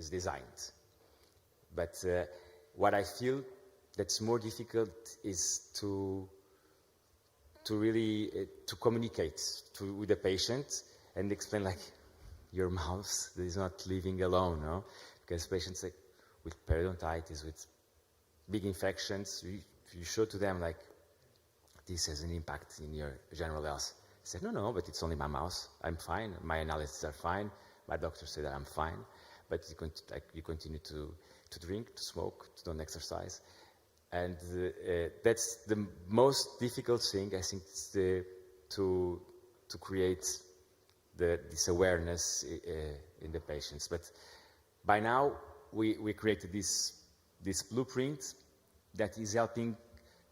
is designed. But what I feel that's more difficult is to really to communicate with the patient and explain, like, your mouth is not living alone, no? Because patients, like, with periodontitis, with big infections, you show to them, like, this has an impact in your general health. I said, no, but it's only my mouth. I'm fine. My analyses are fine. My doctor said that I'm fine. But you continue to drink, to smoke, to don't exercise. And that's the most difficult thing, I think, to create this awareness in the patients. But by now, we created this blueprint that is helping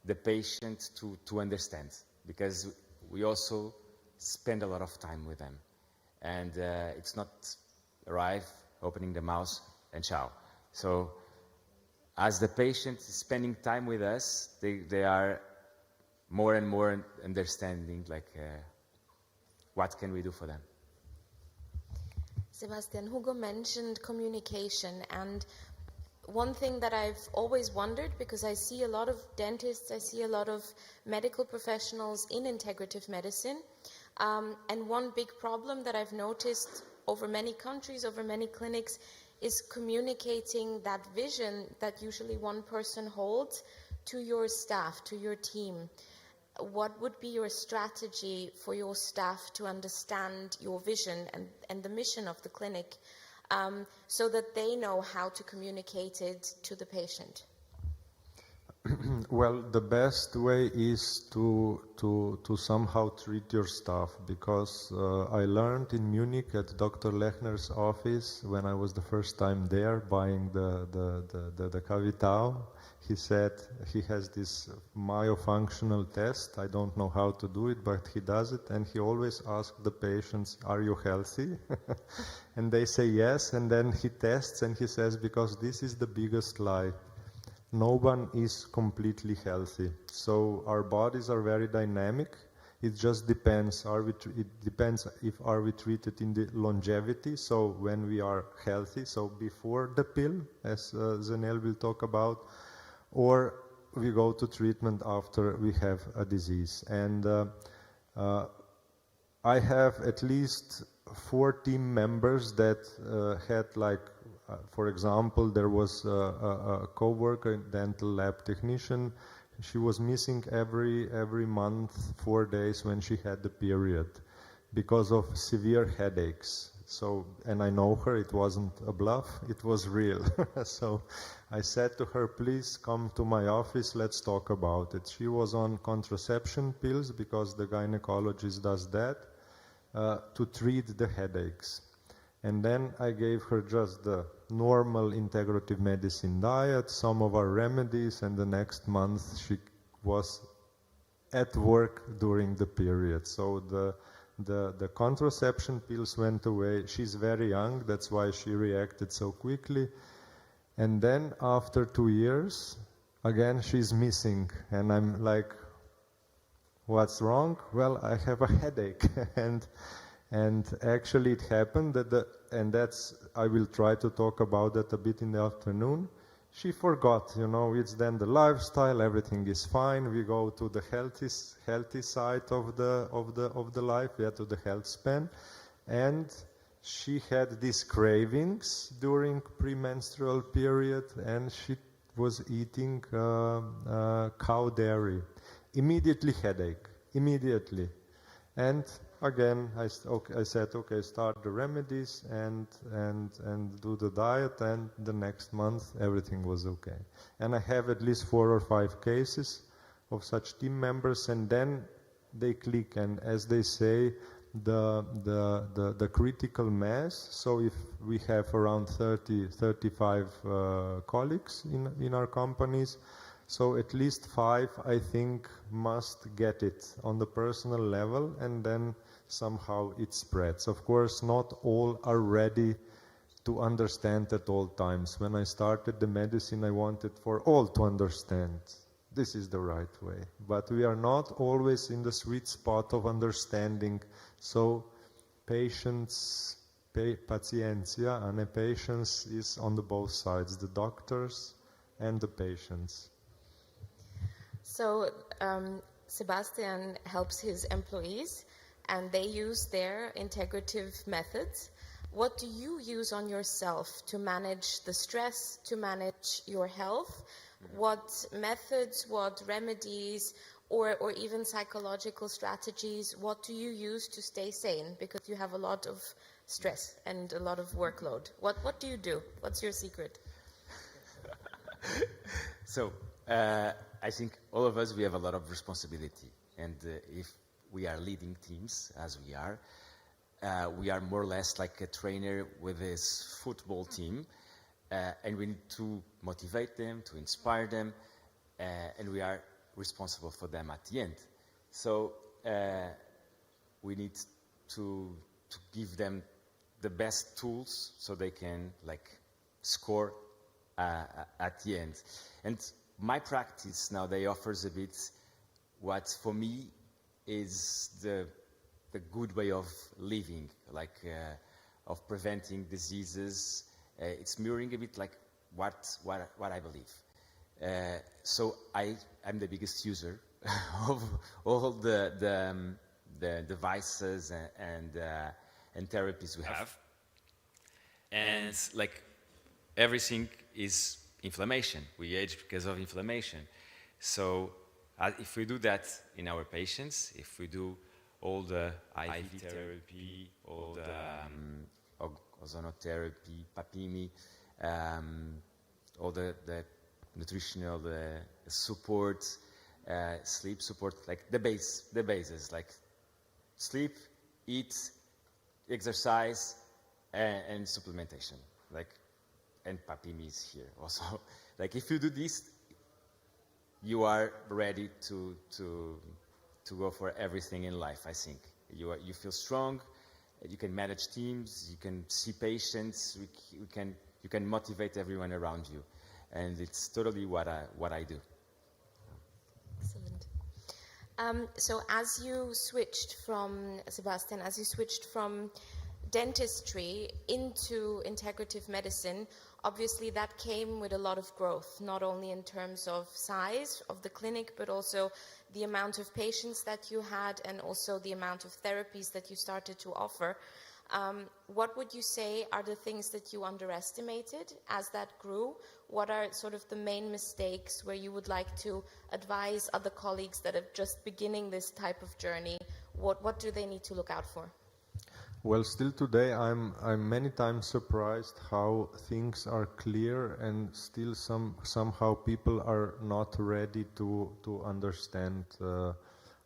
the patient to understand, because we also spend a lot of time with them. And it's not arrive, opening the mouth, and ciao. So as the patient is spending time with us, they are more and more understanding, like, what can we do for them. Sebastian, Hugo mentioned communication, and one thing that I've always wondered, because I see a lot of dentists, I see a lot of medical professionals in integrative medicine, and one big problem that I've noticed over many countries, over many clinics, is communicating that vision that usually one person holds to your staff, to your team. What would be your strategy for your staff to understand your vision and the mission of the clinic, so that they know how to communicate it to the patient? Well, the best way is to somehow treat your staff, because I learned in Munich at Dr. Lechner's office when I was the first time there buying the Cavitao. He said he has this myofunctional test. I don't know how to do it, but he does it, and he always asks the patients, "Are you healthy?" And they say yes, and then he tests and he says, because this is the biggest lie. No one is completely healthy. So our bodies are very dynamic. It just depends. It depends if are we treated in the longevity, so when we are healthy, so before the pill, as Zenel will talk about, or we go to treatment after we have a disease. And I have at least 4 team members that had, like, for example, there was a co-worker, dental lab technician. She was missing every month 4 days when she had the period because of severe headaches. So, and I know her, it wasn't a bluff, it was real. So I said to her, please come to my office, let's talk about it. She was on contraception pills, because the gynecologist does that, to treat the headaches. And then I gave her just the normal integrative medicine diet, some of our remedies, and the next month she was at work during the period. So the contraception pills went away. She's very young, that's why she reacted so quickly. And then after 2 years, again she's missing. And I'm like, what's wrong? Well, I have a headache. And actually it happened that and that's, I will try to talk about that a bit in the afternoon. She forgot, it's then the lifestyle, everything is fine. We go to the healthy side of the life, to the health span. And she had these cravings during premenstrual period, and she was eating cow dairy. Immediately headache, immediately. And again, I said, okay, start the remedies and do the diet, and the next month everything was okay. And I have at least 4 or 5 cases of such team members, and then they click, and as they say, the critical mass. So if we have around 35 colleagues in our companies, so at least 5, I think, must get it on the personal level, and then somehow it spreads. Of course, not all are ready to understand at all times. When I started the medicine, I wanted for all to understand. This is the right way. But we are not always in the sweet spot of understanding. So patients Paciencia and patience is on the both sides, the doctors and the patients. So Sebastian helps his employees and they use their integrative methods. What do you use on yourself to manage the stress, to manage your health? What methods, what remedies, or even psychological strategies, what do you use to stay sane? Because you have a lot of stress and a lot of workload. What do you do? What's your secret? So I think all of us, we have a lot of responsibility. And if we are leading teams, as we are more or less like a trainer with his football team. And we need to motivate them, to inspire them, and we are responsible for them at the end. So we need to give them the best tools so they can score at the end. And my practice nowadays offers a bit what for me is the good way of living, of preventing diseases. It's mirroring a bit like what I believe. So I'm the biggest user of all the devices and therapies we have. And everything is inflammation. We age because of inflammation. So if we do that in our patients, if we do all the IV therapy, all the ozonotherapy, PAPIMI, all the nutritional support, sleep support, the bases, like sleep, eat, exercise, and supplementation, and PAPIMI is here also. If you do this, you are ready to go for everything in life. I think you feel strong. You can manage teams. You can see patients. You can motivate everyone around you, and it's totally what I do. Excellent. So as you switched from Sebastian, as you switched from dentistry into integrative medicine, obviously that came with a lot of growth, not only in terms of size of the clinic, but also the amount of patients that you had and also the amount of therapies that you started to offer. What would you say are the things that you underestimated as that grew? What are sort of the main mistakes where you would like to advise other colleagues that are just beginning this type of journey? What do they need to look out for? Well, still today, I'm many times surprised how things are clear and still somehow people are not ready to understand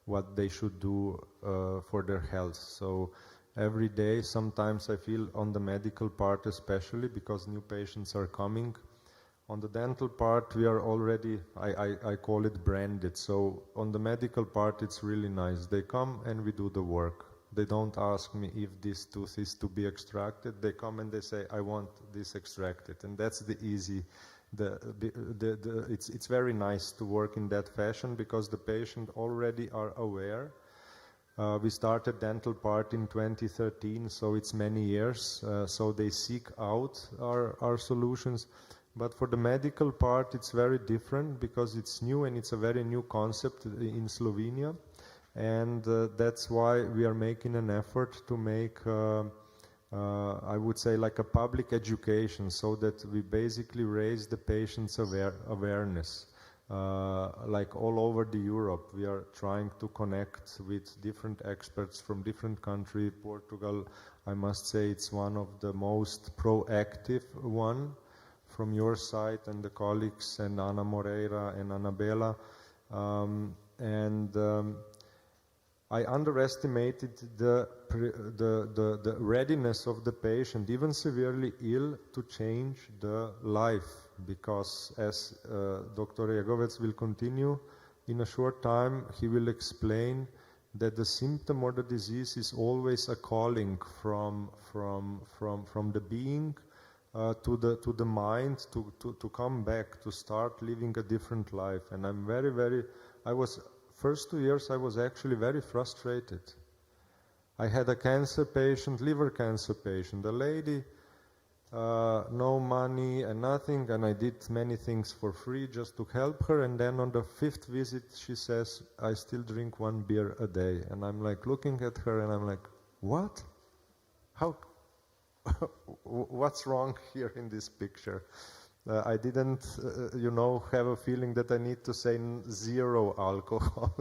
what they should do for their health. So every day, sometimes I feel on the medical part especially, because new patients are coming. On the dental part, we are already, I call it branded. So on the medical part, it's really nice. They come and we do the work. They don't ask me if this tooth is to be extracted. They come and they say, I want this extracted. And that's the easy, it's very nice to work in that fashion because the patient already are aware. We started dental part in 2013, so it's many years. So they seek out our solutions. But for the medical part, it's very different because it's new and it's a very new concept in Slovenia. And that's why we are making an effort to make, I would say, like a public education, so that we basically raise the patients' awareness. Like all over the Europe, we are trying to connect with different experts from different countries. Portugal, I must say, it's one of the most proactive one from your side and the colleagues, and Ana Moreira and Annabella. I underestimated the readiness of the patient, even severely ill, to change the life, because as Dr. Jagovec will continue in a short time, he will explain that the symptom or the disease is always a calling from the being to the mind to come back, to start living a different life. And I'm first 2 years I was actually very frustrated. I had a cancer patient, liver cancer patient, a lady, no money and nothing, and I did many things for free just to help her, and then on the 5th visit she says, I still drink 1 beer a day. And I'm like looking at her and I'm like, what? How? What's wrong here in this picture? I didn't, have a feeling that I need to say 0 alcohol.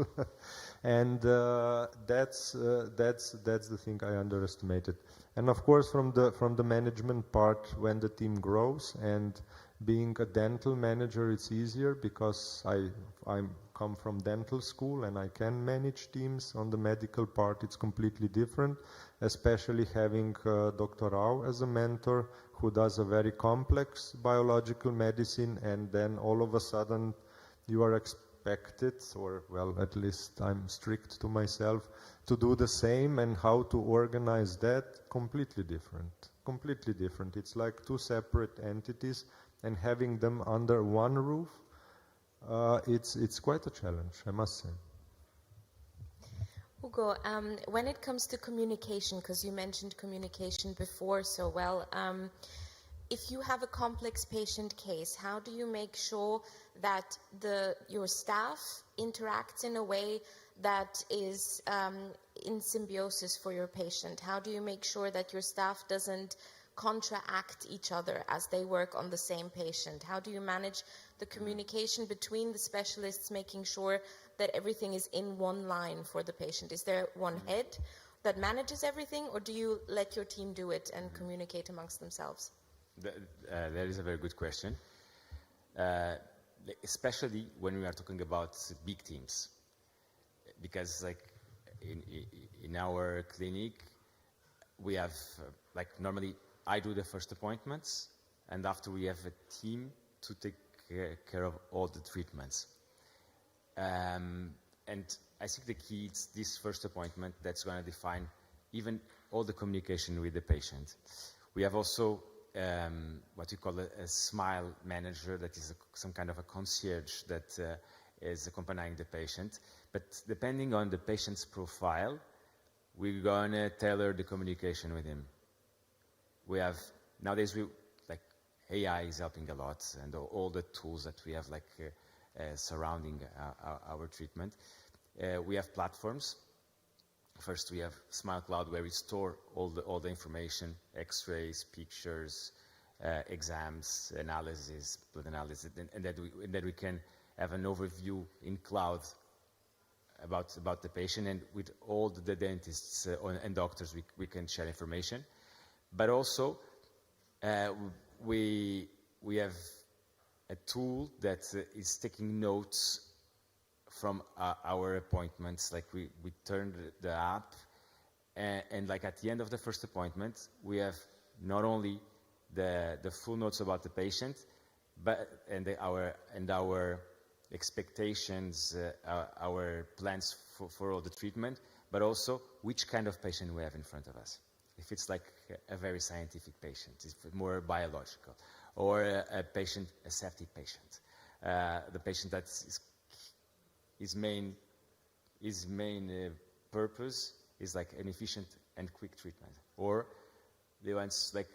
And that's the thing I underestimated. And of course, from the management part, when the team grows, and being a dental manager, it's easier because I come from dental school and I can manage teams. On the medical part, it's completely different, especially having Dr. Rao as a mentor, who does a very complex biological medicine, and then all of a sudden you are expected, or well, at least I'm strict to myself, to do the same, and how to organize that, completely different. It's like 2 separate entities, and having them under one roof, it's quite a challenge, I must say. Hugo, when it comes to communication, because you mentioned communication before so well, if you have a complex patient case, how do you make sure that your staff interacts in a way that is in symbiosis for your patient? How do you make sure that your staff doesn't counteract each other as they work on the same patient? How do you manage the communication between the specialists, making sure that everything is in one line for the patient? Is there one head that manages everything, or do you let your team do it and communicate amongst themselves? That is a very good question, especially when we are talking about big teams, because like in our clinic we have normally I do the first appointments, and after we have a team to take care of all the treatments. And I think the key is this first appointment that's going to define even all the communication with the patient. We have also what we call a smile manager, that is some kind of a concierge that is accompanying the patient. But depending on the patient's profile, we're going to tailor the communication with him. We have, nowadays, AI is helping a lot, and all the tools that we have surrounding our treatment. We have platforms. First, we have Smile Cloud, where we store all the information, X-rays, pictures, exams, analysis, blood analysis, and then we can have an overview in cloud about the patient, and with all the dentists and doctors, we can share information. But also, we have a tool that is taking notes from our appointments. Like we turn the app, and like at the end of the first appointment, we have not only the full notes about the patient, but our expectations, our plans for all the treatment, but also which kind of patient we have in front of us. If it's like a very scientific patient, it's more biological, or a septic patient, the patient that his main purpose is like an efficient and quick treatment, or they want like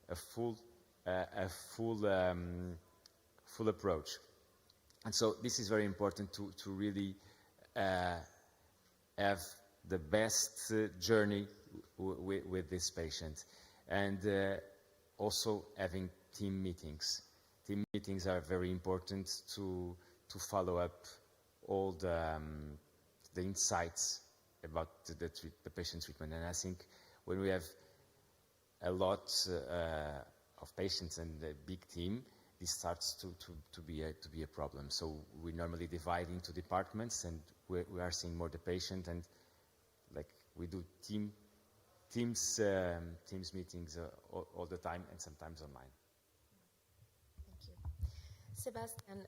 a full approach. And so this is very important to really have the best journey with this patient, and also having team meetings. Team meetings are very important to follow up all the insights about the patient treatment. And I think when we have a lot of patients and a big team, this starts to be a problem. So we normally divide into departments, and we are seeing more the patient, and like we do teams meetings all the time, and sometimes online. Thank you. Sebastian,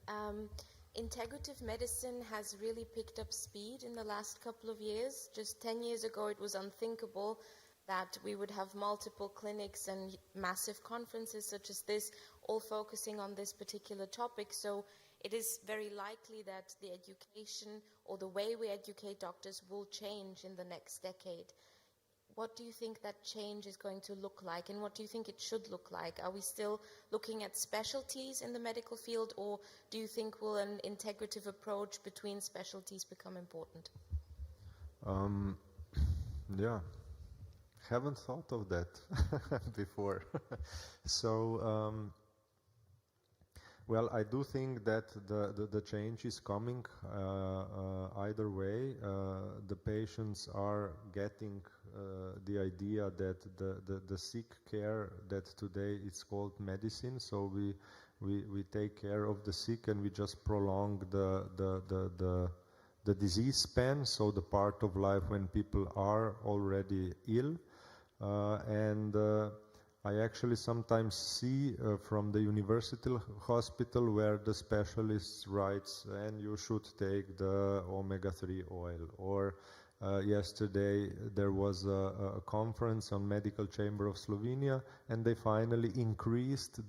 integrative medicine has really picked up speed in the last couple of years. Just 10 years ago, it was unthinkable that we would have multiple clinics and massive conferences such as this, all focusing on this particular topic. So it is very likely that the education or the way we educate doctors will change in the next decade. what do you think that change is going to look like, and what do you think it should look like? Are we still looking at specialties in the medical field, or do you think will an integrative approach between specialties become important? Yeah, haven't thought of that before. So, well, I do think that the change is coming either way. The patients are getting the idea that the sick care that today it's called medicine. So we take care of the sick and we just prolong the disease span. So the part of life when people are already ill, and I actually sometimes see from the university hospital where the specialist writes, and you should take the omega-3 oil. Or yesterday there was a conference on Medical Chamber of Slovenia, and they finally increased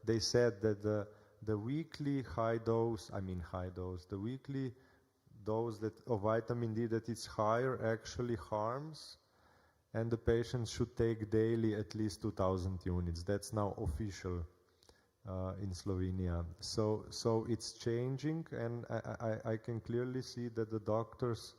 they said that the weekly the weekly dose of vitamin D that is higher actually harms, and the patients should take daily at least 2,000 units. That's now official in Slovenia. So it's changing, and I can clearly see that the doctors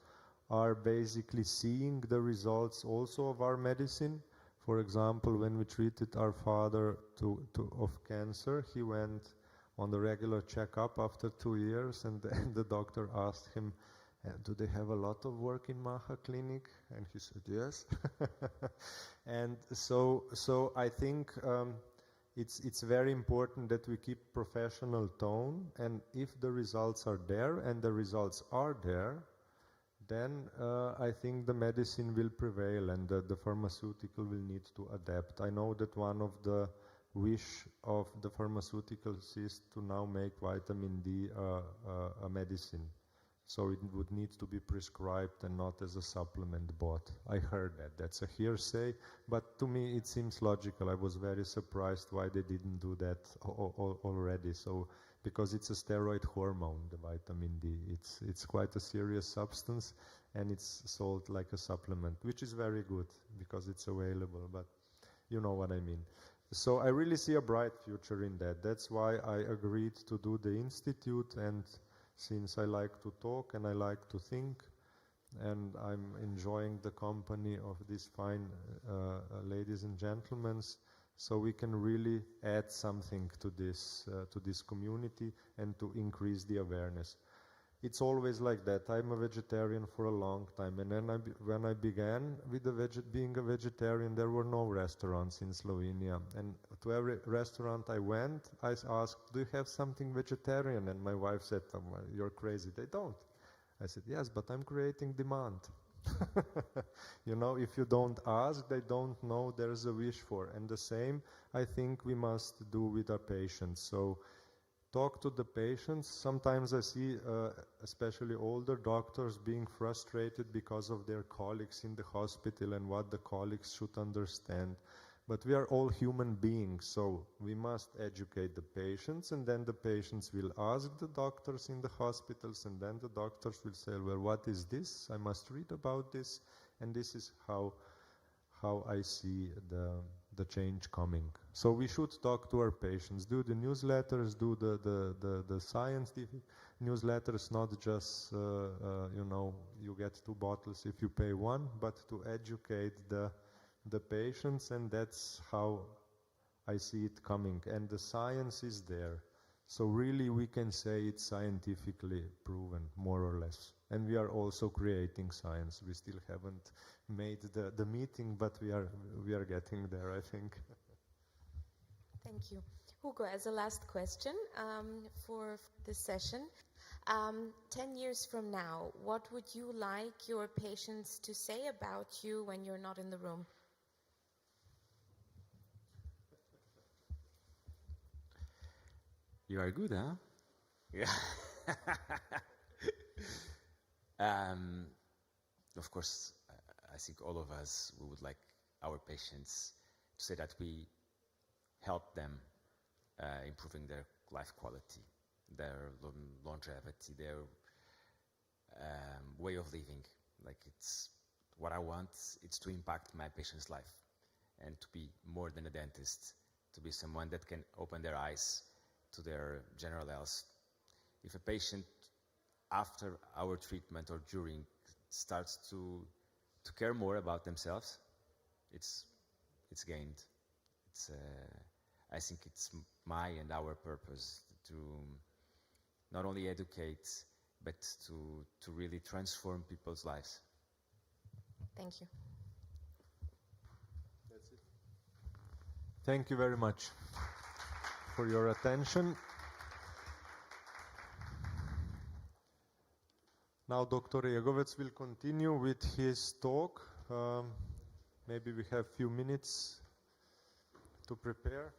are basically seeing the results also of our medicine. For example, when we treated our father of cancer, he went on the regular checkup after 2 years, and the doctor asked him, do they have a lot of work in Maha Clinic? And he said, yes. And so I think it's very important that we keep professional tone, and if the results are there, and the results are there, then I think the medicine will prevail, and the pharmaceutical will need to adapt. I know that one of the wish of the pharmaceuticals is to now make vitamin D a medicine. So it would need to be prescribed and not as a supplement bought. I heard that. That's a hearsay, but to me it seems logical. I was very surprised why they didn't do that already. So because it's a steroid hormone, the vitamin D. It's quite a serious substance, and it's sold like a supplement, which is very good because it's available, but you know what I mean. So I really see a bright future in that. That's why I agreed to do the institute, and since I like to talk and I like to think, and I'm enjoying the company of these fine ladies and gentlemen, so we can really add something to this community and to increase the awareness. It's always like that. I'm a vegetarian for a long time, and then when I began with being a vegetarian, there were no restaurants in Slovenia, and to every restaurant I went, I asked, do you have something vegetarian? And my wife said, oh, you're crazy, they don't. I said, yes, but I'm creating demand. You know, if you don't ask, they don't know there's a wish for. And the same, I think we must do with our patients. So talk to the patients. Sometimes I see, especially older doctors, being frustrated because of their colleagues in the hospital and what the colleagues should understand. But we are all human beings, so we must educate the patients, and then the patients will ask the doctors in the hospitals, and then the doctors will say, well, what is this? I must read about this, and this is how I see the change coming. So we should talk to our patients, do the newsletters, do the scientific newsletters, not just, you know, you get 2 bottles if you pay 1, but to educate the patients, and that's how I see it coming. And the science is there. So really we can say it's scientifically proven, more or less. And we are also creating science. We still haven't made the meeting, but we are getting there, I think. Thank you. Hugo, as a last question for this session, 10 years from now, what would you like your patients to say about you when you're not in the room? You are good, huh? Yeah. Of course, I think all of us, we would like our patients to say that we help them improving their life quality, their longevity, their way of living. Like it's what I want is to impact my patient's life and to be more than a dentist, to be someone that can open their eyes to their general health. If a patient, after our treatment or during, starts to care more about themselves, it's gained. I think it's my and our purpose to not only educate, but to really transform people's lives. Thank you. That's it. Thank you very much for your attention. Now Dr. Jegovec will continue with his talk. Maybe we have a few minutes to prepare.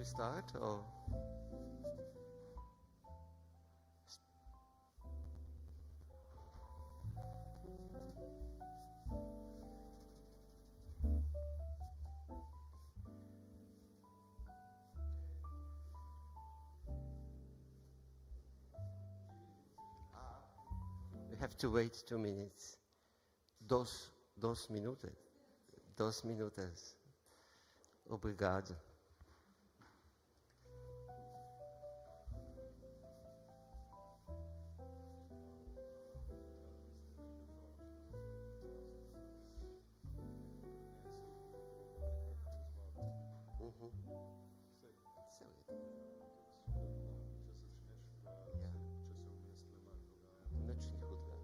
we start, or? We have to wait 2 minutes. Dos minutos. 2 minutos. Obrigado. Nič ni hudega.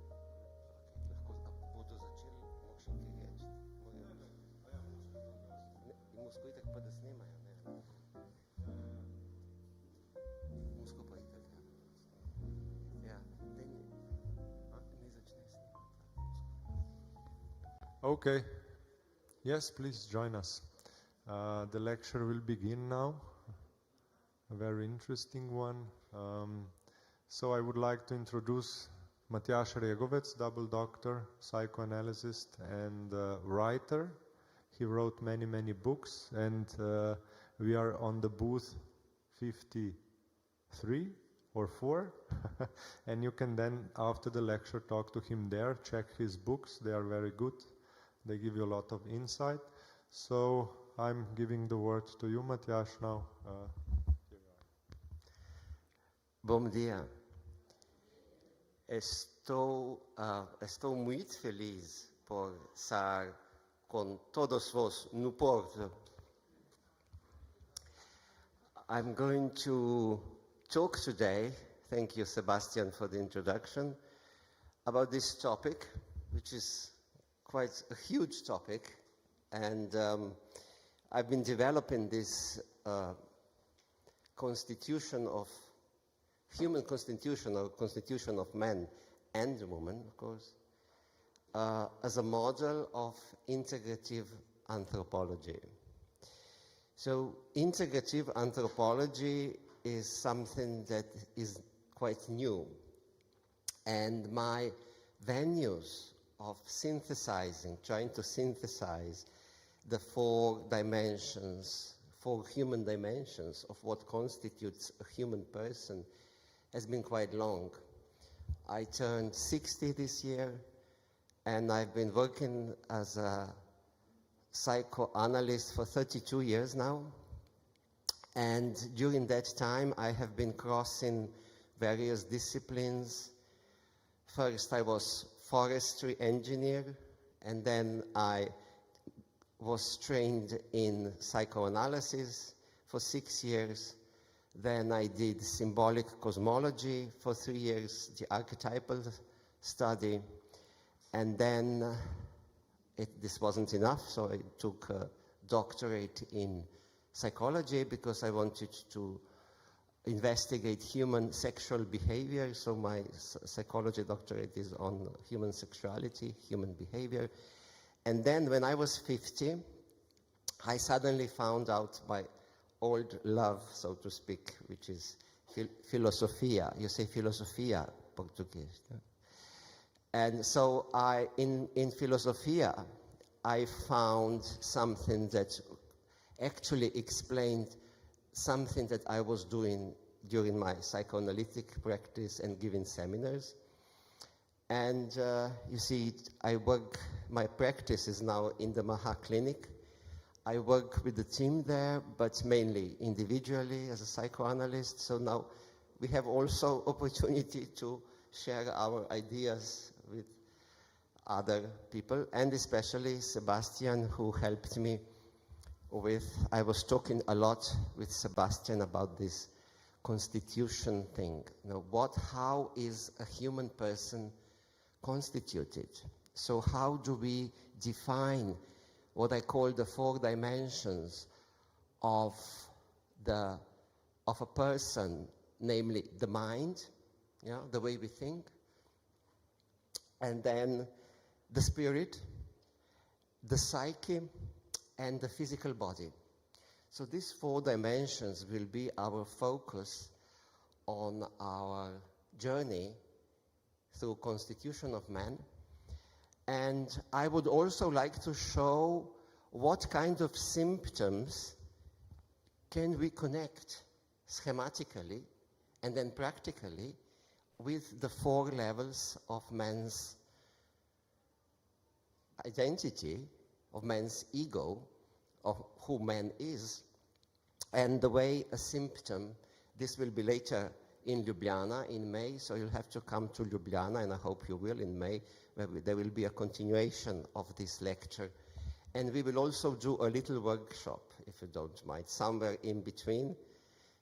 Lahko bodo začeli, mogoče kaj reči. Musko itak pa da snemajo, ne? Musko pa itak, ja. Ja, ne začne snemati. Okay. Yes, please join us. The lecture will begin now. A very interesting one. So I would like to introduce Matjaž Regovec, double doctor, psychoanalyst and writer. He wrote many, many books, and we are on the booth 53 or 4. And you can then, after the lecture, talk to him there, check his books. They are very good. They give you a lot of insight. So I'm giving the word to you, Matjaž, now. Bom dia. Estou muito feliz por estar com todos vós no Porto. I'm going to talk today, thank you Sebastian for the introduction, about this topic, which is quite a huge topic, and I've been developing this constitution of human constitution, or constitution of man and woman, of course, as a model of integrative anthropology. So integrative anthropology is something that is quite new, and my venues of trying to synthesize the 4 human dimensions of what constitutes a human person has been quite long. I turned 60 this year, and I've been working as a psychoanalyst for 32 years now. And during that time, I have been crossing various disciplines. First, I was forestry engineer, and then I was trained in psychoanalysis for 6 years. Then I did symbolic cosmology for 3 years, the archetypal study. And then this wasn't enough, so I took a doctorate in psychology because I wanted to investigate human sexual behavior. So my psychology doctorate is on human sexuality, human behavior. And then when I was 50, I suddenly found out my old love, so to speak, which is philosophia. You say filosofia, Portuguese. No? And so in philosophia, I found something that actually explained something that I was doing during my psychoanalytic practice and giving seminars. And you see, my practice is now in the Maha Clinic. I work with the team there, but mainly individually as a psychoanalyst. So now we have also opportunity to share our ideas with other people, and especially Sebastian, who helped me I was talking a lot with Sebastian about this constitution thing. How is a human person constituted? So how do we define what I call the 4 dimensions of a person, namely the mind, the way we think, and then the spirit, the psyche, and the physical body. So these 4 dimensions will be our focus on our journey through constitution of man. And I would also like to show what kind of symptoms can we connect schematically and then practically with the 4 levels of man's identity, of man's ego, of who man is, and the way a symptom, this will be later in Ljubljana in May, so you'll have to come to Ljubljana, and I hope you will in May, where there will be a continuation of this lecture. And we will also do a little workshop, if you don't mind, somewhere in between.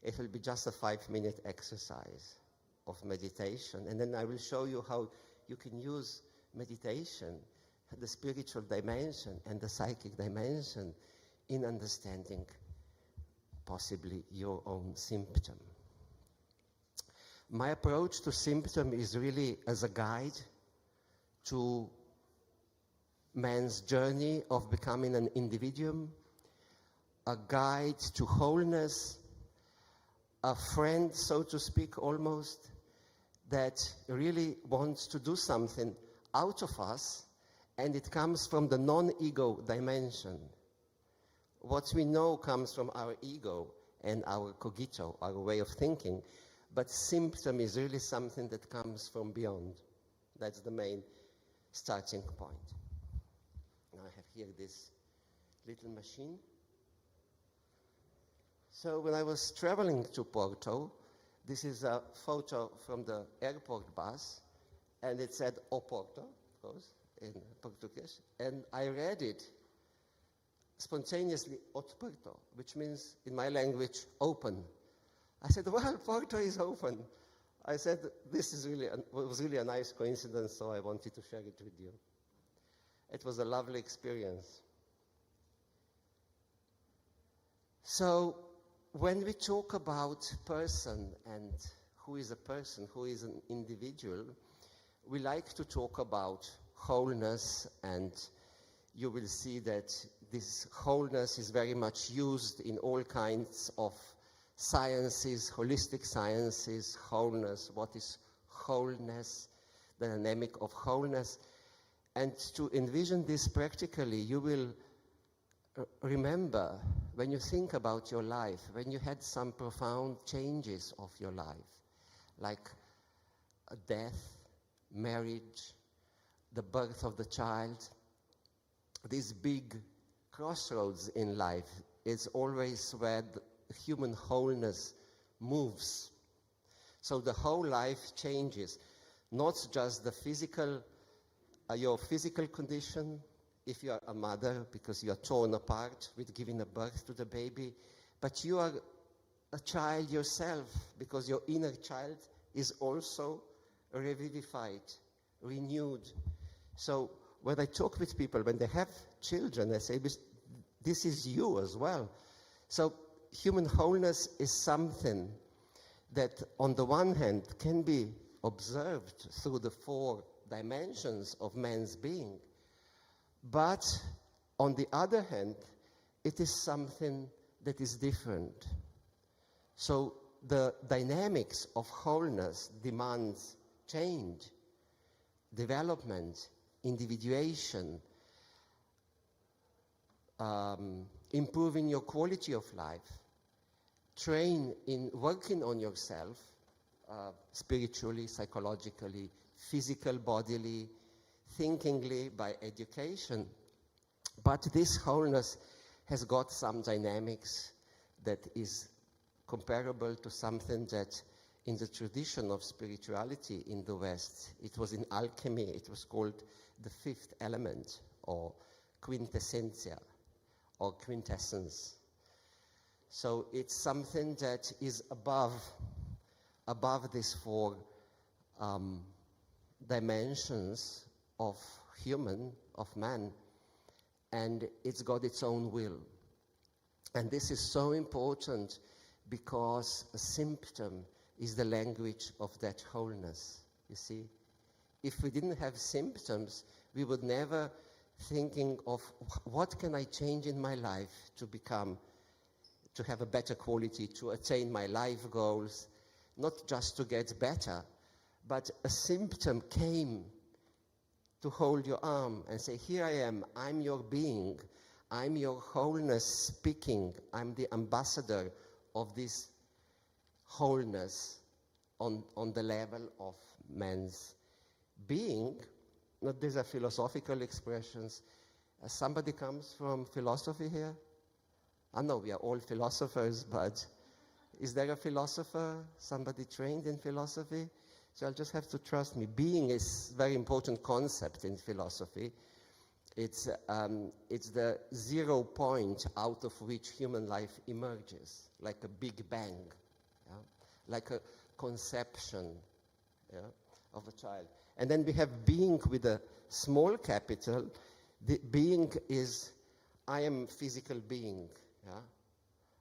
It will be just a 5-minute exercise of meditation, and then I will show you how you can use meditation, the spiritual dimension and the psychic dimension, in understanding possibly your own symptom. My approach to symptom is really as a guide to man's journey of becoming an individuum, a guide to wholeness, a friend, so to speak, almost, that really wants to do something out of us, and it comes from the non-ego dimension. What we know comes from our ego and our cogito, our way of thinking, but symptom is really something that comes from beyond. That's the main starting point. Now I have here this little machine. So when I was traveling to Porto, this is a photo from the airport bus, and it said "O Porto," of course, in Portuguese, and I read it spontaneously, "Ot Porto," which means, in my language, open. I said, well, Porto is open. I said, this is really, was really a nice coincidence, so I wanted to share it with you. It was a lovely experience. So, when we talk about person and who is a person, who is an individual, we like to talk about wholeness, and you will see that this wholeness is very much used in all kinds of sciences, holistic sciences, wholeness, what is wholeness, the dynamic of wholeness. And to envision this practically, you will remember when you think about your life, when you had some profound changes of your life, like a death, marriage, the birth of the child, this big crossroads in life is always where the human wholeness moves. So the whole life changes, not just the physical, your physical condition, if you are a mother, because you are torn apart with giving a birth to the baby, but you are a child yourself, because your inner child is also revivified, renewed. So when I talk with people, when they have children, I say, this is you as well. So human wholeness is something that on the one hand can be observed through the 4 dimensions of man's being, but on the other hand, it is something that is different. So the dynamics of wholeness demands change, development, individuation, improving your quality of life, train in working on yourself, spiritually, psychologically, physical, bodily, thinkingly, by education. But this wholeness has got some dynamics that is comparable to something that in the tradition of spirituality in the West, it was in alchemy, it was called the 5th element, or quintessentia, or quintessence. So it's something that is above these 4 dimensions of human, of man, and it's got its own will. And this is so important because a symptom is the language of that wholeness, you see. If we didn't have symptoms, we would never thinking of what can I change in my life to become to have a better quality, to attain my life goals, not just to get better, but a symptom came to hold your arm and say, here I am, I'm your being, I'm your wholeness speaking, I'm the ambassador of this wholeness on the level of man's being. Now, these are philosophical expressions. Somebody comes from philosophy here? I know we are all philosophers, but is there a philosopher, somebody trained in philosophy? So I'll just have to trust me. Being is a very important concept in philosophy. It's the 0 point out of which human life emerges, like a big bang, yeah? Like a conception, yeah, of a child. And then we have being with a small capital. The being is, I am physical being. Yeah?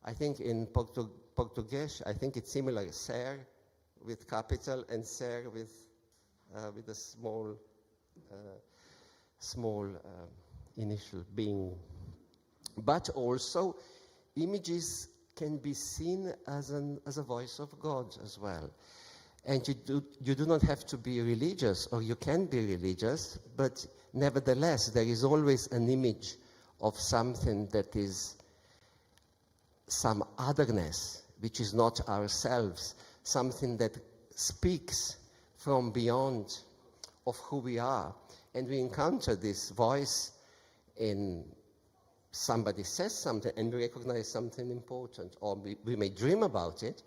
I think in Portuguese, I think it's similar, ser with capital and ser with a small initial, being. But also, images can be seen as a voice of God as well. And you do not have to be religious, or you can be religious, but nevertheless, there is always an image of something that is some otherness, which is not ourselves, something that speaks from beyond of who we are. And we encounter this voice in somebody says something and we recognize something important, or we may dream about it,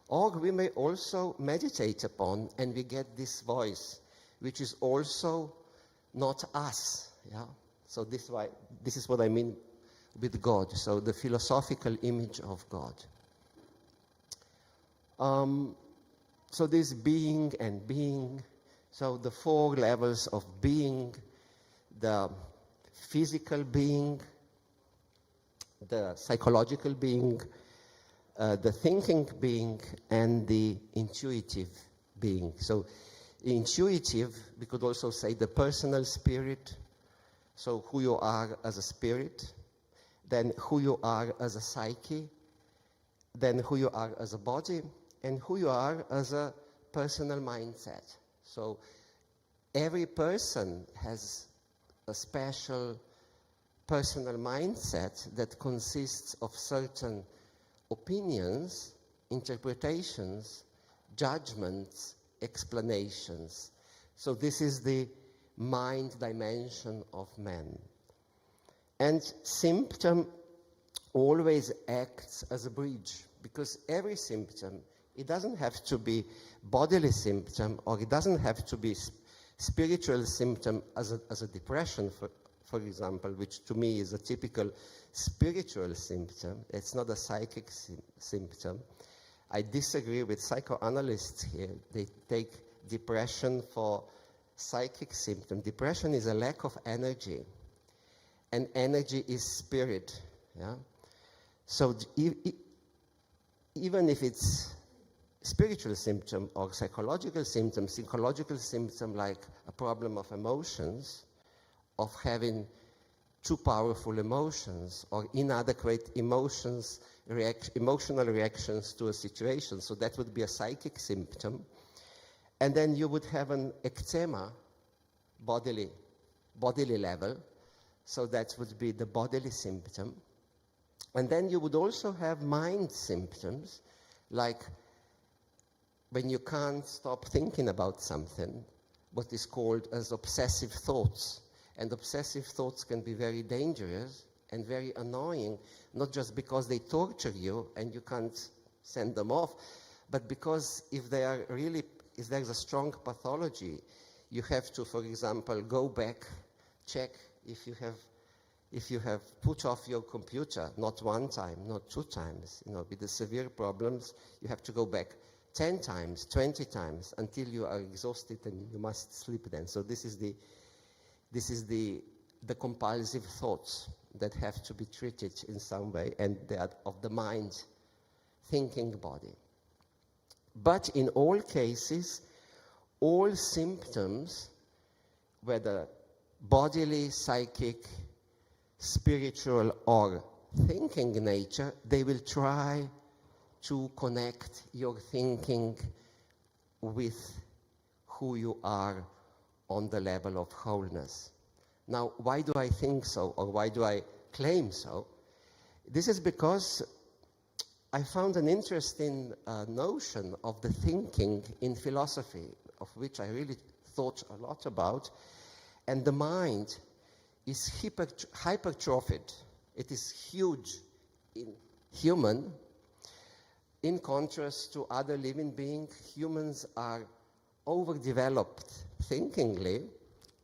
or we may also meditate upon and we get this voice, which is also not us. Yeah? So this is what I mean with God, so the philosophical image of God. So this being and being, so the 4 levels of being, the physical being, the psychological being, the thinking being, and the intuitive being. So intuitive, we could also say the personal spirit, so who you are as a spirit, then who you are as a psyche, then who you are as a body, and who you are as a personal mindset. So every person has a special personal mindset that consists of certain opinions, interpretations, judgments, explanations. So this is the mind dimension of man. And symptom always acts as a bridge, because every symptom, it doesn't have to be bodily symptom, or it doesn't have to be spiritual symptom as a depression, for example, which to me is a typical spiritual symptom. It's not a psychic symptom. I disagree with psychoanalysts here. They take depression for psychic symptom. Depression is a lack of energy, and energy is spirit. Yeah? So even if it's spiritual symptom or psychological symptom like a problem of emotions, of having too powerful emotions or inadequate emotional reactions to a situation. So that would be a psychic symptom. And then you would have an eczema, bodily level. So that would be the bodily symptom. And then you would also have mind symptoms, like when you can't stop thinking about something, what is called as obsessive thoughts. And obsessive thoughts can be very dangerous and very annoying, not just because they torture you and you can't send them off, but because if there's a strong pathology, you have to, for example, go back, check if you have put off your computer, not 1 time, not 2 times. With the severe problems, you have to go back 10 times, 20 times, until you are exhausted and you must sleep then. So this is the compulsive thoughts that have to be treated in some way, and they are of the mind, thinking body. But in all cases, all symptoms, whether bodily, psychic, spiritual, or thinking nature, they will try to connect your thinking with who you are on the level of wholeness. Now, why do I think so, or why do I claim so? This is because I found an interesting notion of the thinking in philosophy, of which I really thought a lot about. And the mind is hypertrophied. It is huge in human. In contrast to other living beings, humans are overdeveloped thinkingly,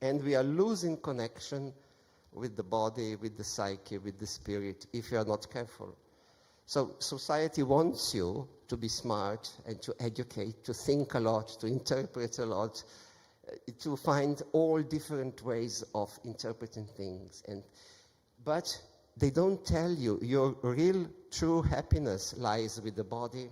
and we are losing connection with the body, with the psyche, with the spirit, if you are not careful. So society wants you to be smart and to educate, to think a lot, to interpret a lot, to find all different ways of interpreting things. But they don't tell you your real, true happiness lies with the body,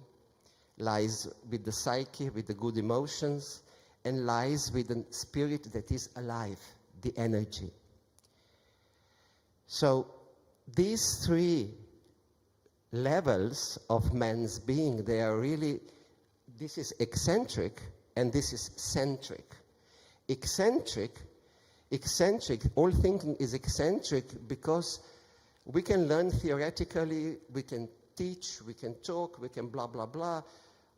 lies with the psyche, with the good emotions, and lies with the spirit that is alive, the energy. So these three levels of man's being, they are really, this is eccentric and this is centric. Eccentric, all thinking is eccentric because we can learn theoretically, we can teach, we can talk, we can blah, blah, blah.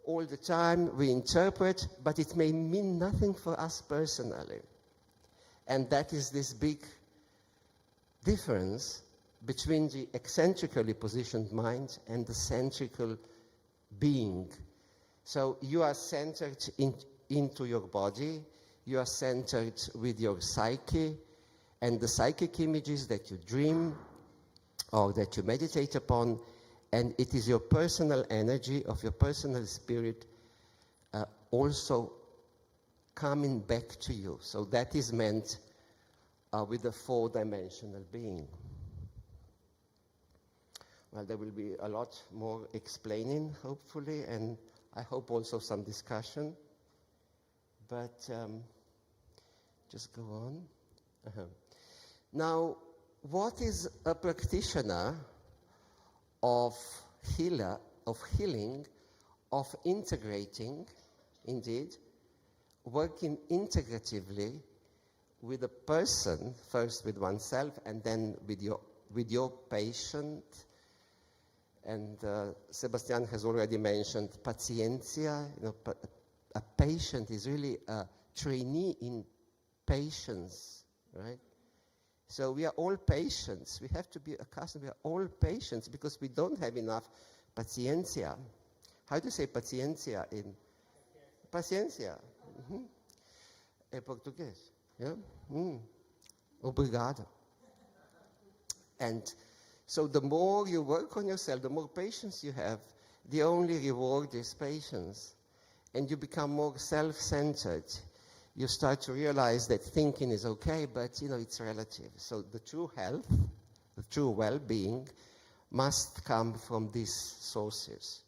All the time we interpret, but it may mean nothing for us personally. And that is this big difference between the eccentrically positioned mind and the centrical being. So you are centered into your body, you are centered with your psyche, and the psychic images that you dream or that you meditate upon, and it is your personal energy of your personal spirit also coming back to you. So that is meant with the four-dimensional being. Well, there will be a lot more explaining, hopefully, and I hope also some discussion. But just go on. Now, what is a practitioner of healing, of integrating, indeed, working integratively with a person, first with oneself and then with your patient? And Sebastian has already mentioned paciencia. You know, a patient is really a trainee in patience, right? So we are all patients. We have to be accustomed. We are all patients because we don't have enough paciencia. How do you say paciencia in? Paciencia. In Portuguese. Yeah? Obrigado. And so the more you work on yourself, the more patience you have, the only reward is patience. And you become more self-centered. You start to realize that thinking is okay, but it's relative. So the true health, the true well-being must come from these sources.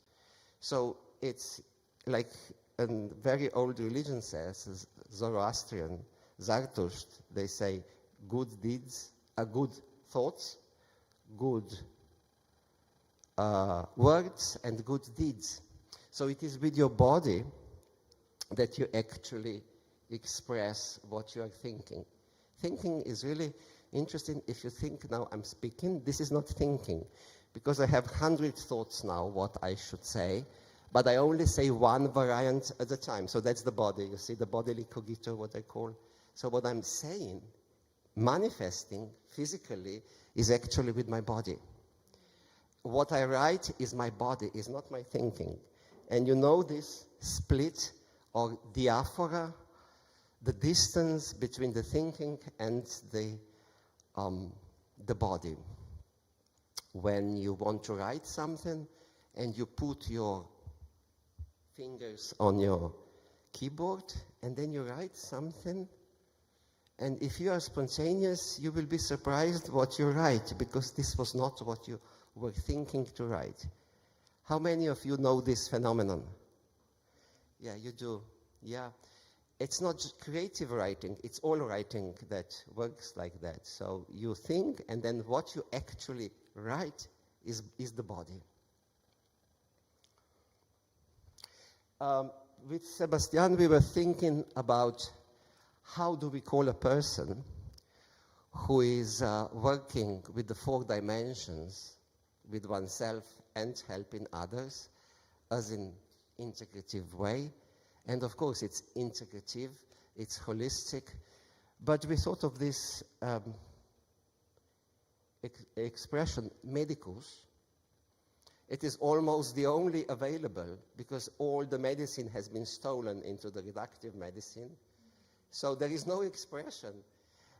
So it's like a very old religion says, Zoroastrian, Zarathustra, they say good deeds, good thoughts, good words, and good deeds. So it is with your body that you actually express what you are thinking. Thinking is really interesting. If you think now I'm speaking, this is not thinking, because I have 100 thoughts now what I should say, but I only say one variant at a time. So that's the body. You see, the bodily cogito, what I call. So what I'm saying, manifesting physically, is actually with my body. What I write is my body, is not my thinking. And you know this split or diaphora, the distance between the thinking and the body. When you want to write something and you put your fingers on your keyboard and then you write something, and if you are spontaneous, you will be surprised what you write, because this was not what you were thinking to write. How many of you know this phenomenon? Yeah, you do. Yeah. It's not just creative writing, it's all writing that works like that. So you think, and then what you actually write is the body. With Sebastian, we were thinking about how do we call a person who is working with the 4 dimensions, with oneself and helping others, as in integrative way. And of course, it's integrative, it's holistic, but we thought of this expression, medicus. It is almost the only available because all the medicine has been stolen into the reductive medicine. So there is no expression,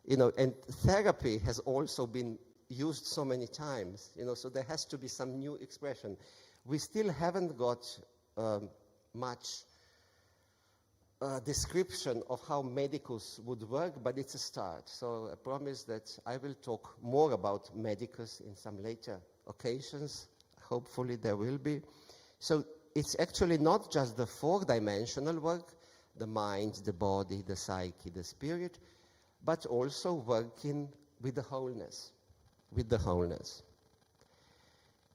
and therapy has also been used so many times, so there has to be some new expression. We still haven't got much description of how medicus would work, but it's a start. So I promise that I will talk more about medicus in some later occasions. Hopefully there will be. So it's actually not just the 4-dimensional work, the mind, the body, the psyche, the spirit, but also working with the wholeness,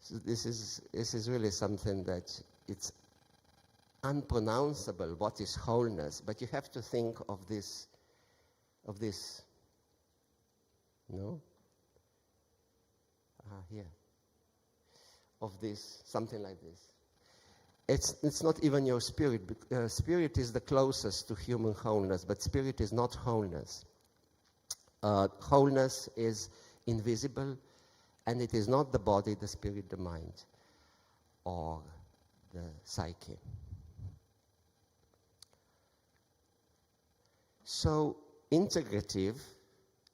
So this is really something that it's unpronounceable, what is wholeness, but you have to think of this, no? Here. Of this, something like this. It's not even your spirit. Spirit is the closest to human wholeness, but spirit is not wholeness. Wholeness is invisible, and it is not the body, the spirit, the mind, or the psyche. So, integrative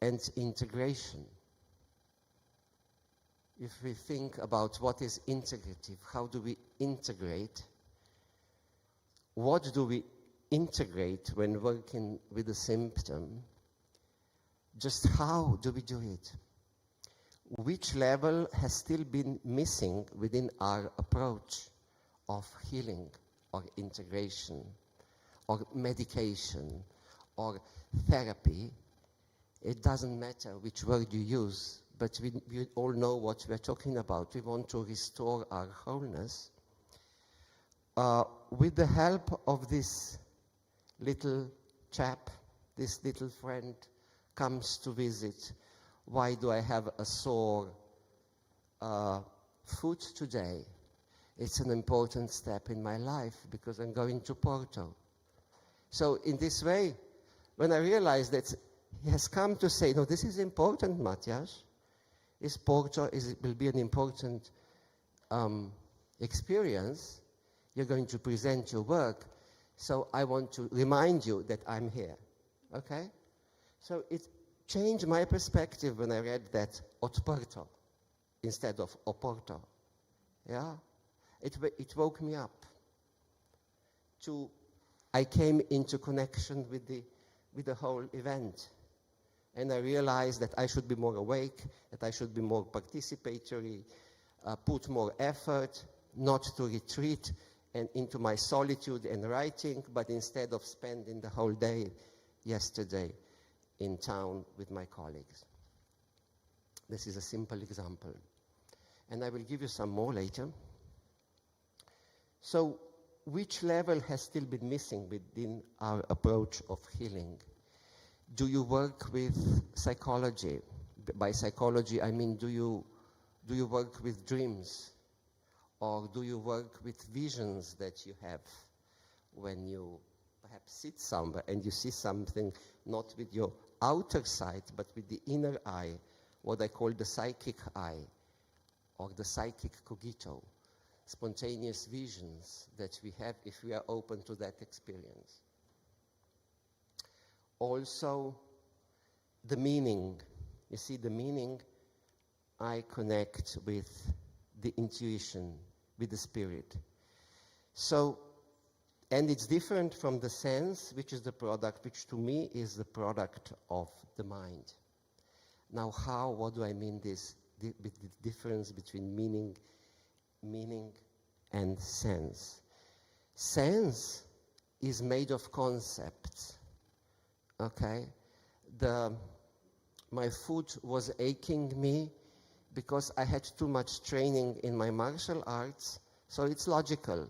and integration. If we think about what is integrative, how do we integrate? What do we integrate when working with a symptom? Just how do we do it? Which level has still been missing within our approach of healing or integration or medication or therapy? It doesn't matter which word you use, but we all know what we're talking about. We want to restore our wholeness. With the help of this little chap, this little friend comes to visit. Why do I have a sore foot today? It's an important step in my life because I'm going to Porto. So in this way, when I realized that he has come to say, no, this is important, Matthias. Porto will be an important experience. You're going to present your work. So I want to remind you that I'm here. Okay? So it changed my perspective when I read that Porto instead of Oporto. Yeah? It woke me up. I came into connection with the whole event. And I realized that I should be more awake, that I should be more participatory, put more effort, not to retreat and into my solitude and writing, but instead of spending the whole day yesterday in town with my colleagues. This is a simple example. And I will give you some more later. So, which level has still been missing within our approach of healing? Do you work with psychology? By psychology, I mean, do you work with dreams? Or do you work with visions that you have when you perhaps sit somewhere and you see something not with your outer sight, but with the inner eye, what I call the psychic eye, or the psychic cogito, spontaneous visions that we have if we are open to that experience. Also, the meaning. You see, the meaning, I connect with the intuition, with the spirit. So, and it's different from the sense, which is the product, which to me is the product of the mind. Now, what do I mean this, the difference between meaning and sense? Sense is made of concepts. Okay, my foot was aching me because I had too much training in my martial arts, so it's logical.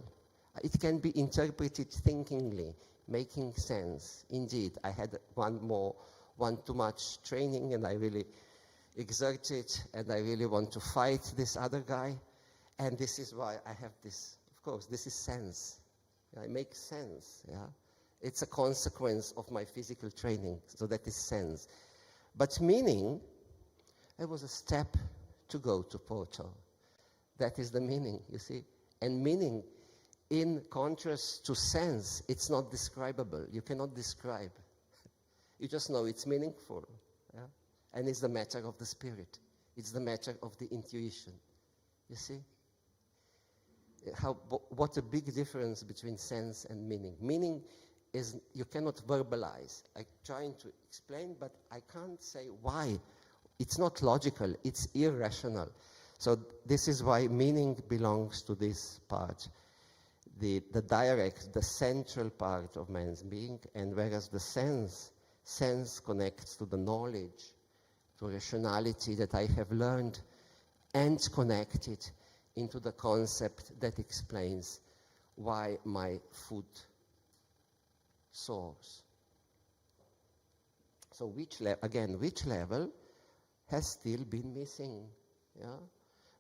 It can be interpreted thinkingly, making sense. Indeed, I had one too much training, and I really exerted, and I really want to fight this other guy, and this is why I have this. Of course, this is sense. Yeah, it makes sense. Yeah, it's a consequence of my physical training, so that is sense. But meaning, it was a step to go to Porto. That is the meaning, you see. And meaning, in contrast to sense, it's not describable. You cannot describe. You just know it's meaningful. Yeah? And it's the matter of the spirit. It's the matter of the intuition. You see? What a big difference between sense and meaning. Meaning is you cannot verbalize. I'm trying to explain, but I can't say why. It's not logical. It's irrational. So this is why meaning belongs to this part, the direct, the central part of man's being, and whereas the sense connects to the knowledge, to rationality that I have learned, and connect it into the concept that explains why my foot soars. So which level has still been missing? Yeah?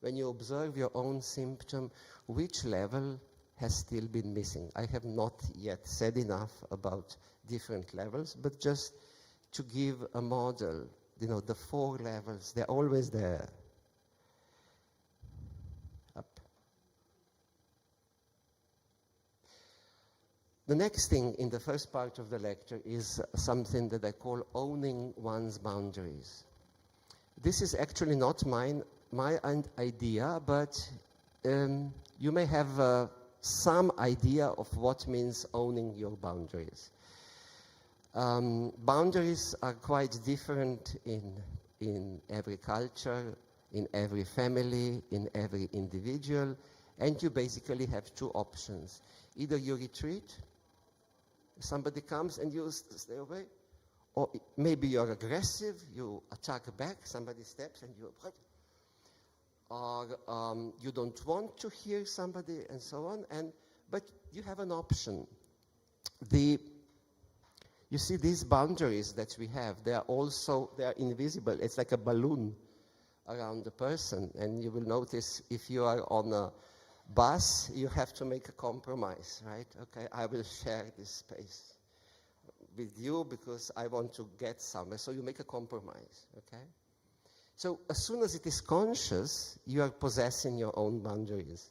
When you observe your own symptom, which level has still been missing? I have not yet said enough about different levels, but just to give a model, you know, the 4 levels, they're always there. Up. The next thing in the first part of the lecture is something that I call owning one's boundaries. This is actually not my idea, but you may have some idea of what means owning your boundaries. Boundaries are quite different in every culture, in every family, in every individual, and you basically have 2 options. Either you retreat, somebody comes and you stay away, or maybe you're aggressive, you attack back, somebody steps and you, or you don't want to hear somebody and so on, but you have an option. You see, these boundaries that we have, they are invisible. It's like a balloon around the person, and you will notice if you are on a bus, you have to make a compromise, right? Okay, I will share this space with you because I want to get somewhere, so you make a compromise, okay? So as soon as it is conscious, you are possessing your own boundaries.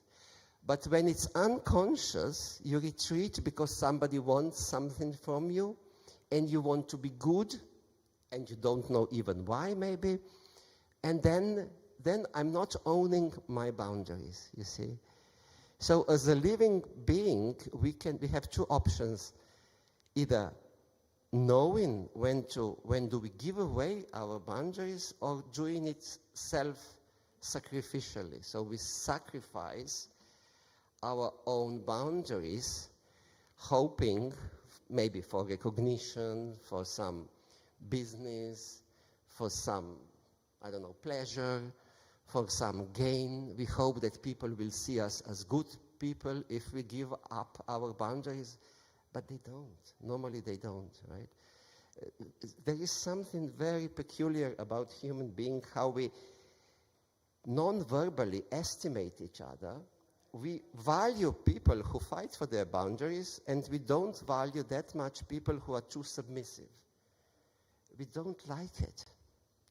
But when it's unconscious, you retreat because somebody wants something from you, and you want to be good, and you don't know even why, maybe. And then I'm not owning my boundaries, you see. So as a living being, we have 2 options. Either knowing when do we give away our boundaries, or doing it self-sacrificially. So we sacrifice our own boundaries, hoping maybe for recognition, for some business, for some, I don't know, pleasure, for some gain. We hope that people will see us as good people if we give up our boundaries, but they don't. Normally they don't, right? There is something very peculiar about human beings, how we non-verbally estimate each other. We value people who fight for their boundaries, and we don't value that much people who are too submissive. We don't like it,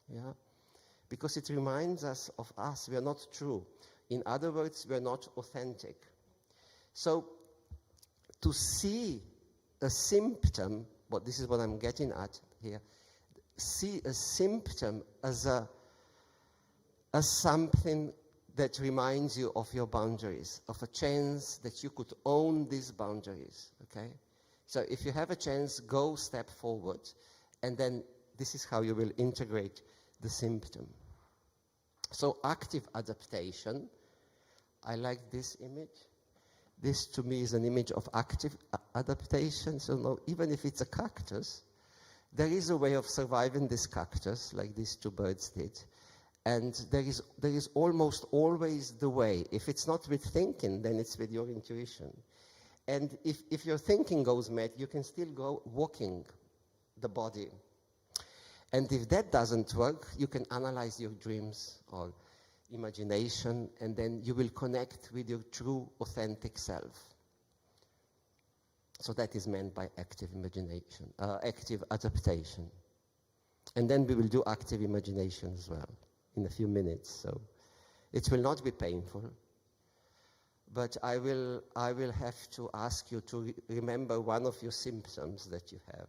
yeah? Because it reminds us of us. We are not true. In other words, we are not authentic. So to see a symptom, this is what I'm getting at here, see a symptom as something that reminds you of your boundaries, of a chance that you could own these boundaries, okay? So if you have a chance, go step forward, and then this is how you will integrate the symptom. So active adaptation, I like this image. This to me is an image of active adaptation. So no, even if it's a cactus, there is a way of surviving this cactus, like these 2 birds did. And there is almost always the way. If it's not with thinking, then it's with your intuition. And if your thinking goes mad, you can still go walking the body. And if that doesn't work, you can analyze your dreams or imagination, and then you will connect with your true, authentic self. So that is meant by active imagination, active adaptation. And then we will do active imagination as well in a few minutes. So it will not be painful, but I will have to ask you to remember one of your symptoms that you have.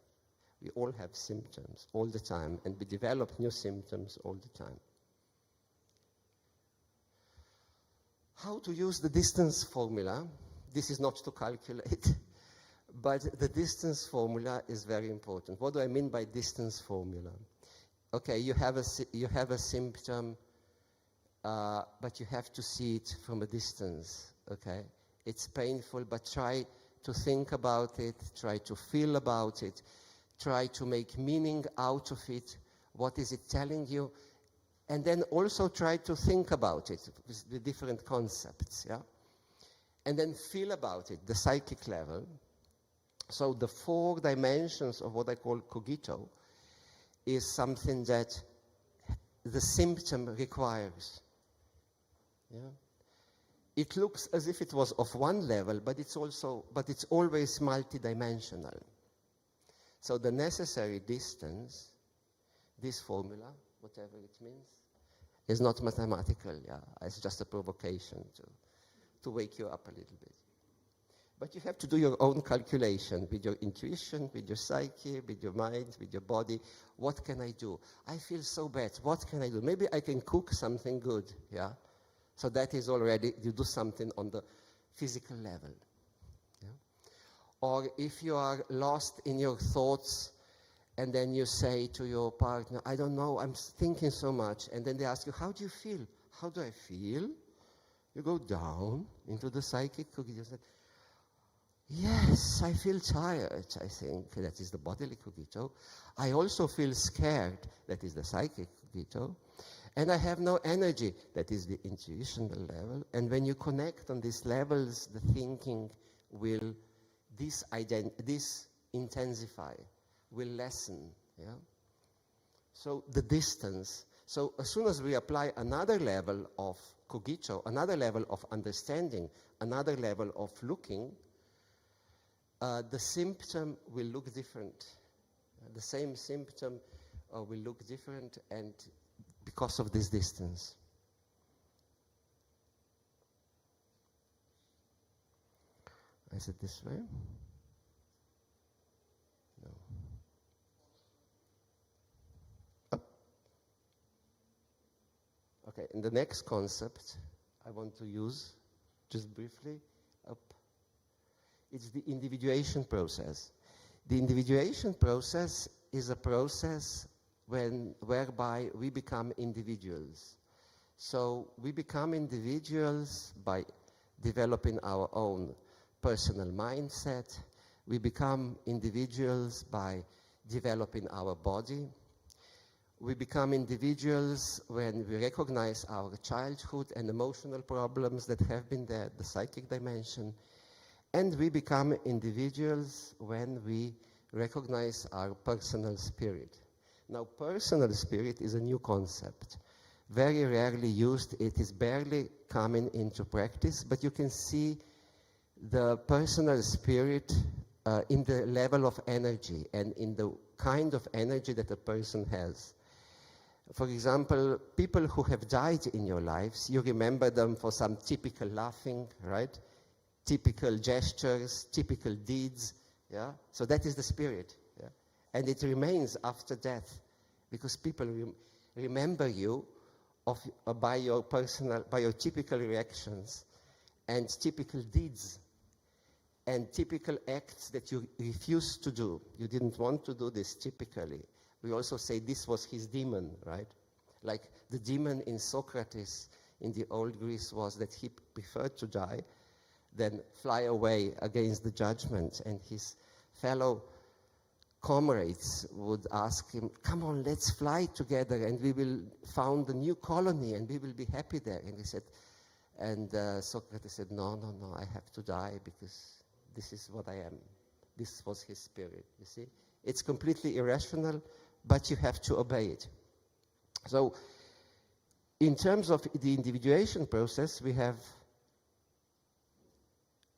We all have symptoms all the time, and we develop new symptoms all the time. How to use the distance formula? This is not to calculate, but the distance formula is very important. What do I mean by distance formula? Okay, you have a symptom, but you have to see it from a distance, okay? It's painful, but try to think about it, try to feel about it, try to make meaning out of it. What is it telling you? And then also try to think about it with the different concepts, yeah? And then feel about it, the psychic level. So the 4 dimensions of what I call cogito is something that the symptom requires. Yeah? It looks as if it was of one level, but it's always multidimensional. So the necessary distance, this formula, whatever it means, is not mathematical. Yeah, it's just a provocation to wake you up a little bit. But you have to do your own calculation with your intuition, with your psyche, with your mind, with your body. What can I do? I feel so bad. What can I do? Maybe I can cook something good. Yeah, so that is already, you do something on the physical level. Yeah? Or if you are lost in your thoughts, and then you say to your partner, I don't know, I'm thinking so much. And then they ask you, how do you feel? How do I feel? You go down into the psychic cogito. Yes, I feel tired, I think. That is the bodily cogito. I also feel scared. That is the psychic cogito. And I have no energy. That is the intuitional level. And when you connect on these levels, the thinking will intensify, will lessen. Yeah? So the distance. So as soon as we apply another level of cogito, another level of understanding, another level of looking, the symptom will look different. The same symptom will look different, and because of this distance. Is it this way? No. Up. Okay, and the next concept I want to use, just briefly, up. It's the individuation process. The individuation process is a process whereby we become individuals. So we become individuals by developing our own personal mindset. We become individuals by developing our body. We become individuals when we recognize our childhood and emotional problems that have been there, the psychic dimension. And we become individuals when we recognize our personal spirit. Now, personal spirit is a new concept. Very rarely used. It is barely coming into practice, but you can see the personal spirit in the level of energy and in the kind of energy that a person has. For example, people who have died in your lives, you remember them for some typical laughing, right? Typical gestures, typical deeds, yeah? So that is the spirit, yeah? And it remains after death, because people remember you by your typical reactions and typical deeds and typical acts that you refused to do. You didn't want to do this typically. We also say this was his demon, right? Like the demon in Socrates in the old Greece was that he preferred to die than fly away against the judgment, and his fellow comrades would ask him, come on, let's fly together and we will found a new colony and we will be happy there. And he said, Socrates said, no, I have to die because this is what I am. This was his spirit, you see. It's completely irrational, but you have to obey it. So in terms of the individuation process, we have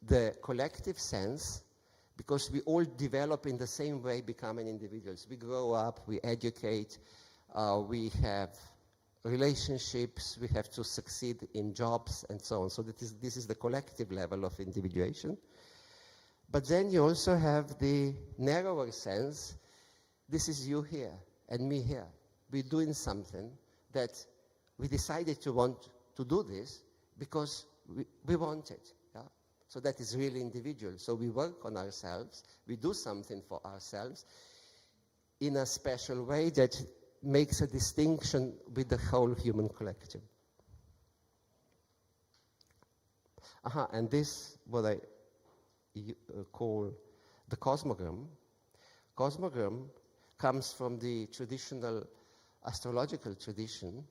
the collective sense, because we all develop in the same way, becoming individuals. We grow up, we educate, we have relationships, we have to succeed in jobs and so on. So this is the collective level of individuation. But then you also have the narrower sense. This is you here and me here. We're doing something that we decided to want to do this because we want it. Yeah? So that is really individual. So we work on ourselves. We do something for ourselves in a special way that makes a distinction with the whole human collective. And this, what I call the cosmogram. Cosmogram comes from the traditional astrological tradition,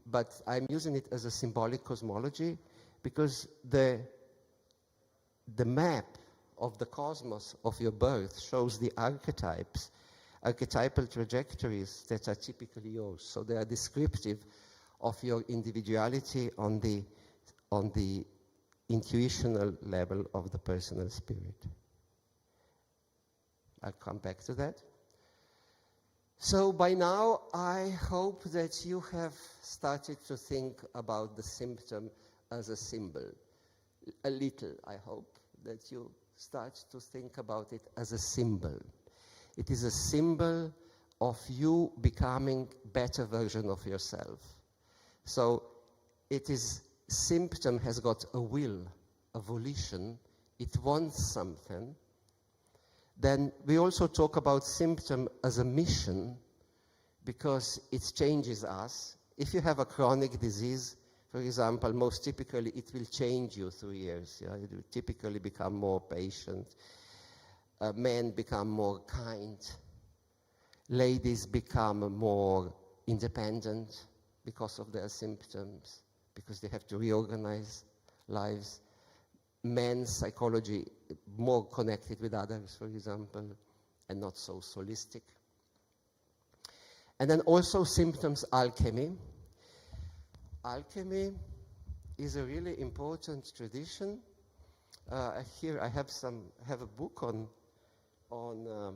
but I'm using it as a symbolic cosmology because the map of the cosmos of your birth shows the archetypes, archetypal trajectories that are typically yours. So they are descriptive of your individuality on the intuitional level of the personal spirit. I'll come back to that. So by now, I hope that you have started to think about the symptom as a symbol. A little, I hope, that you start to think about it as a symbol. It is a symbol of you becoming better version of yourself. So it is, symptom has got a will, a volition, it wants something. Then we also talk about symptom as a mission because it changes us. If you have a chronic disease, for example, most typically it will change you through years. Yeah? You will typically become more patient. Men become more kind. Ladies become more independent because of their symptoms, because they have to reorganize lives. Men's psychology more connected with others, for example, and not so solistic. And then also symptoms alchemy. Alchemy is a really important tradition. Here I have a book on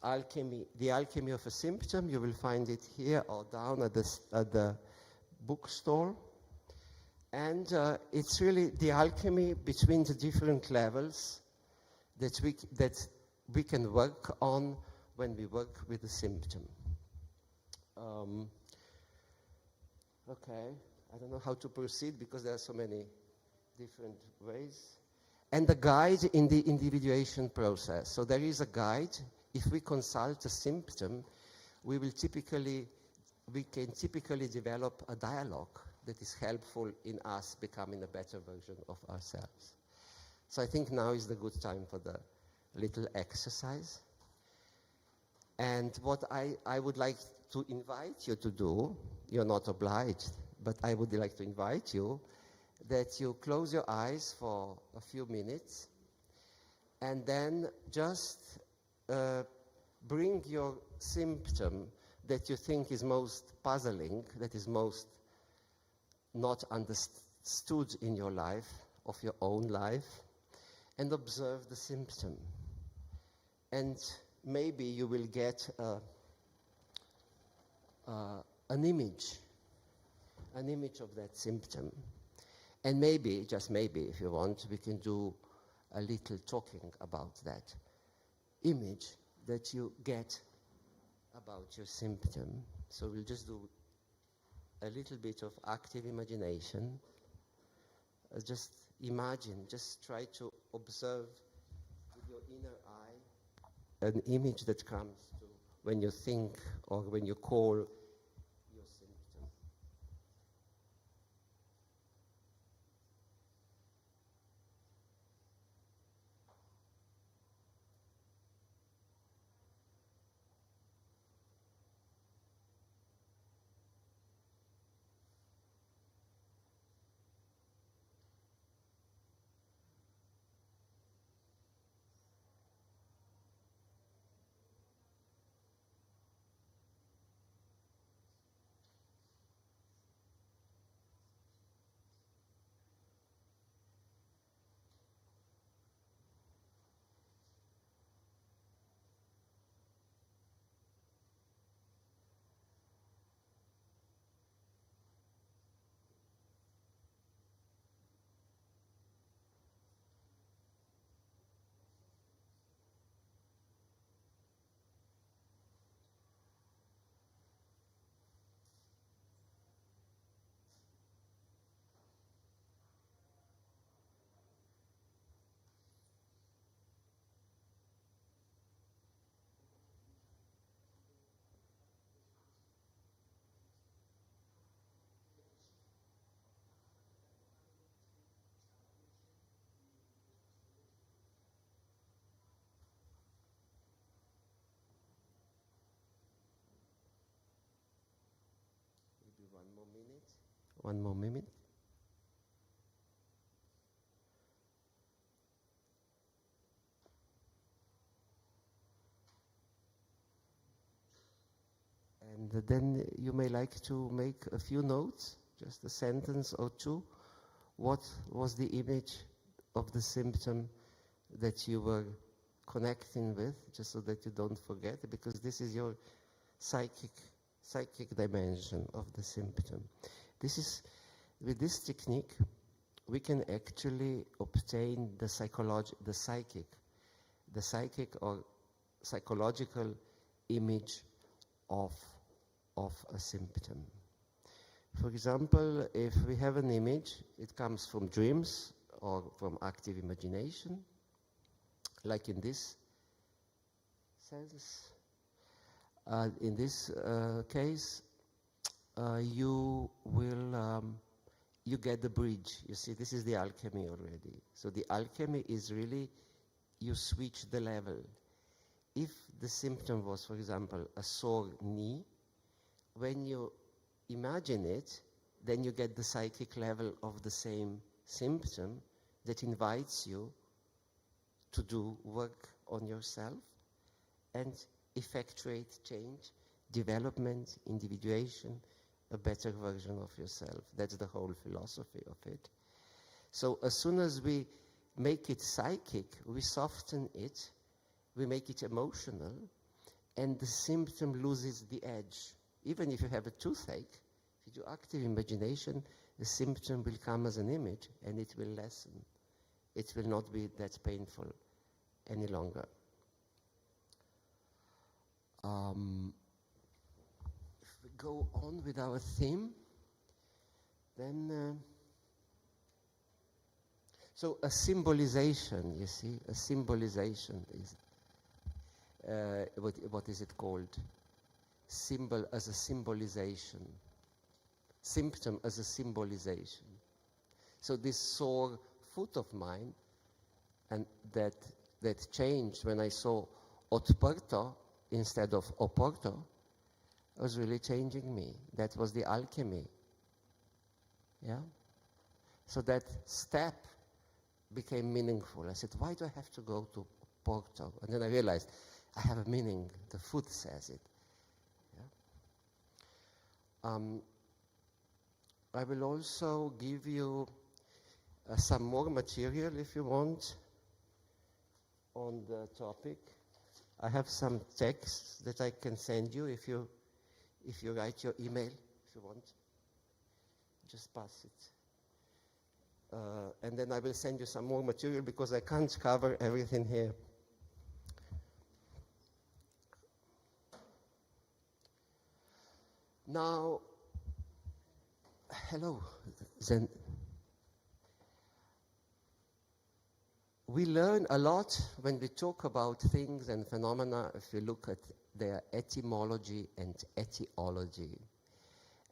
alchemy, the alchemy of a symptom. You will find it here or down at the bookstore. And it's really the alchemy between the different levels that we can work on when we work with the symptom. Okay, I don't know how to proceed because there are so many different ways. And the guide in the individuation process. So there is a guide. If we consult a symptom, we can typically develop a dialogue that is helpful in us becoming a better version of ourselves. So I think now is the good time for the little exercise. And what I would like to invite you to do, you're not obliged, but I would like to invite you that you close your eyes for a few minutes and then just bring your symptom that you think is most puzzling, that is most not understood in your life, of your own life, and observe the symptom. And maybe you will get an image of that symptom. And maybe, just maybe, if you want, we can do a little talking about that image that you get about your symptom. So we'll just do a little bit of active imagination. Just imagine, just try to observe with your inner eye an image that comes to when you think or when you call your symptom. One more minute. And then you may like to make a few notes, just a sentence or two. What was the image of the symptom that you were connecting with, just so that you don't forget, because this is your psychic dimension of the symptom. With this technique, we can actually obtain the psychic or psychological image of a symptom. For example, if we have an image, it comes from dreams or from active imagination, like in this sense. In this case, you get the bridge. You see, this is the alchemy already. So the alchemy is really, you switch the level. If the symptom was, for example, a sore knee, when you imagine it, then you get the psychic level of the same symptom that invites you to do work on yourself and effectuate change, development, individuation, a better version of yourself. That's the whole philosophy of it. So as soon as we make it psychic, we soften it, we make it emotional, and the symptom loses the edge. Even if you have a toothache, if you do active imagination, the symptom will come as an image and it will lessen. It will not be that painful any longer. If we go on with our theme, then so a symbolization, you see, a symbolization is, what is it called? Symbol as a symbolization. Symptom as a symbolization. So this sore foot of mine, and that changed when I saw Otporto instead of Oporto, was really changing me. That was the alchemy. Yeah? So that step became meaningful. I said, why do I have to go to Porto? And then I realized, I have a meaning. The foot says it. Yeah? I will also give you some more material if you want on the topic. I have some texts that I can send you if you write your email, if you want. Just pass it. And then I will send you some more material because I can't cover everything here. Now, hello. Then we learn a lot when we talk about things and phenomena if we look at their etymology and etiology.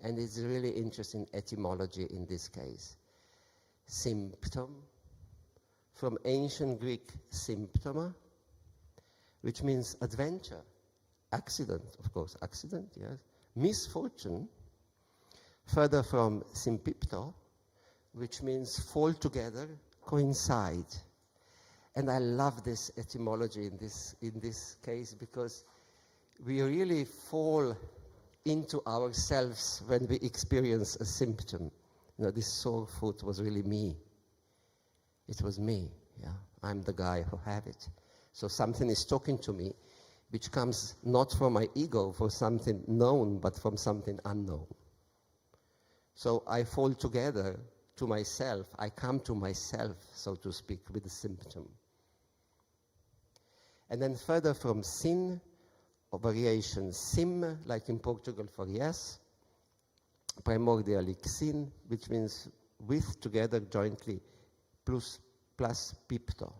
And it's really interesting etymology in this case. Symptom, from ancient Greek symptoma, which means adventure, accident, of course, accident, yes, misfortune, further from sympipto, which means fall together, coincide. And I love this etymology in this case because we really fall into ourselves when we experience a symptom. You know, this sore foot was really me. It was me, yeah. I'm the guy who had it. So something is talking to me, which comes not from my ego for something known, but from something unknown. So I fall together to myself. I come to myself, so to speak, with the symptom. And then further from sin, or variation sim, like in Portugal for yes, primordially xin, which means with, together, jointly, plus pipto.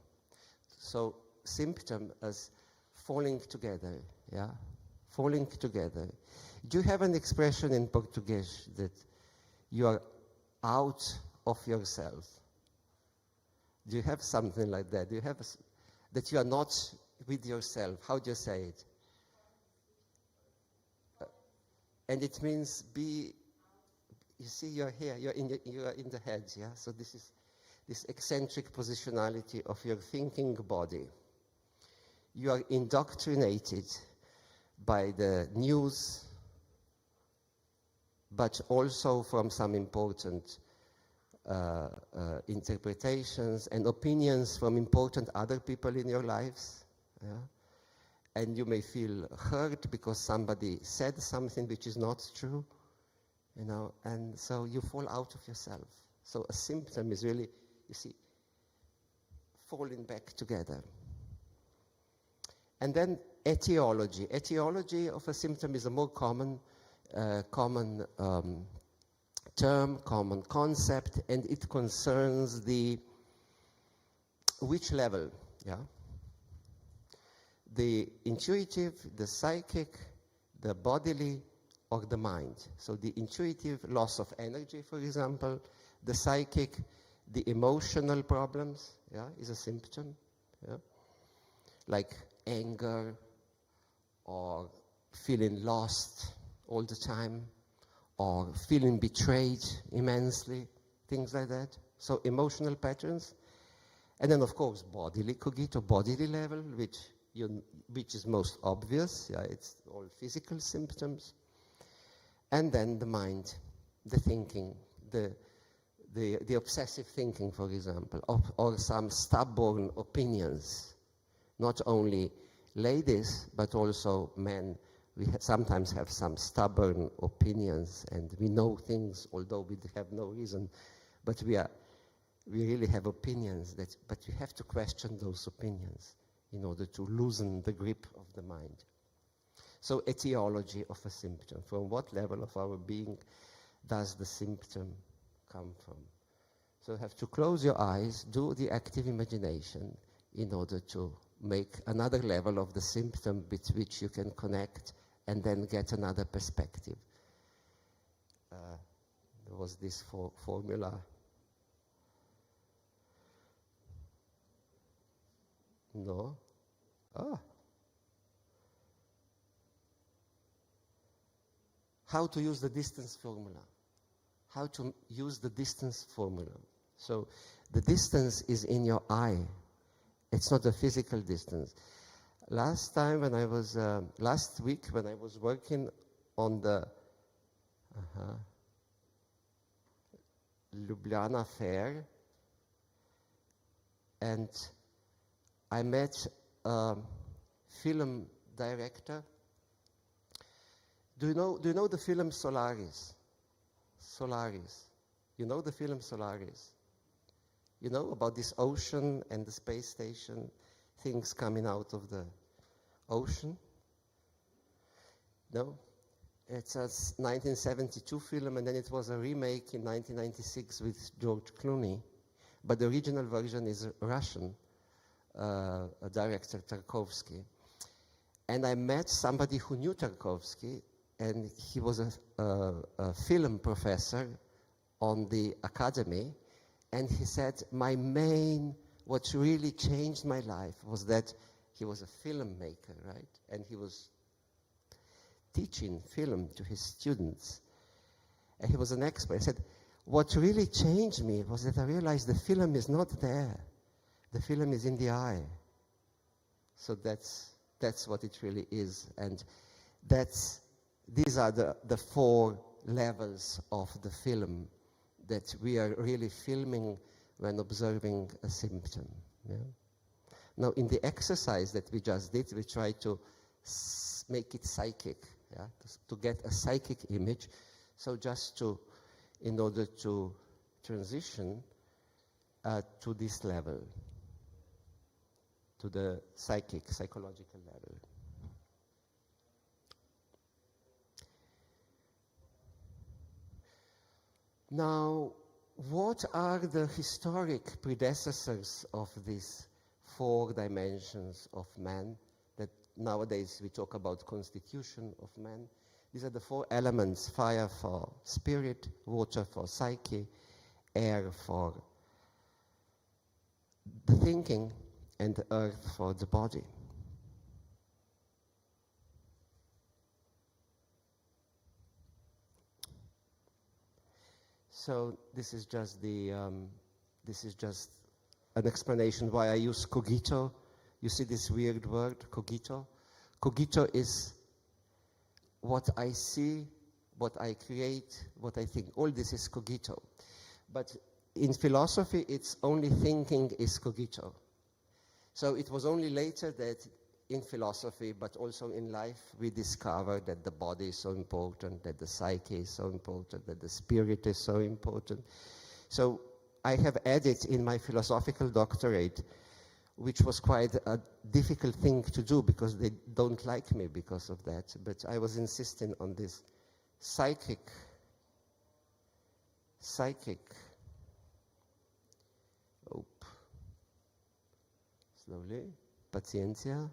So symptom as falling together, yeah? Falling together. Do you have an expression in Portuguese that you are out of yourself? Do you have something like that? Do you have that you are not with yourself? How do you say it? And it means you see, you're here, you are in the head, yeah? So this is this eccentric positionality of your thinking body. You are indoctrinated by the news, but also from some important interpretations and opinions from important other people in your lives. Yeah? And you may feel hurt because somebody said something which is not true, you know, and so you fall out of yourself. So a symptom is really, you see, falling back together. And then etiology. Etiology of a symptom is a more common term, common concept, and it concerns the which level, yeah? The intuitive, the psychic, the bodily, or the mind. So the intuitive, loss of energy, for example, the psychic, the emotional problems, yeah, is a symptom, yeah? Like anger, or feeling lost all the time, or feeling betrayed immensely, things like that. So emotional patterns. And then, of course, bodily cogito, bodily level, which is most obvious. Yeah, it's all physical symptoms. And then the mind, the thinking, the obsessive thinking, for example, or some stubborn opinions. Not only ladies, but also men. We sometimes have some stubborn opinions, and we know things, although we have no reason, but we really have opinions, but we have to question those opinions in order to loosen the grip of the mind. So etiology of a symptom. From what level of our being does the symptom come from? So you have to close your eyes, do the active imagination in order to make another level of the symptom with which you can connect and then get another perspective. There was this formula. No? Ah. How to use the distance formula. How to use the distance formula. So the distance is in your eye. It's not a physical distance. Last week when I was working on the Ljubljana Fair, and I met a film director. Do you know the film Solaris? Solaris. You know the film Solaris? You know about this ocean and the space station, things coming out of the ocean? No? It's a 1972 film, and then it was a remake in 1996 with George Clooney. But the original version is Russian, director Tarkovsky. And I met somebody who knew Tarkovsky, and he was a film professor on the academy. And he said, what really changed my life was that he was a filmmaker, right? And he was teaching film to his students. And he was an expert. He said, what really changed me was that I realized the film is not there. The film is in the eye. So that's what it really is. And these are the 4 levels of the film that we are really filming when observing a symptom. Yeah? Now, in the exercise that we just did, we tried to make it psychic, yeah? to get a psychic image. So just in order to transition to this level, to the psychological level. Now, what are the historic predecessors of these 4 dimensions of man that nowadays we talk about constitution of man? These are the 4 elements: fire for spirit, water for psyche, air for the thinking, and earth for the body. So this is just an explanation why I use cogito. You see this weird word, cogito? Cogito is what I see, what I create, what I think. All this is cogito. But in philosophy, it's only thinking is cogito. So it was only later that in philosophy, but also in life, we discovered that the body is so important, that the psyche is so important, that the spirit is so important. So I have added in my philosophical doctorate, which was quite a difficult thing to do because they don't like me because of that, but I was insisting on this psychic, slowly, paciencia.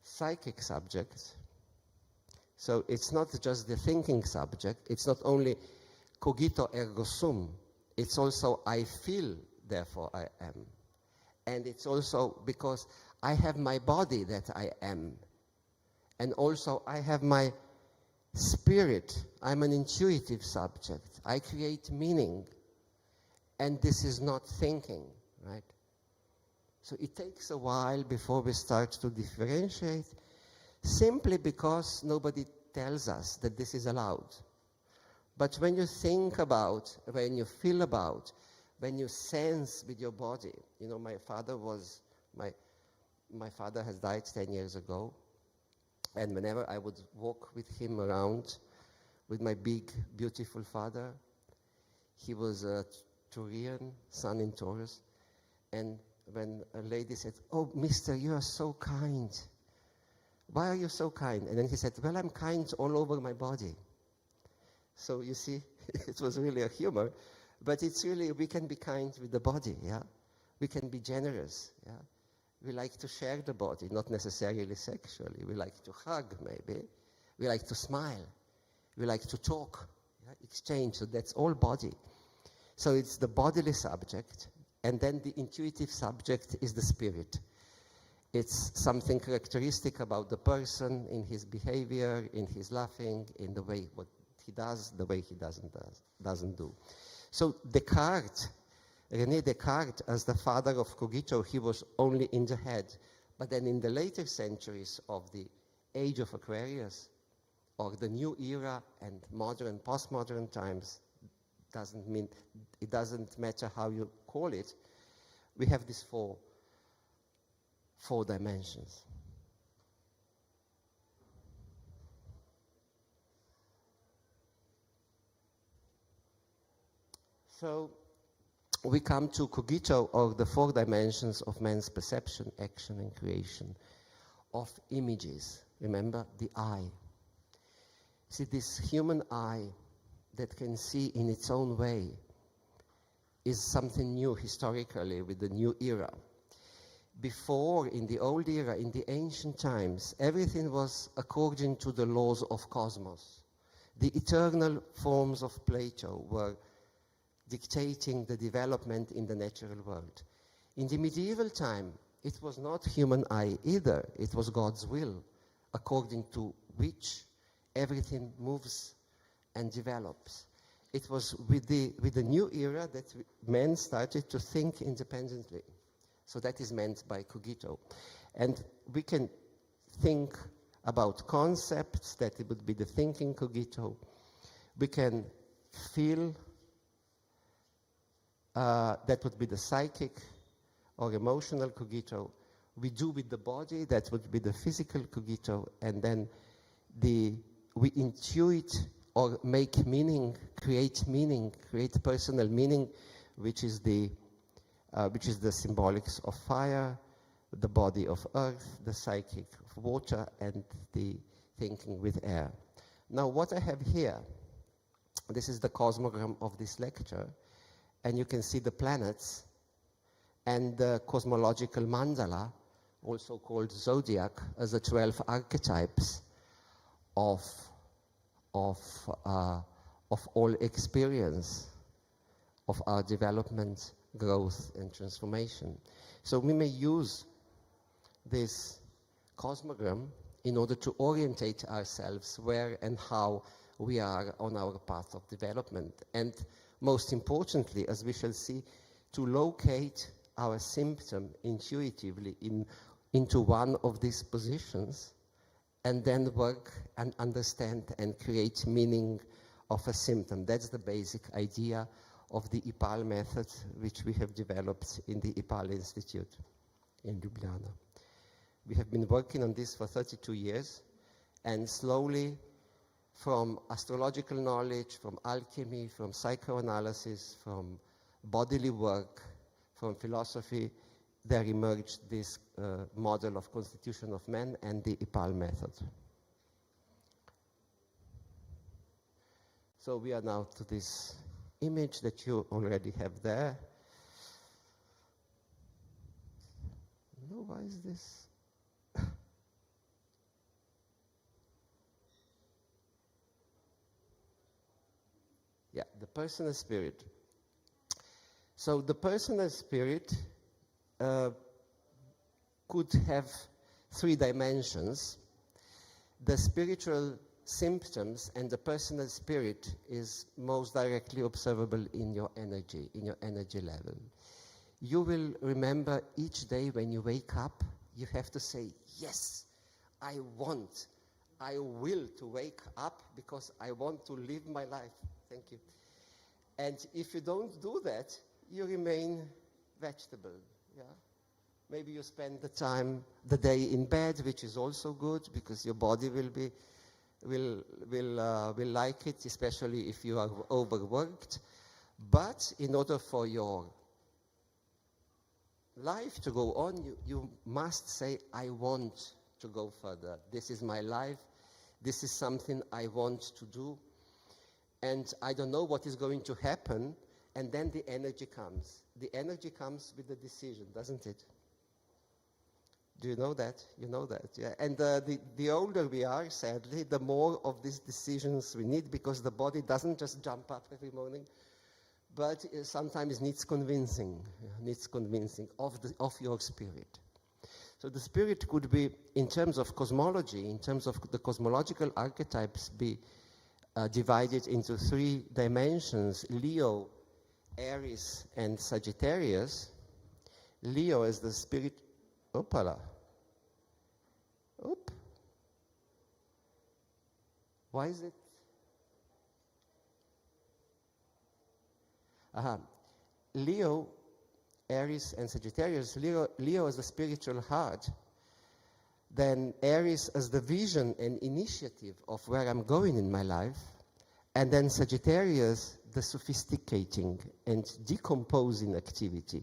Psychic subject. So it's not just the thinking subject, it's not only cogito ergo sum, it's also I feel, therefore I am. And it's also because I have my body that I am. And also I have my spirit. I'm an intuitive subject. I create meaning. And this is not thinking, right? So it takes a while before we start to differentiate, simply because nobody tells us that this is allowed. But when you think about, when you feel about, when you sense with your body, you know, my father has died 10 years ago, and whenever I would walk with him around, with my big, beautiful father, he was a Taurian, sun in Taurus, and when a lady said, "Oh, mister, you are so kind. Why are you so kind?" And then he said, "Well, I'm kind all over my body." So you see, it was really a humor, but it's really, we can be kind with the body, yeah? We can be generous, yeah? We like to share the body, not necessarily sexually. We like to hug, maybe. We like to smile. We like to talk, yeah? Exchange, so that's all body. So it's the bodily subject, and then the intuitive subject is the spirit. It's something characteristic about the person in his behavior, in his laughing, in the way what he does, the way he doesn't do. So Descartes, René Descartes, as the father of cogito, he was only in the head. But then in the later centuries of the age of Aquarius, or the new era and modern, postmodern times, it doesn't matter how you call it, we have these four dimensions. So we come to cogito, or the four dimensions of man's perception, action, and creation, of images. Remember, the eye. See, this human eye that can see in its own way is something new historically with the new era. Before, in the old era, in the ancient times, everything was according to the laws of cosmos. The eternal forms of Plato were dictating the development in the natural world. In the medieval time, it was not human eye either. It was God's will, according to which everything moves and develops. It was with the new era that men started to think independently. So that is meant by cogito. And we can think about concepts, that it would be the thinking cogito. We can feel, that would be the psychic or emotional cogito. We do with the body, that would be the physical cogito. And then we intuit or make meaning, create personal meaning, which is the symbolics of fire, the body of earth, the psychic of water, and the thinking with air. Now, what I have here, this is the cosmogram of this lecture, and you can see the planets and the cosmological mandala, also called zodiac, as the 12 archetypes of all experience of our development, growth, and transformation. So we may use this cosmogram in order to orientate ourselves where and how we are on our path of development. And most importantly, as we shall see, to locate our symptom intuitively into one of these positions, and then work and understand and create meaning of a symptom. That's the basic idea of the IPAL method, which we have developed in the IPAL Institute in Ljubljana. We have been working on this for 32 years, and slowly, from astrological knowledge, from alchemy, from psychoanalysis, from bodily work, from philosophy, there emerged this model of constitution of man and the IPAL method. So we are now to this image that you already have there. No, why is this? Yeah, the personal spirit. So the personal spirit could have 3 dimensions. The spiritual symptoms and the personal spirit is most directly observable in your energy level. You will remember each day when you wake up, you have to say, yes, I will to wake up because I want to live my life. Thank you. And if you don't do that, you remain vegetable. Yeah? Maybe you spend the day in bed, which is also good because your body will like it, especially if you are overworked. But in order for your life to go on, you must say, I want to go further. This is my life. This is something I want to do. And I don't know what is going to happen. And then the energy comes. The energy comes with the decision, doesn't it? Do you know that? You know that, yeah. And the older we are, sadly, the more of these decisions we need, because the body doesn't just jump up every morning, but sometimes needs convincing of your spirit. So the spirit could be, in terms of cosmology, in terms of the cosmological archetypes, be divided into 3 dimensions: Leo, Aries, and Sagittarius. Leo is the spirit. Opala. Oop. Why is it? Leo, Aries, and Sagittarius. Leo is the spiritual heart. Then Aries as the vision and initiative of where I'm going in my life. And then Sagittarius, the sophisticating and decomposing activity.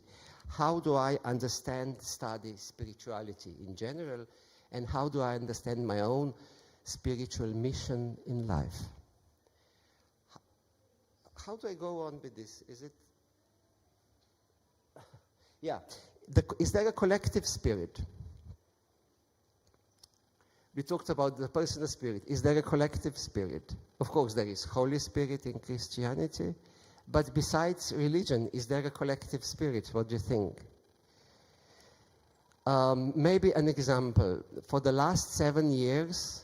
How do I understand, study spirituality in general, and how do I understand my own spiritual mission in life? How do I go on with this? Is it? Yeah. Is there a collective spirit? We talked about the personal spirit. Is there a collective spirit? Of course, there is Holy Spirit in Christianity. But besides religion, is there a collective spirit? What do you think? Maybe an example. For the last 7 years,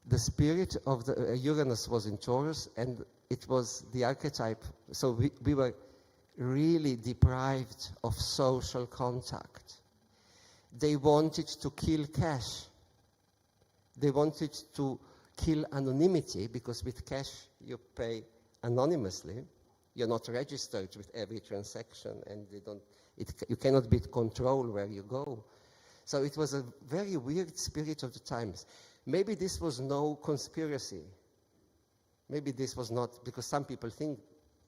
the spirit of the Uranus was in Taurus, and it was the archetype. So we were really deprived of social contact. They wanted to kill cash. They wanted to kill anonymity, because with cash you pay anonymously. You're not registered with every transaction, and you cannot be controlled where you go. So it was a very weird spirit of the times. Maybe this was no conspiracy. Maybe this was not, because some people think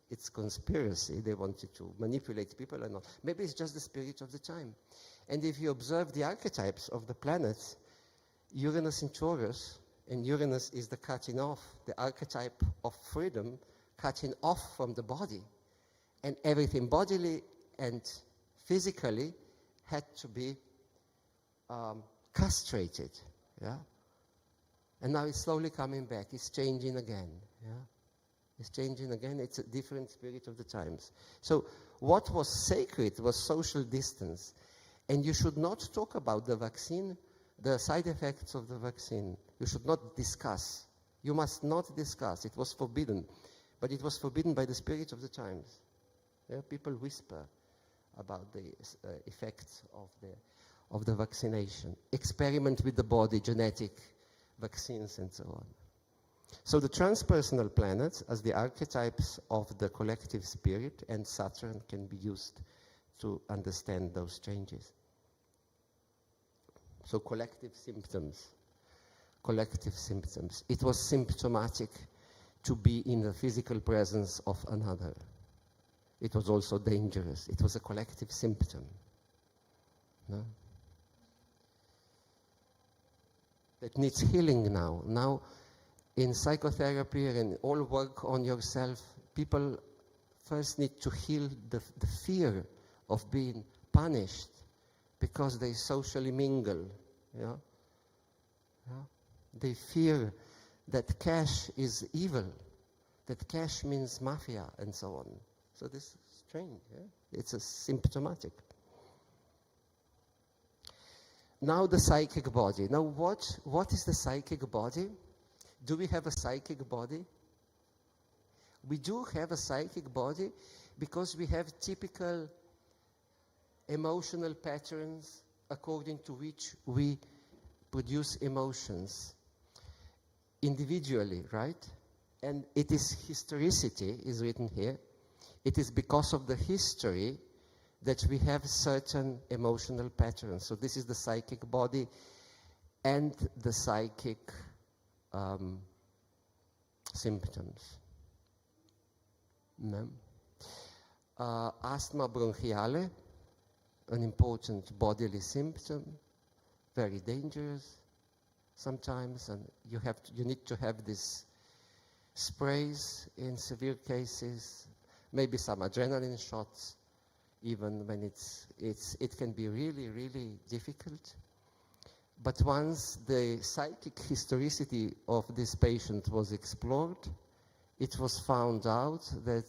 it's conspiracy. They wanted to manipulate people and all. Maybe it's just the spirit of the time. And if you observe the archetypes of the planets, Uranus in Taurus, and Uranus is the cutting off, the archetype of freedom, cutting off from the body, and everything bodily and physically had to be castrated, yeah. And now it's slowly coming back. It's changing again, yeah. It's changing again. It's a different spirit of the times. So what was sacred was social distance, And you should not talk about the vaccine, the side effects of the vaccine. You should not discuss. You must not discuss. It was forbidden. But it was forbidden by the spirit of the times. Yeah? People whisper about the effects of the vaccination. Experiment with the body, genetic vaccines and so on. So the transpersonal planets as the archetypes of the collective spirit and Saturn can be used to understand those changes. So collective symptoms. Collective symptoms. It was symptomatic to be in the physical presence of another. It was also dangerous. It was a collective symptom. No? That needs healing now. Now, in psychotherapy and all work on yourself, people first need to heal the fear of being punished because they socially mingle. Yeah? Yeah? They fear that cash is evil, that cash means mafia, and so on. So this is strange. Yeah? It's a symptomatic. Now the psychic body. Now what is the psychic body? Do we have a psychic body? We do have a psychic body because we have typical emotional patterns according to which we produce emotions individually, right? And it is historicity, is written here. It is because of the history that we have certain emotional patterns. So this is the psychic body and the psychic symptoms. No? Asthma bronchiale, an important bodily symptom, very dangerous sometimes, and you need to have these sprays in severe cases, maybe some adrenaline shots, even when it can be really, really difficult. But once the psychic historicity of this patient was explored, it was found out that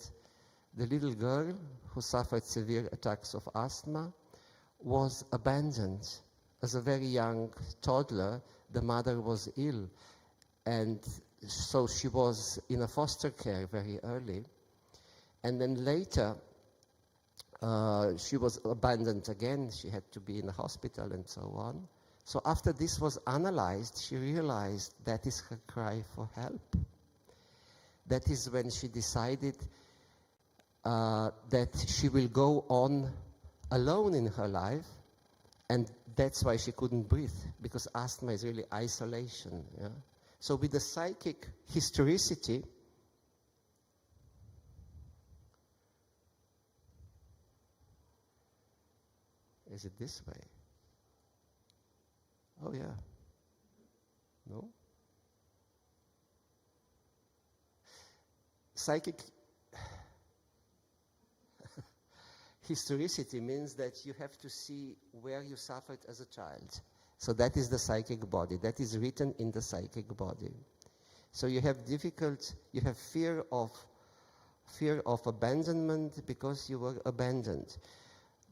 the little girl who suffered severe attacks of asthma was abandoned. As a very young toddler, the mother was ill, and so she was in a foster care very early. And then later, she was abandoned again. She had to be in a hospital and so on. So after this was analyzed, she realized that is her cry for help. That is when she decided that she will go on alone in her life, and that's why she couldn't breathe, because asthma is really isolation. Yeah? So with the psychic historicity, is it this way? Oh yeah. No? Psychic historicity means that you have to see where you suffered as a child. So that is the psychic body. That is written in the psychic body. So you have fear of abandonment because you were abandoned.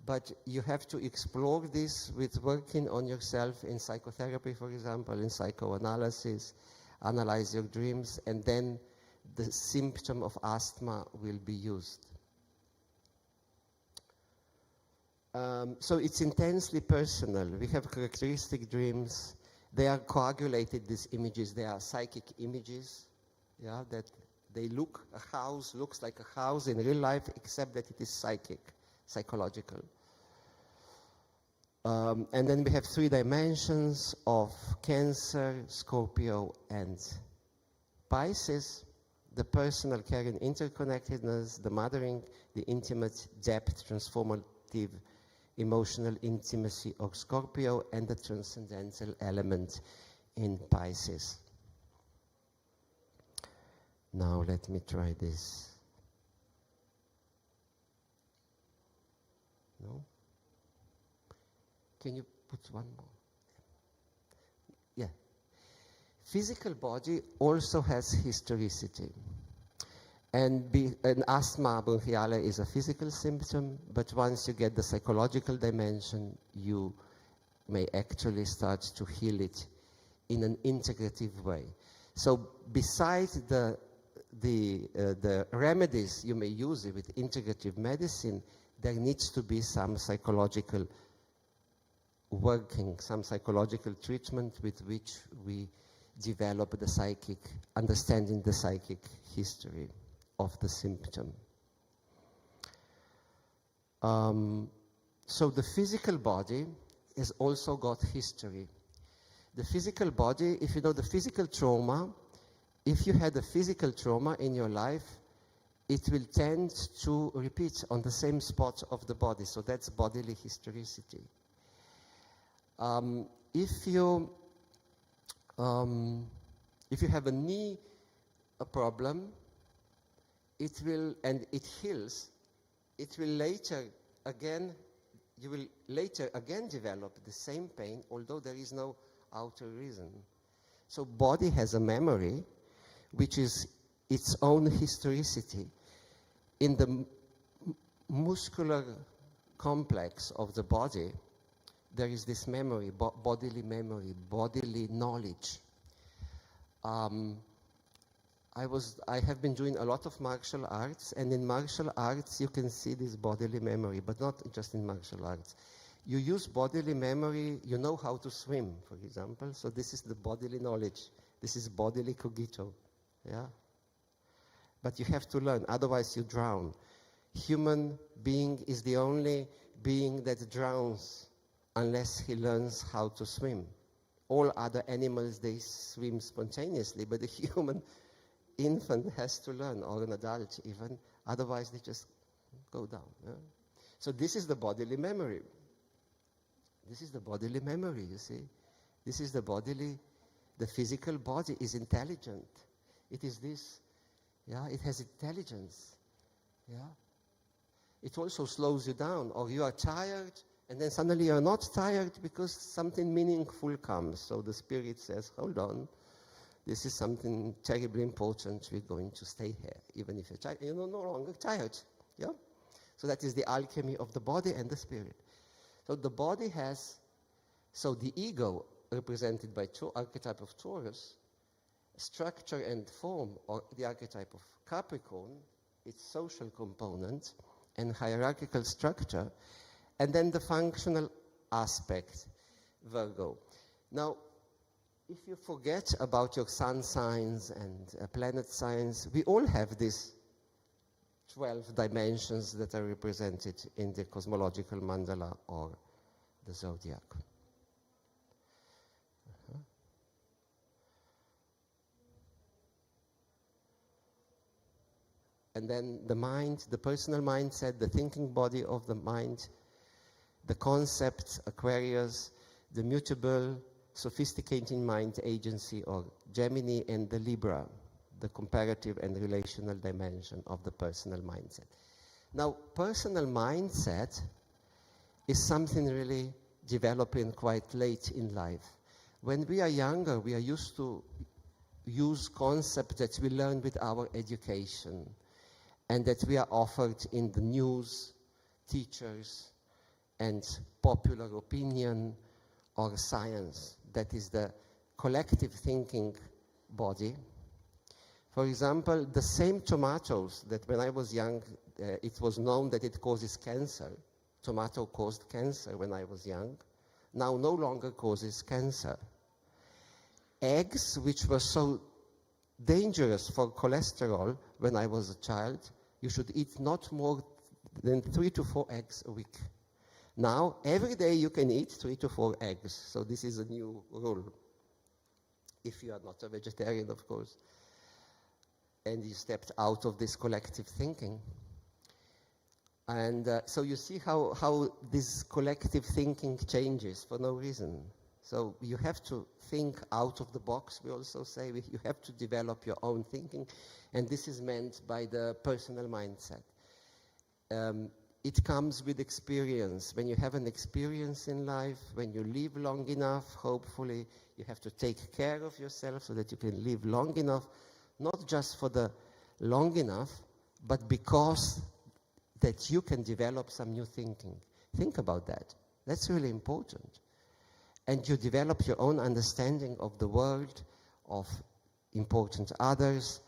But you have to explore this with working on yourself in psychotherapy, for example, in psychoanalysis, analyze your dreams, and then the symptom of asthma will be used. So it's intensely personal. We have characteristic dreams. They are coagulated, these images. They are psychic images, yeah, that they look, a house looks like a house in real life, except that it is psychological. And then we have 3 dimensions of Cancer, Scorpio, and Pisces. The personal care and interconnectedness, the mothering, the intimate depth, transformative emotional intimacy of Scorpio, and the transcendental element in Pisces. Now let me try this. No? Can you put one more? Yeah. Physical body also has historicity. And asthma bronchiale is a physical symptom, but once you get the psychological dimension, you may actually start to heal it in an integrative way. So besides the remedies you may use with integrative medicine, there needs to be some psychological working, some psychological treatment with which we develop the psychic, understanding the psychic history of the symptom. So the physical body has also got history. The physical body, if you know the physical trauma, if you had a physical trauma in your life, it will tend to repeat on the same spot of the body. So that's bodily historicity. If you have a knee problem, it will, and it heals, it will later again, you will later again develop the same pain, although there is no outer reason. So body has a memory, which is its own historicity. In the muscular complex of the body, there is this memory, bodily knowledge. I have been doing a lot of martial arts, and in martial arts you can see this bodily memory, but not just in martial arts. You use bodily memory, you know how to swim, for example, so this is the bodily knowledge. This is bodily cogito, yeah? But you have to learn, otherwise you drown. Human being is the only being that drowns unless he learns how to swim. All other animals, they swim spontaneously, but the human infant has to learn, or an adult even, otherwise they just go down. Yeah? So this is the bodily memory. This is the bodily memory, you see. This is the physical body is intelligent. It is this, yeah, it has intelligence, yeah. It also slows you down, or you are tired, and then suddenly you're not tired because something meaningful comes. So the spirit says, hold on, this is something terribly important, we're going to stay here, even if you're tired. You're no longer tired, yeah? So that is the alchemy of the body and the spirit. So the body has, so the ego, represented by archetype of Taurus, structure and form, or the archetype of Capricorn, its social component and hierarchical structure, and then the functional aspect, Virgo. Now, if you forget about your sun signs and planet signs, we all have these 12 dimensions that are represented in the cosmological mandala or the zodiac. And then the mind, the personal mindset, the thinking body of the mind, the concepts, Aquarius, the mutable, sophisticating mind agency, or Gemini, and the Libra, the comparative and relational dimension of the personal mindset. Now, personal mindset is something really developing quite late in life. When we are younger, we are used to use concepts that we learn with our education and that we are offered in the news, teachers, and popular opinion or science. That is the collective thinking body. For example, the same tomatoes that when I was young, it was known that it causes cancer. Tomato caused cancer when I was young. Now no longer causes cancer. Eggs, which were so dangerous for cholesterol when I was a child, you should eat not more than 3 to 4 eggs a week. Now, every day you can eat 3 to 4 eggs. So this is a new rule. If you are not a vegetarian, of course, and you stepped out of this collective thinking. And so you see how this collective thinking changes for no reason. So you have to think out of the box, we also say. You have to develop your own thinking. And this is meant by the personal mindset. It comes with experience. When you have an experience in life, when you live long enough, hopefully, you have to take care of yourself so that you can live long enough, not just for the long enough, but because that you can develop some new thinking. Think about that. That's really important. And you develop your own understanding of the world, of important others,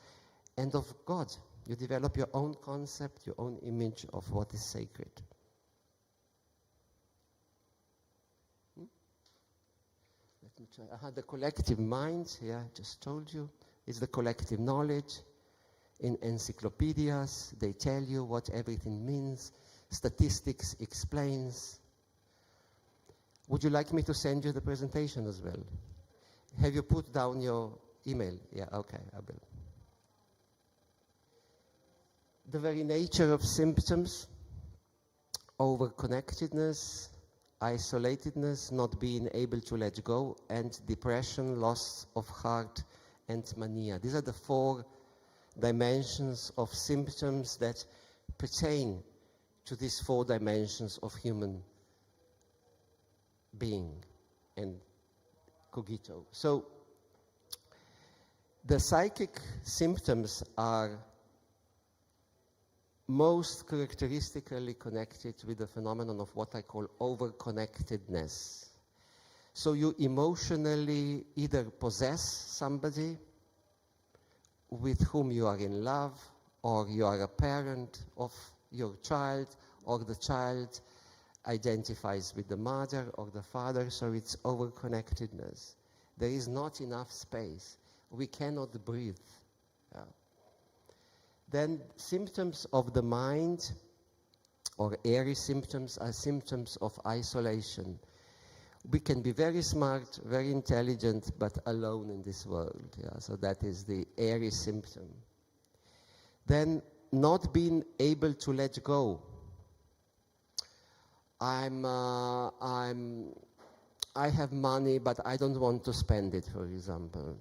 and of God. You develop your own concept, your own image of what is sacred. Let me try. The collective mind, yeah, I just told you, is the collective knowledge. In encyclopedias, they tell you what everything means. Statistics explains. Would you like me to send you the presentation as well? Have you put down your email? Yeah, okay, I will. The very nature of symptoms, overconnectedness, isolatedness, not being able to let go, and depression, loss of heart, and mania. These are the 4 dimensions of symptoms that pertain to these 4 dimensions of human being and cogito. So the psychic symptoms are most characteristically connected with the phenomenon of what I call overconnectedness. So you emotionally either possess somebody with whom you are in love, or you are a parent of your child, or the child identifies with the mother or the father, so it's overconnectedness. There is not enough space. We cannot breathe. Yeah. Then symptoms of the mind, or airy symptoms, are symptoms of isolation. We can be very smart, very intelligent, but alone in this world. Yeah? So that is the airy symptom. Then not being able to let go. I have money, but I don't want to spend it, for example.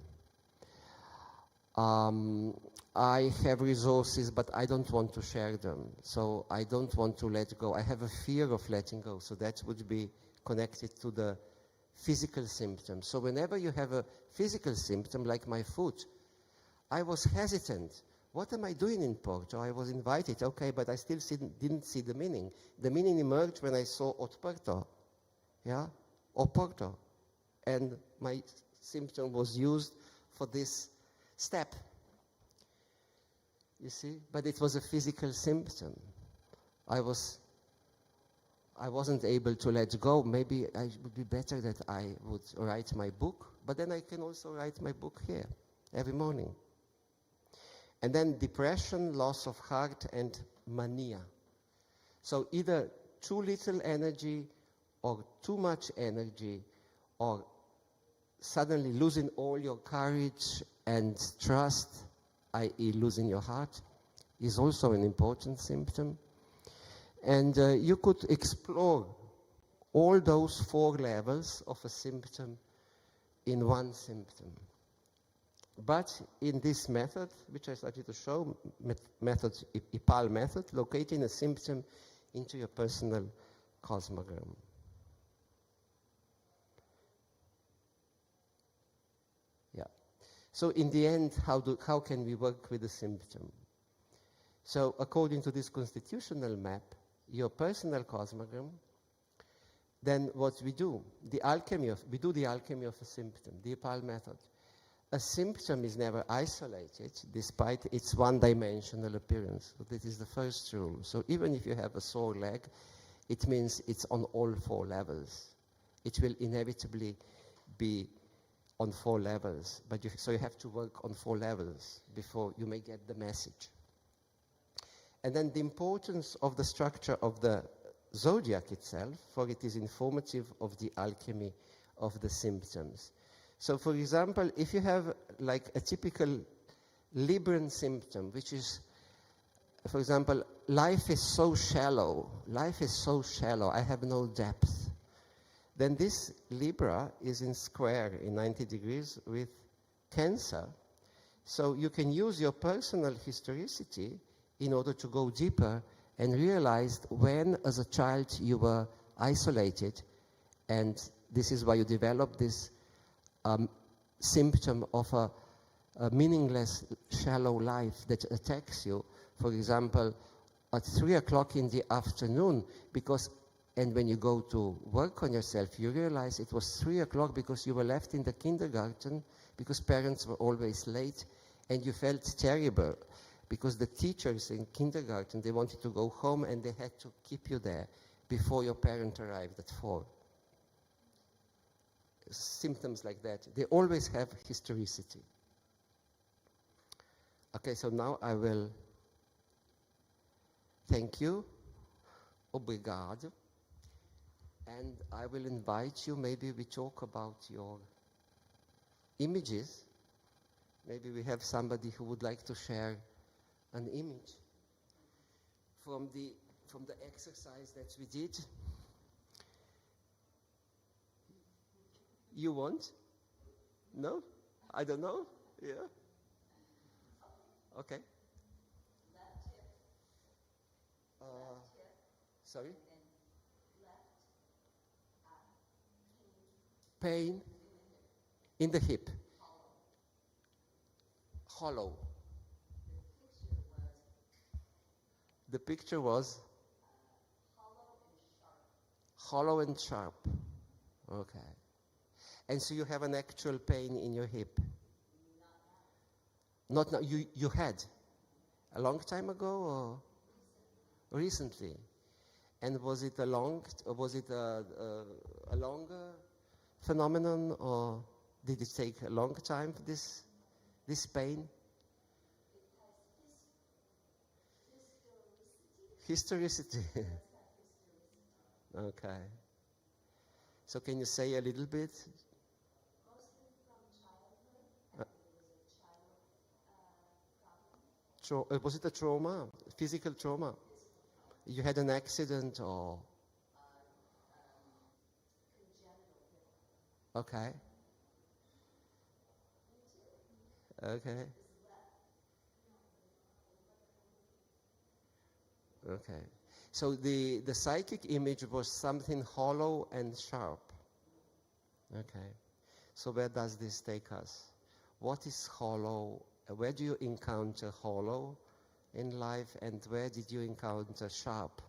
I have resources, but I don't want to share them. So I don't want to let go. I have a fear of letting go. So that would be connected to the physical symptoms. So whenever you have a physical symptom, like my foot, I was hesitant. What am I doing in Porto? I was invited, okay, but I still didn't see the meaning. The meaning emerged when I saw Porto, yeah, or Porto. And my symptom was used for this step. You see? But it was a physical symptom. I wasn't able to let go. Maybe it would be better that I would write my book, but then I can also write my book here every morning. And then depression, loss of heart, and mania. So either too little energy or too much energy, or suddenly losing all your courage and trust, i.e. losing your heart, is also an important symptom. And you could explore all those 4 levels of a symptom in one symptom. But in this method, which I started to show, IPAL method, locating a symptom into your personal cosmogram. Yeah. So in the end, how can we work with the symptom? So according to this constitutional map, your personal cosmogram, then what we do, we do the alchemy of a symptom, the IPAL method. A symptom is never isolated, despite its one-dimensional appearance. So this is the first rule. So even if you have a sore leg, it means it's on all 4 levels. It will inevitably be on 4 levels. So you have to work on 4 levels before you may get the message. And then the importance of the structure of the zodiac itself, for it is informative of the alchemy of the symptoms. So for example, if you have like a typical Libran symptom, which is, for example, life is so shallow, I have no depth, then this Libra is in square in 90 degrees with Cancer. So you can use your personal historicity in order to go deeper and realize when as a child you were isolated, and this is why you develop this symptom of a meaningless, shallow life that attacks you, for example, at 3 o'clock in the afternoon, and when you go to work on yourself, you realize it was 3 o'clock because you were left in the kindergarten because parents were always late, and you felt terrible because the teachers in kindergarten, they wanted to go home and they had to keep you there before your parent arrived at 4. Symptoms like that, they always have historicity. Okay, so now I will thank you, obrigado, and I will invite you, maybe we talk about your images. Maybe we have somebody who would like to share an image from the exercise that we did. You want? No? I don't know? Yeah? Okay. Sorry? Pain in the hip. Hollow. The picture was hollow and sharp. Okay. And so you have an actual pain in your hip? Not now. You had a long time ago or recently? And was it a longer phenomenon, or did it take a long time for this pain? Historicity. Okay. So can you say a little bit? Was it a trauma? Physical trauma? You had an accident or? Okay. Okay. Okay. So the psychic image was something hollow and sharp. Okay. So where does this take us? What is hollow? Where do you encounter hollow in life, and where did you encounter sharp?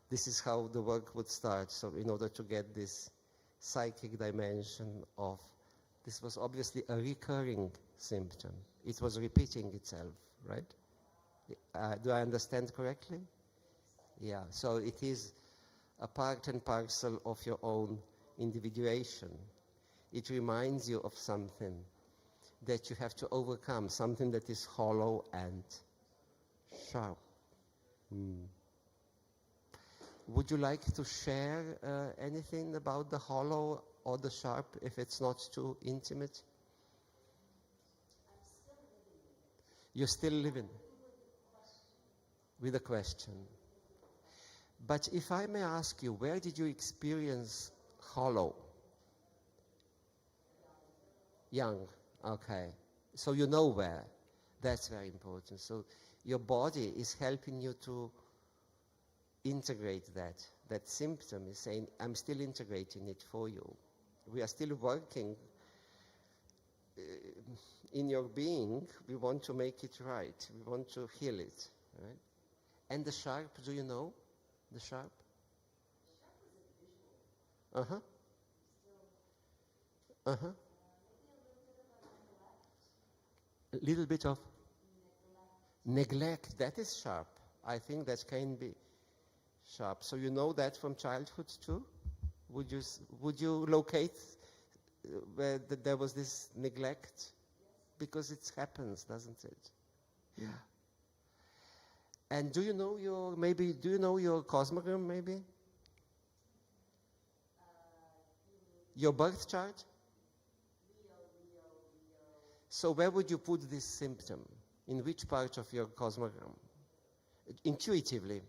This is how the work would start. So in order to get this psychic dimension of, this was obviously a recurring symptom. It was repeating itself, right? Do I understand correctly? Yeah, so it is a part and parcel of your own individuation. It reminds you of something that you have to overcome, something that is hollow and sharp. Would you like to share anything about the hollow or the sharp, if it's not too intimate? You're still living with a question. But if I may ask you, where did you experience hollow? Young, okay. So you know where. That's very important. So your body is helping you to integrate that. That symptom is saying, I'm still integrating it for you. We are still working in your being. We want to make it right. We want to heal it, right? And the sharp, do you know? The sharp? Uh-huh. Uh-huh. A little bit of neglect. That is sharp. I think that can be sharp. So you know that from childhood too? Would you locate where there was this neglect? Because it happens, doesn't it? Yeah. And do you know your cosmogram maybe? Your birth chart? So where would you put this symptom? In which part of your cosmogram? Intuitively,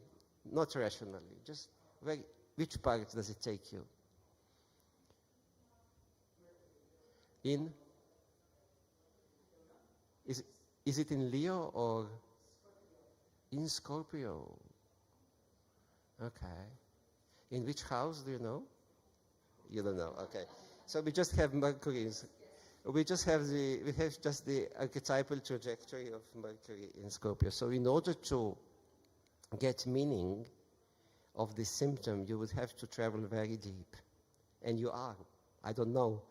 not rationally. Just which part does it take you? In? Is it in Leo or in Scorpio? Okay. In which house do you know? You don't know, okay. So we just have Mercury. we have just the archetypal trajectory of Mercury in Scorpio. So in order to get meaning of this symptom, you would have to travel very deep. And you are. I don't know.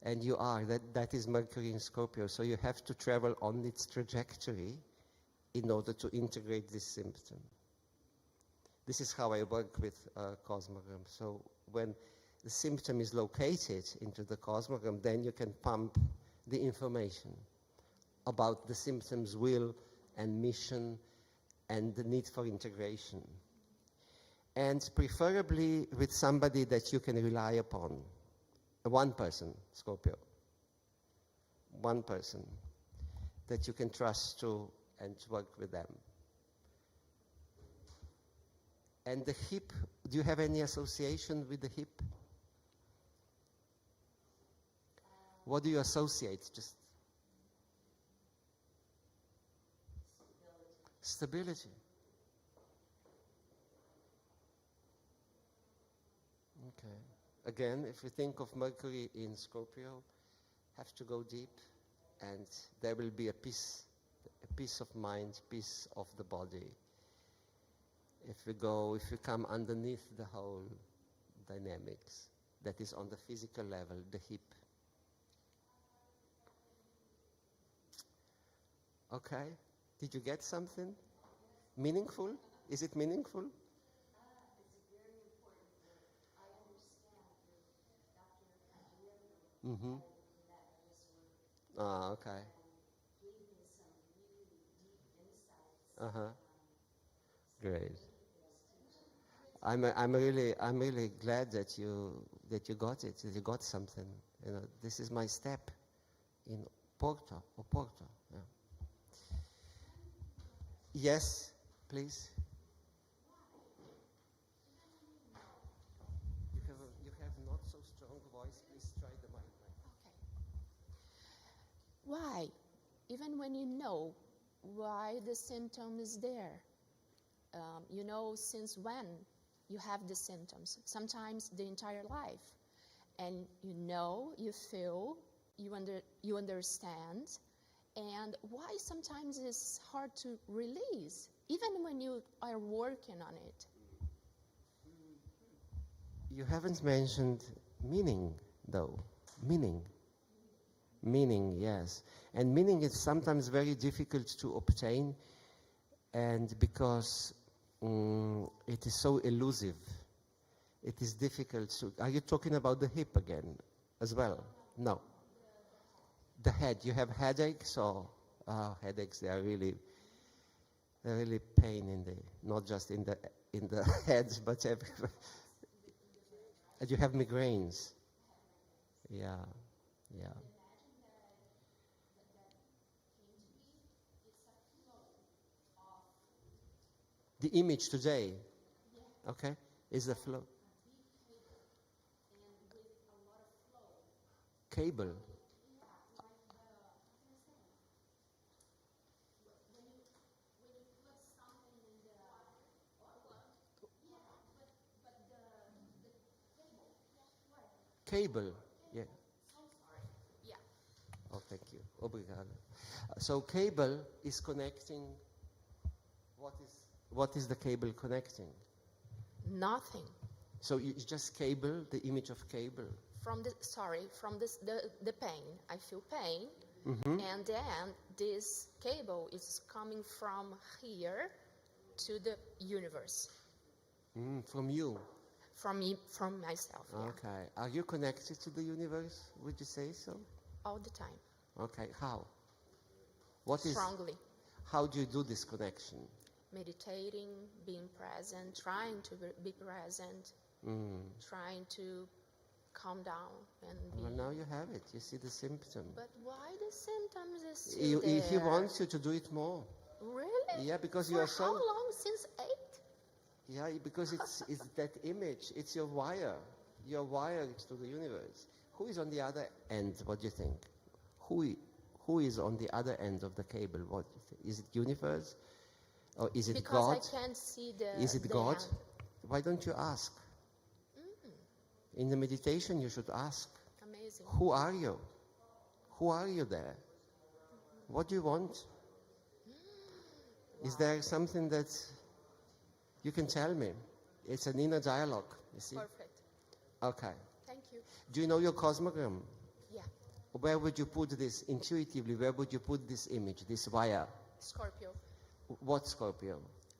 And you are. That is Mercury in Scorpio. So you have to travel on its trajectory in order to integrate this symptom. This is how I work with cosmogram. So when the symptom is located into the cosmogram, then you can pump the information about the symptom's will and mission and the need for integration. And preferably with somebody that you can rely upon. One person, Scorpio. One person that you can trust to and work with them. And the hip, do you have any association with the hip? What do you associate? Just stability. Okay. Again, if you think of Mercury in Scorpio, have to go deep, and there will be a peace of mind, peace of the body. If you come underneath the whole dynamics, that is on the physical level, the hip. Okay, did you get something? Meaningful? Is it meaningful? It's very important. I understand Mm-hmm. that Ah, okay. gave me some really deep insights. Uh-huh. Great. I'm really glad that you got it, that you got something. You know, this is my step in Porto. Yeah. Yes, please. You have not so strong voice. Please try the mic. Okay. Why? Even when you know why the symptom is there, you know since when you have the symptoms, sometimes the entire life, and you feel, you understand, and why sometimes it's hard to release, even when you are working on it. You haven't mentioned meaning, though. Meaning, yes. And meaning is sometimes very difficult to obtain, and because it is so elusive, it is difficult to... Are you talking about the hip again as well? No. The head. You have headaches, or headaches? They are really pain in the, not just in the head, but everywhere. And you have migraines. Yeah. The image today, okay, is the flow. Cable. Cable, yeah. Yeah. Oh, thank you. Obrigado. So cable is connecting. What is the cable connecting? Nothing. So it's just cable, the image of cable. From the pain. I feel pain, Mm-hmm. and then this cable is coming from here to the universe, From you. from myself. Yeah. Okay. Are you connected to the universe? Would you say so? All the time. Okay. How? What is? Strongly. How do you do this connection? Meditating, being present, trying to be present, trying to calm down and be. Well, now you have it. You see the symptom. But why the symptoms is still there? He wants you to do it more. Really? Yeah, because For you are so. how long? Since 8? Yeah, because it's that image. It's your wire. You're wired to the universe. Who is on the other end? What do you think? Who is on the other end of the cable? What do you think? Is it universe, or is it God? Because I can't see the. Is it the God? end. Why don't you ask? In the meditation, you should ask. Amazing. Who are you? Who are you there? What do you want? Is there something that you can tell me? It's an inner dialogue, you see? Perfect. Okay. Thank you. Do you know your cosmogram? Yeah. Where would you put this intuitively? Where would you put this image, this wire? Scorpio. What Scorpio?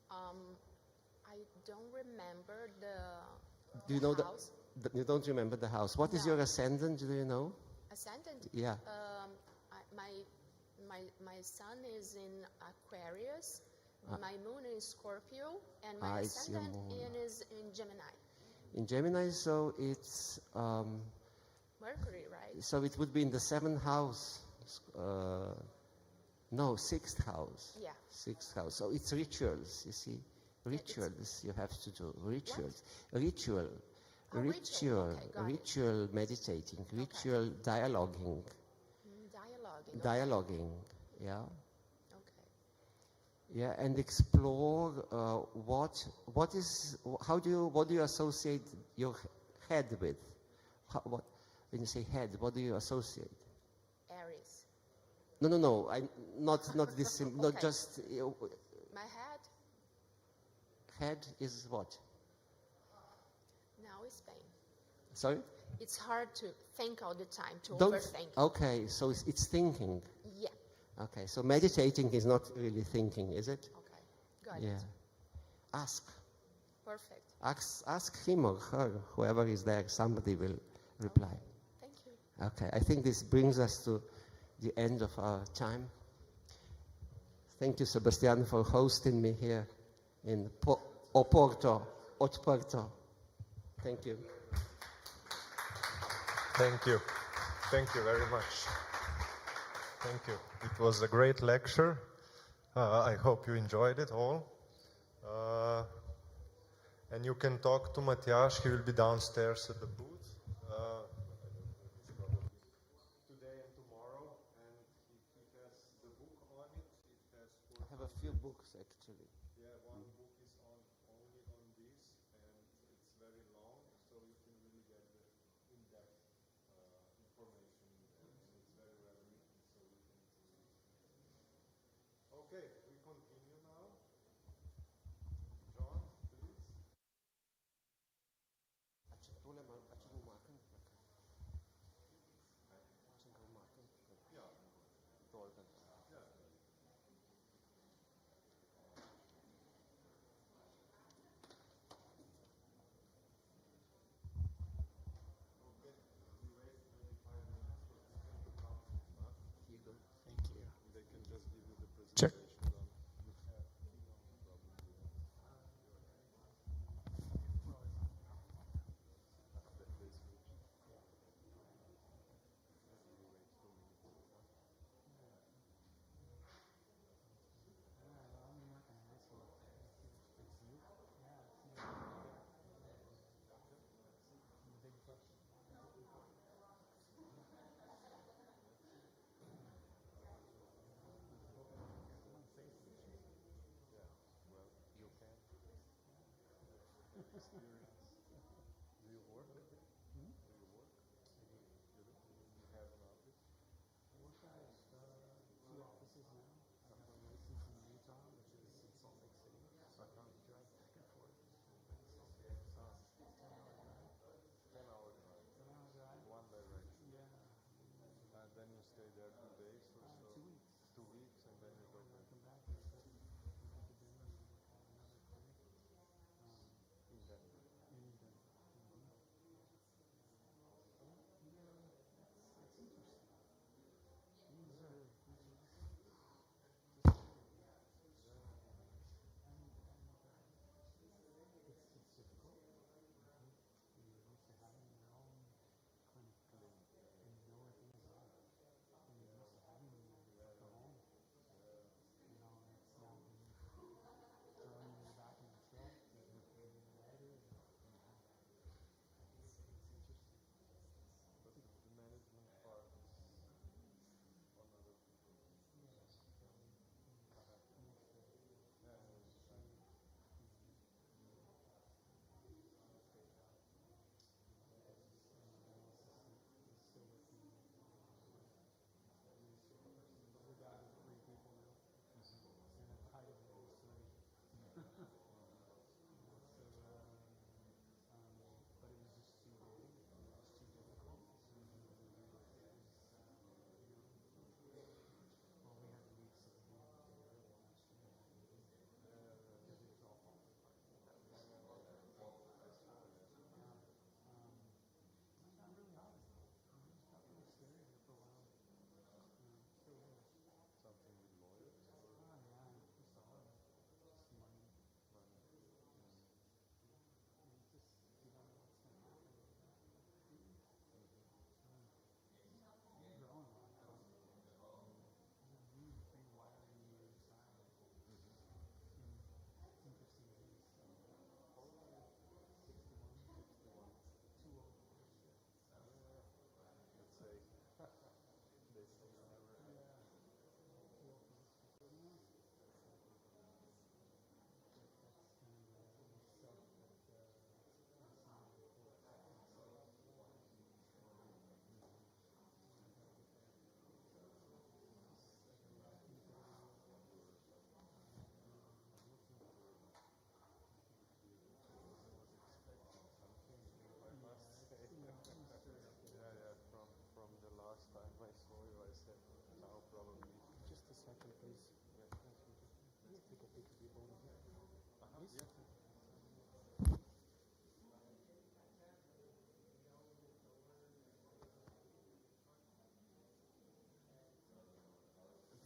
I don't remember Do you know house. You don't remember the house. What is No. your ascendant? Do you know? Ascendant? Yeah. My sun is in Aquarius. My moon is Scorpio, and my It's your ascendant moon. is in Gemini. In Gemini, so it's Mercury, right? so it would be in the 7th house. No, 6th house. Yeah. 6th house. So it's rituals, you see. Rituals you have to do. Rituals. Ritual. Oh, ritual. Okay, got it. Ritual meditating. Ritual dialoguing. Dialoguing. Dialoguing. Yeah. Okay. Yeah, and explore what do you associate your head with? When you say head, what do you associate? Aries. No. Not this. Not Okay. just My head head is what? now is pain. Sorry. It's hard to think all the time, to Don't. overthink. Okay, so it's thinking. Yeah. Okay, so meditating is not really thinking, is it? Okay. Got Yeah. it. Ask. Perfect. Ask him or her, whoever is there. Somebody will reply. Okay. Thank you. Okay, I think this brings us to the end of our time. Thank you, Sebastian, for hosting me here in Porto. Thank you. Thank you. Thank you very much. Thank you. It was a great lecture. I hope you enjoyed it all. And you can talk to Matthias. He will be downstairs at the booth today and tomorrow. And he has the book on it. It has I have a few books, actually. Yeah, one book is only on this, and it's very long, so you can really get the in-depth information in there, and it's very well written, so you can easily read. Okay, we continue now. John, please. They can just give you the presentation. One direction. And then you stay there 2 days or so. 2 weeks, and then you go back.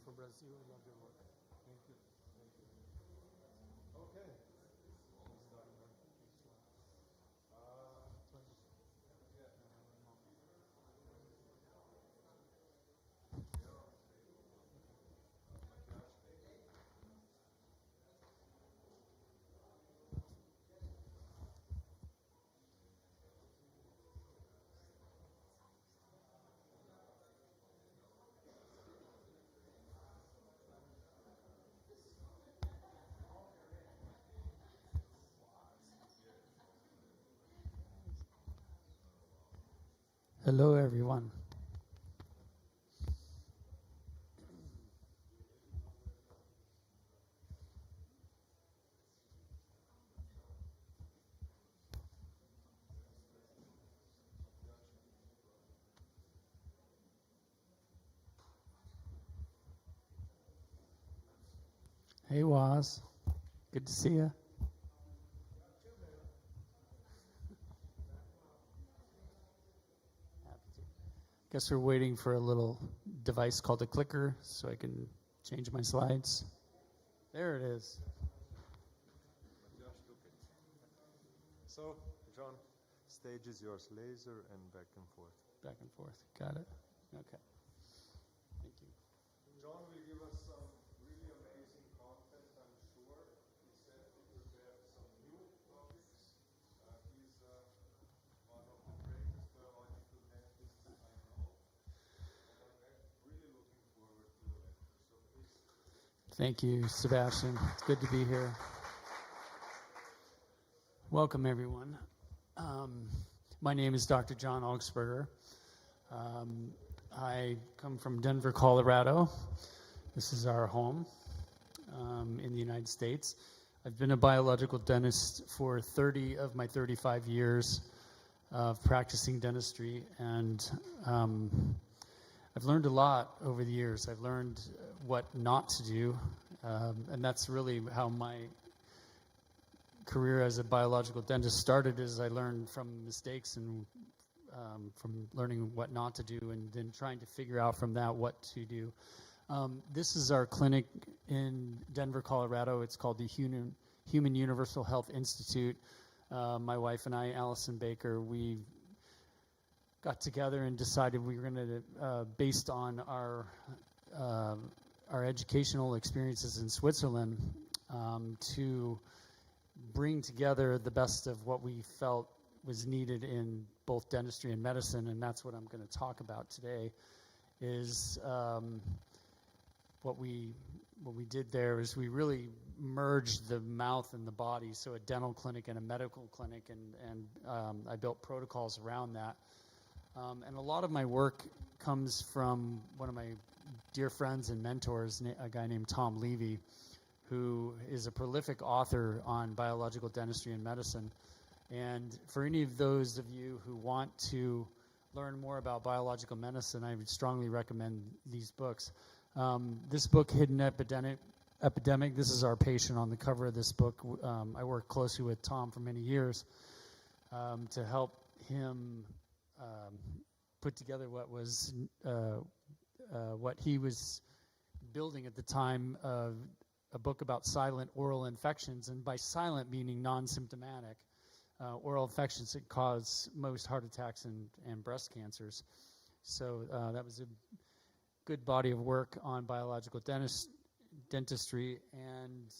For Brazil, I love your work. Thank you. Okay. Hello, everyone. Hey, Waz. Good to see you. Guess we're waiting for a little device called a clicker so I can change my slides. There it is. So, John, stage is yours, laser and back and forth. Back and forth. Got it. Okay. Thank you. John will give us some really amazing content, I'm sure. He said he prepared some new topics. He's one of the greatest biological dentists I know. And I'm really looking forward to the lecture. So please. Thank you, Sebastian. It's good to be here. Welcome, everyone. My name is Dr. John Augsburger. I come from Denver, Colorado. This is our home in the United States. I've been a biological dentist for 30 of my 35 years of practicing dentistry, and I've learned a lot over the years. I've learned what not to do, and that's really how my career as a biological dentist started. Is I learned from mistakes and from learning what not to do, and then trying to figure out from that what to do. This is our clinic in Denver, Colorado. It's called the Human Universal Health Institute. My wife and I, Allison Baker, we got together and decided we were going to, based on our educational experiences in Switzerland, to bring together the best of what we felt was needed in both dentistry and medicine, and that's what I'm going to talk about today. Is what we did there is we really merged the mouth and the body, so a dental clinic and a medical clinic, and I built protocols around that. And a lot of my work comes from one of my dear friends and mentors, a guy named Tom Levy, who is a prolific author on biological dentistry and medicine. And for any of those of you who want to learn more about biological medicine, I would strongly recommend these books. This book, Hidden Epidemic, this is our patient on the cover of this book. I worked closely with Tom for many years to help him put together what was what he was building at the time, a book about silent oral infections, and by silent meaning non-symptomatic oral infections that cause most heart attacks and breast cancers. So that was a good body of work on biological dentistry, and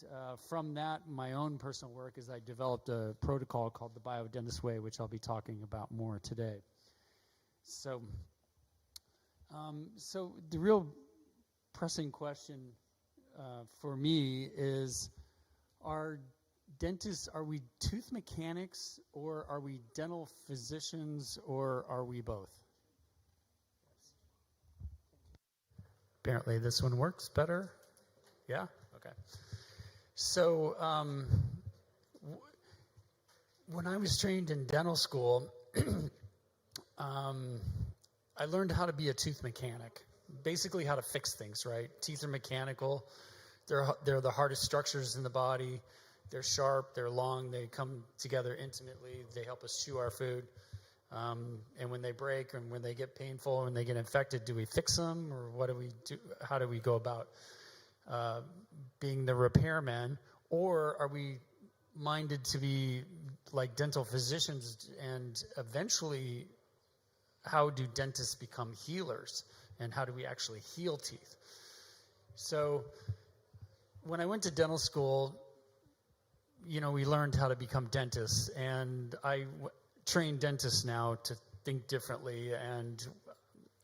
from that, my own personal work is I developed a protocol called the Biodentist Way, which I'll be talking about more today. So, so the real pressing question for me is, are we tooth mechanics, or are we dental physicians, or are we both? Apparently this one works better. Yeah? Okay. So when I was trained in dental school, I learned how to be a tooth mechanic, basically how to fix things, right? Teeth are mechanical. they're the hardest structures in the body. They're sharp, they're long, they come together intimately. They help us chew our food. And when they break and when they get painful, when they get infected, do we fix them, or what do we do? How do we go about being the repairman? Or are we minded to be like dental physicians, and eventually how do dentists become healers, and how do we actually heal teeth? So when I went to dental school, you know, we learned how to become dentists, and I train dentists now to think differently. And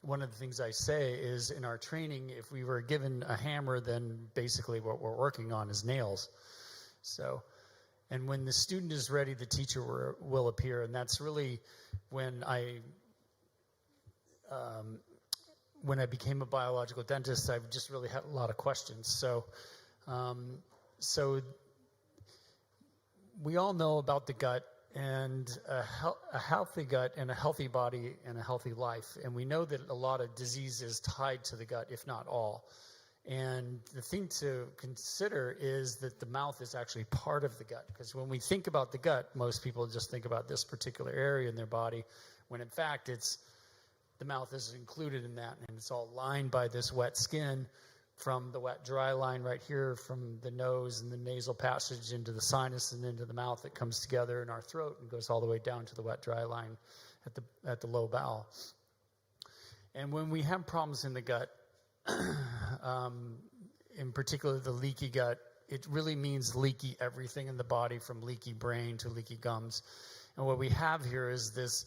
one of the things I say is, in our training, if we were given a hammer, then basically what we're working on is nails. So, and when the student is ready, the teacher will appear. And that's really when I became a biological dentist, I just really had a lot of questions. So we all know about the gut, and a healthy gut and a healthy body and a healthy life. And we know that a lot of disease is tied to the gut, if not all. And the thing to consider is that the mouth is actually part of the gut. Because when we think about the gut, most people just think about this particular area in their body, when in fact the mouth is included in that, and it's all lined by this wet skin, from the wet-dry line right here, from the nose and the nasal passage into the sinus and into the mouth. It comes together in our throat and goes all the way down to the wet-dry line at the low bowel. And when we have problems in the gut, in particular the leaky gut, it really means leaky everything in the body, from leaky brain to leaky gums. And what we have here is this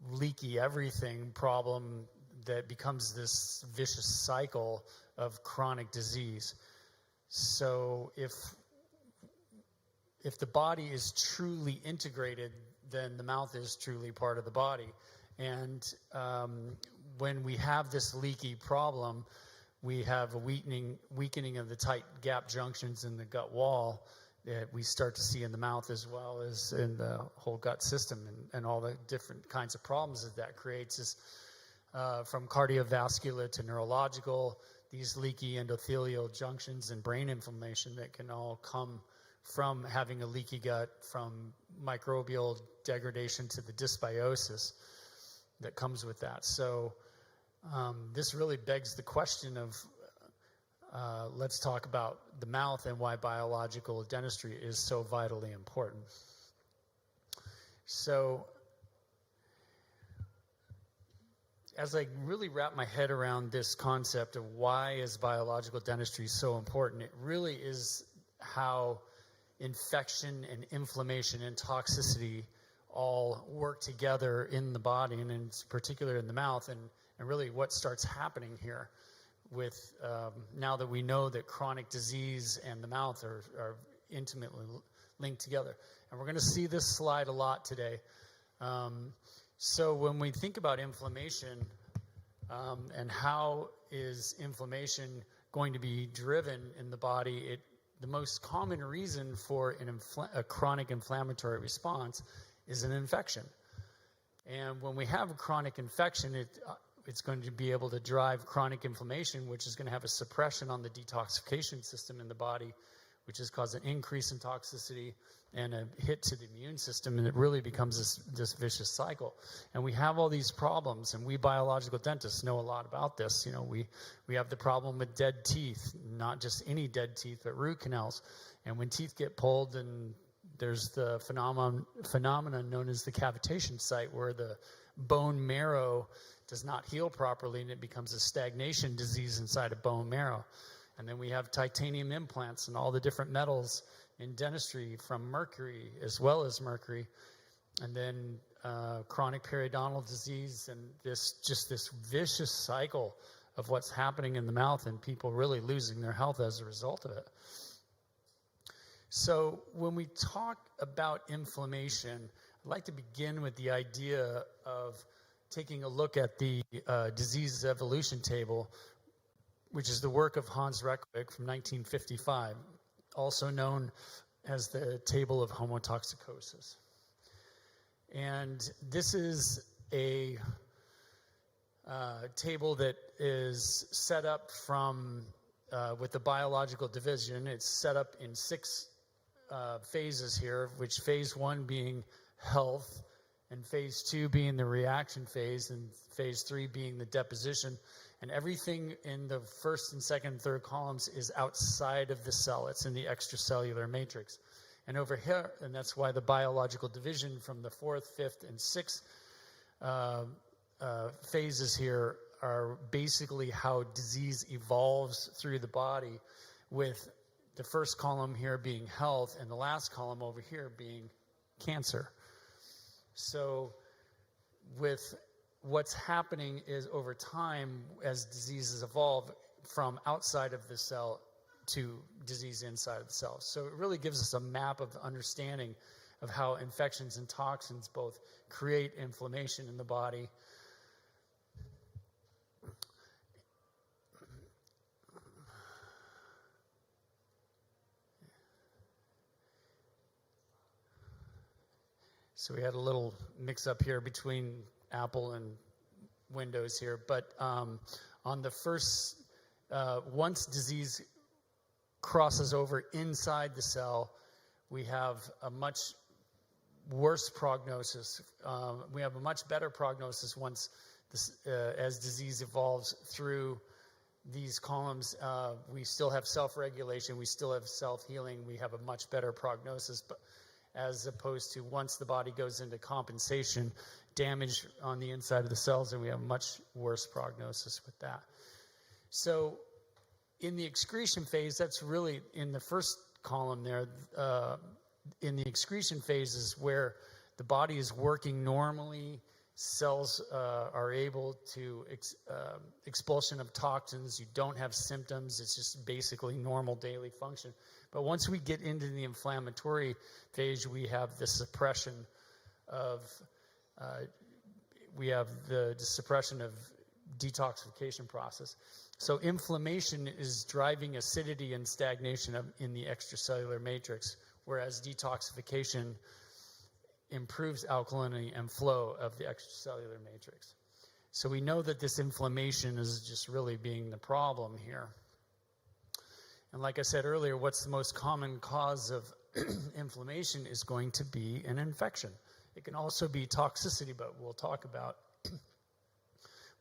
leaky everything problem that becomes this vicious cycle of chronic disease. So if the body is truly integrated, then the mouth is truly part of the body. And when we have this leaky problem, we have a weakening of the tight gap junctions in the gut wall that we start to see in the mouth, as well as in the whole gut system, and all the different kinds of problems that creates is from cardiovascular to neurological, these leaky endothelial junctions and brain inflammation that can all come from having a leaky gut, from microbial degradation to the dysbiosis that comes with that. So this really begs the question of, let's talk about the mouth and why biological dentistry is so vitally important. So as I really wrap my head around this concept of why is biological dentistry so important, it really is how infection and inflammation and toxicity all work together in the body, and in particular in the mouth, and really what starts happening here with now that we know that chronic disease and the mouth are intimately linked together. And we're going to see this slide a lot today. So when we think about inflammation and how is inflammation going to be driven in the body, the most common reason for a chronic inflammatory response is an infection. And when we have a chronic infection, it's going to be able to drive chronic inflammation, which is going to have a suppression on the detoxification system in the body, which has caused an increase in toxicity and a hit to the immune system, and it really becomes this vicious cycle. And we have all these problems, and we biological dentists know a lot about this. You know, we have the problem with dead teeth, not just any dead teeth, but root canals. And when teeth get pulled, and there's the phenomenon known as the cavitation site, where the bone marrow does not heal properly, and it becomes a stagnation disease inside of bone marrow. And then we have titanium implants and all the different metals in dentistry, from mercury as well as mercury, and then chronic periodontal disease, and this vicious cycle of what's happening in the mouth, and people really losing their health as a result of it. So when we talk about inflammation, I'd like to begin with the idea of taking a look at the disease evolution table, which is the work of Hans Reckwick from 1955, also known as the table of homotoxicosis. And this is a table that is set up from with the biological division, it's set up in 6 phases here, which phase 1 being health, and phase 2 being the reaction phase, and phase 3 being the deposition. And everything in the first and second and third columns is outside of the cell. It's in the extracellular matrix. And over here, and that's why the biological division from the 4th, 5th, and 6th phases here are basically how disease evolves through the body, with the first column here being health and the last column over here being cancer. So with what's happening is over time, as diseases evolve from outside of the cell to disease inside of the cell. So it really gives us a map of the understanding of how infections and toxins both create inflammation in the body. So we had a little mix-up here between Apple and Windows here. But on the first, once disease crosses over inside the cell, we have a much worse prognosis. We have a much better prognosis once this, as disease evolves through these columns. We still have self-regulation. We still have self-healing. We have a much better prognosis. But as opposed to once the body goes into compensation, damage on the inside of the cells, and we have a much worse prognosis with that. So in the excretion phase, that's really in the first column there, in the excretion phase is where the body is working normally, cells are able to, expulsion of toxins, you don't have symptoms, it's just basically normal daily function. But once we get into the inflammatory phase, we have the suppression of, suppression of detoxification process. So inflammation is driving acidity and stagnation in the extracellular matrix, whereas detoxification improves alkalinity and flow of the extracellular matrix. So we know that this inflammation is just really being the problem here. And like I said earlier, what's the most common cause of inflammation is going to be an infection. It can also be toxicity, but we're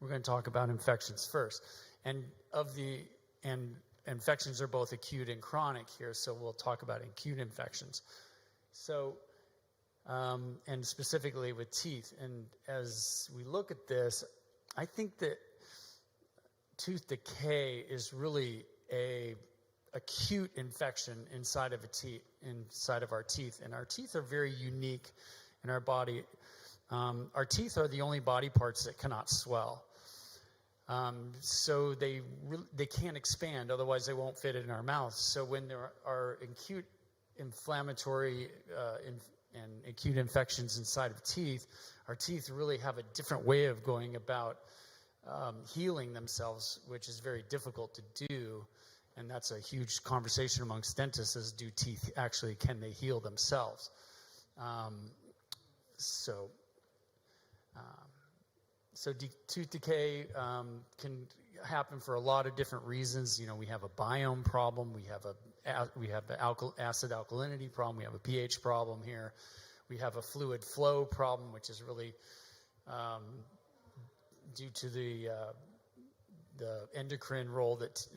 going to talk about infections first. And infections are both acute and chronic here, so we'll talk about acute infections. So, and specifically with teeth. And as we look at this, I think that tooth decay is really a acute infection inside of our teeth. And our teeth are very unique in our body. Our teeth are the only body parts that cannot swell. So they can't expand, otherwise they won't fit in our mouth. So when there are acute inflammatory and acute infections inside of teeth, our teeth really have a different way of going about healing themselves, which is very difficult to do. And that's a huge conversation amongst dentists, is do teeth actually, can they heal themselves? So tooth decay can happen for a lot of different reasons. You know, we have a biome problem, we have the acid alkalinity problem, we have a pH problem here, we have a fluid flow problem, which is really due to the endocrine role that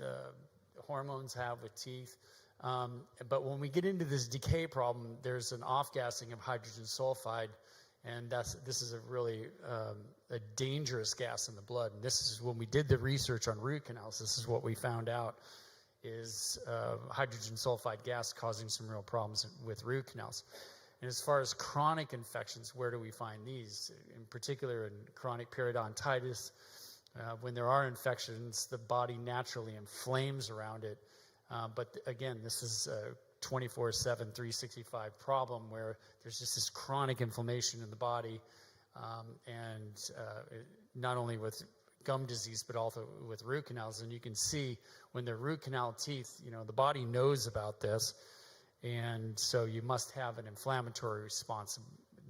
hormones have with teeth. But when we get into this decay problem, there's an off-gassing of hydrogen sulfide, and this is a really a dangerous gas in the blood. And this is when we did the research on root canals, this is what we found out, is hydrogen sulfide gas causing some real problems with root canals. And as far as chronic infections, where do we find these? In particular, in chronic periodontitis, when there are infections, the body naturally inflames around it. But again, this is a 24/7, 365 problem where there's just this chronic inflammation in the body, and not only with gum disease, but also with root canals. And you can see when they're root canal teeth, you know, the body knows about this. And so you must have an inflammatory response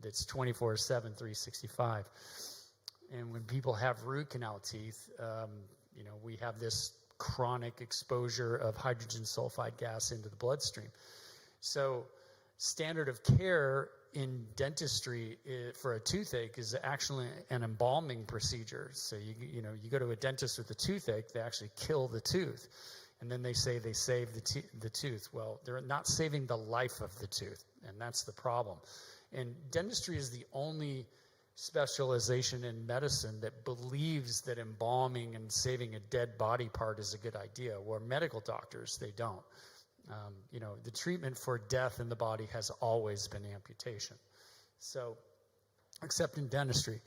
that's 24/7, 365. And when people have root canal teeth, you know, we have this chronic exposure of hydrogen sulfide gas into the bloodstream. So standard of care in dentistry for a toothache is actually an embalming procedure. So you go to a dentist with a toothache, they actually kill the tooth. And then they say they save the tooth. Well, they're not saving the life of the tooth, and that's the problem. And dentistry is the only specialization in medicine that believes that embalming and saving a dead body part is a good idea, where medical doctors, they don't. The treatment for death in the body has always been amputation. So, except in dentistry.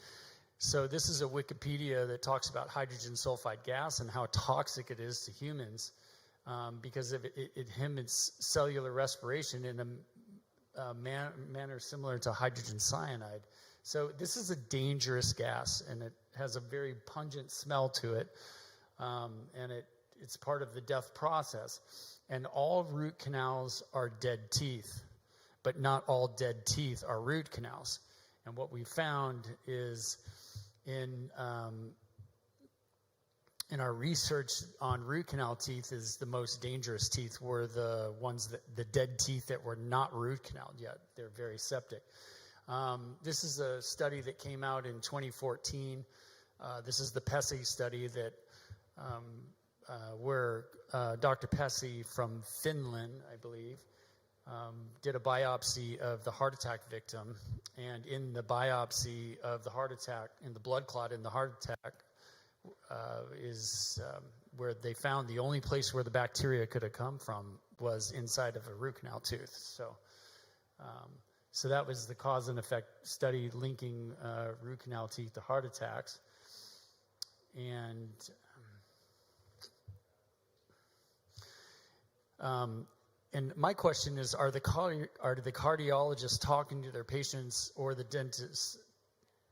So this is a Wikipedia that talks about hydrogen sulfide gas and how toxic it is to humans because it inhibits cellular respiration in a manner similar to hydrogen cyanide. So this is a dangerous gas, and it has a very pungent smell to it, and it's part of the death process. And all root canals are dead teeth, but not all dead teeth are root canals. And what we found is in our research on root canal teeth is the most dangerous teeth were the ones the dead teeth that were not root canaled yet. They're very septic. This is a study that came out in 2014. This is the Pesce study that where Dr. Pesce from Finland, I believe, did a biopsy of the heart attack victim. And in the biopsy of the heart attack, in the blood clot in the heart attack, is where they found the only place where the bacteria could have come from was inside of a root canal tooth. So that was the cause and effect study linking root canal teeth to heart attacks. And my question is, are the cardiologists talking to their patients, or the dentists,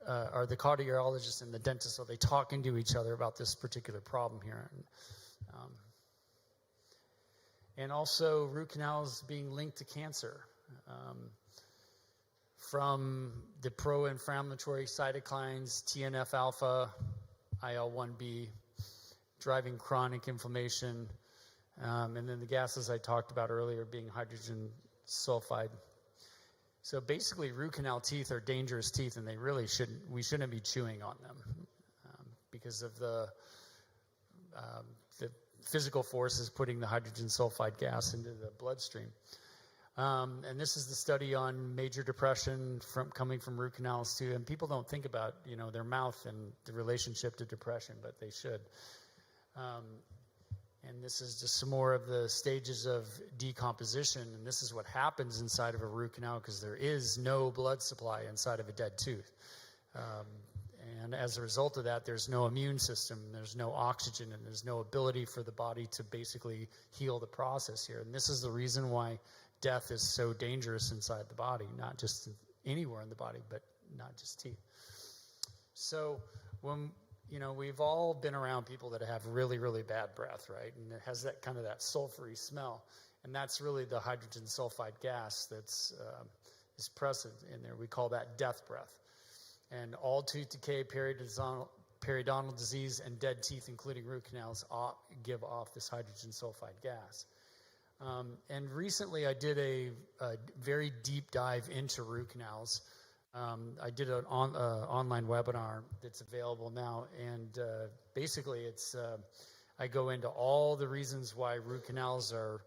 are the cardiologists and the dentists, are they talking to each other about this particular problem here? And also root canals being linked to cancer. From the pro-inflammatory cytokines, TNF-alpha, IL-1B, driving chronic inflammation, and then the gases I talked about earlier being hydrogen sulfide. So basically, root canal teeth are dangerous teeth, and we shouldn't be chewing on them because of the physical forces putting the hydrogen sulfide gas into the bloodstream. And this is the study on major depression coming from root canals too. And people don't think about their mouth and the relationship to depression, but they should. And this is just some more of the stages of decomposition. And this is what happens inside of a root canal because there is no blood supply inside of a dead tooth. And as a result of that, there's no immune system, there's no oxygen, and there's no ability for the body to basically heal the process here. And this is the reason why death is so dangerous inside the body, not just anywhere in the body, but not just teeth. So when we've all been around people that have really, really bad breath, right? And it has that kind of that sulfury smell. And that's really the hydrogen sulfide gas that's is present in there. We call that death breath. And all tooth decay, periodontal disease, and dead teeth, including root canals, give off this hydrogen sulfide gas. And recently I did a very deep dive into root canals. I did an online webinar that's available now, and basically it's I go into all the reasons why root canals are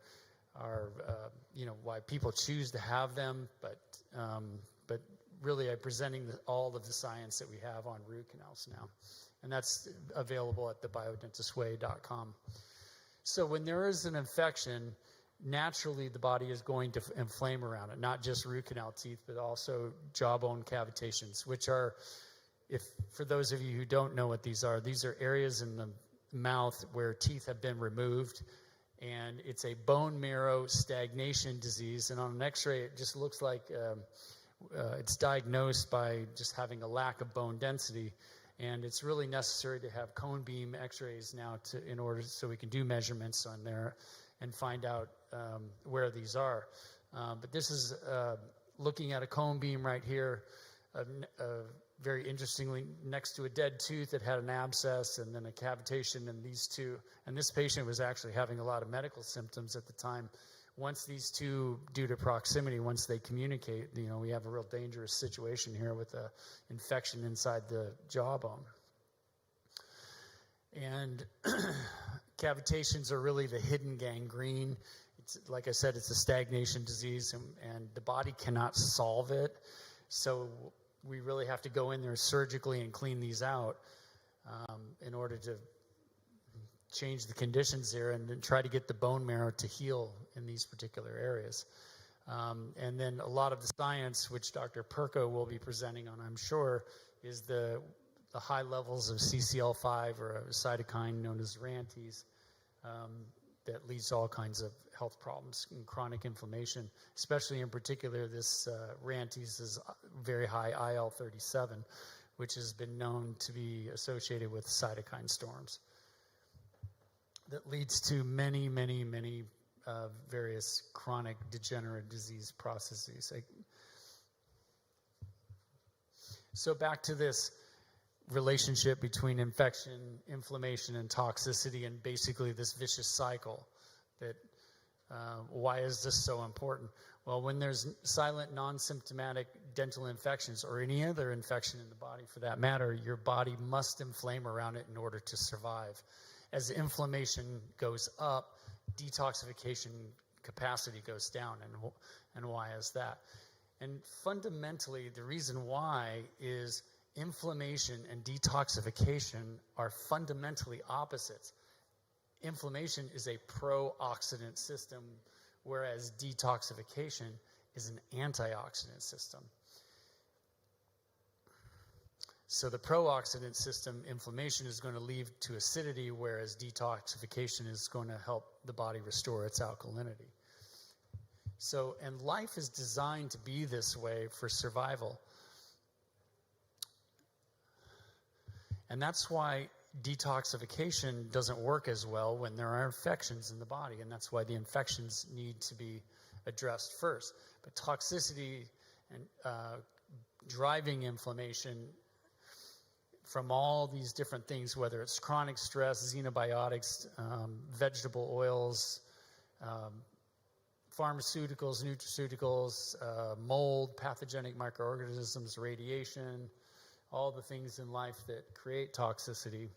why people choose to have them, but really I'm presenting all of the science that we have on root canals now, and that's available at thebiodentistsway.com. So when there is an infection, naturally the body is going to inflame around it, not just root canal teeth, but also jawbone cavitations, which are, for those of you who don't know what these are areas in the mouth where teeth have been removed, and it's a bone marrow stagnation disease. And on an x-ray, it just looks like it's diagnosed by just having a lack of bone density. And it's really necessary to have cone beam x-rays now in order so we can do measurements on there and find out where these are. But this is looking at a cone beam right here, very interestingly, next to a dead tooth that had an abscess and then a cavitation, and these two, and this patient was actually having a lot of medical symptoms at the time. Once these two, due to proximity, once they communicate, we have a real dangerous situation here with an infection inside the jawbone. And cavitations are really the hidden gangrene. It's, like I said, it's a stagnation disease, and the body cannot solve it. So we really have to go in there surgically and clean these out in order to change the conditions there and then try to get the bone marrow to heal in these particular areas. And then a lot of the science, which Dr. Perko will be presenting on, I'm sure, is the high levels of CCL5, or a cytokine known as RANTES, that leads to all kinds of health problems and chronic inflammation, especially in particular this RANTES is very high IL-37, which has been known to be associated with cytokine storms. That leads to many, many, many various chronic degenerative disease processes. So back to this relationship between infection, inflammation, and toxicity, and basically this vicious cycle. That why is this so important? Well, when there's silent, non-symptomatic dental infections, or any other infection in the body for that matter, your body must inflame around it in order to survive. As inflammation goes up, detoxification capacity goes down. And why is that? And fundamentally, the reason why is inflammation and detoxification are fundamentally opposites. Inflammation is a pro-oxidant system, whereas detoxification is an antioxidant system. So the pro-oxidant system, inflammation, is going to lead to acidity, whereas detoxification is going to help the body restore its alkalinity. So, and life is designed to be this way for survival. And that's why detoxification doesn't work as well when there are infections in the body, and that's why the infections need to be addressed first. But toxicity and driving inflammation from all these different things, whether it's chronic stress, xenobiotics, vegetable oils, pharmaceuticals, nutraceuticals, mold, pathogenic microorganisms, radiation, all the things in life that create toxicity.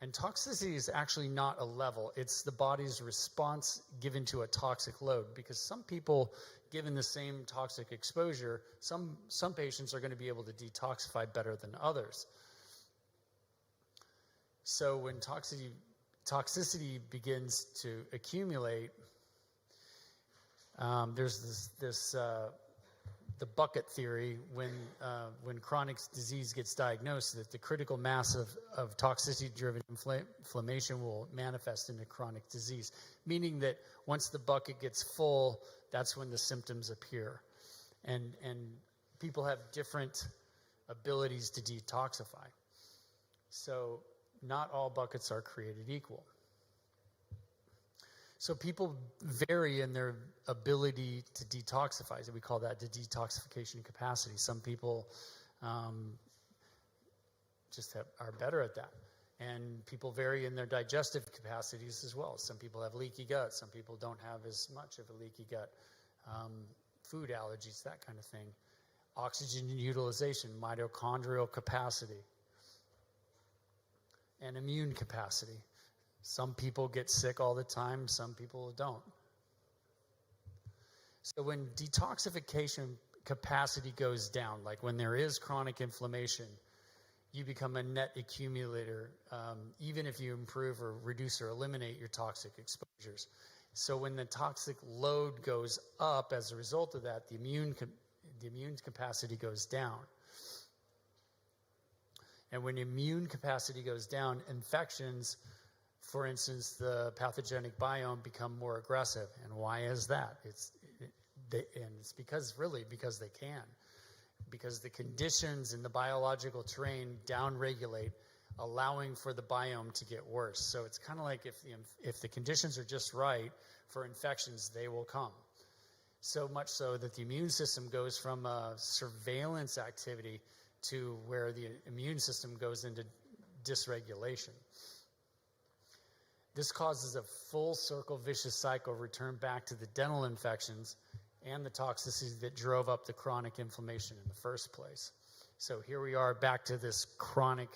And toxicity is actually not a level. It's the body's response given to a toxic load, because some people, given the same toxic exposure, some patients are going to be able to detoxify better than others. So when toxicity begins to accumulate, there's the bucket theory when chronic disease gets diagnosed, that the critical mass of toxicity-driven inflammation will manifest into chronic disease, meaning that once the bucket gets full, that's when the symptoms appear. And people have different abilities to detoxify. So not all buckets are created equal. So people vary in their ability to detoxify. So we call that the detoxification capacity. Some people just are better at that. And people vary in their digestive capacities as well. Some people have leaky gut. Some people don't have as much of a leaky gut. Food allergies, that kind of thing. Oxygen utilization, mitochondrial capacity, and immune capacity. Some people get sick all the time, some people don't. So when detoxification capacity goes down, like when there is chronic inflammation, you become a net accumulator, even if you improve or reduce or eliminate your toxic exposures. So when the toxic load goes up as a result of that, the immune capacity goes down. And when immune capacity goes down, infections, for instance, the pathogenic biome, become more aggressive. And why is that? It's because they can. Because the conditions in the biological terrain downregulate, allowing for the biome to get worse. So it's kind of like if the conditions are just right for infections, they will come. So much so that the immune system goes from a surveillance activity to where the immune system goes into dysregulation. This causes a full circle vicious cycle return back to the dental infections and the toxicity that drove up the chronic inflammation in the first place. So here we are back to this chronic,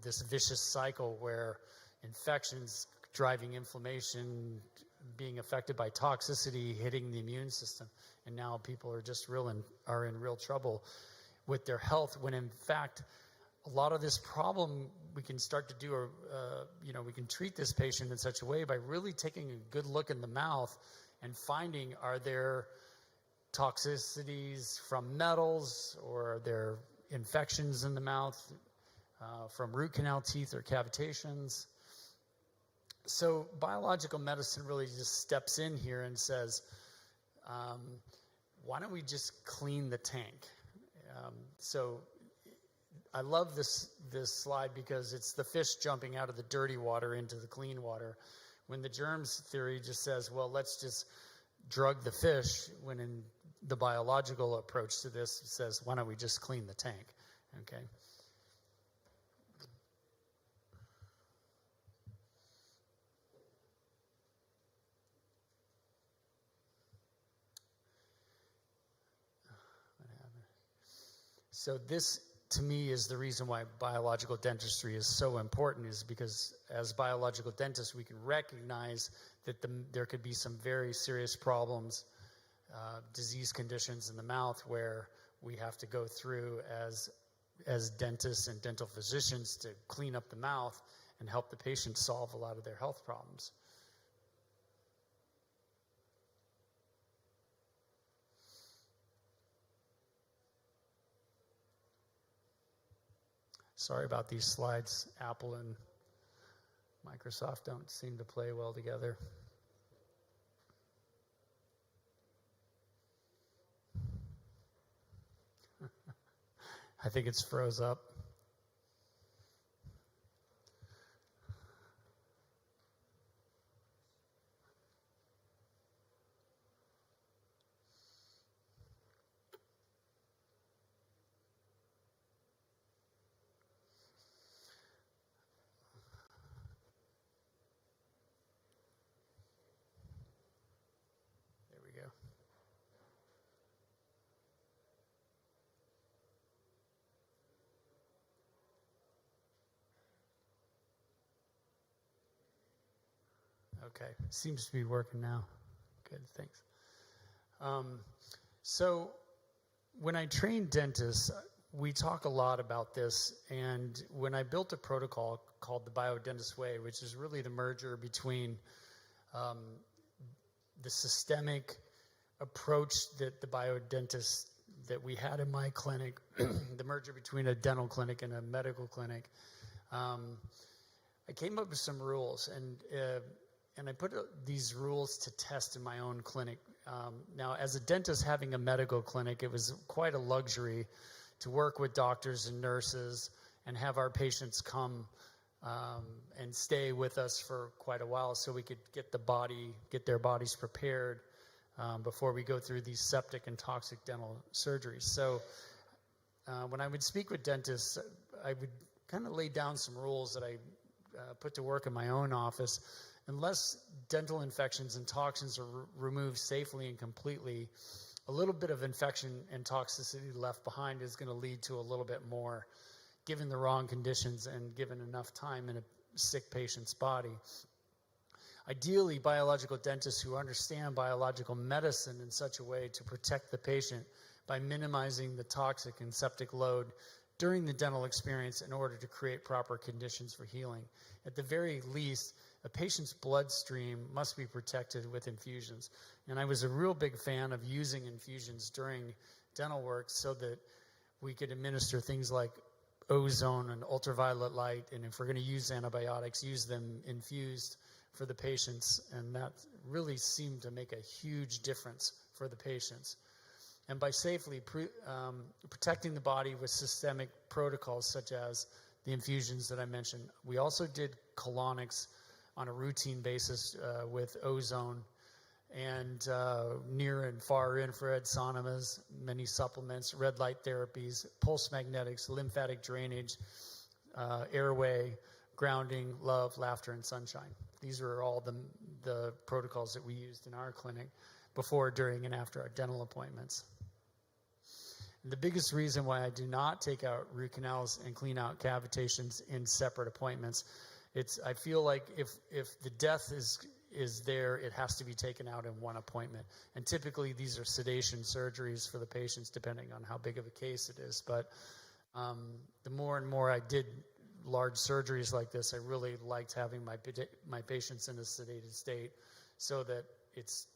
this vicious cycle where infections driving inflammation, being affected by toxicity, hitting the immune system, and now people are just are in real trouble with their health, when in fact a lot of this problem we can start to do, we can treat this patient in such a way by really taking a good look in the mouth and finding, are there toxicities from metals, or are there infections in the mouth from root canal teeth or cavitations. So biological medicine really just steps in here and says, why don't we just clean the tank? So I love this slide because it's the fish jumping out of the dirty water into the clean water. When the germs theory just says, well, let's just drug the fish, when in the biological approach to this says, why don't we just clean the tank? Okay. So this, to me, is the reason why biological dentistry is so important, is because as biological dentists, we can recognize that there could be some very serious problems, disease conditions in the mouth, where we have to go through as dentists and dental physicians to clean up the mouth and help the patient solve a lot of their health problems. Sorry about these slides. Apple and Microsoft don't seem to play well together. I think it's froze up. Okay, seems to be working now. Good, thanks. So when I train dentists, we talk a lot about this, and when I built a protocol called the Biodentist Way, which is really the merger between the systemic approach that the biodentist that we had in my clinic, the merger between a dental clinic and a medical clinic, I came up with some rules, and I put these rules to test in my own clinic. Now, as a dentist having a medical clinic, it was quite a luxury to work with doctors and nurses and have our patients come and stay with us for quite a while, so we could get their bodies prepared before we go through these septic and toxic dental surgeries. So when I would speak with dentists, I would kind of lay down some rules that I put to work in my own office. Unless dental infections and toxins are removed safely and completely, a little bit of infection and toxicity left behind is going to lead to a little bit more, given the wrong conditions and given enough time in a sick patient's body. Ideally, biological dentists who understand biological medicine in such a way to protect the patient by minimizing the toxic and septic load during the dental experience in order to create proper conditions for healing. At the very least, a patient's bloodstream must be protected with infusions. And I was a real big fan of using infusions during dental work so that we could administer things like ozone and ultraviolet light, and if we're going to use antibiotics, use them infused for the patients, and that really seemed to make a huge difference for the patients. And by safely protecting the body with systemic protocols such as the infusions that I mentioned, we also did colonics on a routine basis with ozone and near and far infrared sonomas, many supplements, red light therapies, pulse magnetics, lymphatic drainage, airway, grounding, love, laughter, and sunshine. These are all the protocols that we used in our clinic before, during, and after our dental appointments. And the biggest reason why I do not take out root canals and clean out cavitations in separate appointments, I feel like if the death is there, it has to be taken out in one appointment. And typically these are sedation surgeries for the patients, depending on how big of a case it is. But the more and more I did large surgeries like this, I really liked having my patients in a sedated state, so that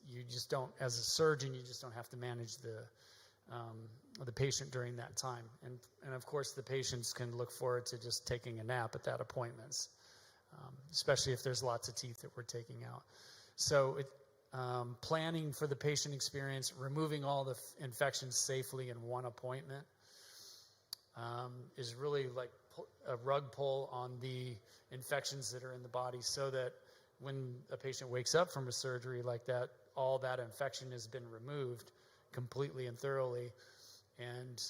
you just don't, as a surgeon, you just don't have to manage the patient during that time. And of course, the patients can look forward to just taking a nap at that appointment, especially if there's lots of teeth that we're taking out. So planning for the patient experience, removing all the infections safely in one appointment, is really like a rug pull on the infections that are in the body, so that when a patient wakes up from a surgery like that, all that infection has been removed completely and thoroughly. And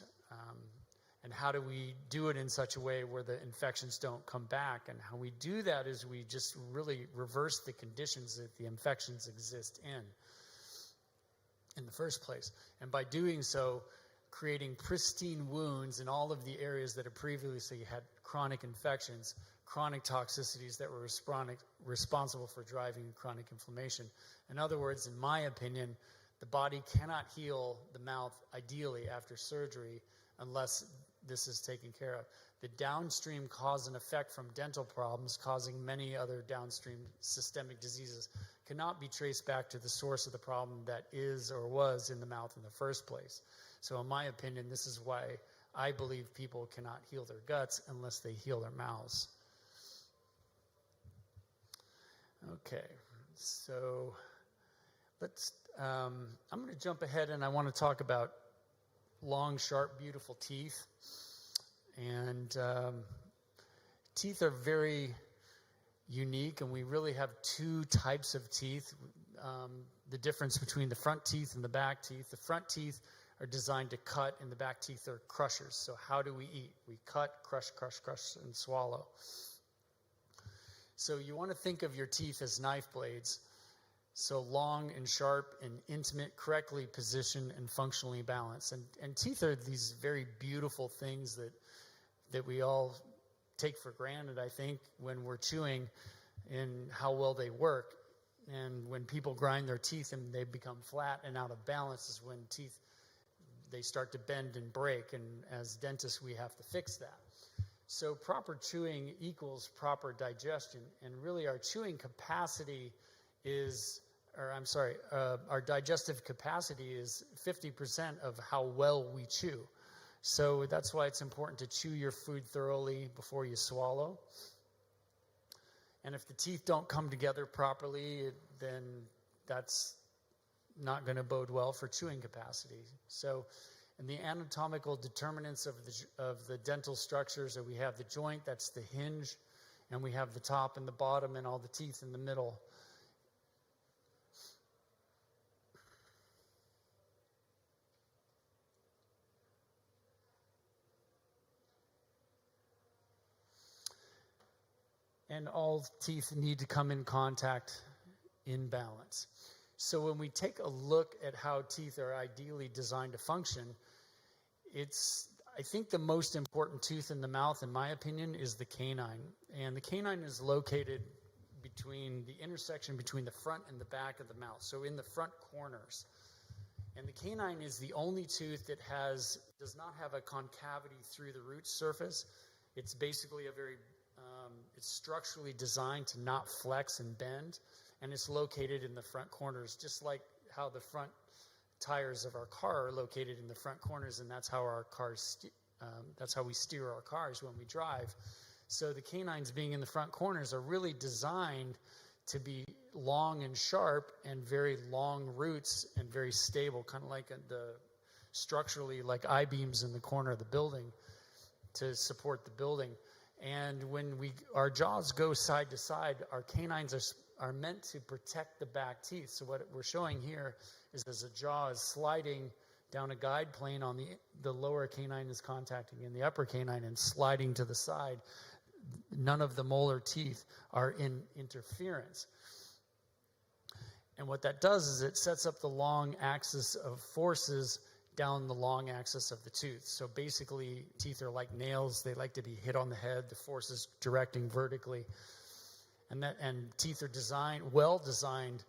how do we do it in such a way where the infections don't come back? And how we do that is we just really reverse the conditions that the infections exist in the first place. And by doing so, creating pristine wounds in all of the areas that have previously had chronic infections, chronic toxicities that were responsible for driving chronic inflammation. In other words, in my opinion, the body cannot heal the mouth ideally after surgery unless this is taken care of. The downstream cause and effect from dental problems causing many other downstream systemic diseases cannot be traced back to the source of the problem that is or was in the mouth in the first place. So in my opinion, this is why I believe people cannot heal their guts unless they heal their mouths. Okay, so I'm going to jump ahead, and I want to talk about long, sharp, beautiful teeth. And teeth are very unique, and we really have two types of teeth. The difference between the front teeth and the back teeth. The front teeth are designed to cut, and the back teeth are crushers. So how do we eat? We cut, crush, crush, crush, and swallow. So you want to think of your teeth as knife blades. So long and sharp and intimate, correctly positioned and functionally balanced. And teeth are these very beautiful things that we all take for granted, I think, when we're chewing, and how well they work. And when people grind their teeth and they become flat and out of balance is when teeth, they start to bend and break. And as dentists, we have to fix that. So proper chewing equals proper digestion. And really our chewing capacity our digestive capacity is 50% of how well we chew. So that's why it's important to chew your food thoroughly before you swallow. And if the teeth don't come together properly, then that's not going to bode well for chewing capacity. So in the anatomical determinants of the dental structures, that we have the joint, that's the hinge, and we have the top and the bottom and all the teeth in the middle. And all teeth need to come in contact in balance. So when we take a look at how teeth are ideally designed to function, I think the most important tooth in the mouth, in my opinion, is the canine. And the canine is located between the intersection between the front and the back of the mouth, so in the front corners. And the canine is the only tooth that does not have a concavity through the root surface. It's basically it's structurally designed to not flex and bend, and it's located in the front corners, just like how the front tires of our car are located in the front corners, and that's how that's how we steer our cars when we drive. So the canines being in the front corners are really designed to be long and sharp and very long roots and very stable, kind of like structurally like I-beams in the corner of the building to support the building. And when our jaws go side to side, our canines are meant to protect the back teeth. So what we're showing here is as a jaw is sliding down a guide plane on the lower canine is contacting in the upper canine and sliding to the side. None of the molar teeth are in interference. And what that does is it sets up the long axis of forces down the long axis of the tooth. So basically, teeth are like nails. They like to be hit on the head. The force is directing vertically. And teeth are well designed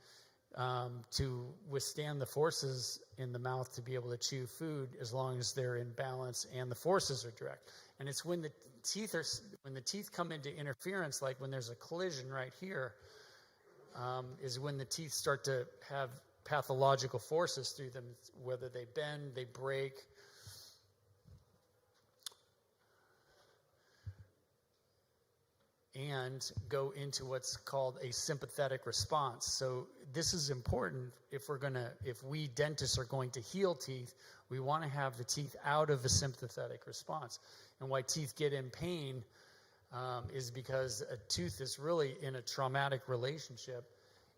to withstand the forces in the mouth to be able to chew food as long as they're in balance and the forces are direct. And it's when the teeth come into interference, like when there's a collision right here, is when the teeth start to have pathological forces through them, whether they bend, they break. And go into what's called a sympathetic response. So this is important if we dentists are going to heal teeth, we want to have the teeth out of the sympathetic response. And why teeth get in pain is because a tooth is really in a traumatic relationship,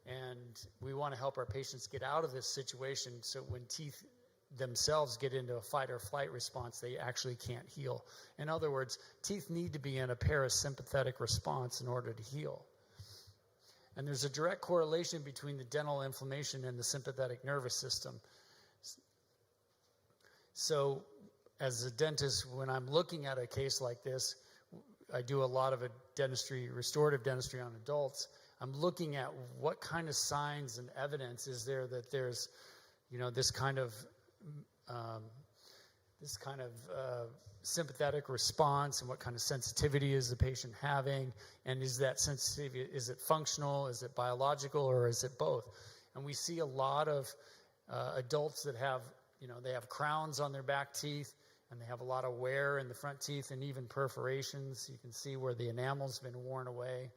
and we want to help our patients get out of this situation so when teeth themselves get into a fight or flight response, they actually can't heal. In other words, teeth need to be in a parasympathetic response in order to heal. And there's a direct correlation between the dental inflammation and the sympathetic nervous system. So as a dentist, when I'm looking at a case like this, I do a lot of restorative dentistry on adults. I'm looking at what kind of signs and evidence is there that there's, this kind of sympathetic response, and what kind of sensitivity is the patient having, and is that sensitivity, is it functional, is it biological, or is it both? And we see a lot of adults that have, they have crowns on their back teeth, and they have a lot of wear in the front teeth, and even perforations. You can see where the enamel's been worn away,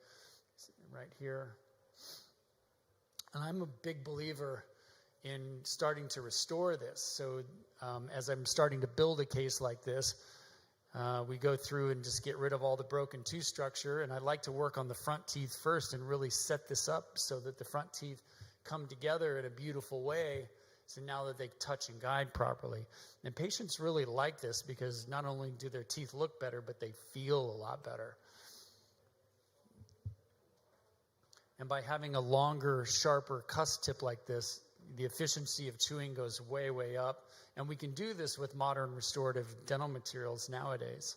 right here. And I'm a big believer in starting to restore this. So as I'm starting to build a case like this, we go through and just get rid of all the broken tooth structure, and I like to work on the front teeth first and really set this up so that the front teeth come together in a beautiful way, so now that they touch and guide properly. And patients really like this because not only do their teeth look better, but they feel a lot better. And by having a longer, sharper cusp tip like this, the efficiency of chewing goes way, way up. And we can do this with modern restorative dental materials nowadays.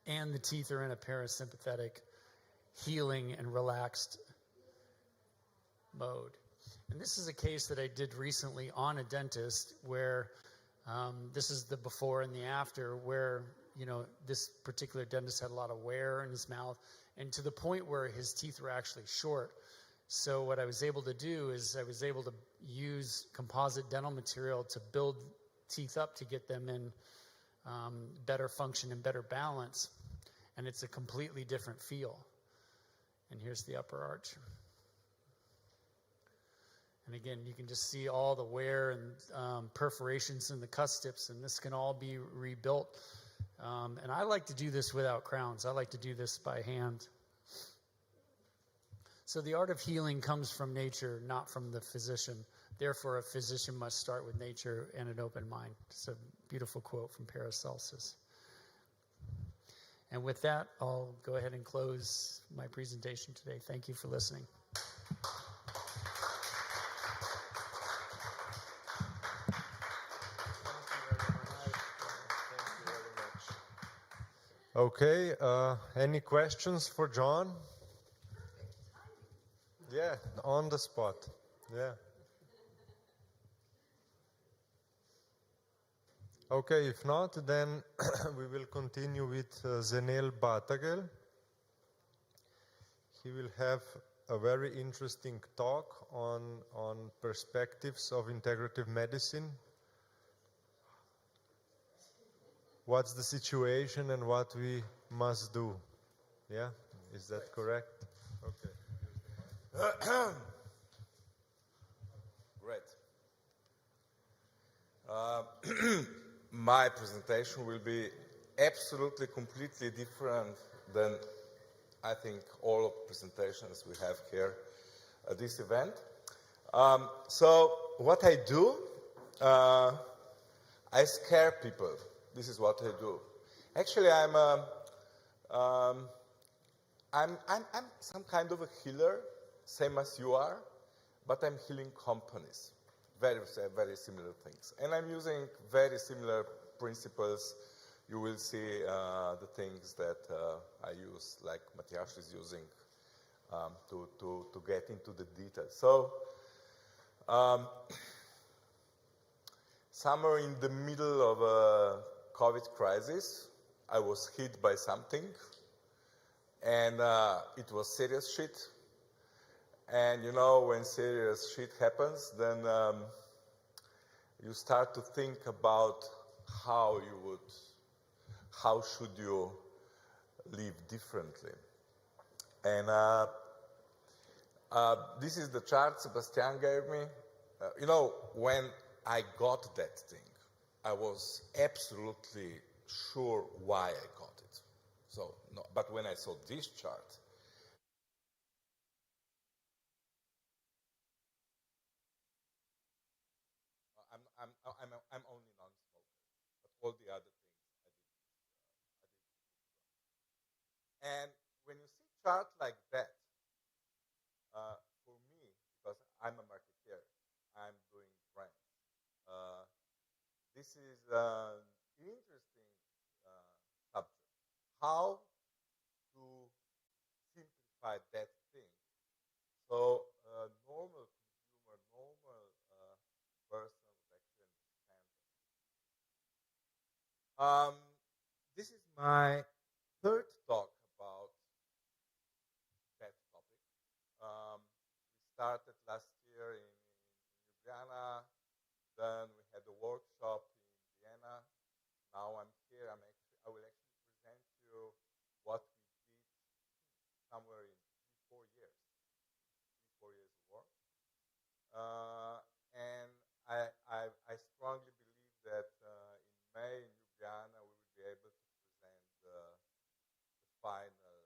And the teeth are in a parasympathetic, healing, and relaxed mode. And this is a case that I did recently on a dentist where this is the before and the after, where, this particular dentist had a lot of wear in his mouth, and to the point where his teeth were actually short. So what I was able to do is I was able to use composite dental material to build teeth up to get them in better function and better balance. And it's a completely different feel. And here's the upper arch. And again, you can just see all the wear and perforations in the cusp tips, and this can all be rebuilt. And I like to do this without crowns. I like to do this by hand. So the art of healing comes from nature, not from the physician. Therefore, a physician must start with nature and an open mind. It's a beautiful quote from Paracelsus. And with that, I'll go ahead and close my presentation today. Thank you for listening. Okay, any questions for John? Yeah, on the spot. Yeah. Okay, if not, then we will continue with Zenel Batagel. He will have a very interesting talk on perspectives of integrative medicine. What's the situation and what we must do? Yeah, is that correct? Okay. Great. My presentation will be absolutely completely different than I think, all of presentations we have here at this event. So what I do, I scare people. This is what I do. Actually, I'm some kind of a healer, same as you are, but I'm healing companies. Very, very similar things. And I'm using very similar principles. You will see the things that I use, like Matthias is using to get into the details. So, somewhere in the middle of a COVID crisis, I was hit by something, and it was serious shit. And you know, when serious shit happens, then you start to think about how should you live differently. And this is the chart Sebastian gave me. You know, when I got that thing, I was absolutely sure why I got it. So, no, but when I saw this chart, I'm only non-smoker, but all the other things I did. And when you see chart like that, for me, because I'm a marketeer, I'm doing brands. This is an interesting subject. How to simplify that thing so a normal consumer, normal person would actually understand it. This is my third talk about that topic. We started last year in Ljubljana. Then we had a workshop in Vienna. Now I'm here. I will actually present you what we did somewhere in 3-4 years. 3-4 years of work. And I strongly believe that in May in Ljubljana we will be able to present the final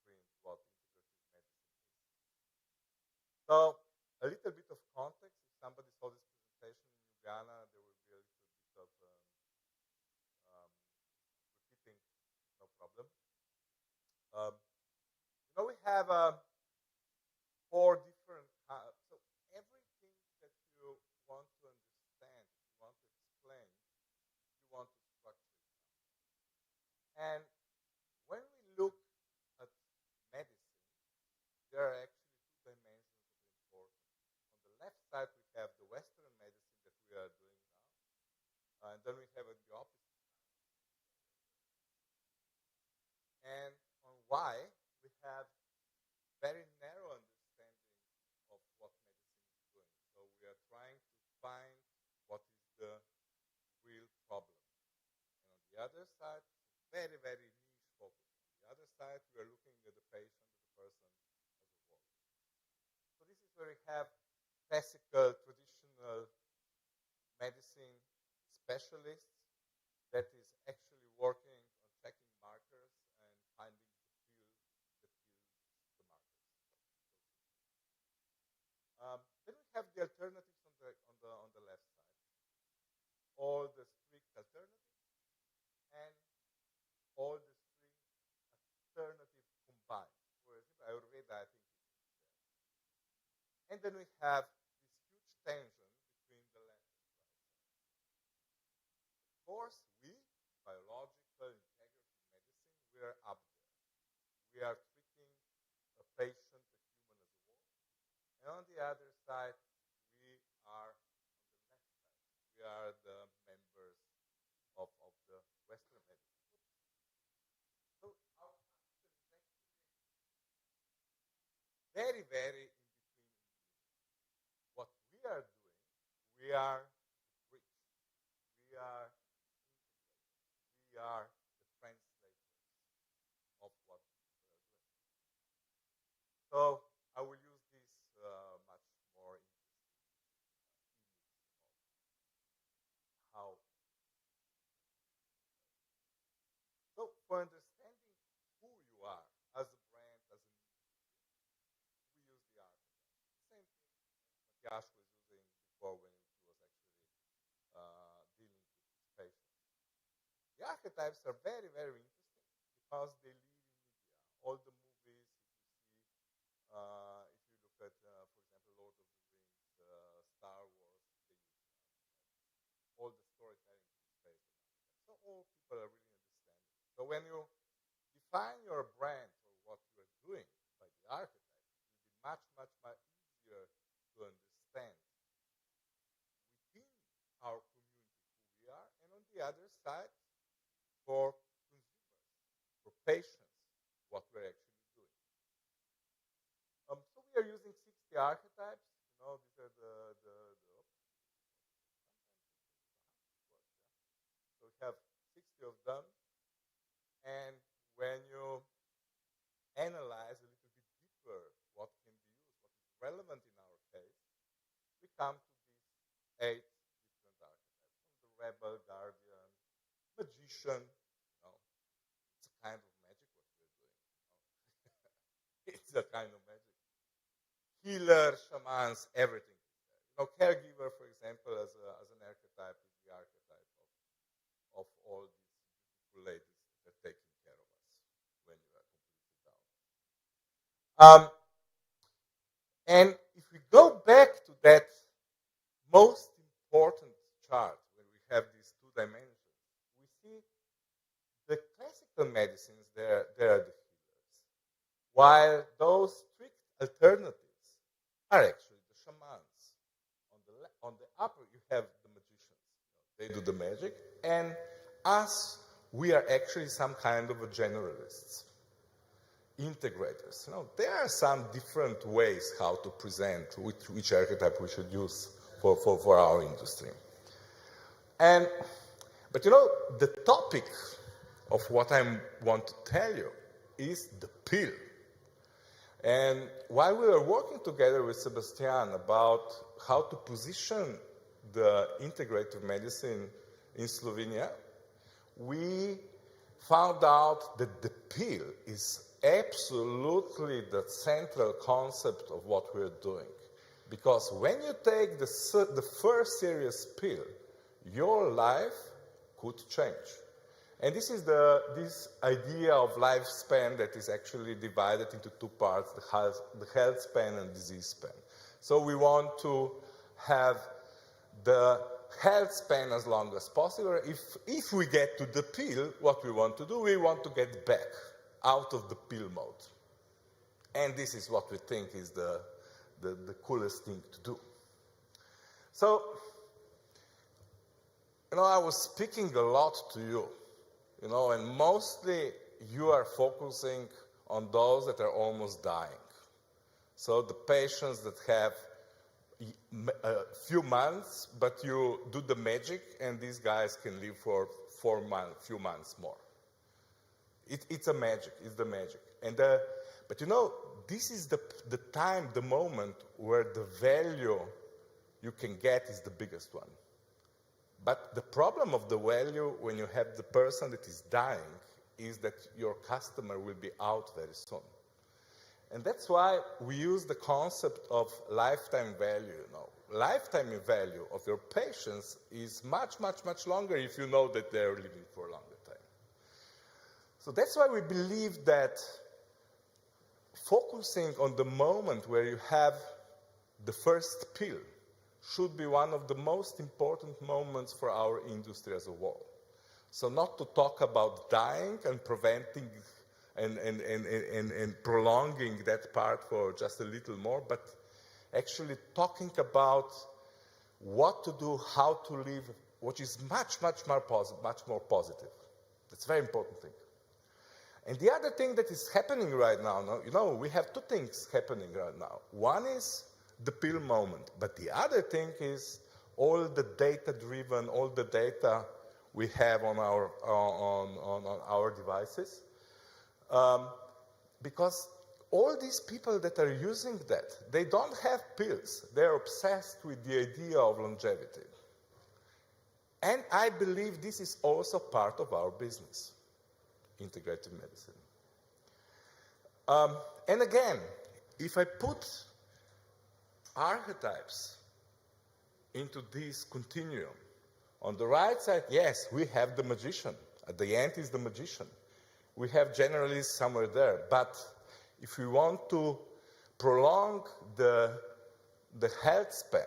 blueprint what integrative medicine is. So a little bit of context. If somebody saw this presentation in Ljubljana, there will be a little bit of repeating, no problem. You know, we have 4 different, so everything that you want to understand, you want to explain, you want to structure it somehow. And when we look at medicine, there are actually 2 dimensions that are important. On the left side, we have the Western medicine that we are doing now, and then we have on the opposite side. And on Y, we have very narrow understanding of what medicine is doing. So we are trying to find what is the real problem. And on the other side, it's very, very niche focus. On the other side, we are looking at the patient, at the person as a whole. So this is where we have classical, traditional medicine specialists that is actually working on checking markers and finding the pill that kills the markers. Then we have the alternatives on the left side. All the strict alternatives and all the strict alternative combined. For example, Ayurveda, I think, is there. And then we have this huge tension between the left and right side. Of course, we, biological, integrative medicine, we are up there. We are treating a patient, a human as a whole. And on the other side, we are on the left side. We are the members of the Western medicine. So our function is actually very, very in between. What we are doing, we are the bridge. We are integrators. We are the translators of what people are doing. So I will use this much more interesting image of how. So for understanding who you are, archetypes are very, very interesting because they live in media. All the movies, if you look at, for example, Lord of the Rings, Star Wars, they use archetypes. All the storytelling is based on archetypes. So all people are really understanding. So when you define your brand or what you are doing by the archetypes, it will be much, much, much easier to understand within our community who we are, and on the other side, for consumers, for patients, what we're actually doing. So we are using 60 archetypes. You know, these are so we have 60 of them. And when you analyze a little bit deeper what can be used, what is relevant in our case, we come to these 8 different archetypes. From the rebel, guardian, magician, you know, it's a kind of magic what we're doing. You know? It's a kind of magic. Healer, shamans, everything is there. You know, caregiver, for example, as an archetype is the archetype of all these beautiful ladies that are taking care of us when you are completely down. And if we go back to that most important chart where we have these 2 dimensions, we see the classical medicines, they are the healers, while those strict alternatives are actually the shamans. On the upper, you have the magicians. They do the magic. And us, we are actually some kind of a generalists, integrators. You know, there are some different ways how to present which archetype we should use for our industry. But you know, the topic of what I want to tell you is the pill. And while we were working together with Sebastian about how to position the integrative medicine in Slovenia, we found out that the pill is absolutely the central concept of what we're doing. Because when you take the first serious pill, your life could change. And this is this idea of lifespan that is actually divided into 2 parts, the health span and disease span. So we want to have the health span as long as possible. If we get to the pill, what we want to do, we want to get back out of the pill mode. And this is what we think is the coolest thing to do. So, you know, I was speaking a lot to you. You know, and mostly you are focusing on those that are almost dying. So the patients that have a few months, but you do the magic, and these guys can live for 4 months, few months more. It's a magic. It's the magic. But you know, this is the time, the moment where the value you can get is the biggest one. But the problem of the value when you have the person that is dying is that your customer will be out very soon. And that's why we use the concept of lifetime value. You know, lifetime value of your patients is much, much, much longer if you know that they're living for a longer time. So that's why we believe that focusing on the moment where you have the first pill should be one of the most important moments for our industry as a whole. So not to talk about dying and preventing and prolonging that part for just a little more, but actually talking about what to do, how to live, which is much more positive. That's a very important thing. And the other thing that is happening right now, you know, we have 2 things happening right now. One is the pill moment, but the other thing is all the data-driven, all the data we have on our devices, because all these people that are using that, they don't have pills. They're obsessed with the idea of longevity. And I believe this is also part of our business, integrative medicine. And again, if I put archetypes into this continuum, on the right side, yes, we have the magician. At the end is the magician. We have generalists somewhere there, but if we want to prolong the health span,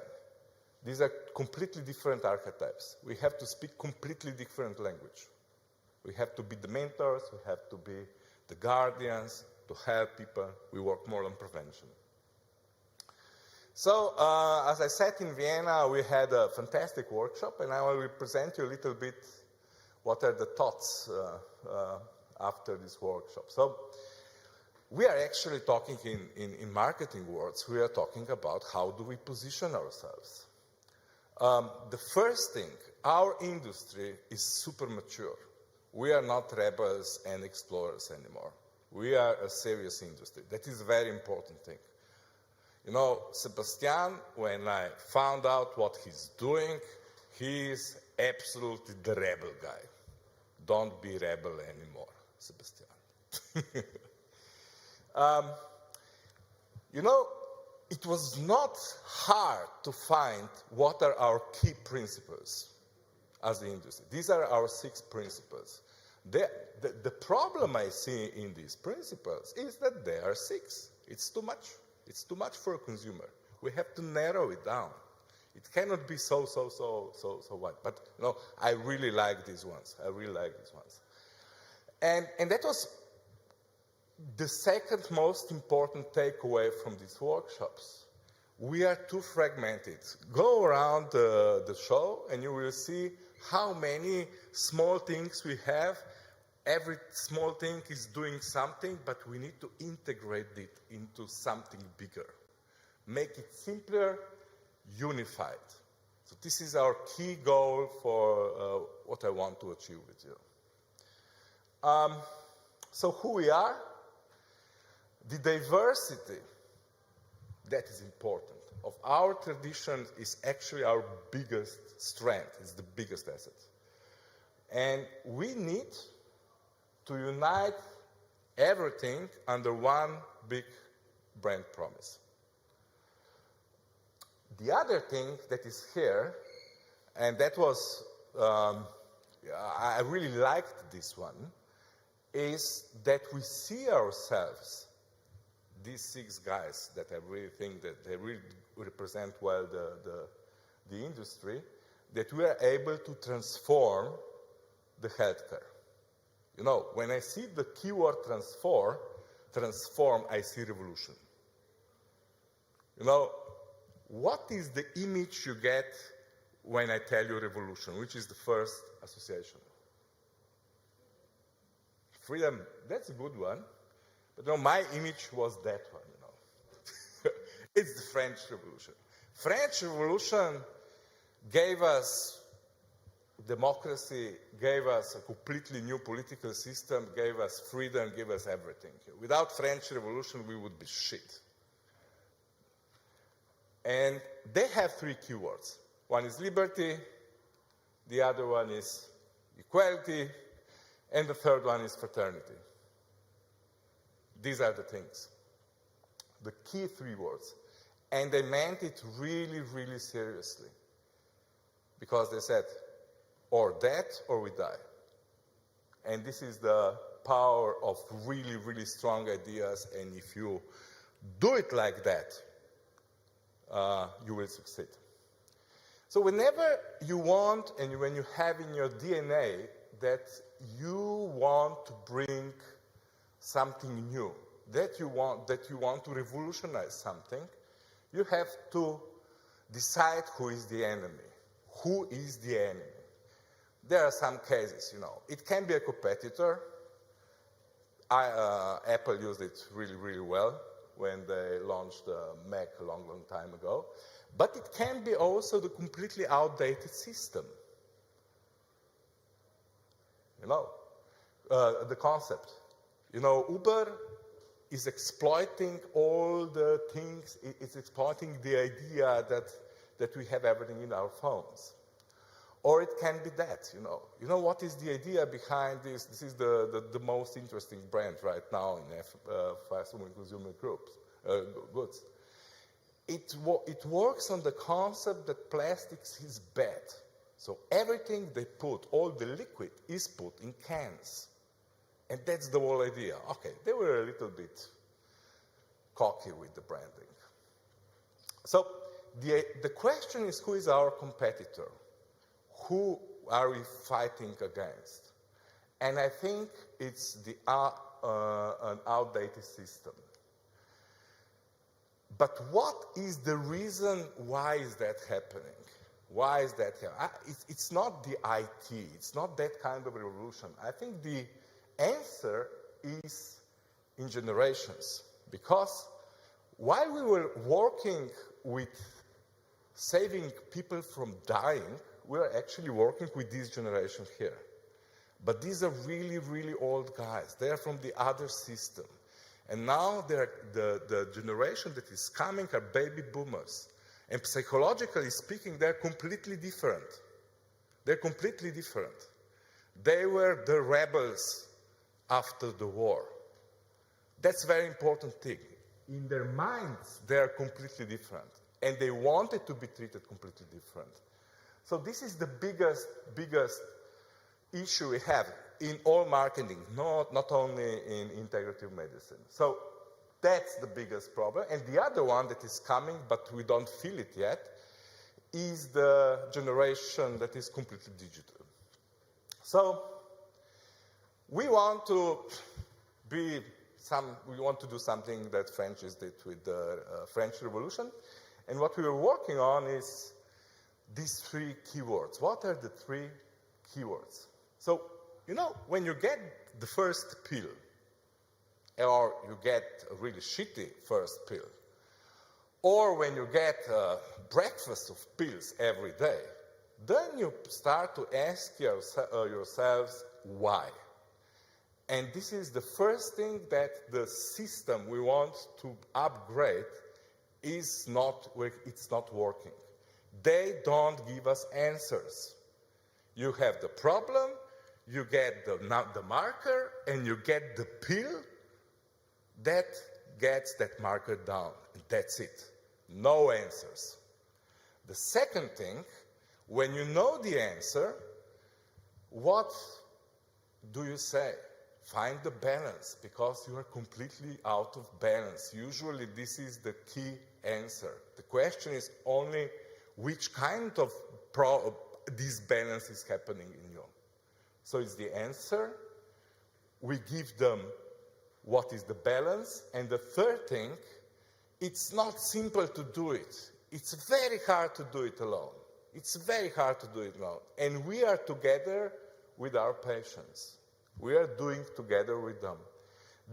these are completely different archetypes. We have to speak completely different language. We have to be the mentors, we have to be the guardians, to help people. We work more on prevention. So, as I said, in Vienna, we had a fantastic workshop, and I will present you a little bit what are the thoughts after this workshop. So, we are actually talking in marketing words, we are talking about how do we position ourselves. The first thing, our industry is super mature. We are not rebels and explorers anymore. We are a serious industry. That is a very important thing. You know, Sebastian, when I found out what he's doing, he is absolutely the rebel guy. Don't be rebel anymore, Sebastian. You know, it was not hard to find what are our key principles as the industry. These are our 6 principles. The problem I see in these principles is that they are 6. It's too much. It's too much for a consumer. We have to narrow it down. It cannot be so wide. But you know, I really like these ones. I really like these ones. And that was the second most important takeaway from these workshops. We are too fragmented. Go around the show and you will see how many small things we have. Every small thing is doing something, but we need to integrate it into something bigger. Make it simpler, unified. So this is our key goal for what I want to achieve with you. So who we are? The diversity, that is important, of our tradition is actually our biggest strength, it's the biggest asset. And we need to unite everything under one big brand promise. The other thing that is here, and that was, I really liked this one, is that we see ourselves, these 6 guys that I really think that they really represent well the industry, that we are able to transform the healthcare. You know, when I see the keyword transform, I see revolution. You know, what is the image you get when I tell you revolution? Which is the first association? Freedom, that's a good one. But you know, my image was that one, you know. It's the French Revolution. French Revolution gave us democracy, gave us a completely new political system, gave us freedom, gave us everything. Without French Revolution, we would be shit. And they have 3 keywords. One is liberty, the other one is equality, and the third one is fraternity. These are the things. The key 3 words. And they meant it really, really seriously. Because they said, or that or we die. And this is the power of really, really strong ideas. And if you do it like that, you will succeed. So whenever you want, and when you have in your DNA that you want to bring something new, that you want to revolutionize something, you have to decide who is the enemy. Who is the enemy? There are some cases, you know. It can be a competitor. Apple used it really, really well when they launched the Mac a long, long time ago. But it can be also the completely outdated system. You know, the concept. You know, Uber is exploiting all the things, it's exploiting the idea that we have everything in our phones. Or it can be that, you know. You know what is the idea behind this? This is the most interesting brand right now in fast-moving consumer goods. It works on the concept that plastics is bad. So everything they put, all the liquid, is put in cans. And that's the whole idea. Okay, they were a little bit cocky with the branding. So the question is, who is our competitor? Who are we fighting against? And I think it's an outdated system. But what is the reason why is that happening? Why is that happening? It's not the IT. It's not that kind of revolution. I think the answer is in generations. Because while we were working with saving people from dying, we are actually working with this generation here. But these are really, really old guys. They are from the other system. And now the generation that is coming are baby boomers. And psychologically speaking, they're completely different. They're completely different. They were the rebels after the war. That's a very important thing. In their minds, they are completely different. And they wanted to be treated completely different. So this is the biggest issue we have in all marketing, not only in integrative medicine. So that's the biggest problem. And the other one that is coming, but we don't feel it yet, is the generation that is completely digital. So we want to do something that French did with the French Revolution. And what we were working on is these 3 keywords. What are the 3 keywords? So, when you get the first pill, or you get a really shitty first pill, or when you get a breakfast of pills every day, then you start to ask yourselves why. And this is the first thing that the system we want to upgrade it's not working. They don't give us answers. You have the problem, you get the marker, and you get the pill that gets that marker down. That's it. No answers. The second thing, when you know the answer, what do you say? Find the balance, because you are completely out of balance. Usually this is the key answer. The question is only which kind of disbalance is happening in you. So it's the answer. We give them what is the balance. And the third thing, it's not simple to do it. It's very hard to do it alone. It's very hard to do it alone. And we are together with our patients. We are doing together with them.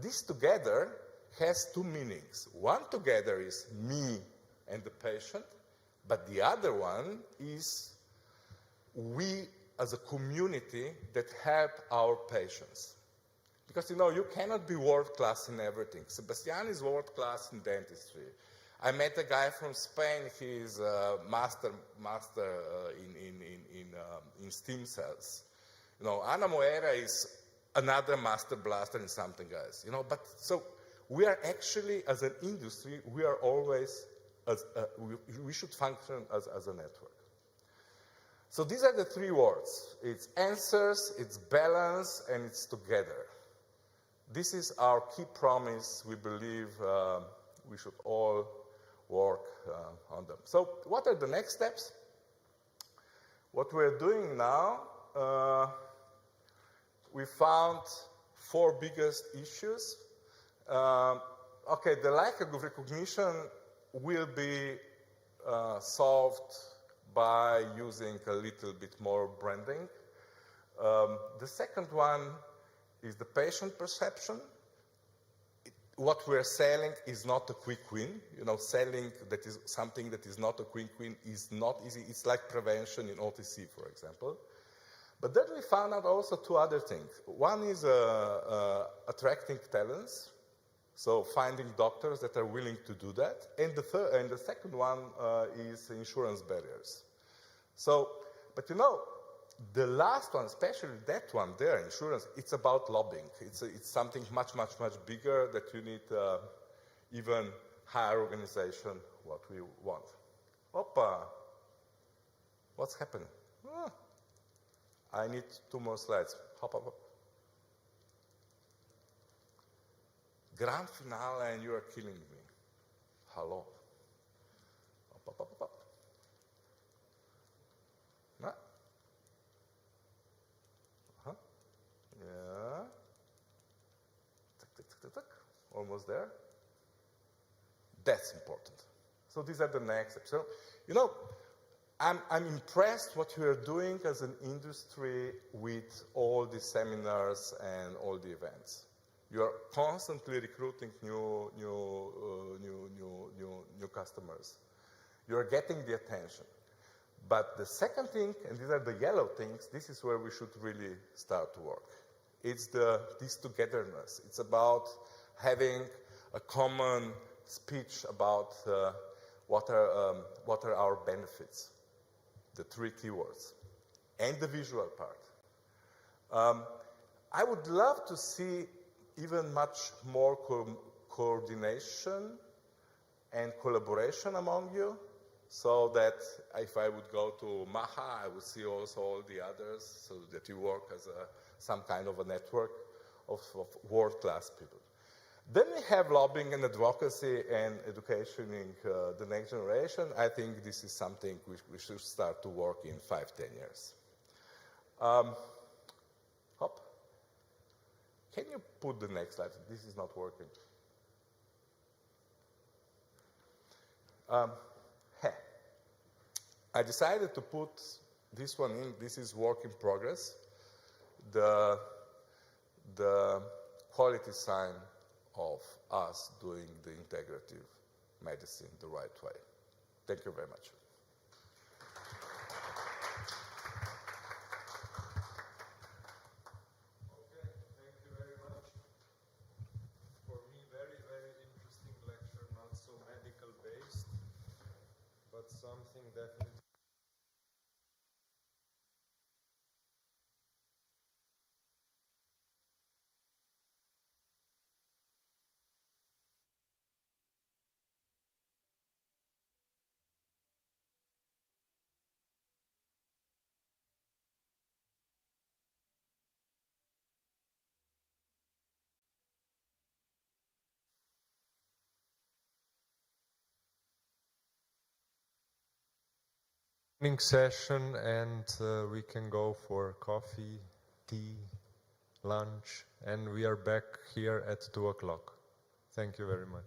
This together has 2 meanings. One together is me and the patient, but the other one is we as a community that help our patients. Because, you cannot be world-class in everything. Sebastian is world-class in dentistry. I met a guy from Spain, he's a master in stem cells. Ana Moera is another master blaster in something else. But so we are actually, as an industry, we are always, we should function as a network. So these are the 3 words. It's answers, it's balance, and it's together. This is our key promise. We believe we should all work on them. So what are the next steps? What we're doing now, we found 4 biggest issues. Okay, the lack of recognition will be solved by using a little bit more branding. The second one is the patient perception. What we're selling is not a quick win. Selling that is something that is not a quick win is not easy. It's like prevention in OTC, for example. But then we found out also 2 other things. One is attracting talents, so finding doctors that are willing to do that. And the second one is insurance barriers. So, but the last one, especially that one there, insurance, it's about lobbying. It's something much, much, much bigger that you need even higher organization what we want. Opa, what's happening? Ah, I need 2 more slides. Hop, hop, hop. Grand finale, and you are killing me. Hello. Up, up, up, up. No. Uh-huh. Yeah. Tick, tick, tick, tick, tick. Almost there. That's important. So these are the next steps. So, you know, I'm impressed what you are doing as an industry with all the seminars and all the events. You are constantly recruiting new customers. You are getting the attention. But the second thing, and these are the yellow things, this is where we should really start to work. It's this togetherness. It's about having a common speech about what are our benefits, the 3 keywords, and the visual part. I would love to see even much more coordination and collaboration among you, so that if I would go to Maha, I would see also all the others, so that you work as some kind of a network of world-class people. Then we have lobbying and advocacy and educating the next generation. I think this is something we should start to work in 5-10 years. Hop. Can you put the next slide? This is not working. I decided to put this one in. This is work in progress. The quality sign of us doing the integrative medicine the right way. Thank you very much. Okay, thank you very much. For me, very, very interesting lecture, not so medical based, but something definitely. Evening session, and we can go for coffee, tea, lunch, and we are back here at 2 o'clock. Thank you very much.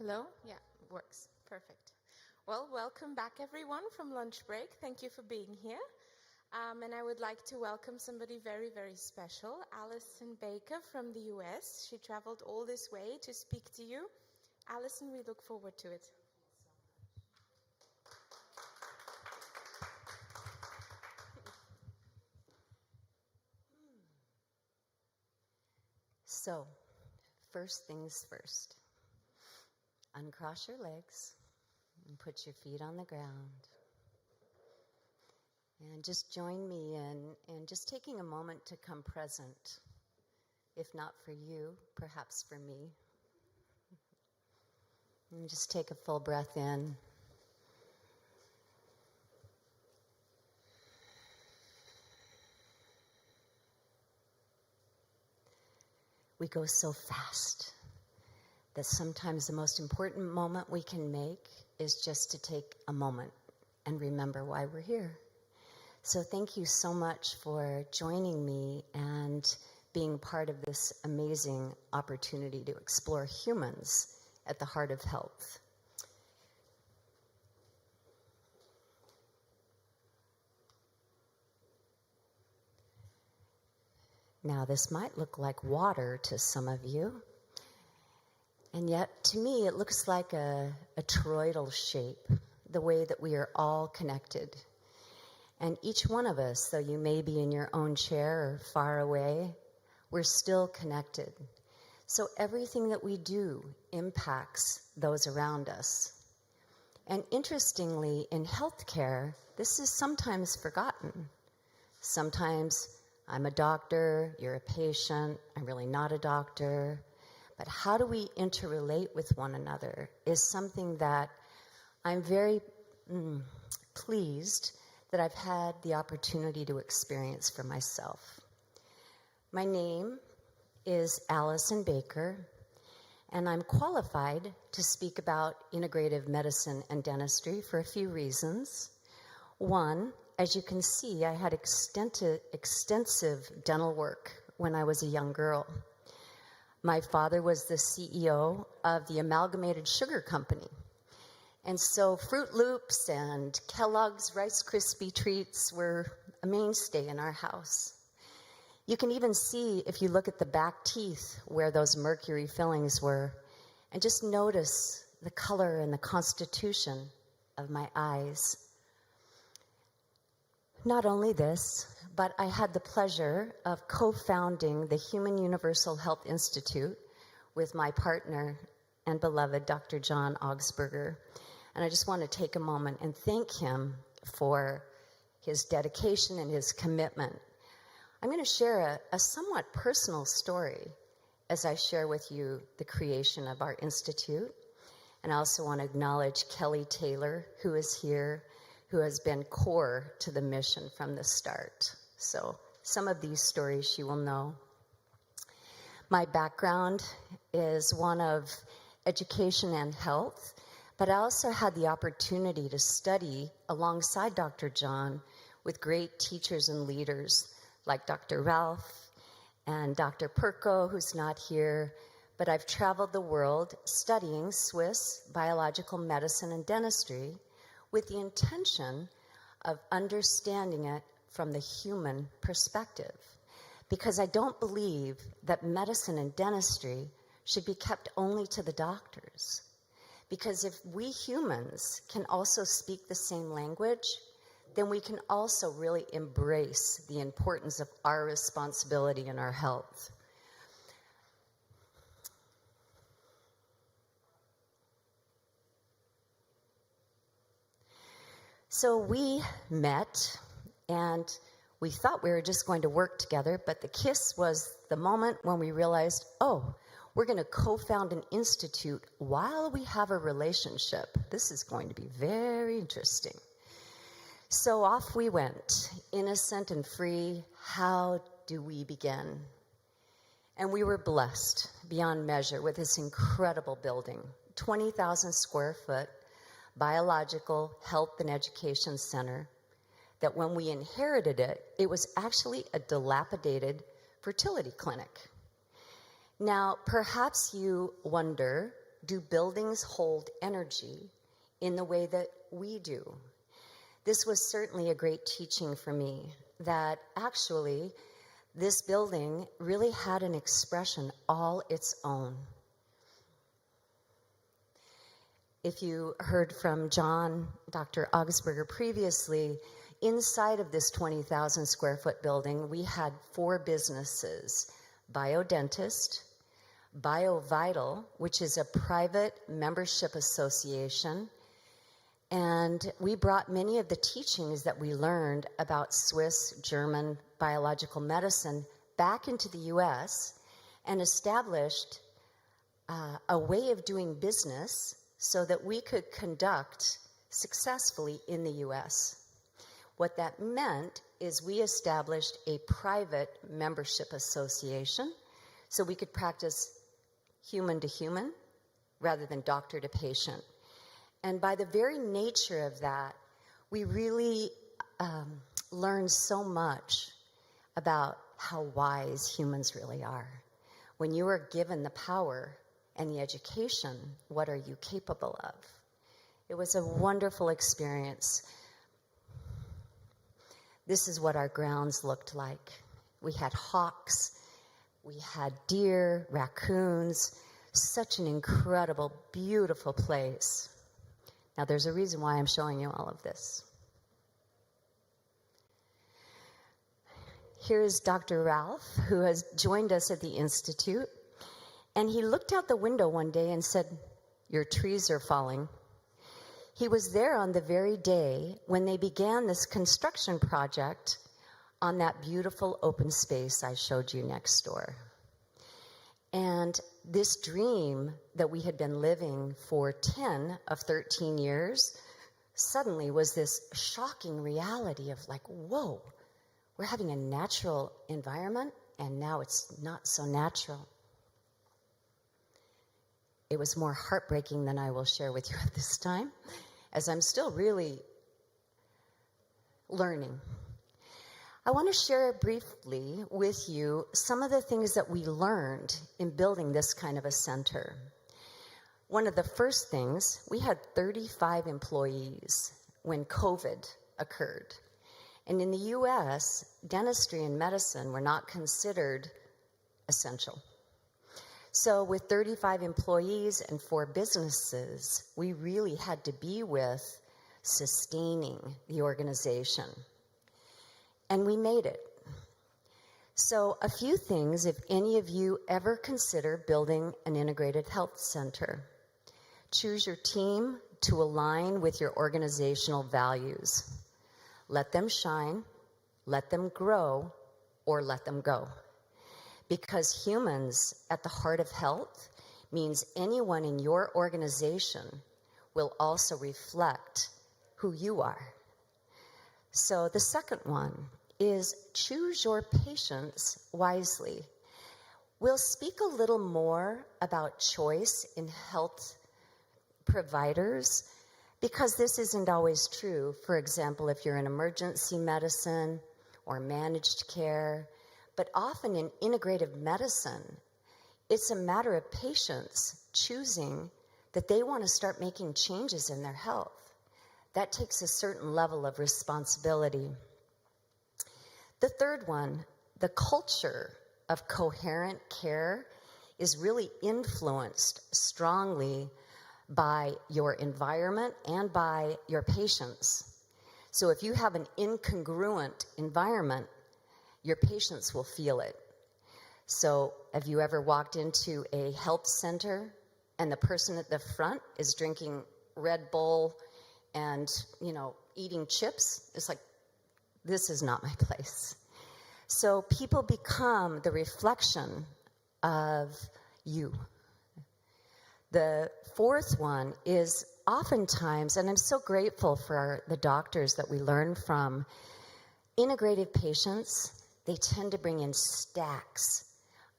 Hello? Yeah, works. Perfect. Well, welcome back everyone from lunch break. Thank you for being here. And I would like to welcome somebody very, very special, Alison Baker from the US. She traveled all this way to speak to you. Alison, we look forward to it. So, first things first. Uncross your legs and put your feet on the ground. And just join me in just taking a moment to come present. If not for you, perhaps for me. And just take a full breath in. We go so fast that sometimes the most important moment we can make is just to take a moment and remember why we're here. So thank you so much for joining me and being part of this amazing opportunity to explore humans at the heart of health. Now, this might look like water to some of you, and yet to me it looks like a toroidal shape, the way that we are all connected. And each one of us, though you may be in your own chair or far away, we're still connected. So everything that we do impacts those around us. And interestingly, in healthcare, this is sometimes forgotten. Sometimes I'm a doctor, you're a patient, I'm really not a doctor. But how do we interrelate with one another is something that I'm very pleased that I've had the opportunity to experience for myself. My name is Alison Baker, and I'm qualified to speak about integrative medicine and dentistry for a few reasons. One, as you can see, I had extensive dental work when I was a young girl. My father was the CEO of the Amalgamated Sugar Company. And so Fruit Loops and Kellogg's Rice Krispie treats were a mainstay in our house. You can even see, if you look at the back teeth, where those mercury fillings were, and just notice the color and the constitution of my eyes. Not only this, but I had the pleasure of co-founding the Human Universal Health Institute with my partner and beloved Dr. John Augsburger. And I just want to take a moment and thank him for his dedication and his commitment. I'm going to share a somewhat personal story as I share with you the creation of our institute. And I also want to acknowledge Kelly Taylor, who is here, who has been core to the mission from the start. So some of these stories she will know. My background is one of education and health, but I also had the opportunity to study alongside Dr. John with great teachers and leaders like Dr. Ralph and Dr. Perko, who's not here, but I've traveled the world studying Swiss biological medicine and dentistry with the intention of understanding it from the human perspective. Because I don't believe that medicine and dentistry should be kept only to the doctors. Because if we humans can also speak the same language, then we can also really embrace the importance of our responsibility in our health. So we met, and we thought we were just going to work together, but the kiss was the moment when we realized, oh, we're going to co-found an institute while we have a relationship. This is going to be very interesting. So off we went, innocent and free. How do we begin? And we were blessed beyond measure with this incredible building, 20,000 square foot, biological health and education center, that when we inherited it, it was actually a dilapidated fertility clinic. Now, perhaps you wonder, do buildings hold energy in the way that we do? This was certainly a great teaching for me, that actually this building really had an expression all its own. If you heard from John, Dr. Augsburger previously, inside of this 20,000 square foot building, we had 4 businesses: Biodentist, BioVital, which is a private membership association, and we brought many of the teachings that we learned about Swiss, German biological medicine back into the US and established a way of doing business so that we could conduct successfully in the US. What that meant is we established a private membership association so we could practice human to human rather than doctor to patient. And by the very nature of that, we really learned so much about how wise humans really are. When you are given the power and the education, what are you capable of? It was a wonderful experience. This is what our grounds looked like. We had hawks, we had deer, raccoons, such an incredible, beautiful place. Now, there's a reason why I'm showing you all of this. Here's Dr. Ralph, who has joined us at the Institute. And he looked out the window one day and said, "Your trees are falling." He was there on the very day when they began this construction project on that beautiful open space I showed you next door. And this dream that we had been living for 10 of 13 years suddenly was this shocking reality of like, whoa, we're having a natural environment and now it's not so natural. It was more heartbreaking than I will share with you at this time, as I'm still really learning. I want to share briefly with you some of the things that we learned in building this kind of a center. One of the first things, we had 35 employees when COVID occurred. And in the US, dentistry and medicine were not considered essential. So with 35 employees and 4 businesses, we really had to be with sustaining the organization. And we made it. So a few things, if any of you ever consider building an integrated health center. Choose your team to align with your organizational values. Let them shine, let them grow, or let them go. Because humans at the heart of health means anyone in your organization will also reflect who you are. So the second one is choose your patients wisely. We'll speak a little more about choice in health providers because this isn't always true. For example, if you're in emergency medicine or managed care, but often in integrative medicine, it's a matter of patients choosing that they want to start making changes in their health. That takes a certain level of responsibility. The third one, the culture of coherent care is really influenced strongly by your environment and by your patients. So if you have an incongruent environment, your patients will feel it. So have you ever walked into a health center and the person at the front is drinking Red Bull and, eating chips? It's like, this is not my place. So people become the reflection of you. The fourth one is oftentimes, and I'm so grateful for the doctors that we learn from, integrative patients, they tend to bring in stacks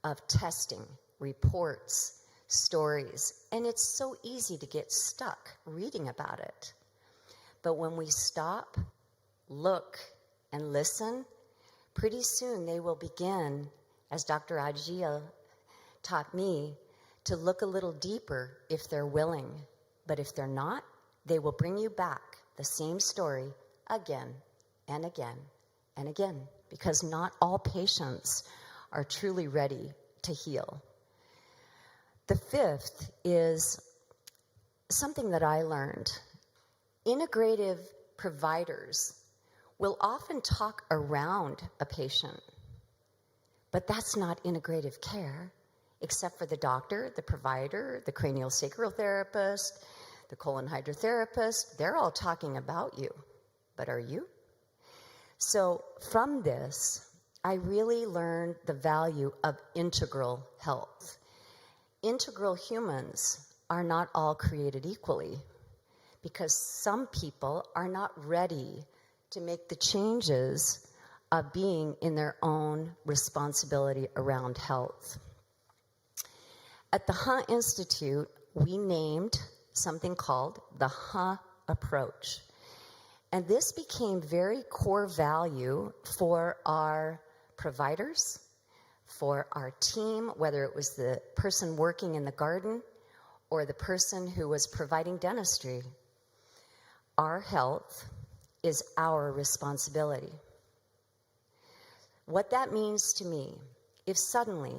of testing, reports, stories, and it's so easy to get stuck reading about it. But when we stop, look, and listen, pretty soon they will begin, as Dr. Ajia taught me, to look a little deeper if they're willing. But if they're not, they will bring you back the same story again and again and again, because not all patients are truly ready to heal. The fifth is something that I learned. Integrative providers will often talk around a patient, but that's not integrative care, except for the doctor, the provider, the cranial sacral therapist, the colon hydrotherapist. They're all talking about you, but are you? So from this, I really learned the value of integral health. Integral humans are not all created equally, because some people are not ready to make the changes of being in their own responsibility around health. At the HA Institute, we named something called the HA approach. And this became very core value for our providers, for our team, whether it was the person working in the garden or the person who was providing dentistry. Our health is our responsibility. What that means to me, if suddenly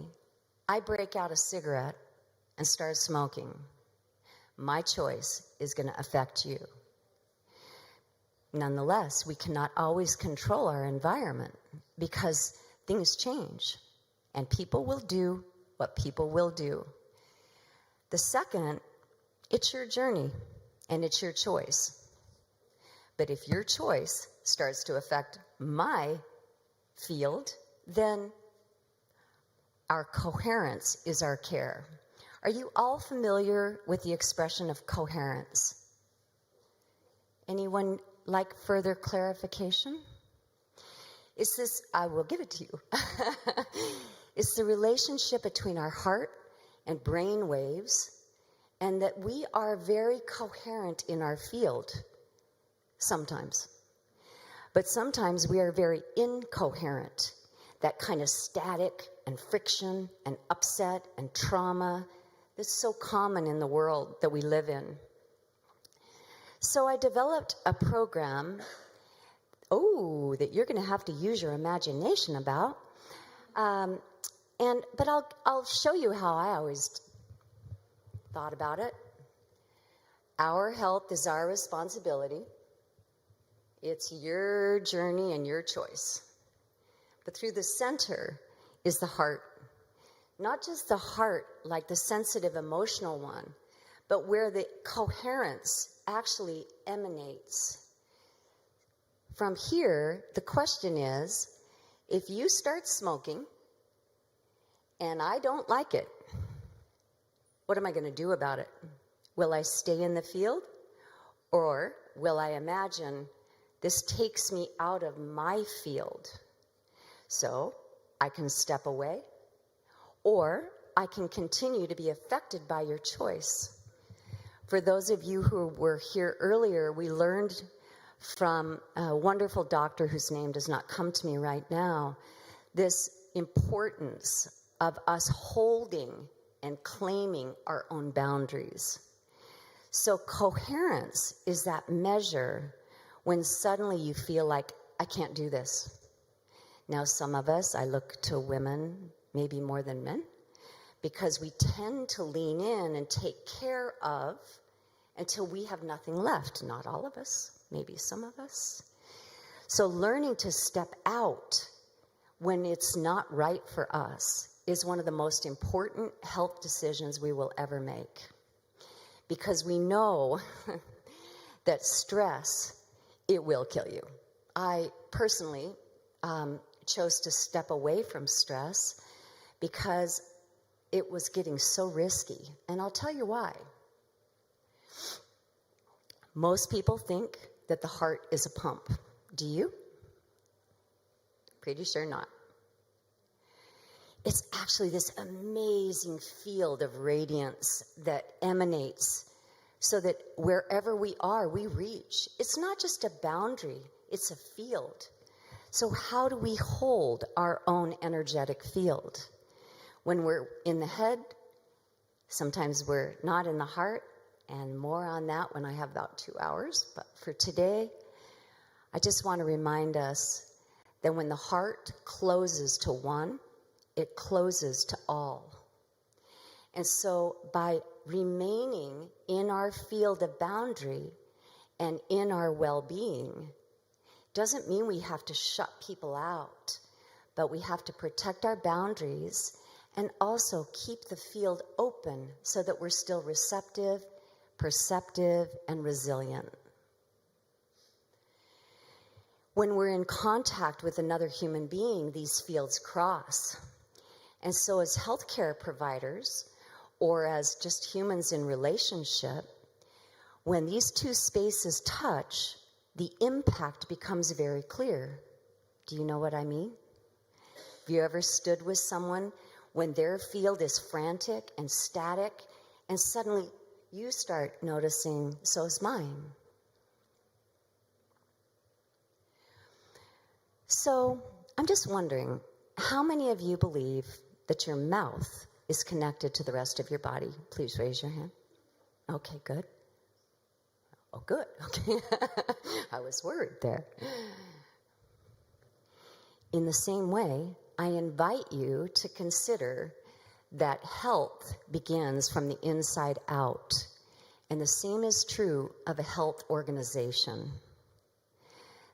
I break out a cigarette and start smoking, my choice is going to affect you. Nonetheless, we cannot always control our environment because things change and people will do what people will do. The second, it's your journey and it's your choice. But if your choice starts to affect my field, then our coherence is our care. Are you all familiar with the expression of coherence? Anyone like further clarification? It's this, I will give it to you. It's the relationship between our heart and brain waves, and that we are very coherent in our field sometimes. But sometimes we are very incoherent, that kind of static and friction and upset and trauma that's so common in the world that we live in. So I developed a program, that you're going to have to use your imagination about. But I'll show you how I always thought about it. Our health is our responsibility. It's your journey and your choice. But through the center is the heart. Not just the heart, like the sensitive, emotional one, but where the coherence actually emanates. From here, the question is, if you start smoking and I don't like it, what am I going to do about it? Will I stay in the field? Or will I imagine this takes me out of my field? So I can step away, or I can continue to be affected by your choice. For those of you who were here earlier, we learned from a wonderful doctor whose name does not come to me right now, this importance of us holding and claiming our own boundaries. So coherence is that measure when suddenly you feel like, I can't do this. Now, some of us, I look to women, maybe more than men, because we tend to lean in and take care of until we have nothing left. Not all of us, maybe some of us. So learning to step out when it's not right for us is one of the most important health decisions we will ever make. Because we know that stress, it will kill you. I personally chose to step away from stress because it was getting so risky. And I'll tell you why. Most people think that the heart is a pump. Do you? Pretty sure not. It's actually this amazing field of radiance that emanates so that wherever we are, we reach. It's not just a boundary, it's a field. So how do we hold our own energetic field? When we're in the head, Sometimes we're not in the heart, and more on that when I have about 2 hours. But for today, I just want to remind us that when the heart closes to one, it closes to all. And so by remaining in our field of boundary and in our well-being, doesn't mean we have to shut people out, but we have to protect our boundaries and also keep the field open so that we're still receptive, perceptive, and resilient. When we're in contact with another human being, these fields cross. And so as healthcare providers, or as just humans in relationship, when these two spaces touch, the impact becomes very clear. Do you know what I mean? Have you ever stood with someone when their field is frantic and static, and suddenly you start noticing, so's mine? So I'm just wondering, how many of you believe that your mouth is connected to the rest of your body? Please raise your hand. Okay, good. Oh, good. Okay. I was worried there. In the same way, I invite you to consider that health begins from the inside out. And the same is true of a health organization.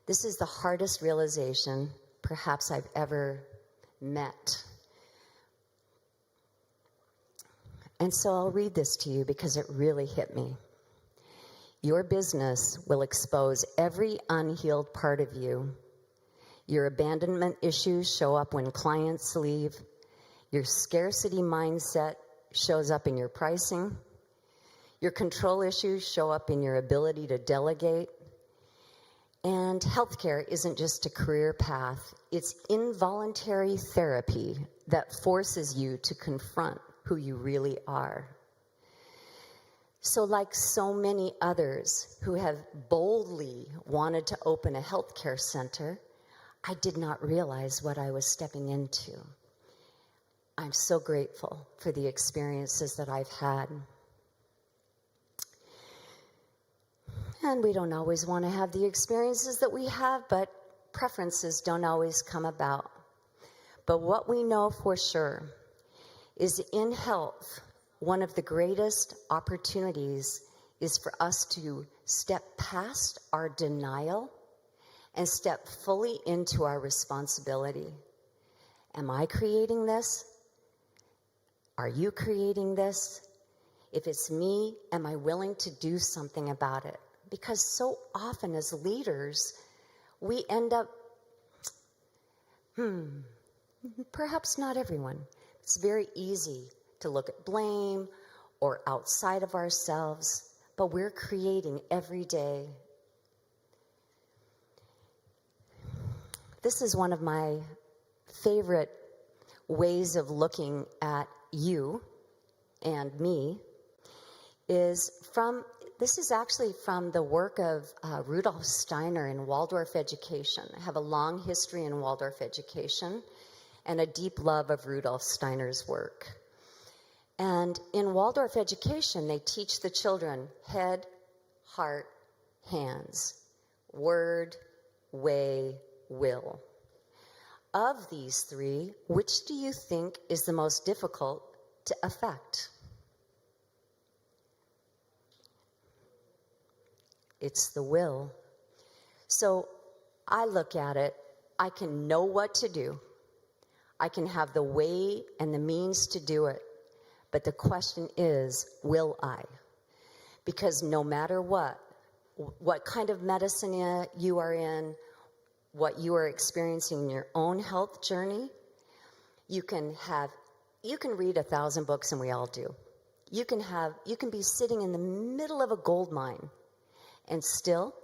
This is the hardest realization perhaps I've ever met. And so I'll read this to you because it really hit me. Your business will expose every unhealed part of you. Your abandonment issues show up when clients leave. Your scarcity mindset shows up in your pricing. Your control issues show up in your ability to delegate. And healthcare isn't just a career path. It's involuntary therapy that forces you to confront who you really are. So like so many others who have boldly wanted to open a healthcare center, I did not realize what I was stepping into. I'm so grateful for the experiences that I've had. And we don't always want to have the experiences that we have, but preferences don't always come about. But what we know for sure is in health, one of the greatest opportunities is for us to step past our denial and step fully into our responsibility. Am I creating this? Are you creating this? If it's me, am I willing to do something about it? Because so often as leaders, we end up, perhaps not everyone. It's very easy to look at blame or outside of ourselves, but we're creating every day. This is one of my favorite ways of looking at you and me. This is actually from the work of Rudolf Steiner in Waldorf education. I have a long history in Waldorf education and a deep love of Rudolf Steiner's work. And in Waldorf education, they teach the children head, heart, hands, word, way, will. Of these three, which do you think is the most difficult to affect? It's the will. So I look at it, I can know what to do. I can have the way and the means to do it. But the question is, will I? Because no matter what kind of medicine you are in, what you are experiencing in your own health journey, you can read 1,000 books, and we all do. You can be sitting in the middle of a gold mine, and still,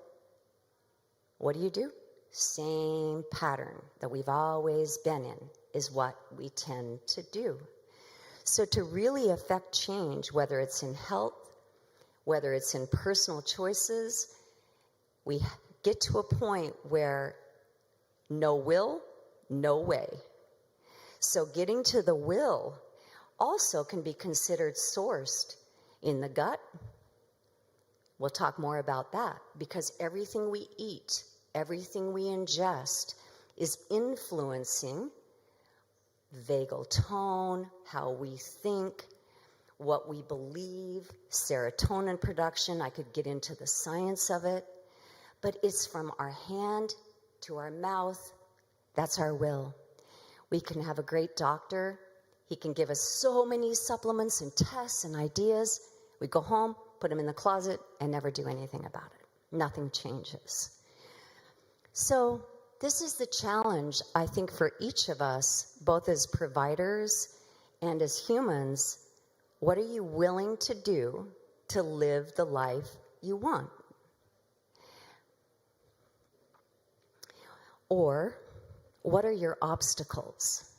what do? Same pattern that we've always been in is what we tend to do. So to really affect change, whether it's in health, whether it's in personal choices, we get to a point where no will, no way. So getting to the will, also can be considered sourced in the gut. We'll talk more about that, because everything we eat, everything we ingest is influencing vagal tone, how we think, what we believe, serotonin production. I could get into the science of it, but it's from our hand to our mouth. That's our will. We can have a great doctor. He can give us so many supplements and tests and ideas. We go home, put them in the closet, and never do anything about it. Nothing changes. So this is the challenge, I think, for each of us, both as providers and as humans. What are you willing to do to live the life you want? Or what are your obstacles?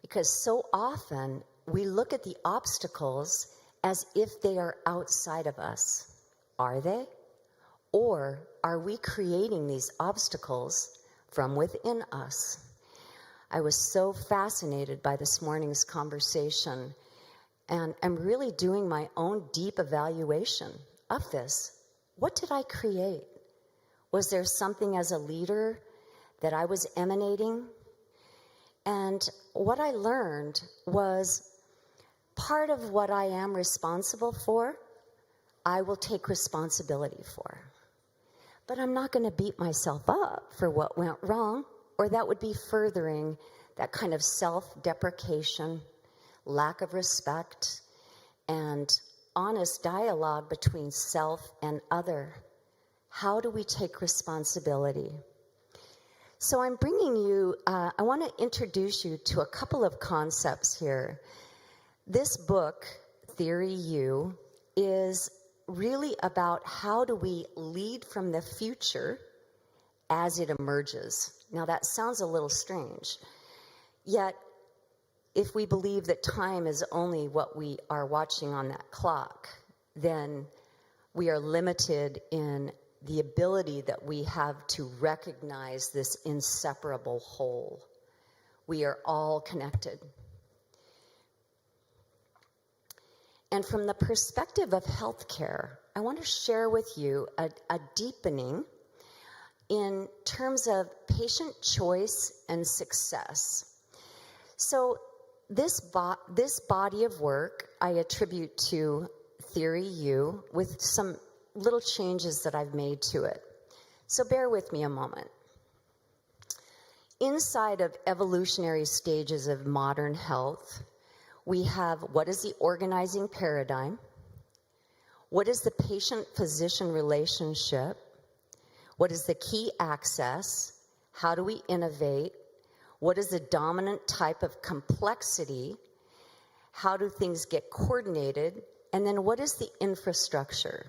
Because so often we look at the obstacles as if they are outside of us. Are they? Or are we creating these obstacles from within us? I was so fascinated by this morning's conversation, and I'm really doing my own deep evaluation of this. What did I create? Was there something as a leader that I was emanating? And what I learned was part of what I am responsible for, I will take responsibility for. But I'm not going to beat myself up for what went wrong, or that would be furthering that kind of self-deprecation, lack of respect, and honest dialogue between self and other. How do we take responsibility? So I'm bringing you, I want to introduce you to a couple of concepts here. This book, Theory U, is really about how do we lead from the future as it emerges. Now that sounds a little strange, yet if we believe that time is only what we are watching on that clock, then we are limited in the ability that we have to recognize this inseparable whole. We are all connected. And from the perspective of healthcare, I want to share with you a deepening in terms of patient choice and success. So this body of work I attribute to Theory U with some little changes that I've made to it. So bear with me a moment. Inside of evolutionary stages of modern health, we have what is the organizing paradigm, what is the patient-physician relationship, what is the key access, how do we innovate, what is the dominant type of complexity, how do things get coordinated, and then what is the infrastructure.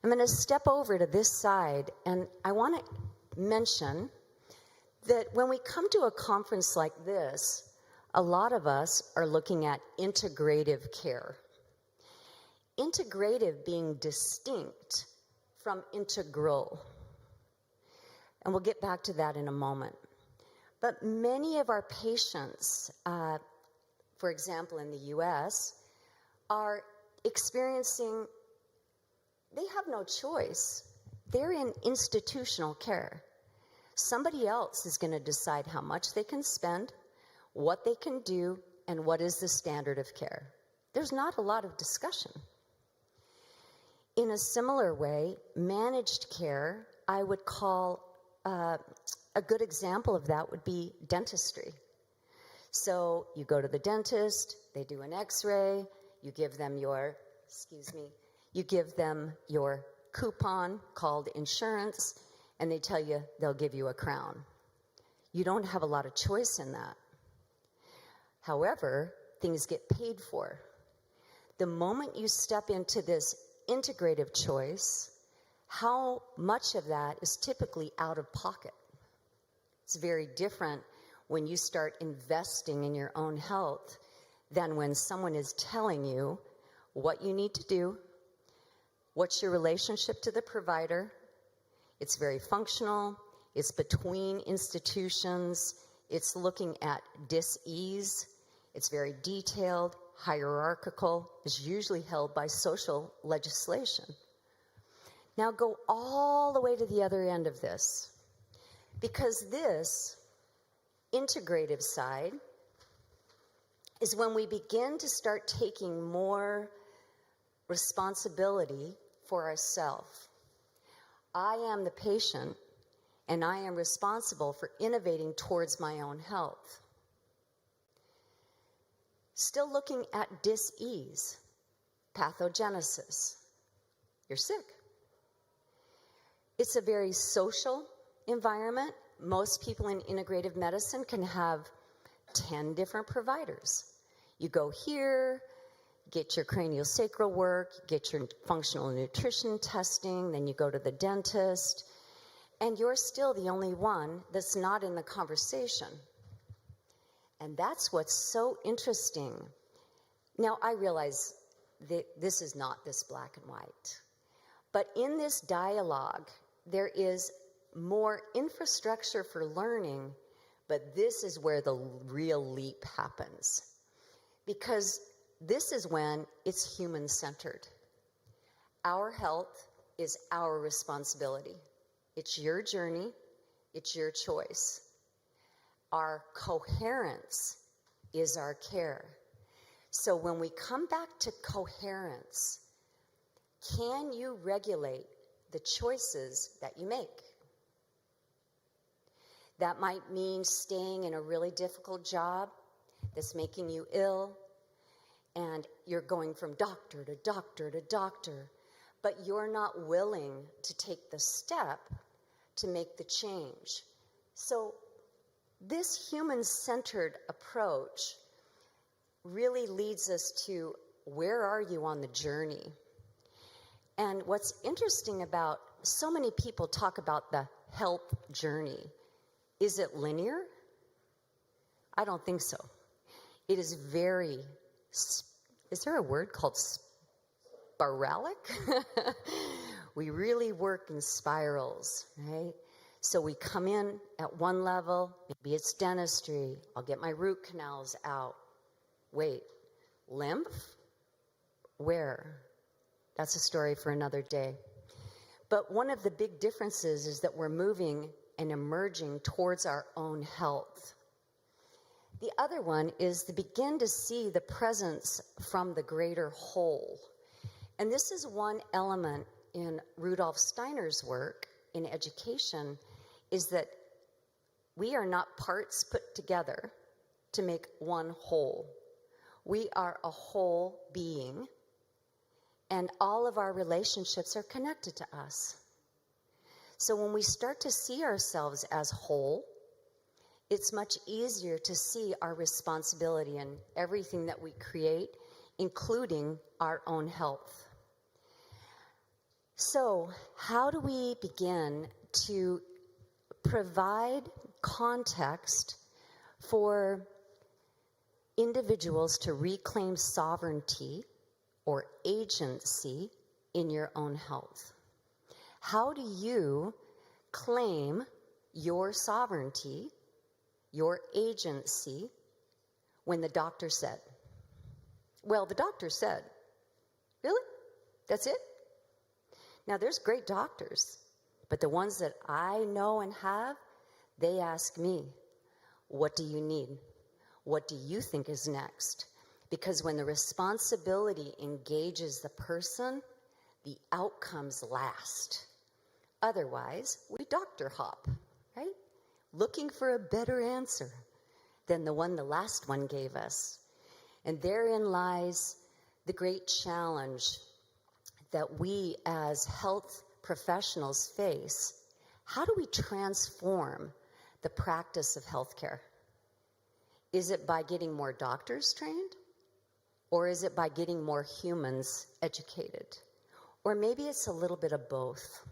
I'm going to step over to this side, and I want to mention that when we come to a conference like this, a lot of us are looking at integrative care. Integrative being distinct from integral. And we'll get back to that in a moment. But many of our patients, for example, in the US, are experiencing, they have no choice. They're in institutional care. Somebody else is going to decide how much they can spend, what they can do, and what is the standard of care. There's not a lot of discussion. In a similar way, managed care, I would call a good example of that would be dentistry. So you go to the dentist, they do an x-ray, you give them your, you give them your coupon called insurance, and they tell you they'll give you a crown. You don't have a lot of choice in that. However, things get paid for. The moment you step into this integrative choice, how much of that is typically out of pocket? It's very different when you start investing in your own health than when someone is telling you what you need to do, what's your relationship to the provider. It's very functional. It's between institutions. It's looking at dis-ease. It's very detailed, hierarchical, is usually held by social legislation. Now go all the way to the other end of this, because this integrative side is when we begin to start taking more responsibility for ourselves. I am the patient, and I am responsible for innovating towards my own health. Still looking at dis-ease, pathogenesis. You're sick. It's a very social environment. Most people in integrative medicine can have 10 different providers. You go here, get your craniosacral work, get your functional nutrition testing, then you go to the dentist, and you're still the only one that's not in the conversation. And that's what's so interesting. Now, I realize that this is not this black and white, but in this dialogue, there is more infrastructure for learning, but this is where the real leap happens. Because this is when it's human-centered. Our health is our responsibility. It's your journey, it's your choice. Our coherence is our care. So when we come back to coherence, can you regulate the choices that you make? That might mean staying in a really difficult job that's making you ill, and you're going from doctor to doctor to doctor, but you're not willing to take the step to make the change. So this human-centered approach really leads us to, where are you on the journey? And what's interesting about, so many people talk about the health journey. Is it linear? I don't think so. It is very, is there a word called spiralic? We really work in spirals, right? So we come in at one level, maybe it's dentistry, I'll get my root canals out. Wait, lymph? Where? That's a story for another day. But one of the big differences is that we're moving and emerging towards our own health. The other one is to begin to see the presence from the greater whole. And this is one element in Rudolf Steiner's work in education, is that we are not parts put together to make one whole. We are a whole being, and all of our relationships are connected to us. So when we start to see ourselves as whole, it's much easier to see our responsibility in everything that we create, including our own health. So how do we begin to provide context for individuals to reclaim sovereignty or agency in your own health? How do you claim your sovereignty, your agency, when the doctor said? Well, the doctor said. Really? That's it? Now, there's great doctors, but the ones that I know and have, they ask me, what do you need? What do you think is next? Because when the responsibility engages the person, the outcomes last. Otherwise, we doctor hop, right? Looking for a better answer than the one the last one gave us. And therein lies the great challenge that we as health professionals face. How do we transform the practice of healthcare? Is it by getting more doctors trained? Or is it by getting more humans educated? Or maybe it's a little bit of both.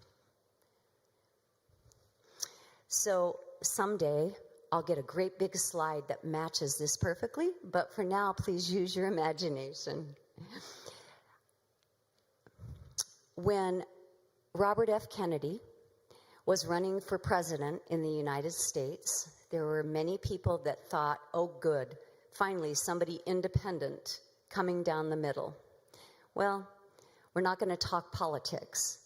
So someday I'll get a great big slide that matches this perfectly, but for now, please use your imagination. When Robert F. Kennedy was running for president in the United States, there were many people that thought, oh good, finally somebody independent coming down the middle. Well, we're not going to talk politics,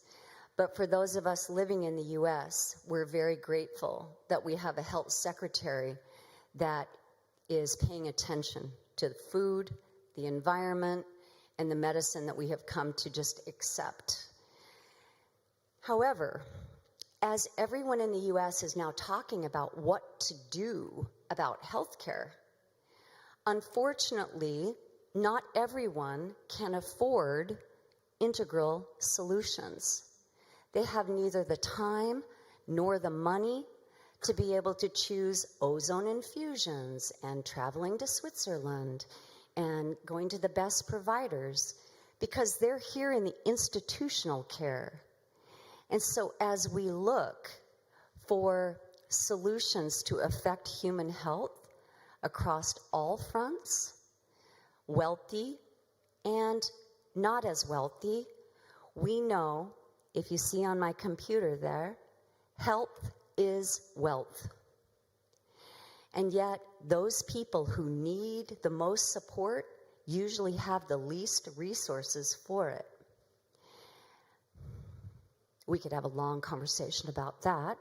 but for those of us living in the US, we're very grateful that we have a health secretary that is paying attention to the food, the environment, and the medicine that we have come to just accept. However, as everyone in the US is now talking about what to do about healthcare, unfortunately, not everyone can afford integral solutions. They have neither the time nor the money to be able to choose ozone infusions and traveling to Switzerland and going to the best providers, because they're here in the institutional care. And so as we look for solutions to affect human health across all fronts, wealthy and not as wealthy, we know, if you see on my computer there, health is wealth. And yet, those people who need the most support usually have the least resources for it. We could have a long conversation about that,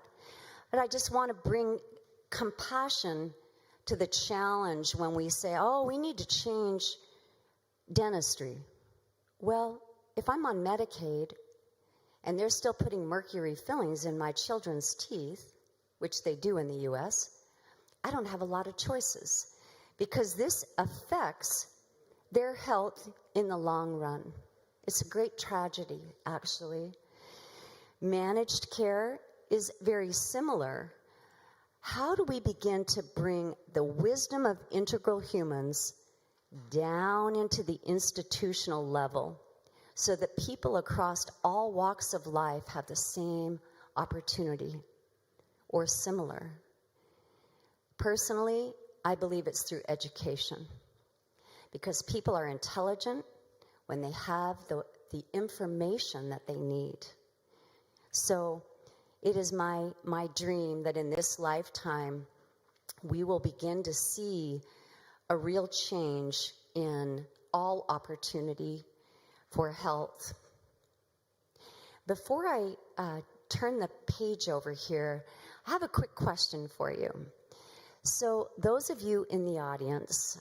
but I just want to bring compassion to the challenge when we say, oh, we need to change dentistry. Well, if I'm on Medicaid and they're still putting mercury fillings in my children's teeth, which they do in the US, I don't have a lot of choices, because this affects their health in the long run. It's a great tragedy, actually. Managed care is very similar. How do we begin to bring the wisdom of integral humans down into the institutional level so that people across all walks of life have the same opportunity or similar? Personally, I believe it's through education, because people are intelligent when they have the information that they need. So it is my dream that in this lifetime we will begin to see a real change in all opportunity for health. Before I turn the page over here, I have a quick question for you. So those of you in the audience,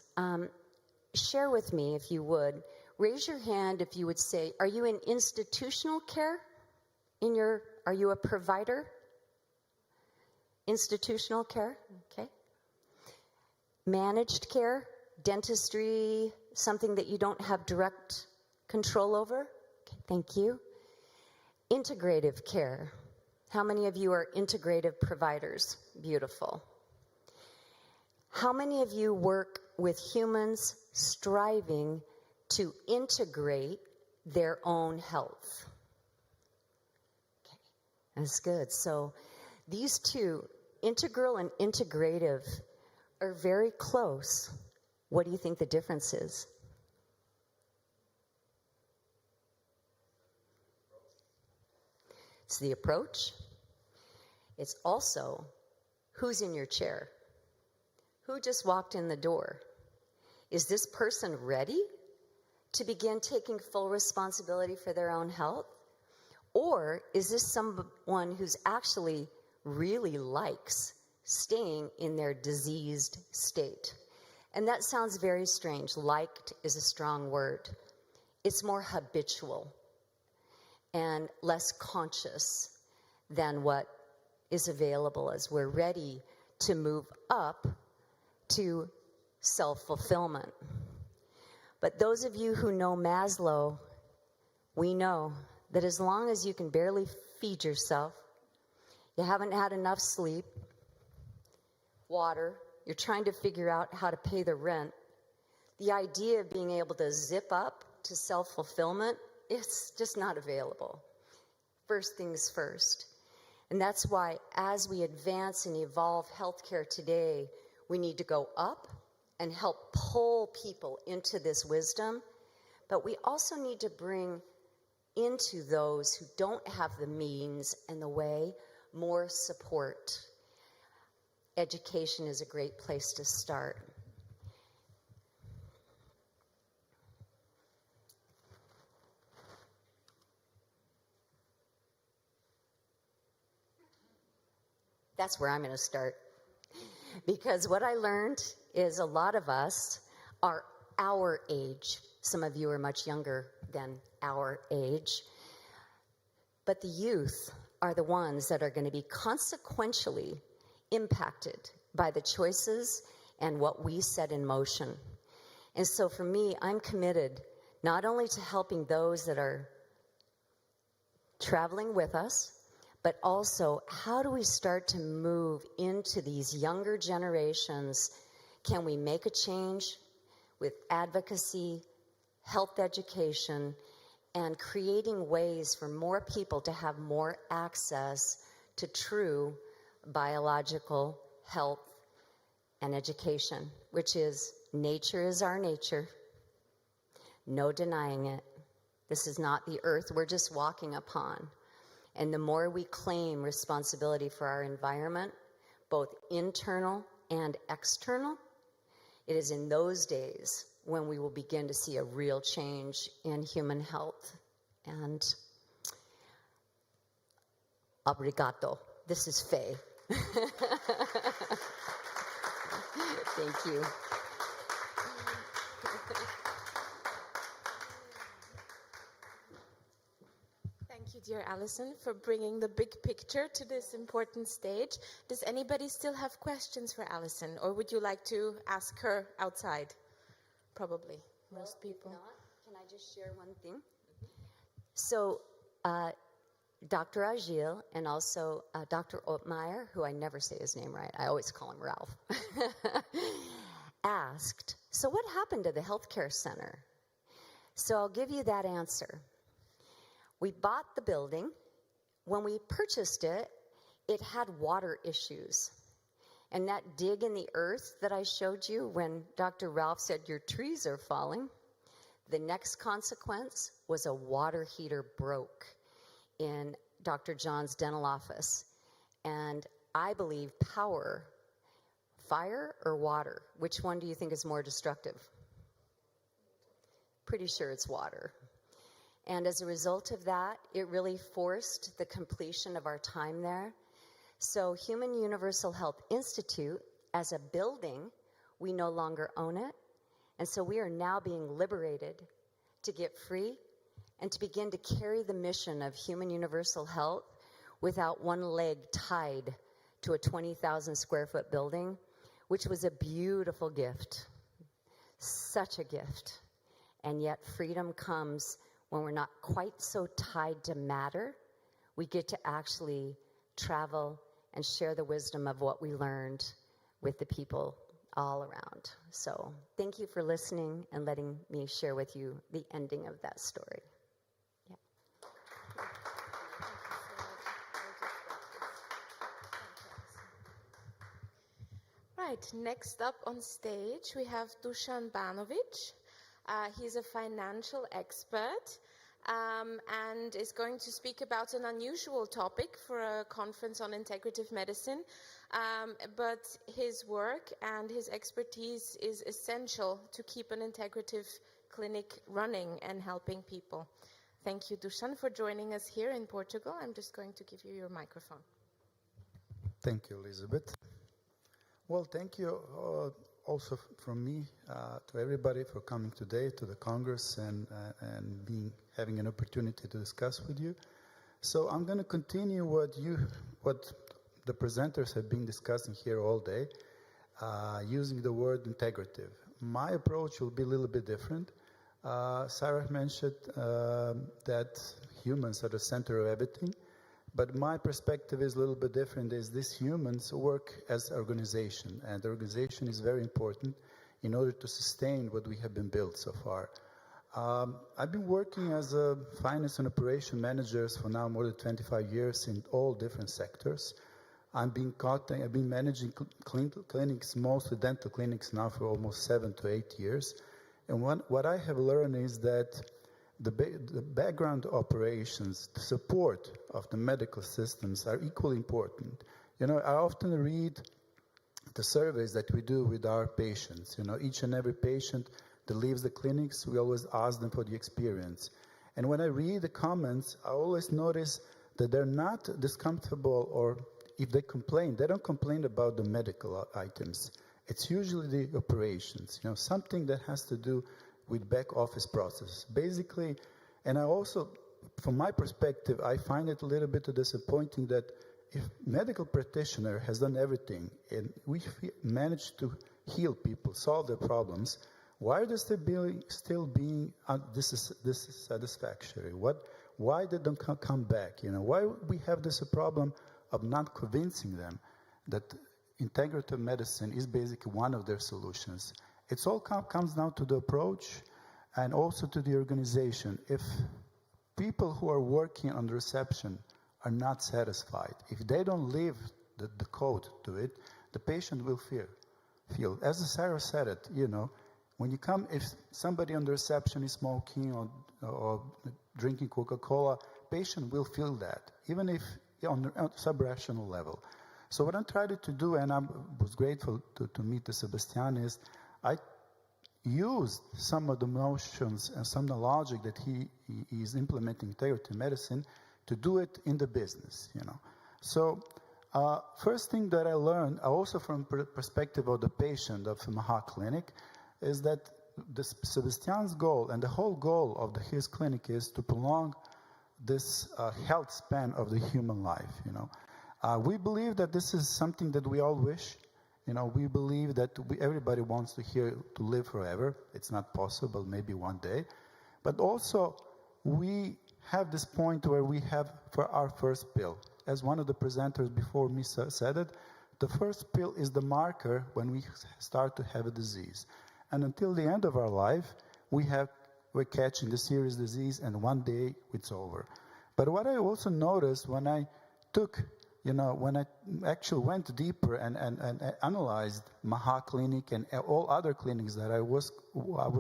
share with me, if you would, raise your hand if you would say, are you in institutional care? Are you a provider? Institutional care, okay. Managed care, dentistry, something that you don't have direct control over? Okay, thank you. Integrative care. How many of you are integrative providers? Beautiful. How many of you work with humans striving to integrate their own health? Okay, that's good. So these two, integral and integrative, are very close. What do you think the difference is? It's the approach. It's also who's in your chair. Who just walked in the door? Is this person ready to begin taking full responsibility for their own health? Or is this someone who's actually really likes staying in their diseased state? And that sounds very strange. Liked is a strong word. It's more habitual and less conscious than what is available as we're ready to move up to self-fulfillment. But those of you who know Maslow, we know that as long as you can barely feed yourself, you haven't had enough sleep, water, you're trying to figure out how to pay the rent, the idea of being able to zip up to self-fulfillment, it's just not available. First things first. And that's why as we advance and evolve healthcare today, we need to go up and help pull people into this wisdom, but we also need to bring into those who don't have the means and the way more support. Education is a great place to start. That's where I'm going to start. Because what I learned is a lot of us are our age. Some of you are much younger than our age. But the youth are the ones that are going to be consequentially impacted by the choices and what we set in motion. And so for me, I'm committed not only to helping those that are traveling with us, but also how do we start to move into these younger generations? Can we make a change with advocacy, health education, and creating ways for more people to have more access to true biological health and education, which is nature is our nature. No denying it. This is not the earth we're just walking upon. And the more we claim responsibility for our environment, both internal and external, it is in those days when we will begin to see a real change in human health. And obrigado. This is Faye. Thank you. Thank you, dear Alison, for bringing the big picture to this important stage. Does anybody still have questions for Alison, or would you like to ask her outside? Probably, most people. If not, can I just share one thing? So, Dr. Agil and also Dr. Ottmeyer, who I never say his name right, I always call him Ralph, asked, so what happened to the healthcare center? So I'll give you that answer. We bought the building. When we purchased it, it had water issues. And that dig in the earth that I showed you when Dr. Ralph said your trees are falling, the next consequence was a water heater broke in Dr. John's dental office. And I believe power, fire or water, which one do you think is more destructive? Pretty sure it's water. And as a result of that, it really forced the completion of our time there. So Human Universal Health Institute, as a building, we no longer own it. And so we are now being liberated to get free and to begin to carry the mission of Human Universal Health without one leg tied to a 20,000 square foot building, which was a beautiful gift. Such a gift. And yet freedom comes when we're not quite so tied to matter. We get to actually travel and share the wisdom of what we learned with the people all around. So thank you for listening and letting me share with you the ending of that story. Yeah. Right, next up on stage we have Dusan Banovic. He's a financial expert and is going to speak about an unusual topic for a conference on integrative medicine. But his work and his expertise is essential to keep an integrative clinic running and helping people. Thank you, Dusan, for joining us here in Portugal. I'm just going to give you your microphone. Thank you, Elizabeth. Well, thank you also from me to everybody for coming today to the Congress and having an opportunity to discuss with you. So I'm going to continue what the presenters have been discussing here all day, using the word integrative. My approach will be a little bit different. Sarah mentioned that humans are the center of everything, but my perspective is a little bit different. Is these humans work as organization, and the organization is very important in order to sustain what we have been built so far. I've been working as a finance and operation manager for now more than 25 years in all different sectors. I've been managing clinics, mostly dental clinics now for almost 7 to 8 years. And what I have learned is that the background operations, the support of the medical systems are equally important. You know, I often read the surveys that we do with our patients. You know, each and every patient that leaves the clinics, we always ask them for the experience. And when I read the comments, I always notice that they're not discomfortable or if they complain, they don't complain about the medical items. It's usually the operations, something that has to do with back office processes. Basically, and I also, from my perspective, I find it a little bit disappointing that if medical practitioner has done everything and we managed to heal people, solve their problems, why are they still being dissatisfactory? Why they don't come back? Why we have this problem of not convincing them that integrative medicine is basically one of their solutions. It all comes down to the approach and also to the organization. If people who are working on the reception are not satisfied, if they don't live the code to it, the patient will feel. As Sarah said it, when you come, if somebody on the reception is smoking or drinking Coca-Cola, patient will feel that, even if on a sub-rational level. So what I tried to do, and I was grateful to meet Sebastian, is I used some of the notions and some of the logic that he is implementing integrative medicine to do it in the business, So first thing that I learned, also from perspective of the patient of Maha Clinic, is that Sebastian's goal and the whole goal of his clinic is to prolong this health span of the human life, We believe that this is something that we all wish. We believe that everybody wants to live forever. It's not possible, maybe one day. But also, we have this point where we have for our first pill. As one of the presenters before me said it, the first pill is the marker when we start to have a disease. And until the end of our life, we're catching the serious disease, and one day it's over. But what I also noticed when I when I actually went deeper and analyzed Maha Clinic and all other clinics that I was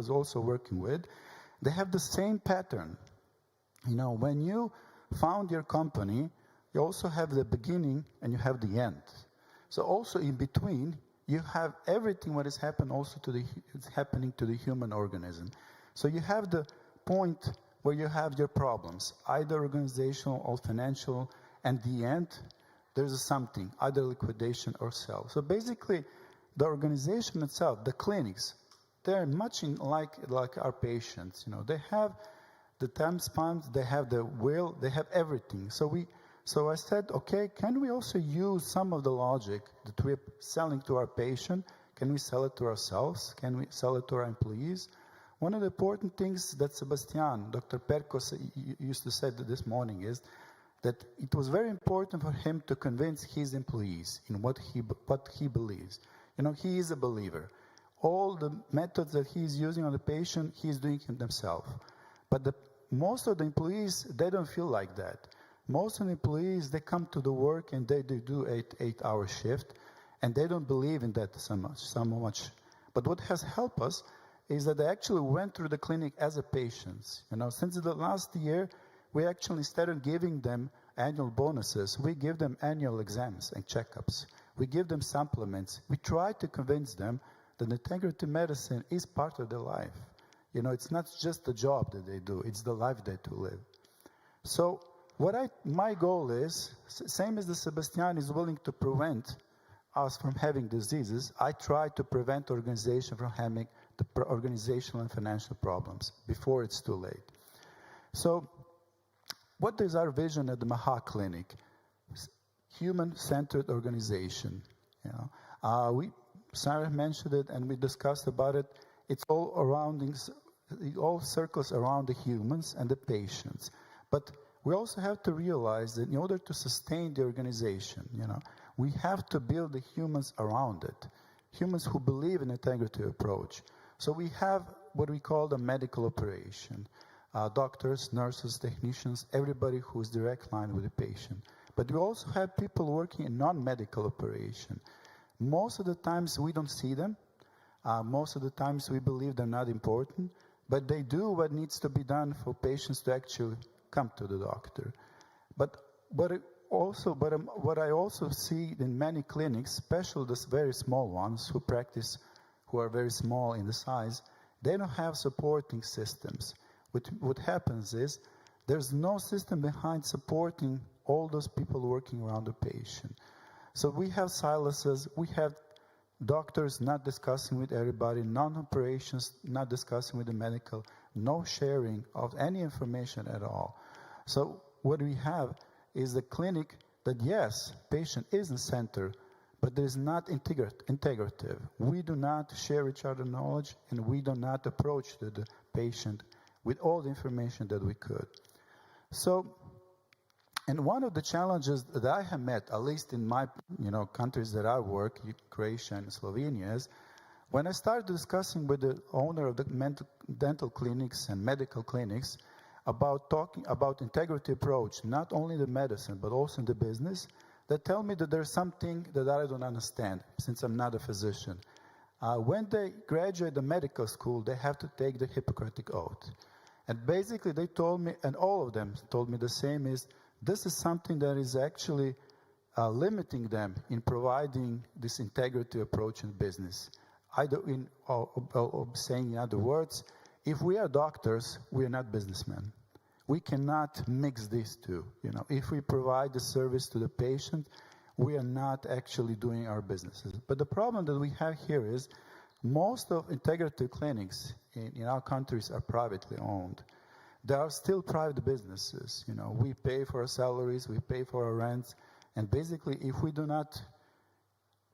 also working with, they have the same pattern. When you found your company, you also have the beginning and you have the end. So also in between, you have everything what is happening to the human organism. So you have the point where you have your problems, either organizational or financial, and the end, there's something, either liquidation or sell. So basically, the organization itself, the clinics, they're much like our patients. They have the time span, they have the will, they have everything. So I said, okay, can we also use some of the logic that we're selling to our patient? Can we sell it to ourselves? Can we sell it to our employees? One of the important things that Sebastian, Dr. Perkos used to say this morning is that it was very important for him to convince his employees in what he believes. He is a believer. All the methods that he is using on the patient, he is doing it himself. But most of the employees, they don't feel like that. Most of the employees, they come to the work and they do 8-hour shift, and they don't believe in that so much. But what has helped us is that they actually went through the clinic as a patients. Since the last year, we actually started giving them annual bonuses. We give them annual exams and checkups. We give them supplements. We try to convince them that integrative medicine is part of their life. It's not just a job that they do, it's the life they live. So my goal is, same as the Sebastian is willing to prevent us from having diseases, I try to prevent organization from having the organizational and financial problems before it's too late. So what is our vision at the Maha Clinic? Human-centered organization. Sarah mentioned it and we discussed about it. It all circles around the humans and the patients. But we also have to realize that in order to sustain the organization, we have to build the humans around it. Humans who believe in integrative approach. So we have what we call the medical operation. Doctors, nurses, technicians, everybody who is direct line with the patient. But we also have people working in non-medical operation. Most of the times we don't see them. Most of the times we believe they're not important, but they do what needs to be done for patients to actually come to the doctor. But what I also see in many clinics, especially the very small ones who are very small in the size, they don't have supporting systems. What happens is there's no system behind supporting all those people working around the patient. So we have silences, we have doctors not discussing with everybody, non-operations not discussing with the medical, no sharing of any information at all. So what we have is the clinic that, yes, patient is in center, but there is not integrative. We do not share each other knowledge, and we do not approach the patient with all the information that we could. So, and one of the challenges that I have met, at least in my countries that I work, Croatia and Slovenia, is when I started discussing with the owner of the dental clinics and medical clinics about talking about integrative approach, not only the medicine but also in the business, they tell me that there's something that I don't understand since I'm not a physician. When they graduate the medical school, they have to take the Hippocratic Oath. And basically they told me, and all of them told me the same, is this is something that is actually limiting them in providing this integrative approach in business. Saying in other words, if we are doctors, we are not businessmen. We cannot mix these two. If we provide the service to the patient, we are not actually doing our businesses. But the problem that we have here is most of integrative clinics in our countries are privately owned. There are still private businesses. We pay for our salaries, we pay for our rents, and basically if we do not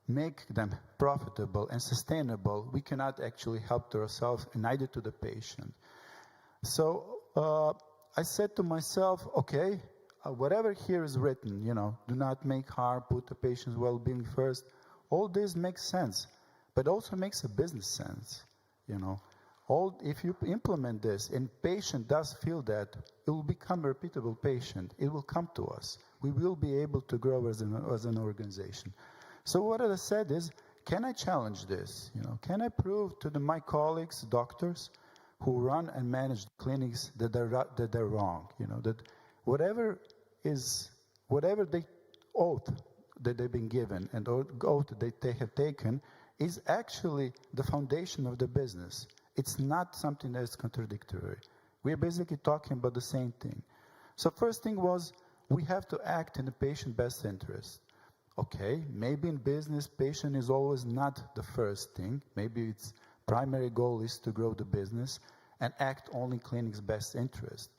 make them profitable and sustainable, we cannot actually help to ourselves and neither to the patient. So I said to myself, okay, whatever here is written, do not make harm, put the patient's well-being first, all this makes sense, but also makes a business sense, If you implement this and patient does feel that, it will become a repeatable patient. It will come to us. We will be able to grow as an organization. So what I said is, can I challenge this? Can I prove to my colleagues, doctors, who run and manage clinics that they're wrong? That whatever they oath that they've been given and oath that they have taken is actually the foundation of the business. It's not something that is contradictory. We're basically talking about the same thing. So first thing was, we have to act in the patient's best interest. Okay, maybe in business, patient is always not the first thing. Maybe its primary goal is to grow the business and act only in clinic's best interest.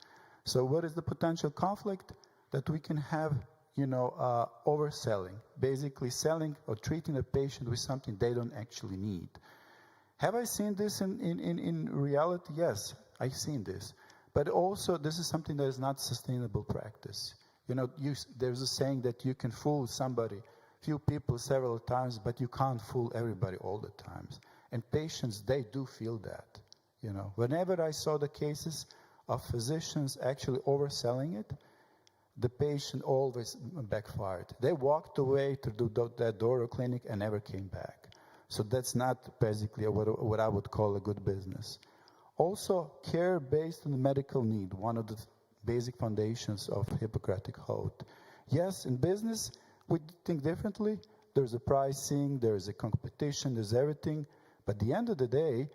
So what is the potential conflict? That we can have, overselling, basically selling or treating the patient with something they don't actually need. Have I seen this in reality? Yes, I've seen this. But also, this is something that is not sustainable practice. There's a saying that you can fool somebody, few people several times, but you can't fool everybody all the times. And patients, they do feel that. Whenever I saw the cases of physicians actually overselling it, the patient always backfired. They walked away to do that door clinic and never came back. So that's not basically what I would call a good business. Also, care based on the medical need, one of the basic foundations of Hippocratic Oath. Yes, in business, we think differently. There's a pricing, there's a competition, there's everything. But at the end of the day,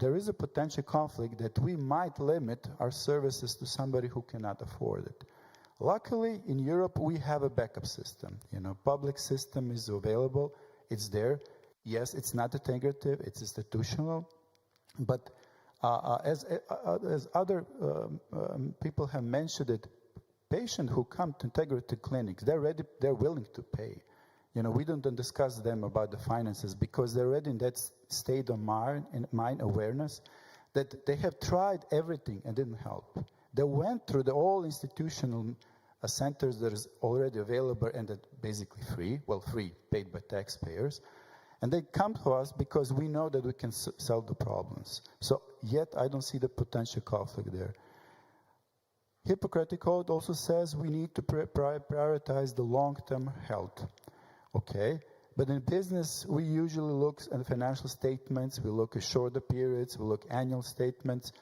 there is a potential conflict that we might limit our services to somebody who cannot afford it. Luckily, in Europe, we have a backup system. Public system is available. It's there. Yes, it's not integrative. It's institutional. But as other people have mentioned it, patients who come to integrative clinics, they're willing to pay. We don't discuss them about the finances because they're already in that state of mind awareness that they have tried everything and didn't help. They went through the all institutional centers that is already available and that basically free, paid by taxpayers. And they come to us because we know that we can solve the problems. So yet I don't see the potential conflict there. Hippocratic Oath also says we need to prioritize the long-term health. Okay, but in business, we usually look at financial statements, we look at shorter periods, we look at annual statements.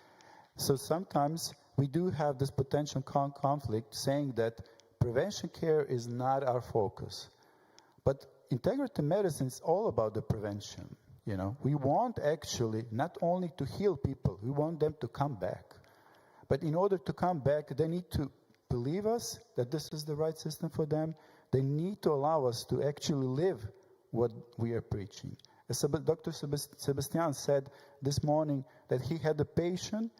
So sometimes we do have this potential conflict saying that prevention care is not our focus. But integrative medicine is all about the prevention. We want actually not only to heal people, we want them to come back. But in order to come back, they need to believe us that this is the right system for them. they need to allow us to actually live what we are preaching. As Dr. Sebastian said this morning that he had a patient,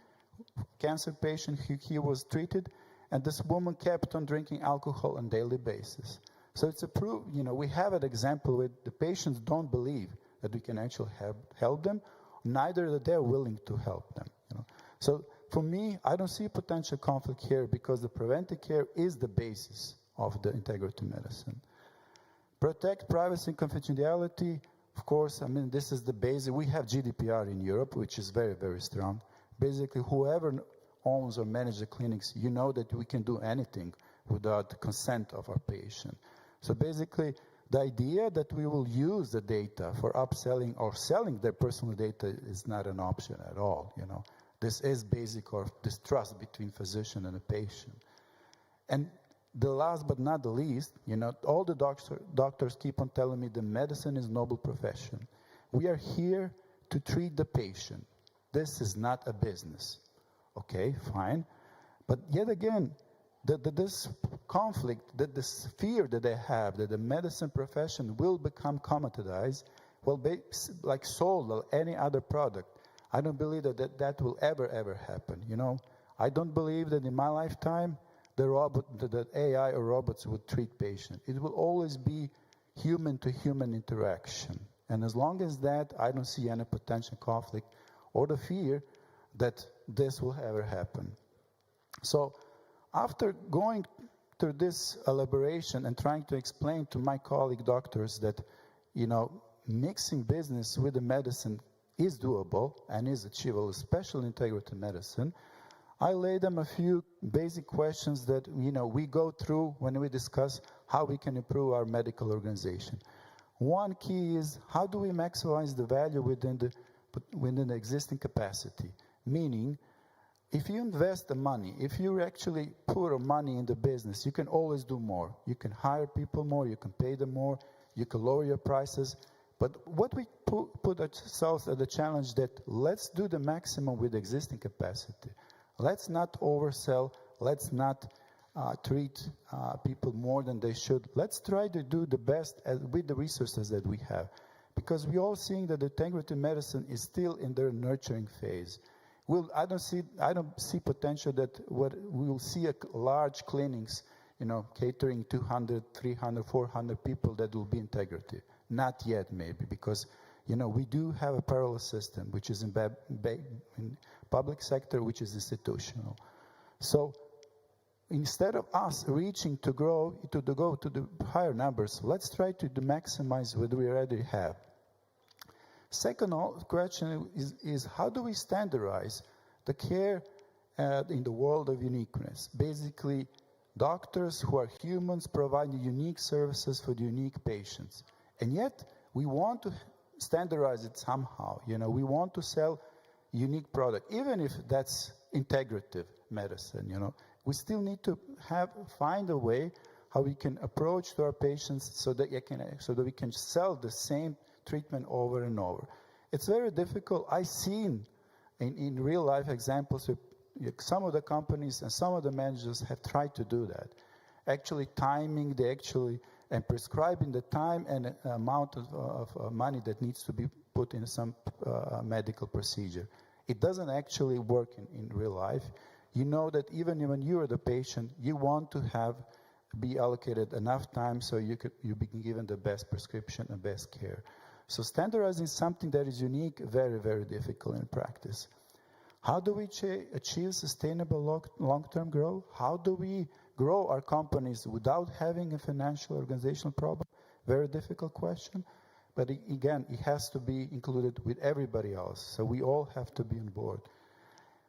cancer patient, he was treated, and this woman kept on drinking alcohol on a daily basis. So it's a proof, we have an example where the patients don't believe that we can actually help them, neither that they're willing to help them. So for me, I don't see a potential conflict here because the preventive care is the basis of the integrative medicine. Protect privacy and confidentiality. Of course, this is the basic. We have GDPR in Europe, which is very, very strong. Basically, whoever owns or manages the clinics, you know that we can do anything without the consent of our patient. So basically, the idea that we will use the data for upselling or selling their personal data is not an option at all. This is basic or this trust between physician and a patient. And the last but not the least, all the doctors keep on telling me the medicine is a noble profession. We are here to treat the patient. This is not a business. Okay, fine. But yet again, this conflict, this fear that they have that the medicine profession will become commoditized, will be like sold or any other product. I don't believe that will ever happen. I don't believe that in my lifetime that AI or robots would treat patients. It will always be human-to-human interaction. And as long as that, I don't see any potential conflict or the fear that this will ever happen. So after going through this elaboration and trying to explain to my colleague doctors that, mixing business with the medicine is doable and is achievable, especially in integrative medicine, I laid them a few basic questions that we go through when we discuss how we can improve our medical organization. One key is how do we maximize the value within the existing capacity? Meaning, if you invest the money, if you actually put money in the business, you can always do more. You can hire people more, you can pay them more, you can lower your prices. But what we put ourselves at the challenge that let's do the maximum with existing capacity. Let's not oversell. Let's not treat people more than they should. Let's try to do the best with the resources that we have. Because we're all seeing that the integrative medicine is still in their nurturing phase. I don't see potential that we will see large clinics, catering 200, 300, 400 people that will be integrative. Not yet, maybe, because we do have a parallel system, which is in public sector, which is institutional. So instead of us reaching to go to the higher numbers, let's try to maximize what we already have. Second question is how do we standardize the care in the world of uniqueness? Basically, doctors who are humans provide unique services for the unique patients. And yet, we want to standardize it somehow. We want to sell unique product, even if that's integrative medicine. We still need to find a way how we can approach to our patients so that we can sell the same treatment over and over. It's very difficult. I've seen in real life examples with some of the companies and some of the managers have tried to do that. Actually timing, and prescribing the time and amount of money that needs to be put in some medical procedure. It doesn't actually work in real life. You know that even when you are the patient, you want to be allocated enough time so you be given the best prescription and best care. So standardizing something that is unique, very, very difficult in practice. How do we achieve sustainable long-term growth? How do we grow our companies without having a financial organizational problem? Very difficult question. But again, it has to be included with everybody else. So we all have to be on board.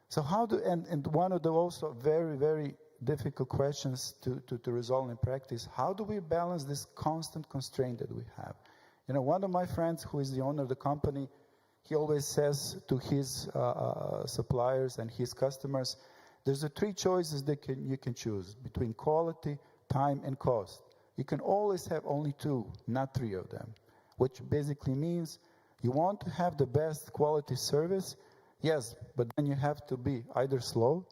So and one of the also very, very difficult questions to resolve in practice, how do we balance this constant constraint that we have? One of my friends who is the owner of the company, he always says to his suppliers and his customers, there's three choices that you can choose between quality, time, and cost. You can always have only two, not three of them, which basically means you want to have the best quality service, yes, but then you have to be either slow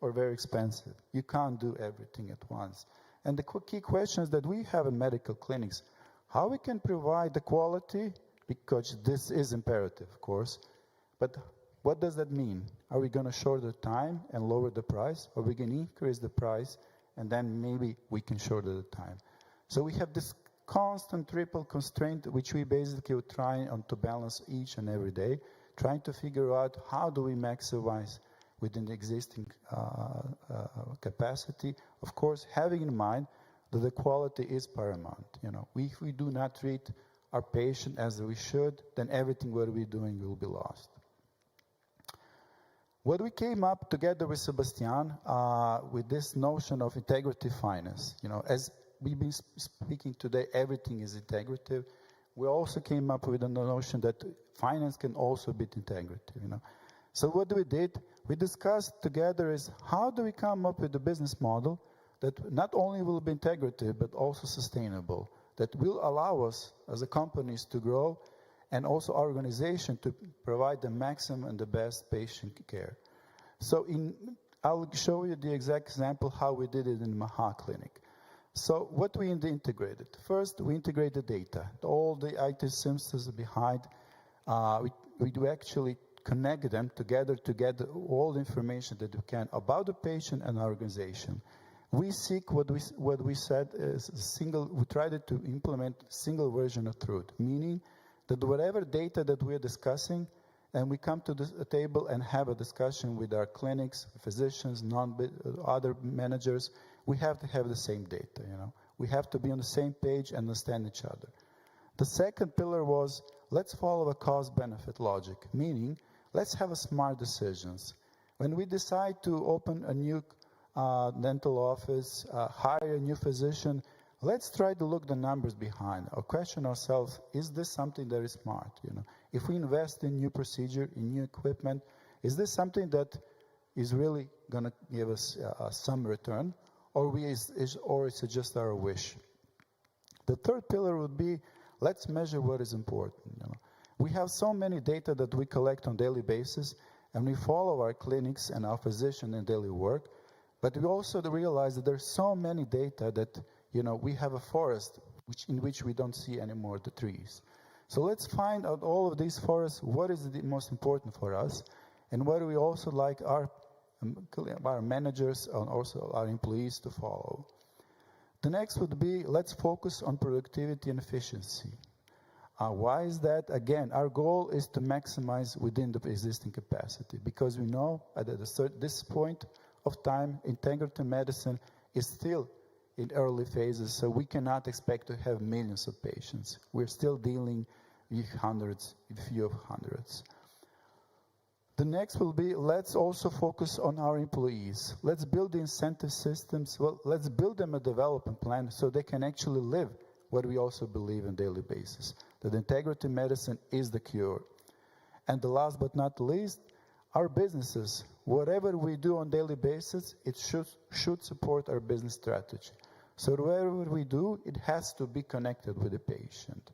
or very expensive. You can't do everything at once. And the key questions that we have in medical clinics, how we can provide the quality, because this is imperative, of course, but what does that mean? Are we going to shorten the time and lower the price? Or are we going to increase the price and then maybe we can shorten the time? So we have this constant triple constraint which we basically are trying to balance each and every day, trying to figure out how do we maximize within the existing capacity. Of course, having in mind that the quality is paramount. If we do not treat our patient as we should, then everything what we're doing will be lost. What we came up together with Sebastian with this notion of integrative finance. As we've been speaking today, everything is integrative. We also came up with the notion that finance can also be integrative. So what we did, we discussed together is how do we come up with a business model that not only will be integrative but also sustainable, that will allow us as a companies to grow and also our organization to provide the maximum and the best patient care. So I'll show you the exact example how we did it in Maha Clinic. So what we integrated? First, we integrated data. All the IT systems behind, we do actually connect them together to get all the information that we can about the patient and our organization. We seek what we said is we tried to implement single version of truth, meaning that whatever data that we're discussing, and we come to the table and have a discussion with our clinics, physicians, other managers, we have to have the same data. We have to be on the same page and understand each other. The second pillar was, let's follow a cost-benefit logic, meaning let's have smart decisions. When we decide to open a new dental office, hire a new physician, let's try to look the numbers behind or question ourselves, is this something that is smart? If we invest in new procedure, in new equipment, is this something that is really going to give us some return, or is it just our wish? The third pillar would be, let's measure what is important. We have so many data that we collect on a daily basis, and we follow our clinics and our physician in daily work, but we also realize that there's so many data that we have a forest in which we don't see anymore the trees. So let's find out all of these forests, what is the most important for us, and what do we also like our managers and also our employees to follow. The next would be, let's focus on productivity and efficiency. Why is that? Again, our goal is to maximize within the existing capacity, because we know at this point of time, integrative medicine is still in early phases, so we cannot expect to have millions of patients. We're still dealing with few of hundreds. The next will be, let's also focus on our employees. Let's build the incentive systems. Well, let's build them a development plan so they can actually live what we also believe on a daily basis, that integrative medicine is the cure. And the last but not least, our businesses, whatever we do on a daily basis, it should support our business strategy. So whatever we do, it has to be connected with the patient,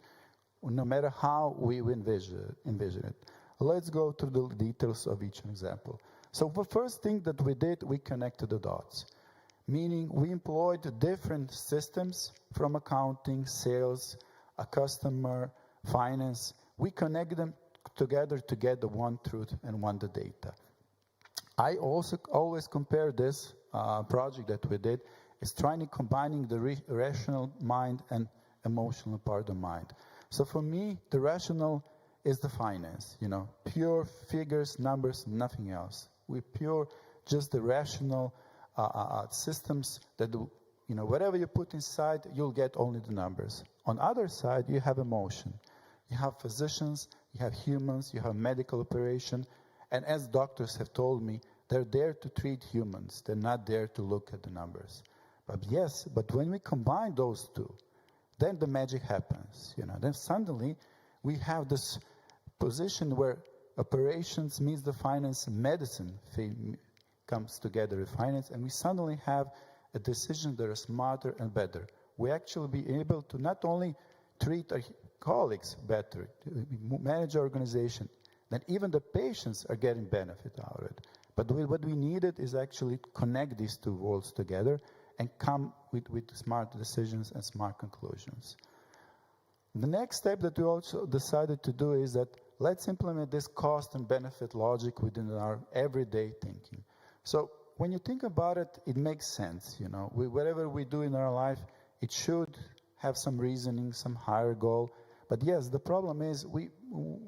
no matter how we envision it. Let's go through the details of each example. So the first thing that we did, we connected the dots, meaning we employed different systems from accounting, sales, a customer, finance. We connect them together to get the one truth and one the data. I also always compare this project that we did is trying to combining the rational mind and emotional part of the mind. So for me, the rational is the finance, pure figures, numbers, nothing else. We're pure, just the rational systems that do, whatever you put inside, you'll get only the numbers. On the other side, you have emotion. You have physicians, you have humans, you have medical operation, and as doctors have told me, they're there to treat humans. They're not there to look at the numbers. But when we combine those two, then the magic happens. Then suddenly we have this position where operations meets the finance, medicine comes together with finance, and we suddenly have a decision that is smarter and better. We actually be able to not only treat our colleagues better, manage our organization, then even the patients are getting benefit out of it. But what we needed is actually connect these two worlds together and come with smart decisions and smart conclusions. The next step that we also decided to do is that let's implement this cost and benefit logic within our everyday thinking. So when you think about it, it makes sense. You know, whatever we do in our life, it should have some reasoning, some higher goal. But yes, the problem is we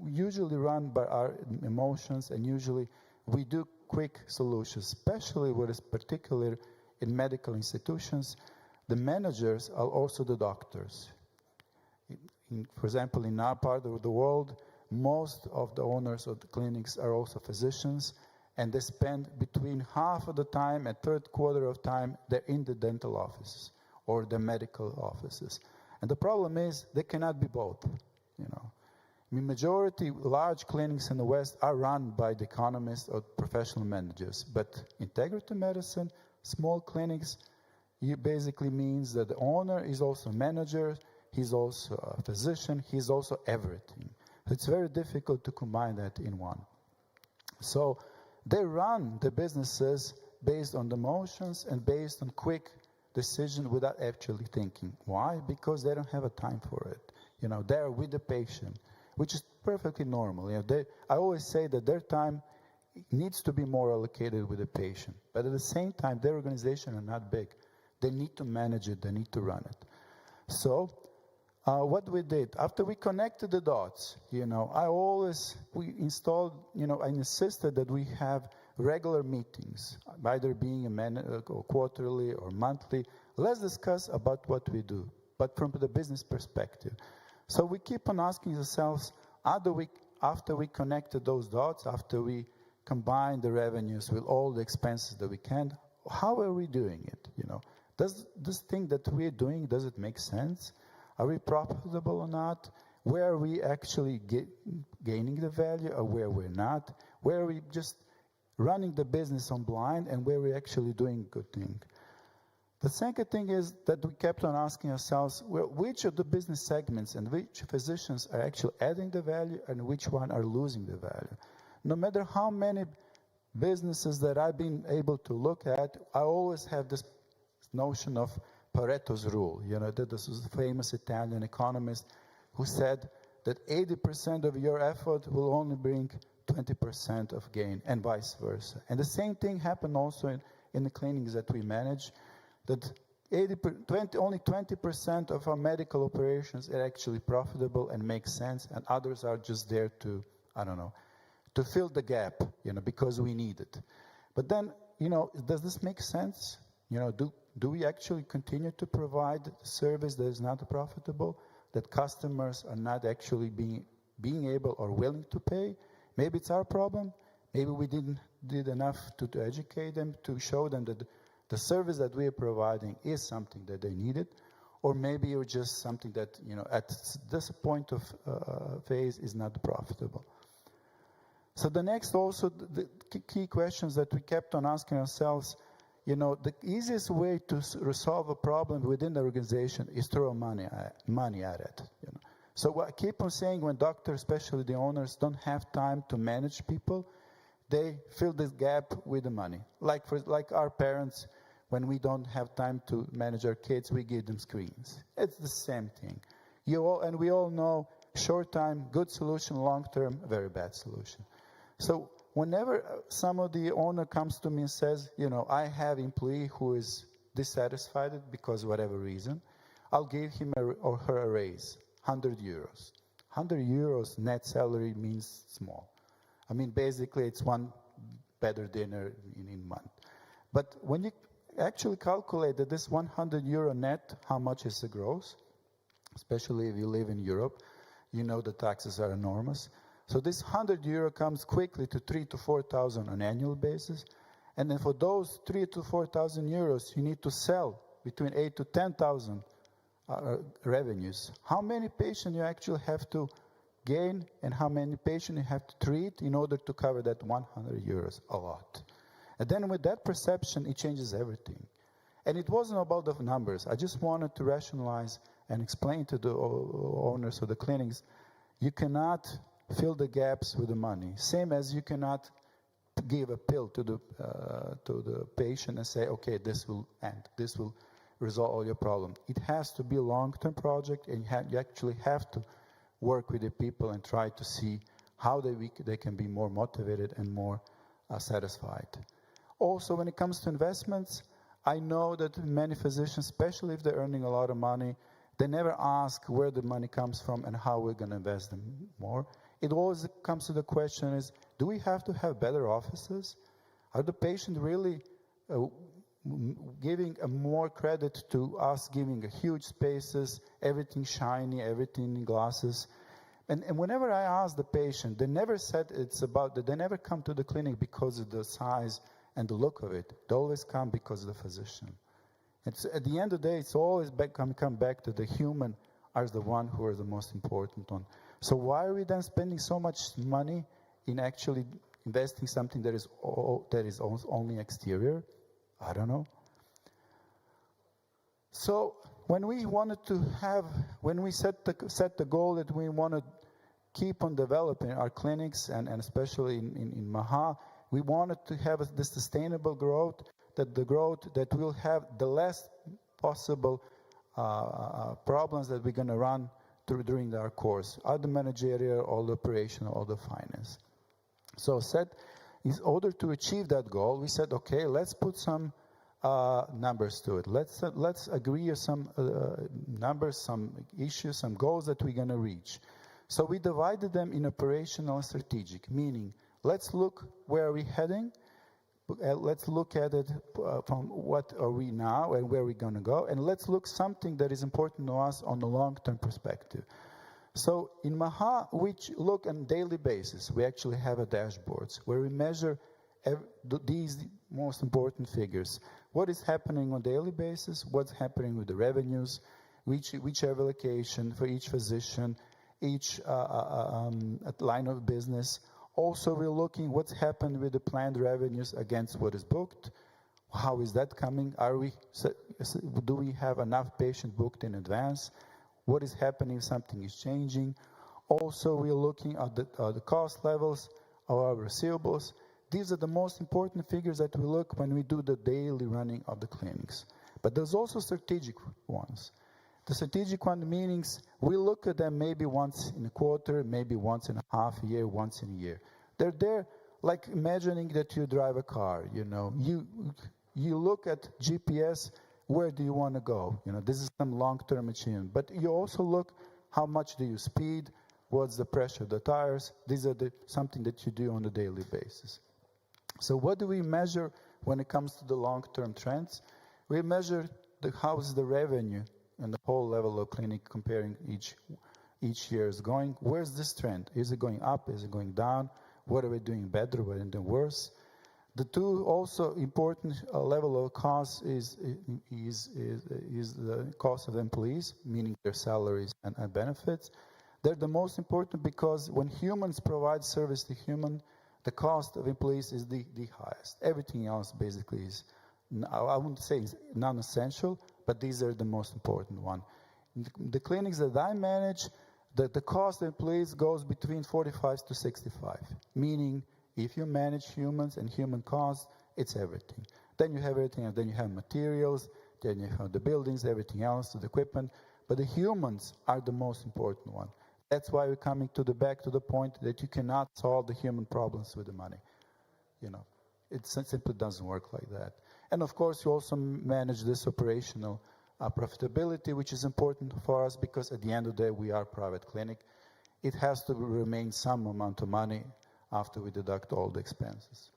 usually run by our emotions, and usually we do quick solutions, especially what is particular in medical institutions. The managers are also the doctors. For example, in our part of the world, most of the owners of the clinics are also physicians, and they spend between half of the time and third quarter of time they're in the dental office or the medical offices. And the problem is they cannot be both, you know. I mean, majority large clinics in the West are run by the economists or professional managers, but integrative medicine, small clinics, it basically means that the owner is also a manager, he's also a physician, he's also everything. It's very difficult to combine that in one. So they run the businesses based on the emotions and based on quick decision without actually thinking. Why? Because they don't have a time for it. You know, they're with the patient, which is perfectly normal. You know, I always say that their time needs to be more allocated with the patient. But at the same time, their organization are not big. They need to manage it. They need to run it. So what we did, after we connected the dots, you know, we installed, you know, I insisted that we have regular meetings, either being or quarterly or monthly. Let's discuss about what we do, but from the business perspective. So we keep on asking ourselves, after we connected those dots, after we combine the revenues with all the expenses that we can, how are we doing it? You know, does this thing that we're doing, does it make sense? Are we profitable or not? Where are we actually gaining the value or where we're not? Where are we just running the business on blind and where we're actually doing good thing? The second thing is that we kept on asking ourselves, well, which of the business segments and which physicians are actually adding the value and which one are losing the value? No matter how many businesses that I've been able to look at, I always have this notion of Pareto's rule. You know, this was a famous Italian economist who said that 80% of your effort will only bring 20% of gain, and vice versa. And the same thing happened also in the clinics that we manage, that only 20% of our medical operations are actually profitable and make sense, and others are just there to, I don't know, to fill the gap, you know, because we need it. But then, you know, does this make sense? You know, do we actually continue to provide service that is not profitable, that customers are not actually being able or willing to pay? Maybe it's our problem. Maybe we didn't did enough to educate them, to show them that the service that we are providing is something that they needed, or maybe it's just something that, you know, at this point of phase is not profitable. So the next also, the key questions that we kept on asking ourselves, you know, the easiest way to resolve a problem within the organization is throw money at it. You know? So what I keep on saying, when doctors, especially the owners, don't have time to manage people, they fill this gap with the money. Like our parents, when we don't have time to manage our kids, we give them screens. It's the same thing. And we all know, short time, good solution, long term, very bad solution. So whenever some of the owner comes to me and says, you know, I have an employee who is dissatisfied because of whatever reason, I'll give him or her a raise, 100 euros. 100 euros net salary means small. I mean, basically, it's one better dinner in a month. But when you actually calculate that this 100 euro net, how much is the gross, especially if you live in Europe, you know the taxes are enormous. So this 100 euro comes quickly to 3,000 to 4,000 on an annual basis. And then for those 3,000 to 4,000 euros, you need to sell between 8,000 to 10,000 revenues. How many patients you actually have to gain and how many patients you have to treat in order to cover that 100 euros? A lot. And then with that perception, it changes everything. And it wasn't about the numbers. I just wanted to rationalize and explain to the owners of the clinics, you cannot fill the gaps with the money. Same as you cannot give a pill to the patient and say, okay, this will end, this will resolve all your problem. It has to be a long-term project, and you actually have to work with the people and try to see how they can be more motivated and more satisfied. Also, when it comes to investments, I know that many physicians, especially if they're earning a lot of money, they never ask where the money comes from and how we're going to invest them more. It always comes to the question is, do we have to have better offices? Are the patients really giving more credit to us giving a huge spaces, everything shiny, everything in glasses? And whenever I ask the patient, they never said it's about that. They never come to the clinic because of the size and the look of it. They always come because of the physician. It's, at the end of the day, it's always come back to the human as the one who is the most important one. So why are we then spending so much money in actually investing something that is only exterior? I don't know. So when we set the goal that we want to keep on developing our clinics, and especially in Maha, we wanted to have this sustainable growth, that will have the less possible problems that we're going to run through during our course, all the managerial, all the operational, all the finance. So in order to achieve that goal, we said, okay, let's put some numbers to it. Let's agree on some numbers, some issues, some goals that we're going to reach. So we divided them in operational and strategic, meaning let's look where are we heading. Let's look at it from what are we now and where we're going to go. And let's look something that is important to us on the long-term perspective. So in Maha, we look on a daily basis. We actually have a dashboards where we measure these most important figures. What is happening on a daily basis? What's happening with the revenues? Which allocation for each physician, each line of business. Also, we're looking what's happened with the planned revenues against what is booked. How is that coming? Do we have enough patients booked in advance? What is happening if something is changing? Also, we're looking at the cost levels of our receivables. These are the most important figures that we look when we do the daily running of the clinics. But there's also strategic ones. The strategic one meanings, we look at them maybe once in a quarter, maybe once in a half year, once in a year. They're there like imagining that you drive a car, you know. You look at GPS, where do you want to go? You know, this is some long-term achievement. But you also look how much do you speed, what's the pressure of the tires. These are something that you do on a daily basis. So what do we measure when it comes to the long-term trends? We measure how's the revenue and the whole level of clinic comparing each year is going. Where's this trend? Is it going up? Is it going down? What are we doing better? What are we doing worse? The two also important level of cost is the cost of employees, meaning their salaries and benefits. They're the most important because when humans provide service to human, the cost of employees is the highest. Everything else basically is, I wouldn't say it's non-essential, but these are the most important one. In the clinics that I manage, the cost of employees goes between 45 to 65, meaning if you manage humans and human costs, it's everything. Then you have everything, and then you have materials, then you have the buildings, everything else, the equipment, but the humans are the most important one. That's why we're coming back to the point that you cannot solve the human problems with the money. You know, it simply doesn't work like that. And of course, you also manage this operational profitability, which is important for us because at the end of the day, we are a private clinic. It has to remain some amount of money after we deduct all the expenses.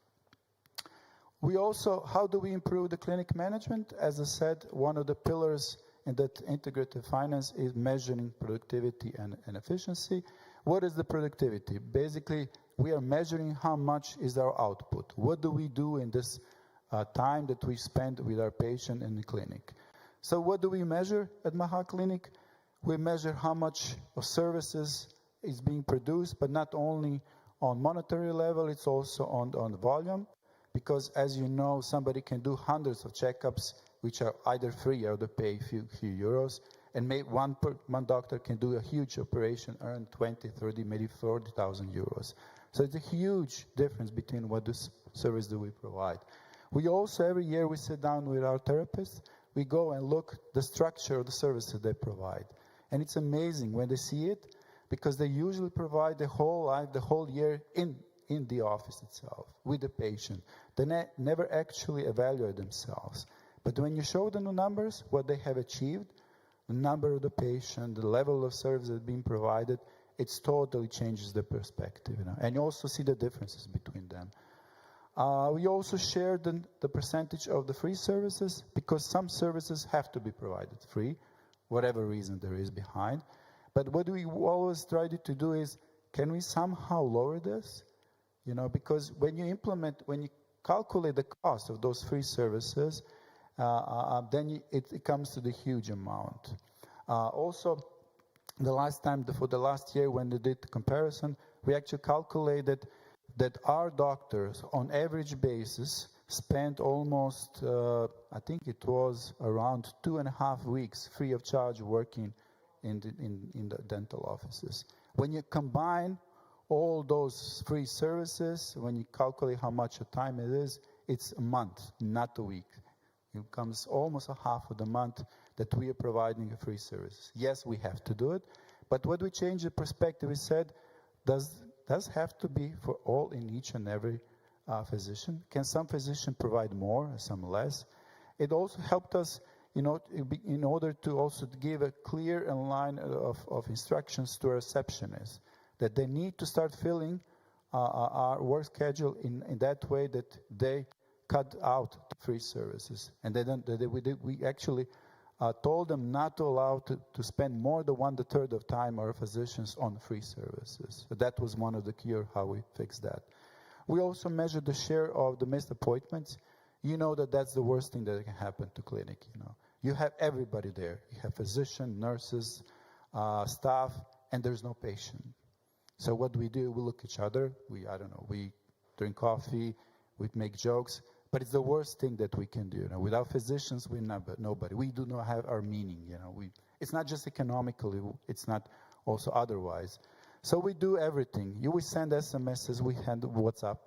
We also, how do we improve the clinic management? As I said, one of the pillars in that integrative finance is measuring productivity and efficiency. What is the productivity? Basically, we are measuring how much is our output. What do we do in this time that we spend with our patient in the clinic? So what do we measure at Maha Clinic? We measure how much of services is being produced, but not only on monetary level, it's also on the volume. Because as you know, somebody can do hundreds of checkups, which are either free or they pay a few euros. And one doctor can do a huge operation, earn 20, 30, maybe 40,000 euros. So it's a huge difference between what this service that we provide. We also, every year, we sit down with our therapists, we go and look the structure of the service that they provide. And it's amazing when they see it, because they usually provide the whole life, the whole year in the office itself, with the patient. They never actually evaluate themselves. But when you show them the numbers, what they have achieved, the number of the patient, the level of service that's being provided, it totally changes the perspective. And you also see the differences between them. We also share the percentage of the free services, because some services have to be provided free, whatever reason there is behind. But what we always try to do is, can we somehow lower this? Because when you calculate the cost of those free services, then it comes to the huge amount. Also, for the last year when they did the comparison, we actually calculated that our doctors, on average basis, spent almost, I think it was around 2.5 weeks free of charge working in the dental offices. When you combine all those free services, when you calculate how much a time it is, it's a month, not a week. It comes almost a half of the month that we are providing a free service. Yes, we have to do it, but what we changed the perspective, we said, does have to be for all in each and every physician? Can some physician provide more, some less? It also helped us, in order to also give a clear line of instructions to our receptionists, that they need to start filling our work schedule in that way that they cut out free services. And we actually told them not to allow to spend more than 1/3 of time our physicians on free services. So that was one of the key how we fixed that. We also measured the share of the missed appointments. You know that's the worst thing that can happen to clinic. You have everybody there. You have physicians, nurses, staff, and there's no patient. So what we do, we look at each other. We drink coffee, we make jokes. But it's the worst thing that we can do. Without physicians, we're nobody. We do not have our meaning. It's not just economically. It's not also otherwise. So we do everything. We send SMSs. We handle WhatsApp.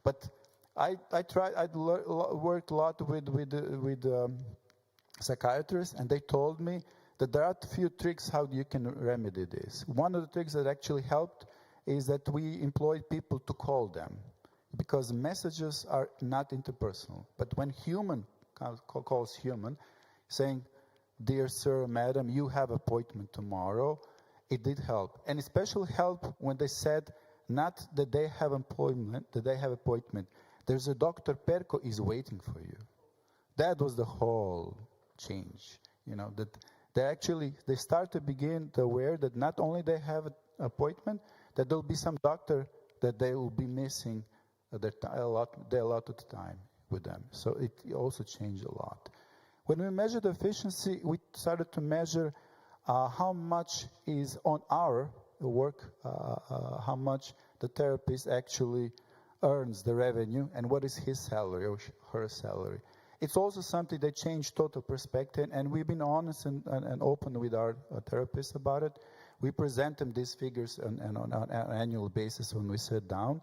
But I worked a lot with psychiatrists, and they told me that there are a few tricks how you can remedy this. One of the tricks that actually helped is that we employed people to call them, because messages are not interpersonal. But when human calls human, saying, "Dear sir, madam, you have appointment tomorrow," it did help. And especially help when they said, not that they have appointment, there's a Dr. Perko is waiting for you. That was the whole change. That they start to begin to aware that not only they have an appointment, that there'll be some doctor that they will be missing a lot of the time with them. So it also changed a lot. When we measured efficiency, we started to measure how much is on our work, how much the therapist actually earns the revenue, and what is his salary or her salary. It's also something that changed total perspective, and we've been honest and open with our therapists about it. We present them these figures on an annual basis when we sit down.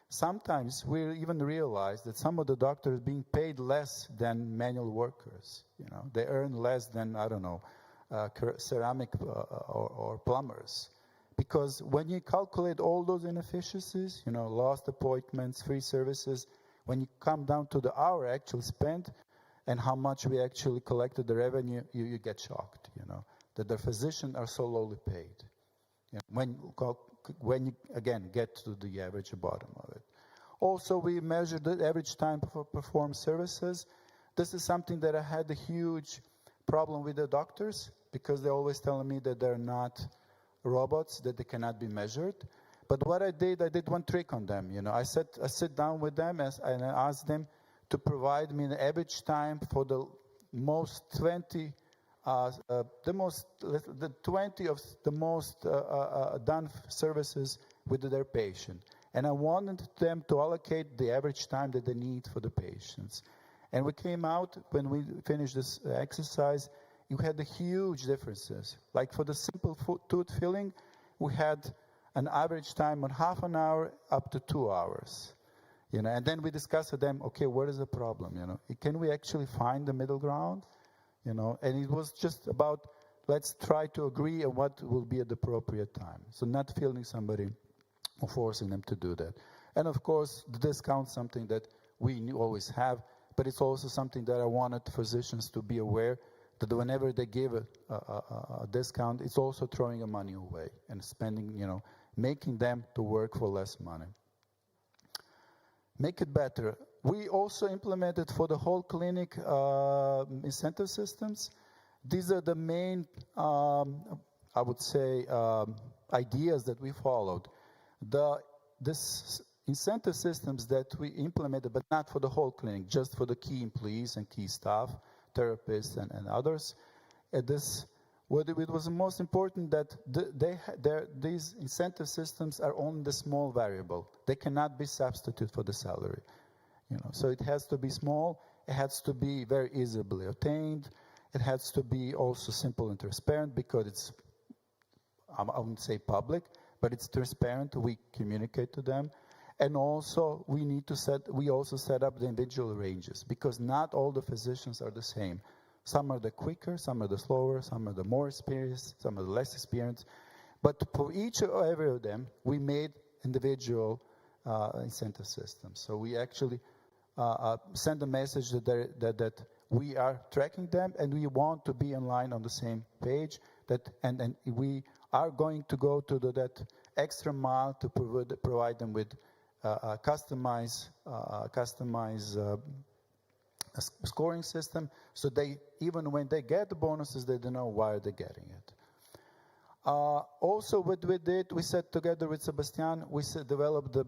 Sometimes we even realize that some of the doctors are being paid less than manual workers. They earn less than, ceramic or plumbers. Because when you calculate all those inefficiencies, lost appointments, free services, when you come down to the hour actually spent and how much we actually collected the revenue, you get shocked, that the physicians are so lowly paid. When you, again, get to the average bottom of it. Also, we measured the average time for performed services. This is something that I had a huge problem with the doctors, because they're always telling me that they're not robots, that they cannot be measured. But what I did one trick on them. I sit down with them and I asked them to provide me the average time for the 20 of the most done services with their patient. And I wanted them to allocate the average time that they need for the patients. And we came out, when we finished this exercise, you had the huge differences. Like for the simple tooth filling, we had an average time of half an hour up to 2 hours. You know, and then we discuss with them, okay, what is the problem? You know, can we actually find the middle ground? You know, and it was just about, let's try to agree on what will be at the appropriate time. So not feeling somebody or forcing them to do that. And of course, the discount is something that we always have, but it's also something that I wanted physicians to be aware that whenever they give a discount, it's also throwing the money away and spending, you know, making them to work for less money. Make it better. We also implemented for the whole clinic incentive systems. These are the main, I would say, ideas that we followed. This incentive systems that we implemented, but not for the whole clinic, just for the key employees and key staff, therapists and others. It was most important that these incentive systems are only the small variable. They cannot be substitute for the salary. You know, so it has to be small. It has to be very easily attained. It has to be also simple and transparent because it's, I wouldn't say public, but it's transparent. We communicate to them. And also we also set up the individual ranges because not all the physicians are the same. Some are the quicker, some are the slower, some are the more experienced, some are the less experienced. But for each or every of them, we made individual incentive systems. So we actually send a message that we are tracking them and we want to be in line on the same page. And we are going to go to that extra mile to provide them with customized scoring system, so they, even when they get the bonuses, they don't know why they're getting it. Also, what we did, we sat together with Sebastian, we developed the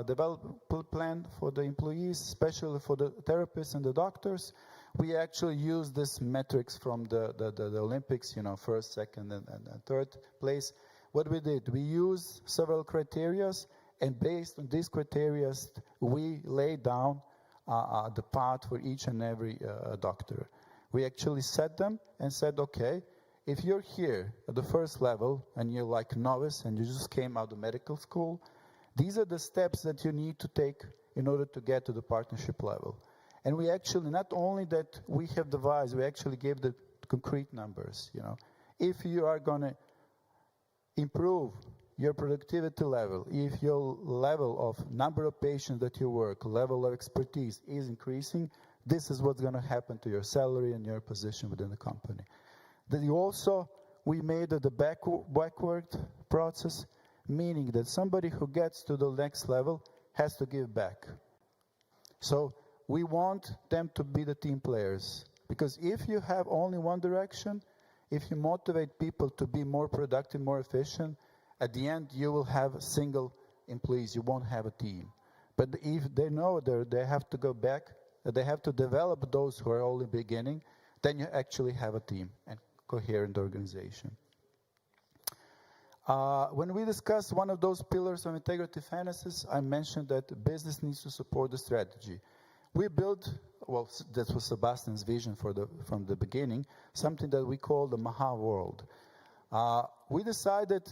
development plan for the employees, especially for the therapists and the doctors. We actually used this metrics from the Olympics, you know, first, second, and third place. What we did, we used several criteria, and based on these criteria, we laid down the path for each and every doctor. We actually set them and said, okay, if you're here at the first level and you're like a novice and you just came out of medical school, these are the steps that you need to take in order to get to the partnership level. And we actually, not only that we have devised, we actually gave the concrete numbers. You know, if you are going to improve your productivity level, if your level of number of patients that you work, level of expertise is increasing, this is what's going to happen to your salary and your position within the company. Then we made the backward process, meaning that somebody who gets to the next level has to give back. So we want them to be the team players, because if you have only one direction, if you motivate people to be more productive, more efficient, at the end you will have single employees, you won't have a team. But if they know they have to go back, they have to develop those who are only beginning, then you actually have a team and coherent organization. When we discussed one of those pillars of integrative finances, I mentioned that business needs to support the strategy. We built, well, that was Sebastian's vision from the beginning, something that we call the Maha world. We decided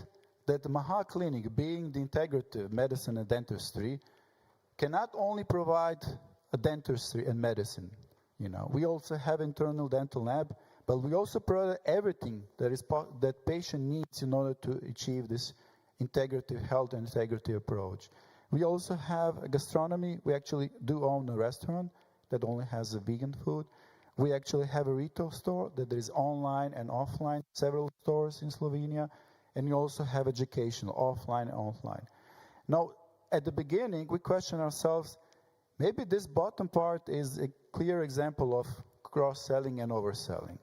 that the Maha Clinic, being the integrative medicine and dentistry, cannot only provide a dentistry and medicine. You know, we also have internal dental lab, but we also provide everything that patient needs in order to achieve this integrative health and integrative approach. We also have a gastronomy. We actually do own a restaurant that only has a vegan food. We actually have a retail store that is online and offline, several stores in Slovenia. And we also have educational, offline and online. Now, at the beginning, we question ourselves, maybe this bottom part is a clear example of cross-selling and overselling.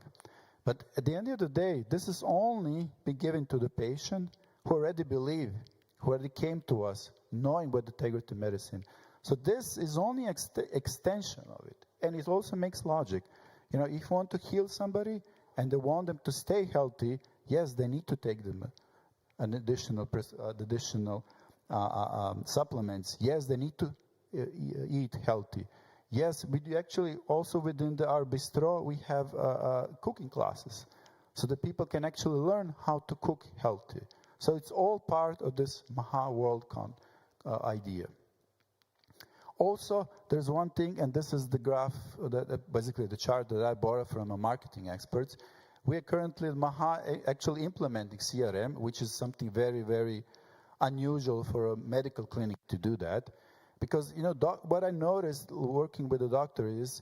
But at the end of the day, this is only be given to the patient who already believe, who already came to us, knowing what integrative medicine. So this is only extension of it. And it also makes logic. You know, if you want to heal somebody and they want them to stay healthy, yes, they need to take them an additional supplements. Yes, they need to eat healthy. Yes, we do actually also within our bistro, we have cooking classes so that people can actually learn how to cook healthy. So it's all part of this Maha World idea. Also, there's one thing, and this is the graph, basically the chart that I borrowed from a marketing expert. We are currently at Maha actually implementing CRM, which is something very, very unusual for a medical clinic to do that. Because, what I noticed working with the doctor is,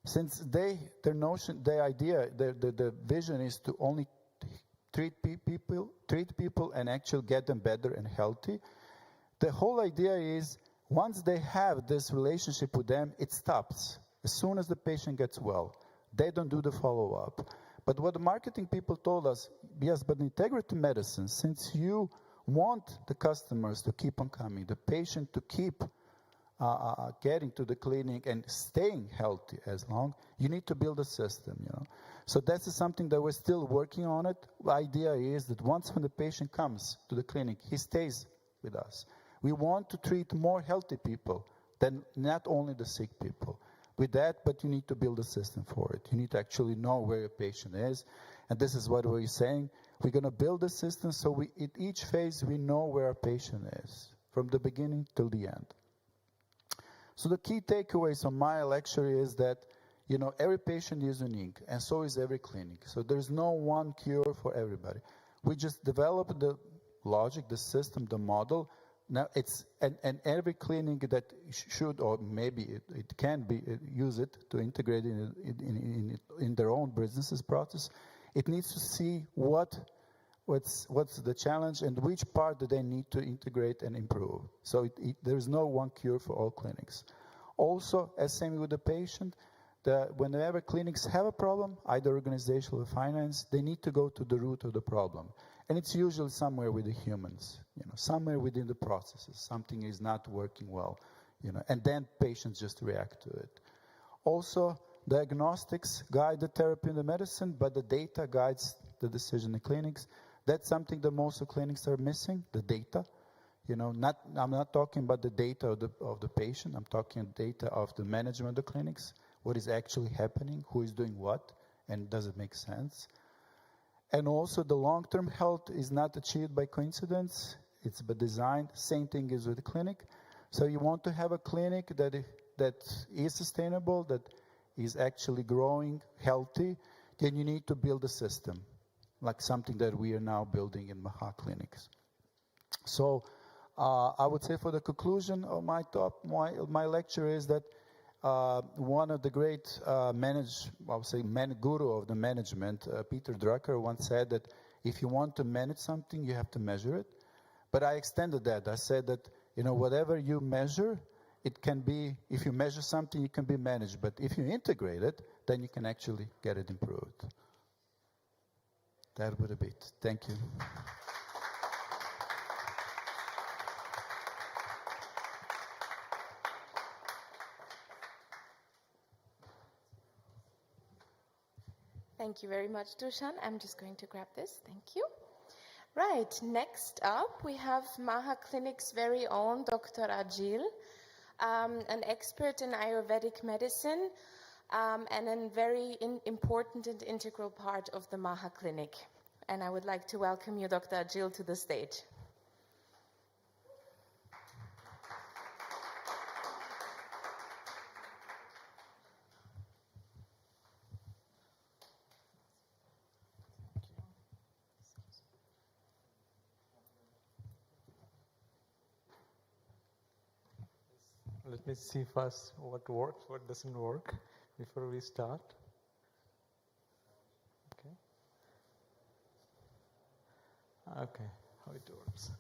since their vision is to only treat people and actually get them better and healthy, the whole idea is, once they have this relationship with them, it stops. As soon as the patient gets well, they don't do the follow-up. But what the marketing people told us, yes, but in integrative medicine, since you want the customers to keep on coming, the patient to keep getting to the clinic and staying healthy as long, you need to build a system, So that's something that we're still working on it. The idea is that once when the patient comes to the clinic, he stays with us. We want to treat more healthy people than not only the sick people. With that, but you need to build a system for it. You need to actually know where your patient is. And this is what we're saying. We're going to build a system so at each phase we know where our patient is, from the beginning till the end. So the key takeaways on my lecture is that, every patient is unique, and so is every clinic. So there's no one cure for everybody. We just develop the logic, the system, the model. Now and every clinic that should, or maybe it can be, use it to integrate in their own business process. It needs to see what's the challenge and which part do they need to integrate and improve. So there's no one cure for all clinics. Also, as same with the patient, whenever clinics have a problem, either organizational or finance, they need to go to the root of the problem. And it's usually somewhere with the humans, somewhere within the processes. Something is not working well, and then patients just react to it. Also, diagnostics guide the therapy and the medicine, but the data guides the decision in clinics. That's something that most of clinics are missing, the data. I'm not talking about the data of the patient. I'm talking data of the management of the clinics, what is actually happening, who is doing what, and does it make sense? And also the long-term health is not achieved by coincidence. It's by design. Same thing is with the clinic. So you want to have a clinic that is sustainable, that is actually growing healthy, then you need to build a system, like something that we are now building in Maha clinics. So I would say for the conclusion of my lecture is that one of the great guru of the management, Peter Drucker, once said that if you want to manage something, you have to measure it. But I extended that. I said that, whatever you measure, it can be, if you measure something, it can be managed. But if you integrate it, then you can actually get it improved. That would be it. Thank you. Thank you very much, Dusan. I'm just going to grab this. Thank you. Right, next up we have Maha Clinic's very own Dr. Ajil, an expert in Ayurvedic medicine and a very important and integral part of the Maha Clinic. And I would like to welcome you, Dr. Ajil, to the stage. Let me see first what works, what doesn't work before we start. Okay, how it works.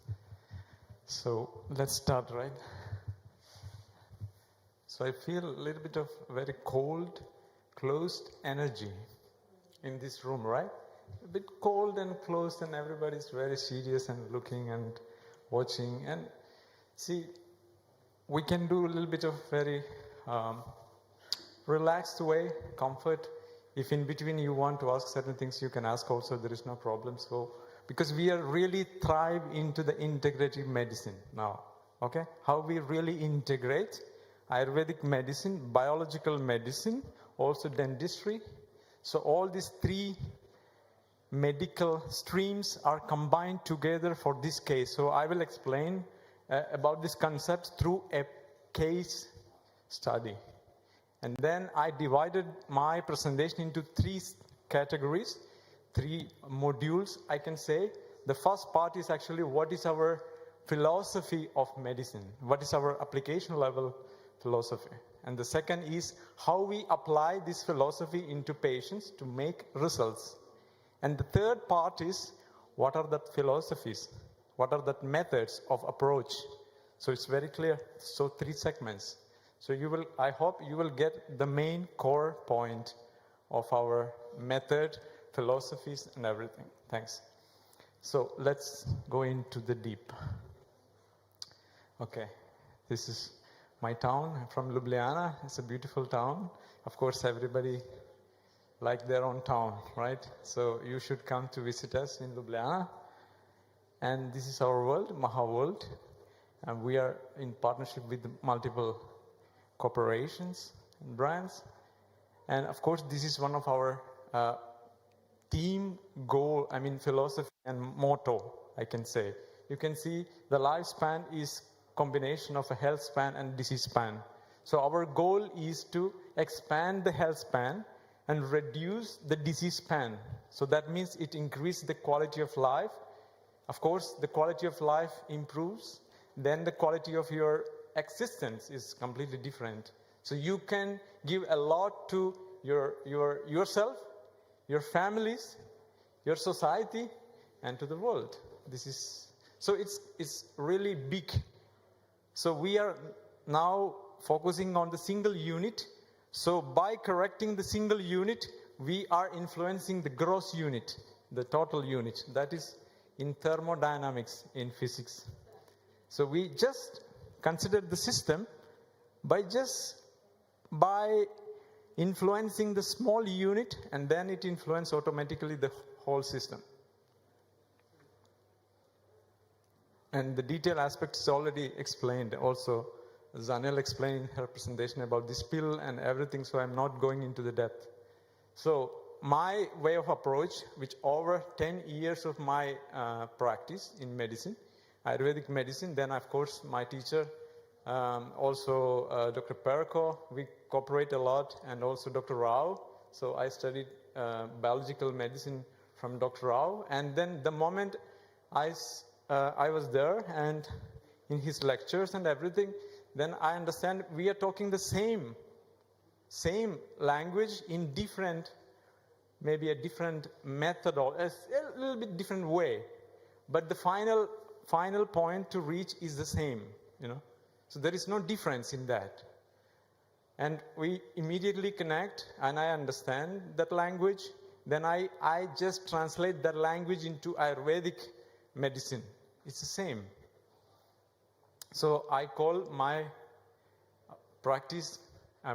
So let's start, right? So I feel a little bit of very cold, closed energy in this room, right? A bit cold and closed, and everybody's very serious and looking and watching. And see, we can do a little bit of very relaxed way, comfort. If in between you want to ask certain things, you can ask also, there is no problem. So, because we are really thrive into the integrative medicine now, okay? How we really integrate Ayurvedic medicine, biological medicine, also dentistry. So all these three medical streams are combined together for this case. So I will explain about this concept through a case study. And then I divided my presentation into 3 categories, 3 modules, I can say. The first part is actually what is our philosophy of medicine? What is our application level philosophy? And the second is how we apply this philosophy into patients to make results. And the third part is what are the philosophies? What are the methods of approach? So it's very clear. So 3 segments. So you will, I hope you will get the main core point of our method, philosophies, and everything. Thanks. So let's go into the deep. Okay, this is my town. I'm from Ljubljana. It's a beautiful town. Of course, everybody like their own town, right? So you should come to visit us in Ljubljana. And this is our world, Maha World. And we are in partnership with multiple corporations and brands. And of course, this is one of our team goal, philosophy and motto, I can say. You can see the lifespan is combination of a health span and disease span. So our goal is to expand the health span and reduce the disease span. So that means it increases the quality of life. Of course, the quality of life improves, then the quality of your existence is completely different. So you can give a lot to yourself, your families, your society, and to the world. So it's really big. So we are now focusing on the single unit. So by correcting the single unit, we are influencing the gross unit, the total unit. That is in thermodynamics in physics. So we just consider the system by influencing the small unit, and then it influences automatically the whole system. And the detail aspect is already explained. Also, Zanel explained in her presentation about this pill and everything, so I'm not going into the depth. So my way of approach, which over 10 years of my practice in medicine, Ayurvedic medicine, then of course my teacher, also Dr. Perko, we cooperate a lot, and also Dr. Rao. So I studied biological medicine from Dr. Rao, and then the moment I was there and in his lectures and everything, then I understand we are talking the same language in different, maybe a different method or a little bit different way, but the final point to reach is the same, So there is no difference in that. And we immediately connect, and I understand that language. Then I just translate that language into Ayurvedic medicine. It's the same. So I call my practice,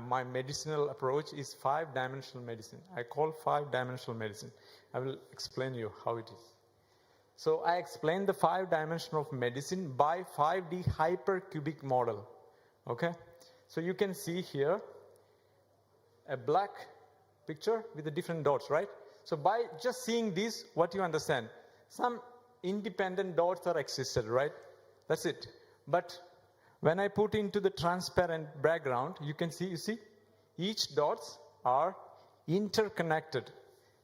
my medicinal approach is 5-dimensional medicine. I call 5-dimensional medicine. I will explain you how it is. So I explain the 5 dimension of medicine by 5D hypercubic model. Okay? So you can see here a black picture with the different dots, right? So by just seeing this, what you understand? Some independent dots are existed, right? That's it. But when I put into the transparent background, you can see, each dots are interconnected.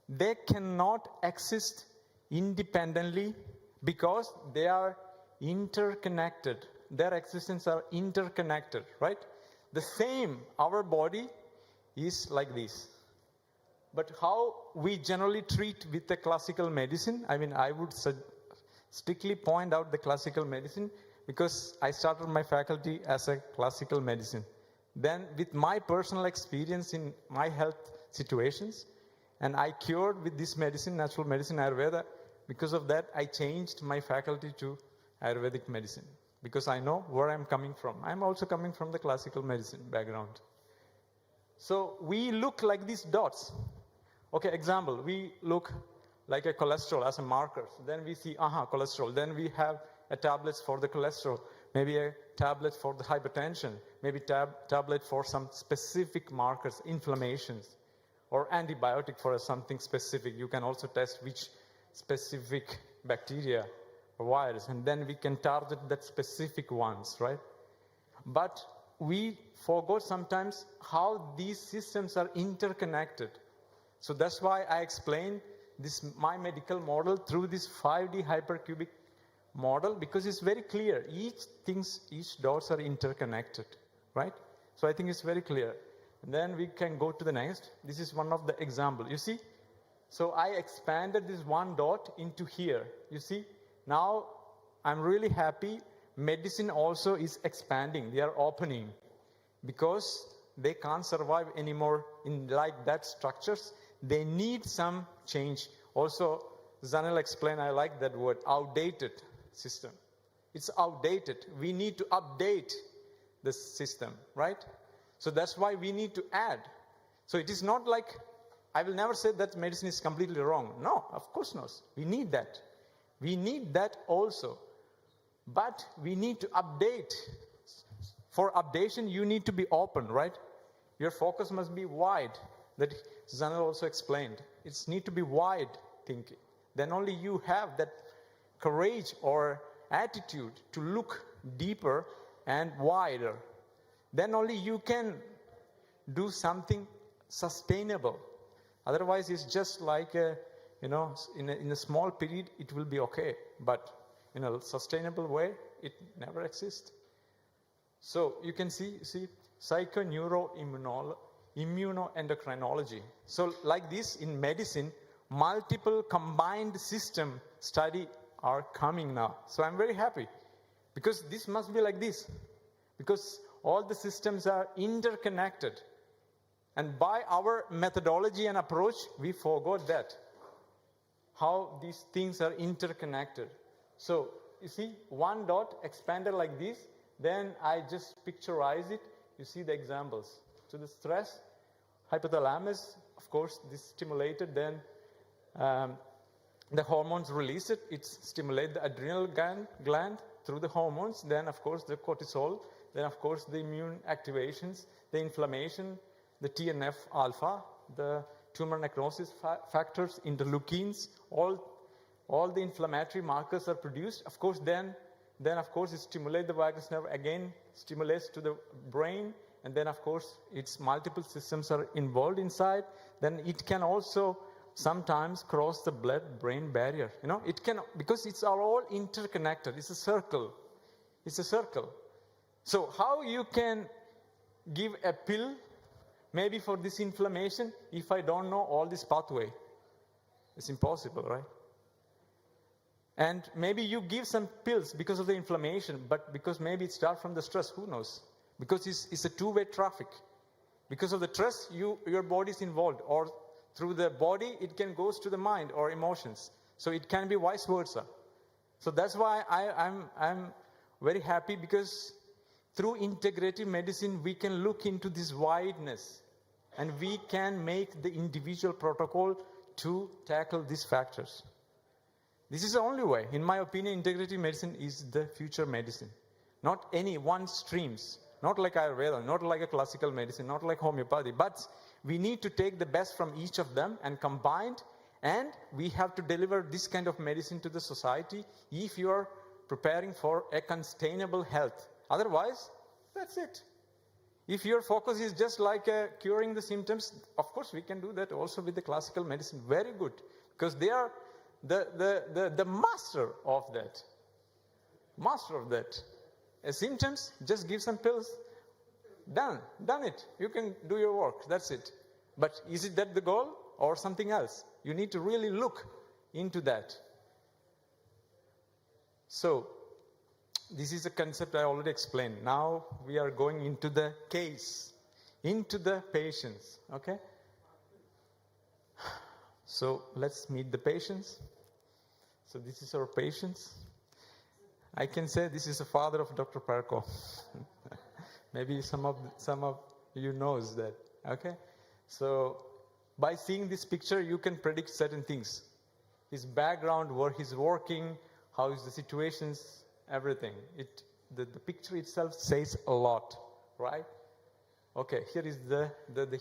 They cannot exist independently because they are interconnected. Their existence are interconnected, right? The same, our body is like this. But how we generally treat with the classical medicine, I would strictly point out the classical medicine because I started my faculty as a classical medicine. Then with my personal experience in my health situations, and I cured with this medicine, natural medicine, Ayurveda. Because of that, I changed my faculty to Ayurvedic medicine because I know where I'm coming from. I'm also coming from the classical medicine background. So we look like these dots. Okay, example, we look like a cholesterol as a marker. So then we see, cholesterol. Then we have a tablets for the cholesterol, maybe a tablet for the hypertension, maybe tablet for some specific markers, inflammations, or antibiotic for something specific. You can also test which specific bacteria or virus, and then we can target that specific ones, right? But we forgot sometimes how these systems are interconnected. So that's why I explained this my medical model through this 5D hypercubic model, because it's very clear. Each dots are interconnected, right? So I think it's very clear. And then we can go to the next. This is one of the examples. You see? So I expanded this one dot into here. You see? Now I'm really happy. Medicine also is expanding. They are opening because they can't survive anymore in like that structures. They need some change. Also, Zanel explained, I like that word, outdated system. It's outdated. We need to update the system, right? So that's why we need to add. So it is not like, I will never say that medicine is completely wrong. No, of course not. We need that. We need that also. But we need to update. For updation, you need to be open, right? Your focus must be wide. That Zanel also explained. It needs to be wide thinking. Then only you have that courage or attitude to look deeper and wider. Then only you can do something sustainable. Otherwise, it's just like in a small period, it will be okay. But in a sustainable way, it never exists. So you can see immunoendocrinology. So like this in medicine, multiple combined system study are coming now. So I'm very happy because this must be like this, because all the systems are interconnected. And by our methodology and approach, we forgot that, how these things are interconnected. So you see, one dot expanded like this, then I just picturize it. You see the examples. So the stress, hypothalamus, of course, this stimulated, then the hormones release it. It stimulates the adrenal gland through the hormones. Then, of course, the cortisol. Then, of course, the immune activations, the inflammation, the TNF alpha, the tumor necrosis factors, interleukins, all the inflammatory markers are produced. Of course, then of course it stimulates the vagus nerve, again stimulates to the brain, and then of course its multiple systems are involved inside. Then it can also sometimes cross the blood-brain barrier. It can, because it's all interconnected. It's a circle. It's a circle. So how you can give a pill maybe for this inflammation if I don't know all this pathway? It's impossible, right? And maybe you give some pills because of the inflammation, but because maybe it starts from the stress, who knows? Because it's a two-way traffic. Because of the stress, your body is involved, or through the body, it can go to the mind or emotions. So it can be vice versa. So that's why I'm very happy, because through integrative medicine, we can look into this wideness, and we can make the individual protocol to tackle these factors. This is the only way. In my opinion, integrative medicine is the future medicine. Not any one streams, not like Ayurveda, not like a classical medicine, not like homeopathy, but we need to take the best from each of them and combine, and we have to deliver this kind of medicine to the society if you are preparing for a sustainable health. Otherwise, that's it. If your focus is just like curing the symptoms, of course we can do that also with the classical medicine. Very good, because they are the master of that. Master of that. Symptoms, just give some pills. Done it. You can do your work. That's it. But is it that the goal or something else? You need to really look into that. So, this is a concept I already explained. Now we are going into the case, into the patients. Okay? So let's meet the patients. So this is our patients. I can say this is the father of Dr. Parko. Maybe some of you knows that. Okay? So by seeing this picture, you can predict certain things. His background, where he's working, how is the situations, everything. The picture itself says a lot, right? Okay, here is the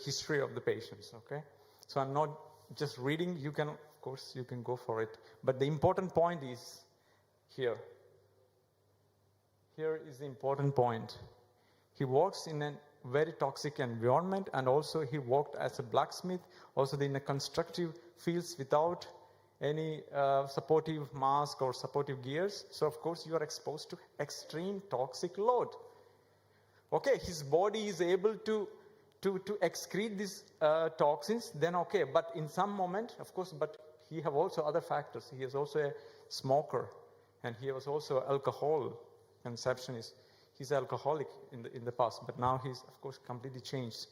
history of the patients. Okay? So I'm not just reading. You can, of course, you can go for it. But the important point is here. Here is the important point. He works in a very toxic environment, and also he worked as a blacksmith, also in a constructive fields without any supportive mask or supportive gears. So of course you are exposed to extreme toxic load. Okay, his body is able to excrete these toxins, then okay, but in some moment, of course, but he have also other factors. He is also a smoker, and he was also alcohol consumptionist. He's alcoholic in the past, but now he's, of course, completely changed.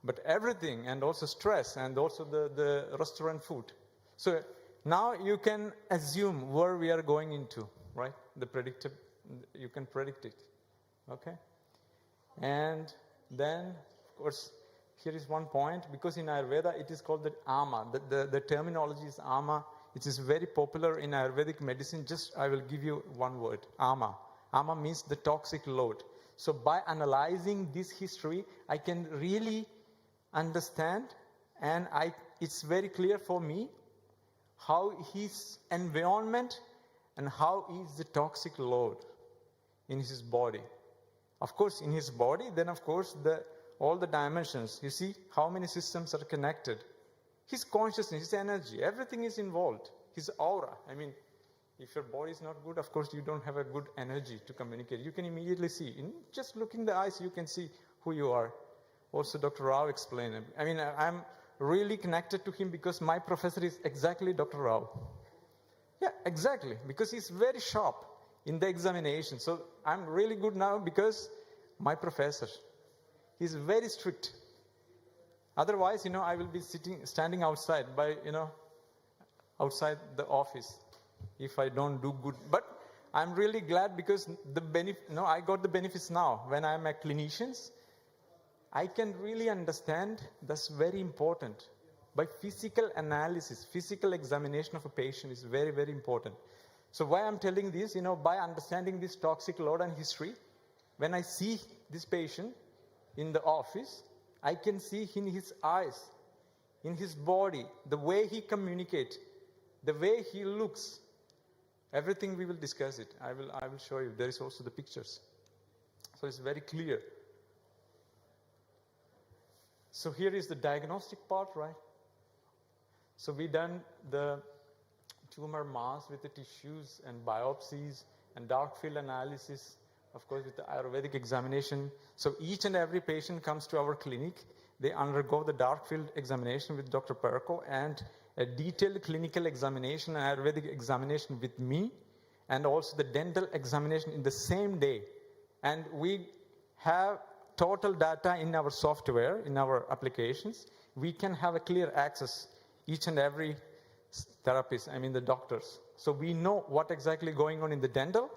But everything, and also stress, and also the restaurant food. So now you can assume where we are going into, right? The predictive, you can predict it, okay? And then, of course, here is one point, because in Ayurveda it is called the ama. The terminology is ama. It is very popular in Ayurvedic medicine. Just I will give you one word, ama. Ama means the toxic load. So by analyzing this history, I can really understand, and it's very clear for me how his environment and how is the toxic load in his body. Of course, in his body, then of course all the dimensions. You see how many systems are connected. His consciousness, his energy, everything is involved. His aura. I mean, if your body is not good, of course, you don't have a good energy to communicate. You can immediately see. In just looking in the eyes, you can see who you are. Also, Dr. Rao explained it. I mean, I'm really connected to him because my professor is exactly Dr. Rao. Yeah, exactly, because he's very sharp in the examination. So I'm really good now because my professor, he's very strict. Otherwise, I will be standing outside outside the office if I don't do good. But I'm really glad because I got the benefits now. When I'm a clinician, I can really understand that's very important. By physical analysis, physical examination of a patient is very, very important. So why I'm telling this, by understanding this toxic load and history, when I see this patient in the office, I can see in his eyes, in his body, the way he communicates, the way he looks. Everything we will discuss it. I will show you. There is also the pictures. So it's very clear. So here is the diagnostic part, right? So we done the tumor mass with the tissues and biopsies and dark field analysis, of course, with the Ayurvedic examination. So each and every patient comes to our clinic. They undergo the dark field examination with Dr. Perko and a detailed clinical examination, an Ayurvedic examination with me, and also the dental examination in the same day. And we have total data in our software, in our applications. We can have a clear access, each and every therapist, the doctors. So we know what exactly going on in the dental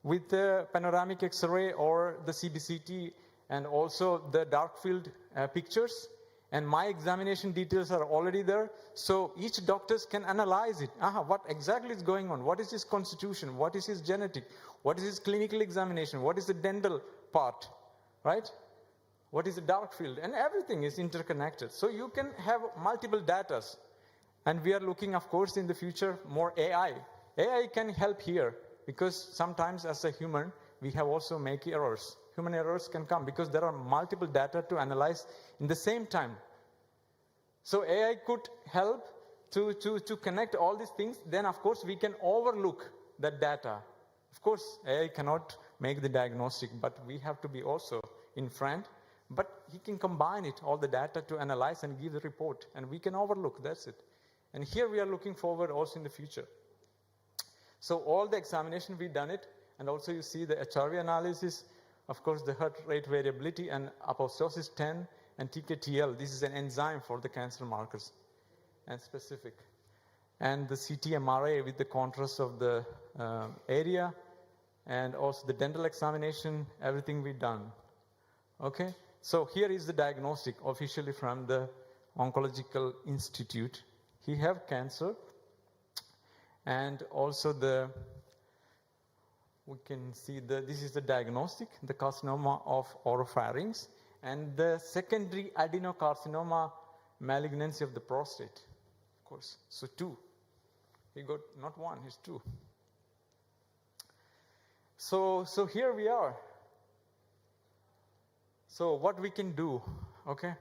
with the panoramic X-ray or the CBCT and also the dark field pictures. And my examination details are already there. So each doctor can analyze it. What exactly is going on? What is his constitution? What is his genetic? What is his clinical examination? What is the dental part? Right? What is the dark field? And everything is interconnected. So you can have multiple data. And we are looking, of course, in the future, more AI. AI can help here because sometimes as a human, we have also make errors. Human errors can come because there are multiple data to analyze in the same time. So AI could help to connect all these things. Then, of course, we can overlook that data. Of course, AI cannot make the diagnostic, but we have to be also in front. But he can combine it, all the data, to analyze and give the report. And we can overlook, that's it. And here we are looking forward also in the future. So all the examination, we've done it. And also you see the HRV analysis, of course, the heart rate variability and apoptosis 10 and TKTL. This is an enzyme for the cancer markers and specific. And the CT MRI with the contrast of the area and also the dental examination, everything we've done. Okay, so here is the diagnostic officially from the Oncological Institute. He have cancer and also we can see this is the diagnostic, the carcinoma of oropharynx and the secondary adenocarcinoma malignancy of the prostate, of course. So 2. He got not 1, he's 2. So here we are. So what we can do, okay?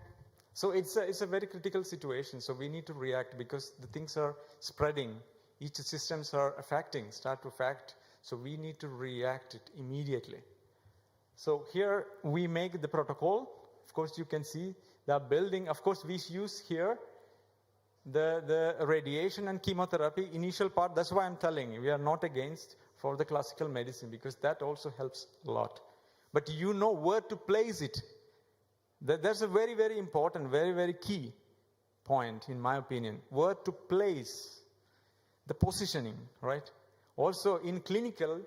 So it's a very critical situation. So we need to react because the things are spreading. Each systems start to affect. So we need to react it immediately. So here we make the protocol. Of course, you can see the building. Of course, we use here the radiation and chemotherapy initial part. That's why I'm telling you, we are not against for the classical medicine because that also helps a lot. But you know where to place it. That's a very, very important, very, very key point, in my opinion. Where to place the positioning, right? Also, in clinical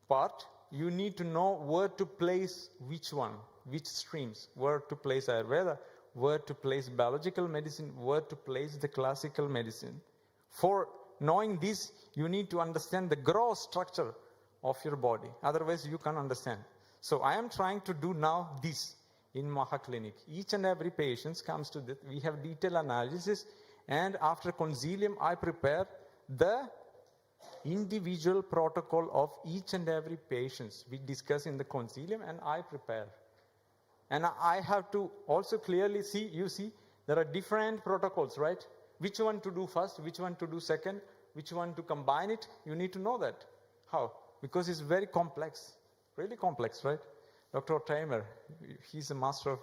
part, you need to know where to place which one, which streams, where to place Ayurveda, where to place biological medicine, where to place the classical medicine. For knowing this, you need to understand the gross structure of your body. Otherwise, you can't understand. So I am trying to do now this in Maha Clinic. Each and every patient comes to this. We have detailed analysis, and after consilium, I prepare the individual protocol of each and every patient. We discuss in the consilium, and I prepare. And I have to also clearly see, you see, there are different protocols, right? Which one to do first, which one to do second, which one to combine it. You need to know that. How? Because it's very complex, really complex, right? Dr. Timer, he's a master of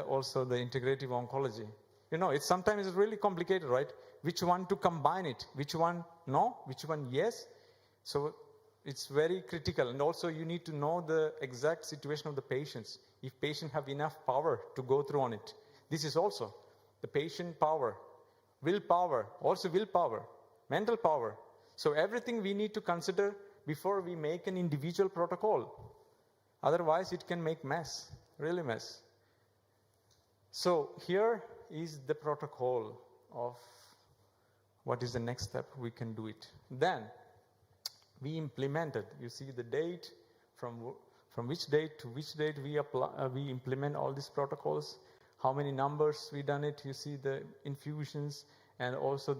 also the integrative oncology. You know, sometimes it's really complicated, right? Which one to combine it, which one no, which one yes. So it's very critical. And also you need to know the exact situation of the patients. If patient have enough power to go through on it. This is also the patient power, willpower, also willpower, mental power. So everything we need to consider before we make an individual protocol. Otherwise, it can make mess, really mess. So here is the protocol of what is the next step we can do it. Then we implemented, you see the date, from which date to which date we implement all these protocols, how many numbers we done it, you see the infusions, and also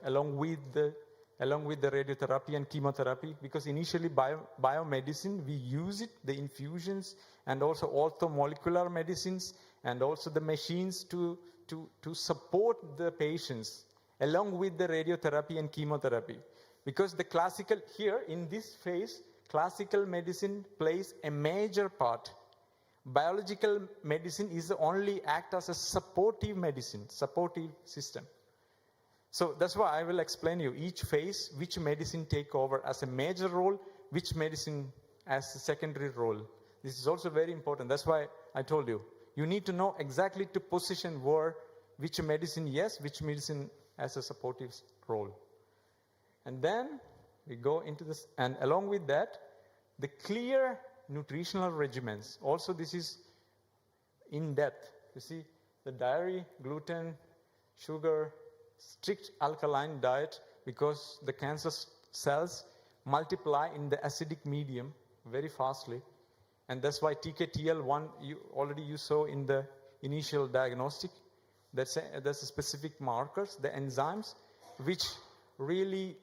along with the radiotherapy and chemotherapy, because initially biomedicine, we use it, the infusions, and also orthomolecular medicines, and also the machines to support the patients, along with the radiotherapy and chemotherapy. Because the classical, here in this phase, classical medicine plays a major part. Biological medicine is only act as a supportive medicine, supportive system. So that's why I will explain you each phase, which medicine take over as a major role, which medicine as a secondary role. This is also very important. That's why I told you, you need to know exactly to position which medicine yes, which medicine as a supportive role. And then we go into this, and along with that, the clear nutritional regimens. Also this is in depth. You see, the dairy, gluten, sugar, strict alkaline diet, because the cancer cells multiply in the acidic medium very fastly, and that's why TKTL1 you saw in the initial diagnostic. That's a specific markers, the enzymes, which really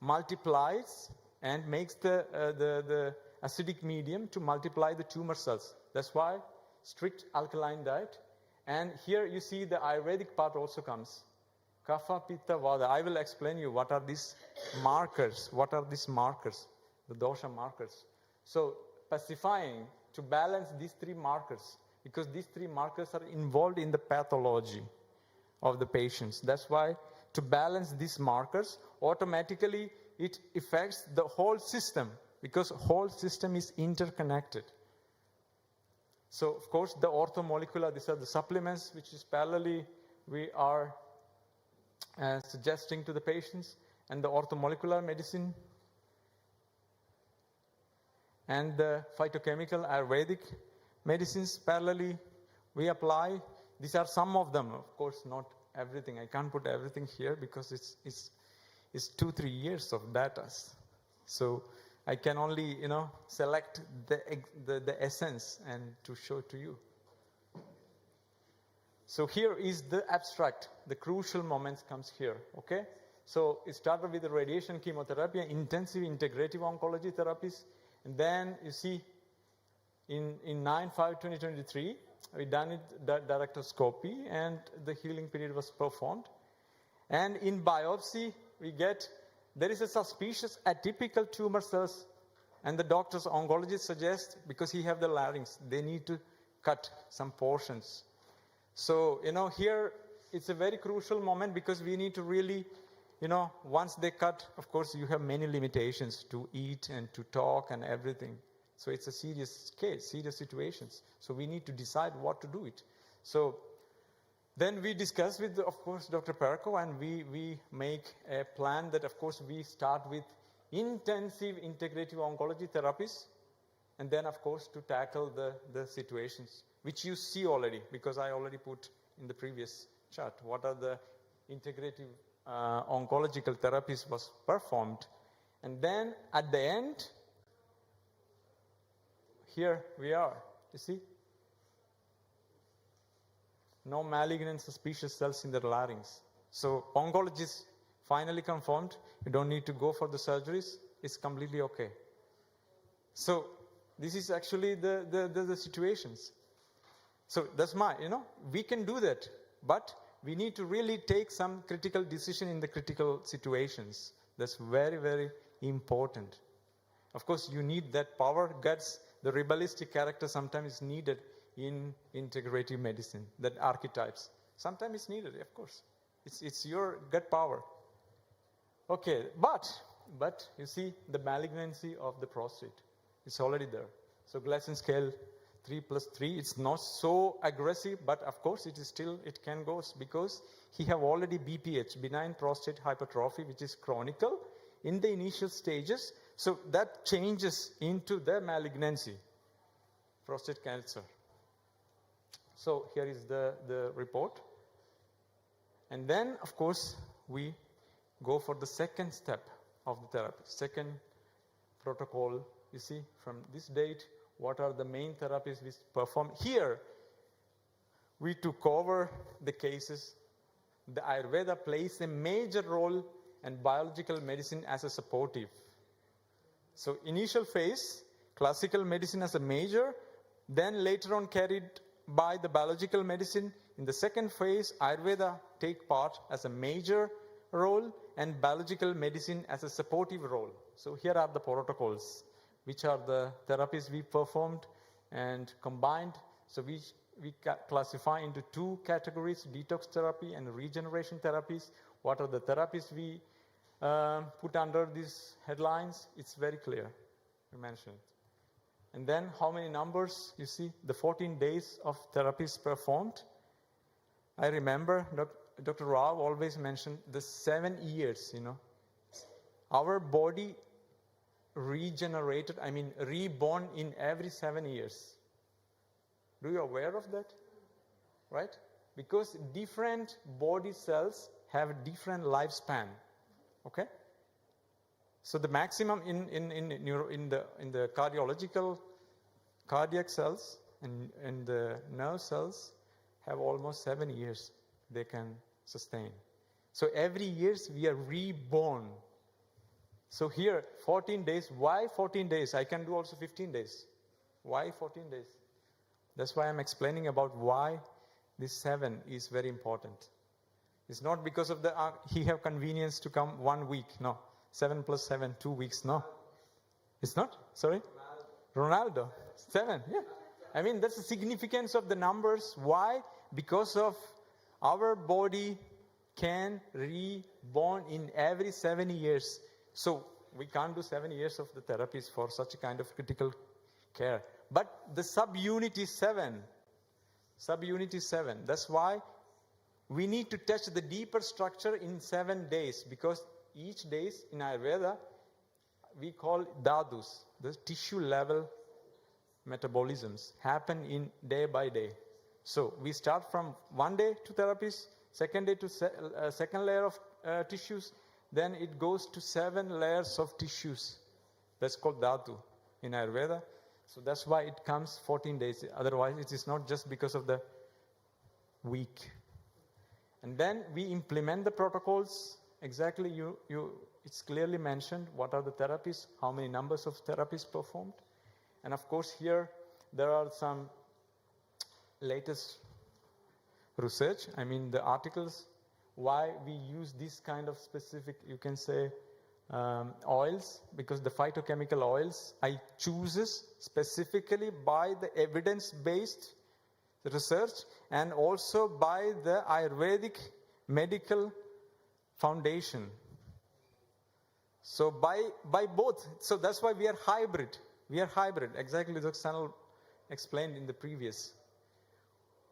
multiplies and makes the acidic medium to multiply the tumor cells. That's why strict alkaline diet. And here you see the Ayurvedic part also comes. Kapha, Pitta, Vata. I will explain you what are these markers. What are these markers? The dosha markers. So pacifying to balance these three markers, because these three markers are involved in the pathology of the patients. That's why to balance these markers, automatically it affects the whole system, because whole system is interconnected. So of course the orthomolecular, these are the supplements which is parallelly we are suggesting to the patients, and the orthomolecular medicine and the phytochemical Ayurvedic medicines parallelly we apply. These are some of them, of course not everything. I can't put everything here because it's 2-3 years of data. So I can only select the essence and to show to you. So here is the abstract. The crucial moments comes here, okay? So it started with the radiation chemotherapy, intensive integrative oncology therapies, and then you see in 9/5/2023, we done it directoscopy, and the healing period was performed. And in biopsy, we get there is a suspicious atypical tumor cells, and the doctors, oncologists suggest, because he have the larynx, they need to cut some portions. So, here it's a very crucial moment, because we need to really, once they cut, of course, you have many limitations to eat and to talk and everything. So it's a serious case, serious situations. So we need to decide what to do it. So then we discuss with, of course, Dr. Perko, and we make a plan that, of course, we start with intensive integrative oncology therapies, and then, of course, to tackle the situations, which you see already, because I already put in the previous chart what are the integrative oncological therapies was performed. And then at the end, here we are, you see? No malignant suspicious cells in the larynx. So oncologists finally confirmed you don't need to go for the surgeries. It's completely okay. So this is actually the situations. So that's my, we can do that, but we need to really take some critical decision in the critical situations. That's very, very important. Of course, you need that power, guts, the rebellistic character sometimes is needed in integrative medicine, that archetypes. Sometimes it's needed, of course. It's your gut power. Okay, but you see the malignancy of the prostate. It's already there. So Gleason scale 3+3, it's not so aggressive, but of course it can go, because he have already BPH, benign prostate hypertrophy, which is chronicle in the initial stages. So that changes into the malignancy, prostate cancer. So here is the report. And then, of course, we go for the second step of the therapy, second protocol. You see, from this date, what are the main therapies we perform? Here, we took over the cases. The Ayurveda plays a major role, and biological medicine as a supportive. So initial phase, classical medicine as a major, then later on carried by the biological medicine. In the second phase, Ayurveda take part as a major role, and biological medicine as a supportive role. So here are the protocols, which are the therapies we performed and combined. So we classify into two categories, detox therapy and regeneration therapies. What are the therapies we put under these headlines? It's very clear, we mentioned. And then how many numbers? You see, the 14 days of therapies performed. I remember Dr. Rao always mentioned the 7 years, Our body regenerated, reborn in every 7 years. Do you aware of that? Right? Because different body cells have different lifespan. Okay? So the maximum in the cardiac cells and the nerve cells have almost 7 years they can sustain. So every year we are reborn. So here 14 days. Why 14 days? I can do also 15 days. Why 14 days? That's why I'm explaining about why this 7 is very important. It's not because of he have convenience to come 1 week. No. 7 + 7, 2 weeks. No. It's not? Sorry? Ronaldo. 7. Yeah. That's the significance of the numbers. Why? Because of our body can reborn in every 7 years. So we can't do 7 years of the therapies for such a kind of critical care. But the subunit is 7. Subunit is 7. That's why we need to touch the deeper structure in 7 days, because each day in Ayurveda we call dhadus, the tissue level metabolisms happen in day by day. So we start from 1 day to therapies, second day to second layer of tissues, then it goes to 7 layers of tissues. That's called dhatu in Ayurveda. So that's why it comes 14 days. Otherwise, it is not just because of the week. And then we implement the protocols. Exactly, it's clearly mentioned what are the therapies, how many numbers of therapies performed. And of course here, there are some latest research, I mean the articles, why we use this kind of specific, you can say, oils, because the phytochemical oils I chooses specifically by the evidence-based research and also by the Ayurvedic medical foundation. So by both, so that's why we are hybrid. We are hybrid, exactly Dr. Sanal explained in the previous.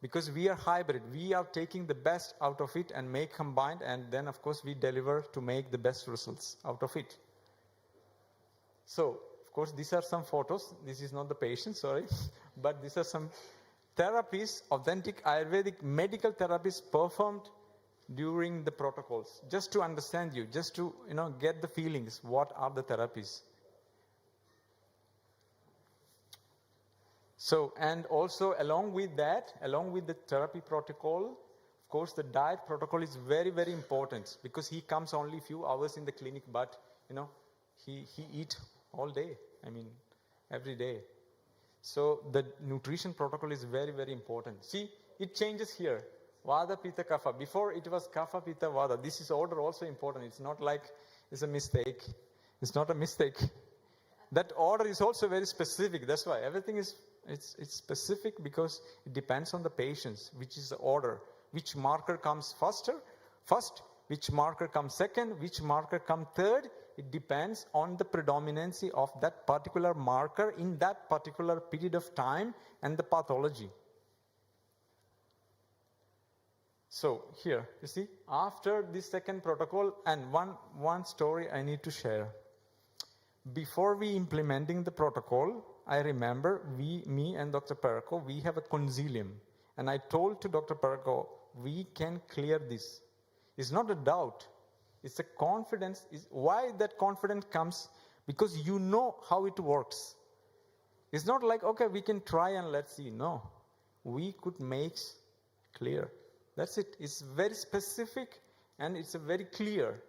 Because we are hybrid, we are taking the best out of it and make combined, and then of course we deliver to make the best results out of it. So, of course, these are some photos. This is not the patient, sorry. But these are some therapies, authentic Ayurvedic medical therapies performed during the protocols. Just to understand you, just to get the feelings, what are the therapies. So, and also along with that, along with the therapy protocol, of course, the diet protocol is very, very important because he comes only a few hours in the clinic, but, he eat all day, I mean, every day. So, the nutrition protocol is very, very important. See, it changes here. Vada, Pitta, Kapha. Before it was Kapha, Pitta, Vada. This is order also important. It's not like it's a mistake. It's not a mistake. That order is also very specific. That's why everything is it's specific because it depends on the patients, which is the order. Which marker comes first, which marker comes second, which marker comes third. It depends on the predominancy of that particular marker in that particular period of time and the pathology. So here, you see, after this second protocol, and one story I need to share. Before we implementing the protocol, I remember me and Dr. Perko, we have a consilium. And I told to Dr. Perko, we can clear this. It's not a doubt. It's a confidence. Why that confidence comes? Because you know how it works. It's not like, okay, we can try and let's see. No. We could make clear. That's it. It's very specific and it's a very clear.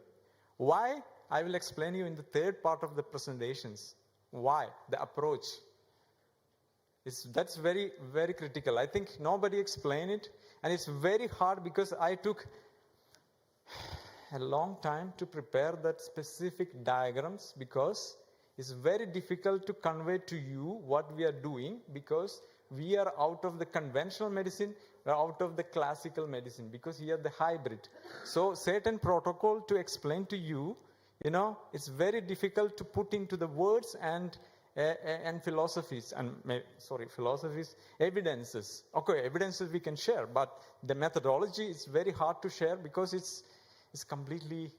Why? I will explain you in the third part of the presentations. Why? The approach. That's very, very critical. I think nobody explained it. And it's very hard because I took a long time to prepare that specific diagrams because it's very difficult to convey to you what we are doing because we are out of the conventional medicine, we're out of the classical medicine because here the hybrid. So certain protocol to explain to you, it's very difficult to put into the words and philosophies, evidences. Okay, evidences we can share, but the methodology is very hard to share because it's completely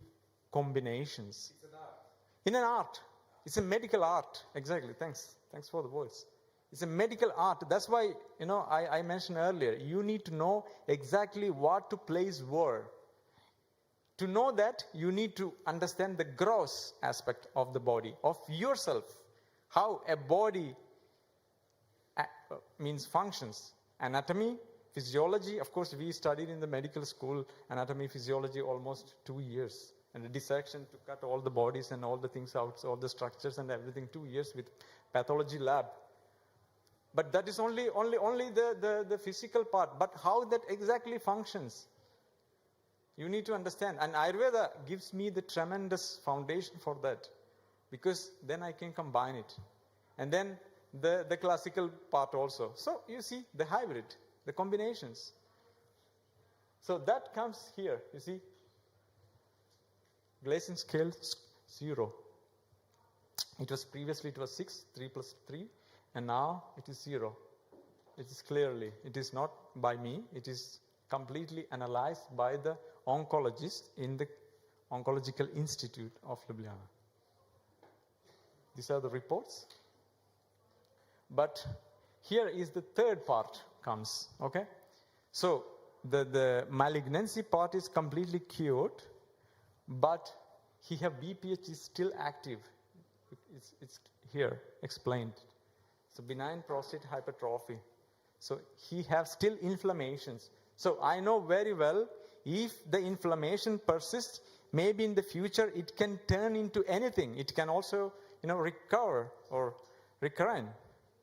combinations. It's an art. In an art. It's a medical art. Exactly. Thanks for the words. It's a medical art. That's why, I mentioned earlier, you need to know exactly what to place where. To know that, you need to understand the gross aspect of the body, of yourself. How a body means functions. Anatomy, physiology. Of course, we studied in the medical school anatomy, physiology almost 2 years. And the dissection to cut all the bodies and all the things out, all the structures and everything, 2 years with pathology lab. But that is only the physical part. But how that exactly functions, you need to understand. And Ayurveda gives me the tremendous foundation for that. Because then I can combine it. And then the classical part also. So you see the hybrid, the combinations. So that comes here, you see. Gleason scale 0. Previously it was 6, 3 plus 3, and now it is 0. It is clearly, it is not by me, it is completely analyzed by the oncologist in the Oncological Institute of Ljubljana. These are the reports. But here is the third part comes, okay? So the malignancy part is completely cured, but he have BPH is still active. It's here explained. So benign prostate hypertrophy. So he has still inflammations. So I know very well if the inflammation persists, maybe in the future it can turn into anything. It can also recover or recurrent.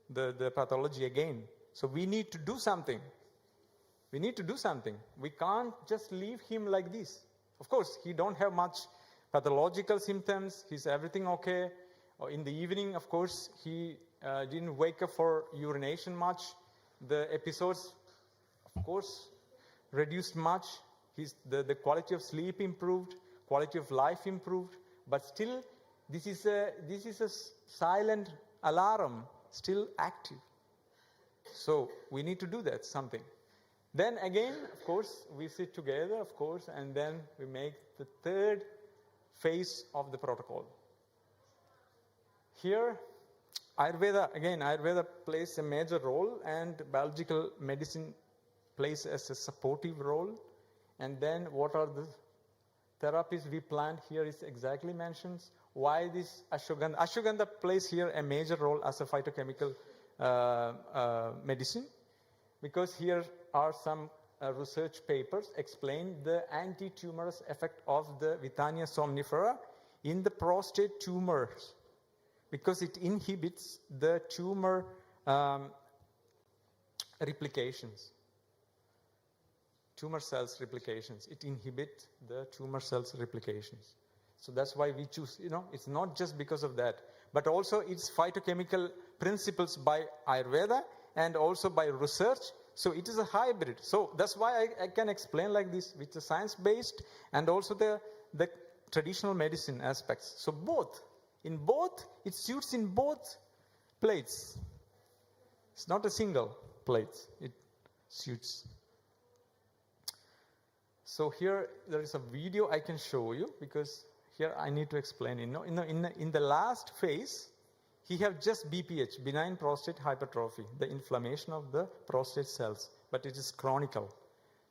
the pathology again. So we need to do something. We need to do something. We can't just leave him like this. Of course, he don't have much pathological symptoms. He's everything okay. In the evening, of course, he didn't wake up for urination much. The episodes, of course, reduced much. The quality of sleep improved, quality of life improved. But still, this is a silent alarm, still active. So we need to do that, something. Then again, of course, we sit together, of course, and then we make the third phase of the protocol. Here, Ayurveda plays a major role, and biological medicine plays as a supportive role. And then what are the therapies we planned here is exactly mentions. Why this ashwagandha? Ashwagandha plays here a major role as a phytochemical medicine, because here are some research papers explain the anti-tumorous effect of the Withania somnifera in the prostate tumors, because it inhibits the tumor replications. Tumor cells replications. It inhibits the tumor cells replications. So that's why we choose, it's not just because of that, but also it's phytochemical principles by Ayurveda and also by research. So it is a hybrid. So that's why I can explain like this, with the science-based and also the traditional medicine aspects. So it suits in both plates. It's not a single plate. It suits. So here there is a video I can show you, because here I need to explain. In the last phase, he have just BPH, benign prostate hypertrophy, the inflammation of the prostate cells, but it is chronical.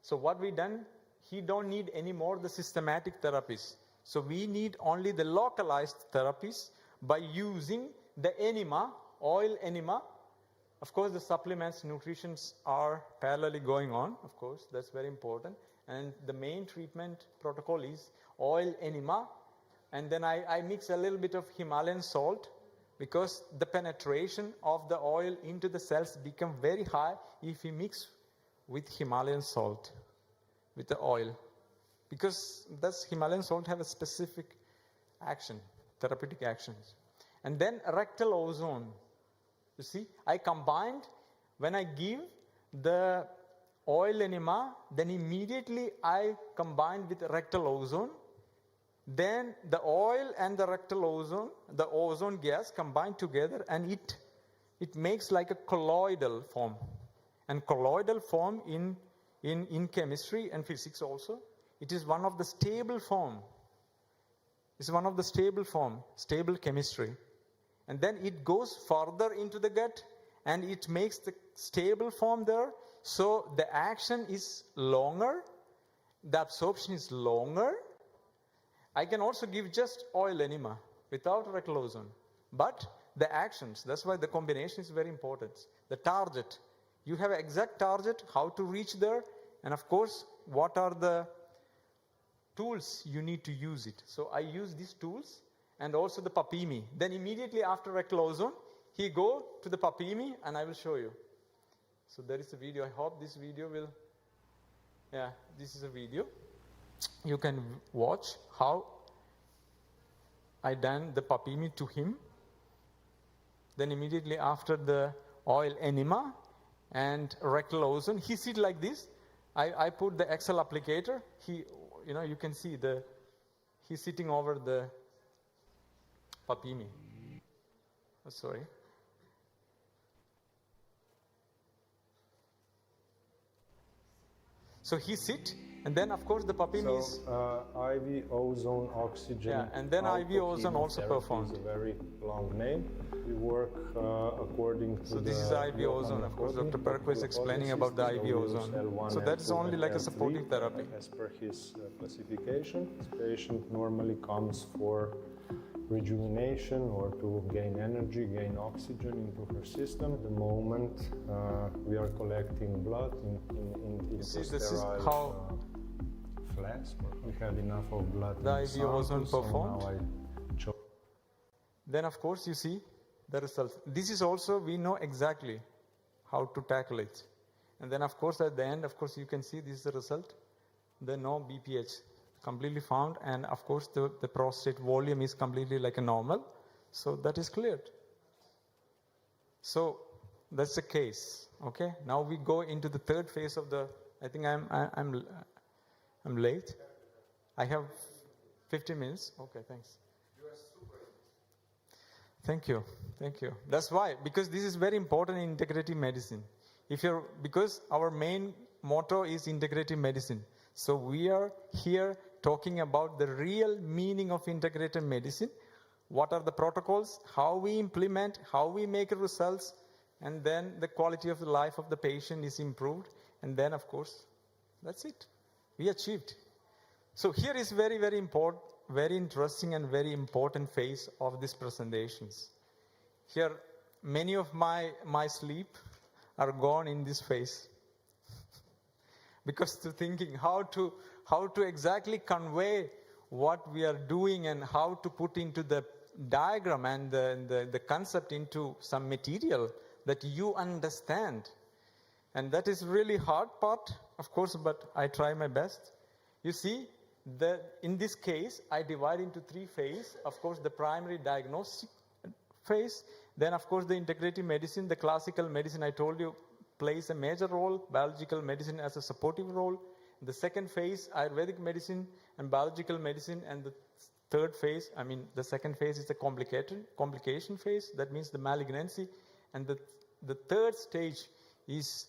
So what we done, he don't need any more the systematic therapies. So we need only the localized therapies by using the enema, oil enema. Of course, the supplements, nutritions are parallelly going on. Of course, that's very important. And the main treatment protocol is oil enema. And then I mix a little bit of Himalayan salt, because the penetration of the oil into the cells become very high if we mix with Himalayan salt, with the oil. Because does Himalayan salt have a specific action, therapeutic actions. And then rectal ozone. You see, I combined, when I give the oil enema, then immediately I combine with rectal ozone. Then the oil and the rectal ozone, the ozone gas combine together, and it makes like a colloidal form. And colloidal form in chemistry and physics also, it is one of the stable form. It's one of the stable form, stable chemistry. And then it goes further into the gut, and it makes the stable form there. So the action is longer, the absorption is longer. I can also give just oil enema without rectal ozone. But the actions, that's why the combination is very important. The target, you have an exact target, how to reach there, and of course, what are the tools you need to use it. So I use these tools, and also the papimi. Then immediately after rectal ozone, he go to the papimi, and I will show you. So there is a video. I hope this video will, this is a video. You can watch how I done the papimi to him. Then immediately after the oil enema and rectal ozone, he sit like this. I put the Excel applicator. You can see he's sitting over the papimi. Oh, sorry. So he sit, and then of course the papimi is IV ozone oxygen. Yeah, and then IV ozone also performed. Is a very long name. We work according to. So this is IV ozone. Of course, Dr. Perko is explaining about the IV ozone. So that's only like a supportive therapy. As per his classification, this patient normally comes for rejuvenation or to gain energy, gain oxygen into her system. At the moment we are collecting blood in this is how flask. We had enough of blood. The IV ozone performed. So now then of course you see the results. This is also, we know exactly how to tackle it. And then, of course, at the end, of course, you can see this is the result. The no BPH completely found, and of course, the prostate volume is completely like a normal. So that is cleared. So that's the case. Okay. Now we go into the third phase of the. I think I'm late. I have 15 minutes. Okay, thanks. You are super. Thank you. Thank you. That's why, because this is very important in integrative medicine. Because our main motto is integrative medicine. So we are here talking about the real meaning of integrative medicine. What are the protocols, how we implement, how we make results, and then the quality of the life of the patient is improved. And then, of course, that's it. We achieved. So here is very, very important, very interesting and very important phase of these presentations. Here, many of my sleep are gone in this phase. Because to thinking how to exactly convey what we are doing and how to put into the diagram and the concept into some material that you understand. And that is really hard part, of course, but I try my best. You see, in this case, I divide into three phases. Of course, the primary diagnostic phase. Then, of course, the integrative medicine, the classical medicine, I told you, plays a major role. Biological medicine as a supportive role. The second phase, Ayurvedic medicine and biological medicine. And the third phase, the second phase is the complication phase. That means the malignancy. And the third stage is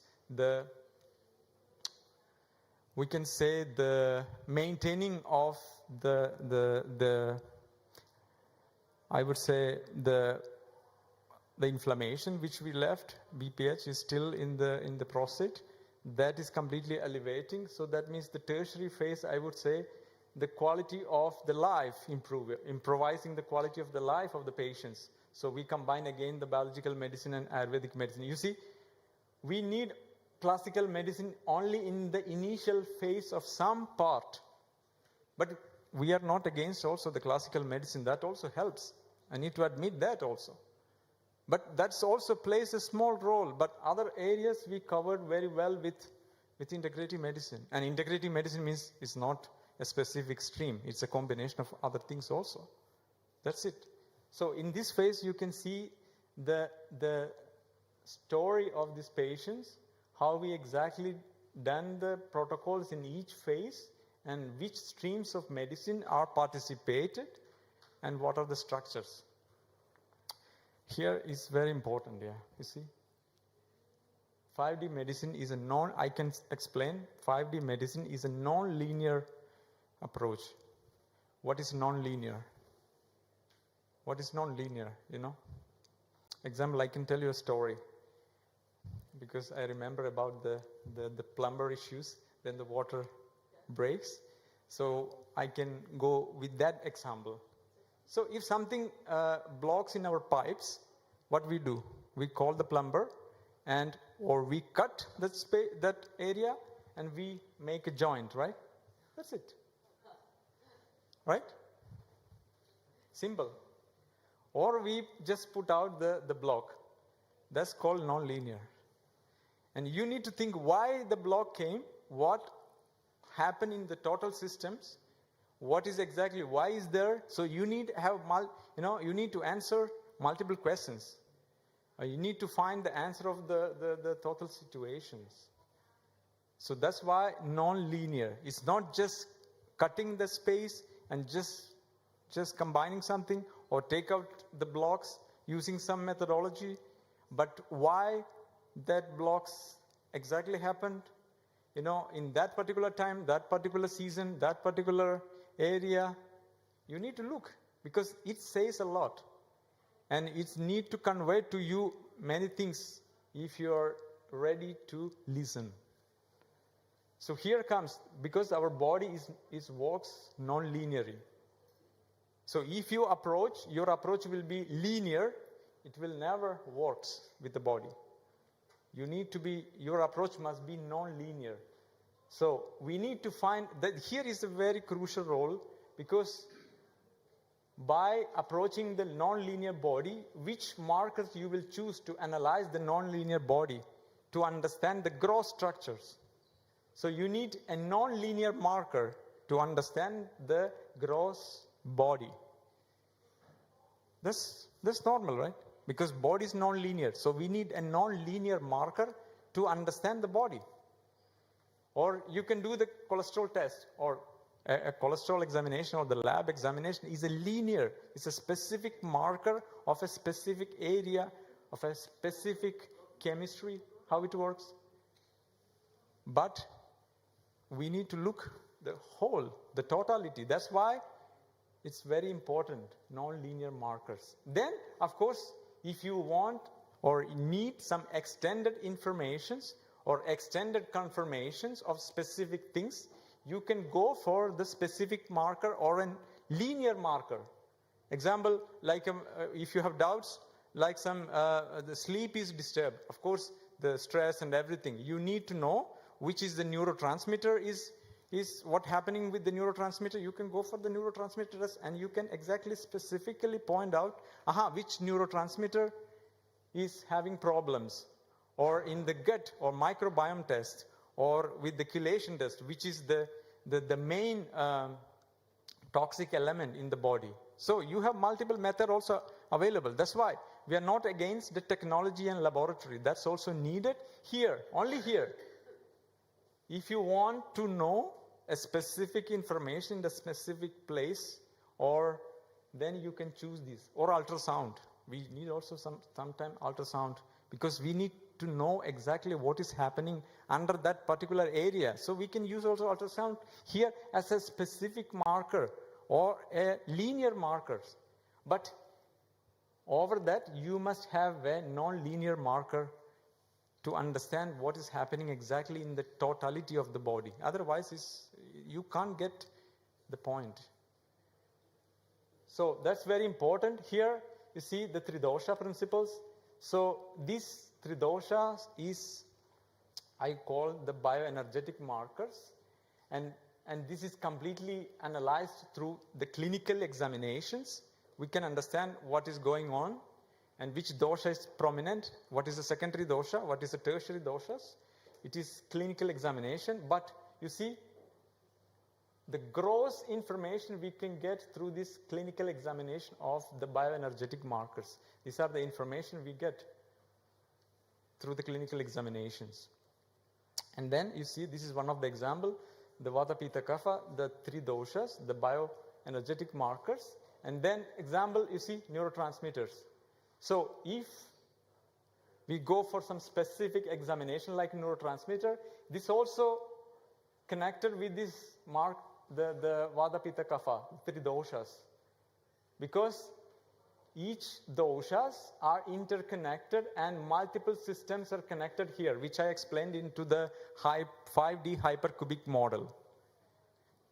we can say the maintaining of I would say the inflammation which we left. BPH is still in the prostate. That is completely elevating. So that means the tertiary phase, I would say, the quality of the life improvising the quality of the life of the patients. So we combine again the biological medicine and Ayurvedic medicine. You see, we need classical medicine only in the initial phase of some part. But we are not against also the classical medicine. That also helps. I need to admit that also. But that also plays a small role. But other areas we covered very well with integrative medicine. And integrative medicine means it's not a specific stream. It's a combination of other things also. That's it. So in this phase, you can see the story of these patients, how we exactly done the protocols in each phase, and which streams of medicine are participated, and what are the structures. Here is very important, you see. 5D medicine is I can explain, 5D medicine is a non-linear approach. What is non-linear? What is non-linear, Example, I can tell you a story. Because I remember about the plumber issues, then the water breaks. So I can go with that example. So if something blocks in our pipes, what we do? We call the plumber, or we cut that area and we make a joint, right? That's it. Right? Simple. Or we just put out the block. That's called non-linear. And you need to think why the block came, what happened in the total systems, what is exactly, why is there. So you need you need to answer multiple questions. You need to find the answer of the total situations. So that's why non-linear. It's not just cutting the space and just combining something or take out the blocks using some methodology, but why that blocks exactly happened, in that particular time, that particular season, that particular area, you need to look because it says a lot. And it's need to convey to you many things if you are ready to listen. So here comes, because our body works non-linearly. So if your approach will be linear, it will never work with the body. Your approach must be non-linear. So we need to find that here is a very crucial role, because by approaching the non-linear body, which markers you will choose to analyze the non-linear body to understand the gross structures. So you need a non-linear marker to understand the gross body. That's normal, right? Because body is non-linear. So we need a non-linear marker to understand the body. Or you can do the cholesterol test, or a cholesterol examination or the lab examination is a linear. It's a specific marker of a specific area, of a specific chemistry, how it works. But we need to look the whole, the totality. That's why it's very important, non-linear markers. Then, of course, if you want or need some extended informations or extended confirmations of specific things, you can go for the specific marker or a linear marker. Example, like if you have doubts, like the sleep is disturbed, of course, the stress and everything, you need to know which is the neurotransmitter, is what happening with the neurotransmitter. You can go for the neurotransmitter test and you can exactly specifically point out, which neurotransmitter is having problems, or in the gut or microbiome test, or with the chelation test, which is the main toxic element in the body. So you have multiple methods also available. That's why we are not against the technology and laboratory. That's also needed here, only here. If you want to know a specific information in a specific place, or then you can choose this, or ultrasound. We need also sometime ultrasound, because we need to know exactly what is happening under that particular area. So we can use also ultrasound here as a specific marker or a linear markers. But over that, you must have a non-linear marker to understand what is happening exactly in the totality of the body. Otherwise, you can't get the point. So that's very important. Here, you see the three dosha principles. So these three doshas is, I call the bioenergetic markers. And this is completely analyzed through the clinical examinations. We can understand what is going on and which dosha is prominent, what is the secondary dosha, what is the tertiary doshas. It is clinical examination, but you see, the gross information we can get through this clinical examination of the bioenergetic markers. These are the information we get through the clinical examinations. And then you see, this is one of the example, the Vata, Pitta, Kapha, the three doshas, the bioenergetic markers. And then example, you see neurotransmitters. So if we go for some specific examination like neurotransmitter, this also connected with this mark, the Vata, Pitta, Kapha, three doshas. Because each doshas are interconnected and multiple systems are connected here, which I explained into the 5D hypercubic model.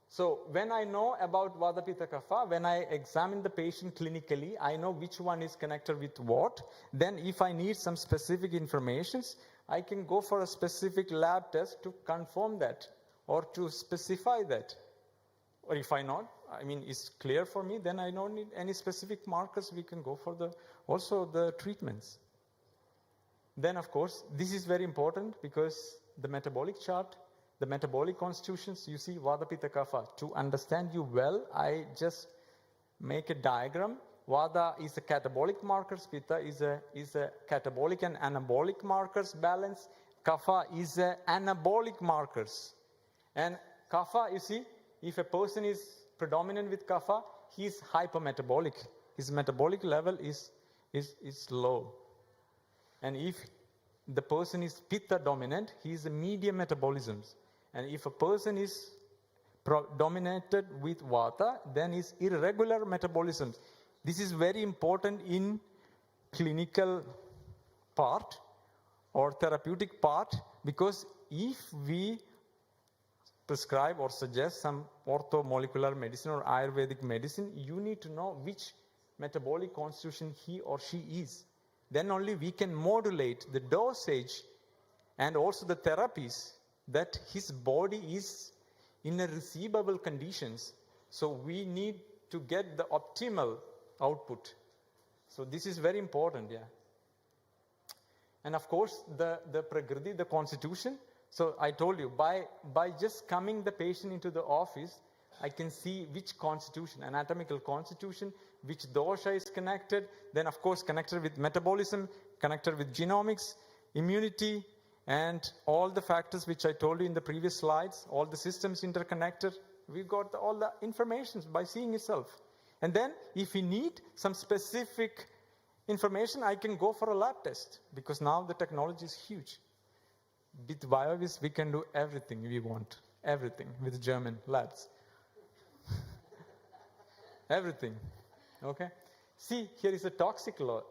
So when I know about Vata, Pitta, Kapha, when I examine the patient clinically, I know which one is connected with what. Then if I need some specific informations, I can go for a specific lab test to confirm that or to specify that. Or if I not, it's clear for me, then I don't need any specific markers. We can go for also the treatments. Then of course, this is very important because the metabolic chart, the metabolic constitutions, you see Vata, Pitta, Kapha. To understand you well, I just make a diagram. Vata is a catabolic markers, Pitta is a catabolic and anabolic markers balance. Kapha is a anabolic markers. And Kapha, you see, if a person is predominant with Kapha, he is hypermetabolic. His metabolic level is low. And if the person is Pitta dominant, he is a medium metabolisms. And if a person is dominated with Vata, then is irregular metabolisms. This is very important in clinical part or therapeutic part, because if we prescribe or suggest some orthomolecular medicine or Ayurvedic medicine, you need to know which metabolic constitution he or she is. Then only we can modulate the dosage and also the therapies that his body is in a receivable conditions. So we need to get the optimal output. So this is very important, yeah. And of course, the prakriti, the constitution. So I told you, by just coming the patient into the office, I can see which constitution, anatomical constitution, which dosha is connected, then of course connected with metabolism, connected with genomics, immunity, and all the factors which I told you in the previous slides, all the systems interconnected. We got all the information by seeing itself. And then if we need some specific information, I can go for a lab test, because now the technology is huge. With BioVis, we can do everything we want, everything with German labs. Everything, okay? See, here is a toxic load,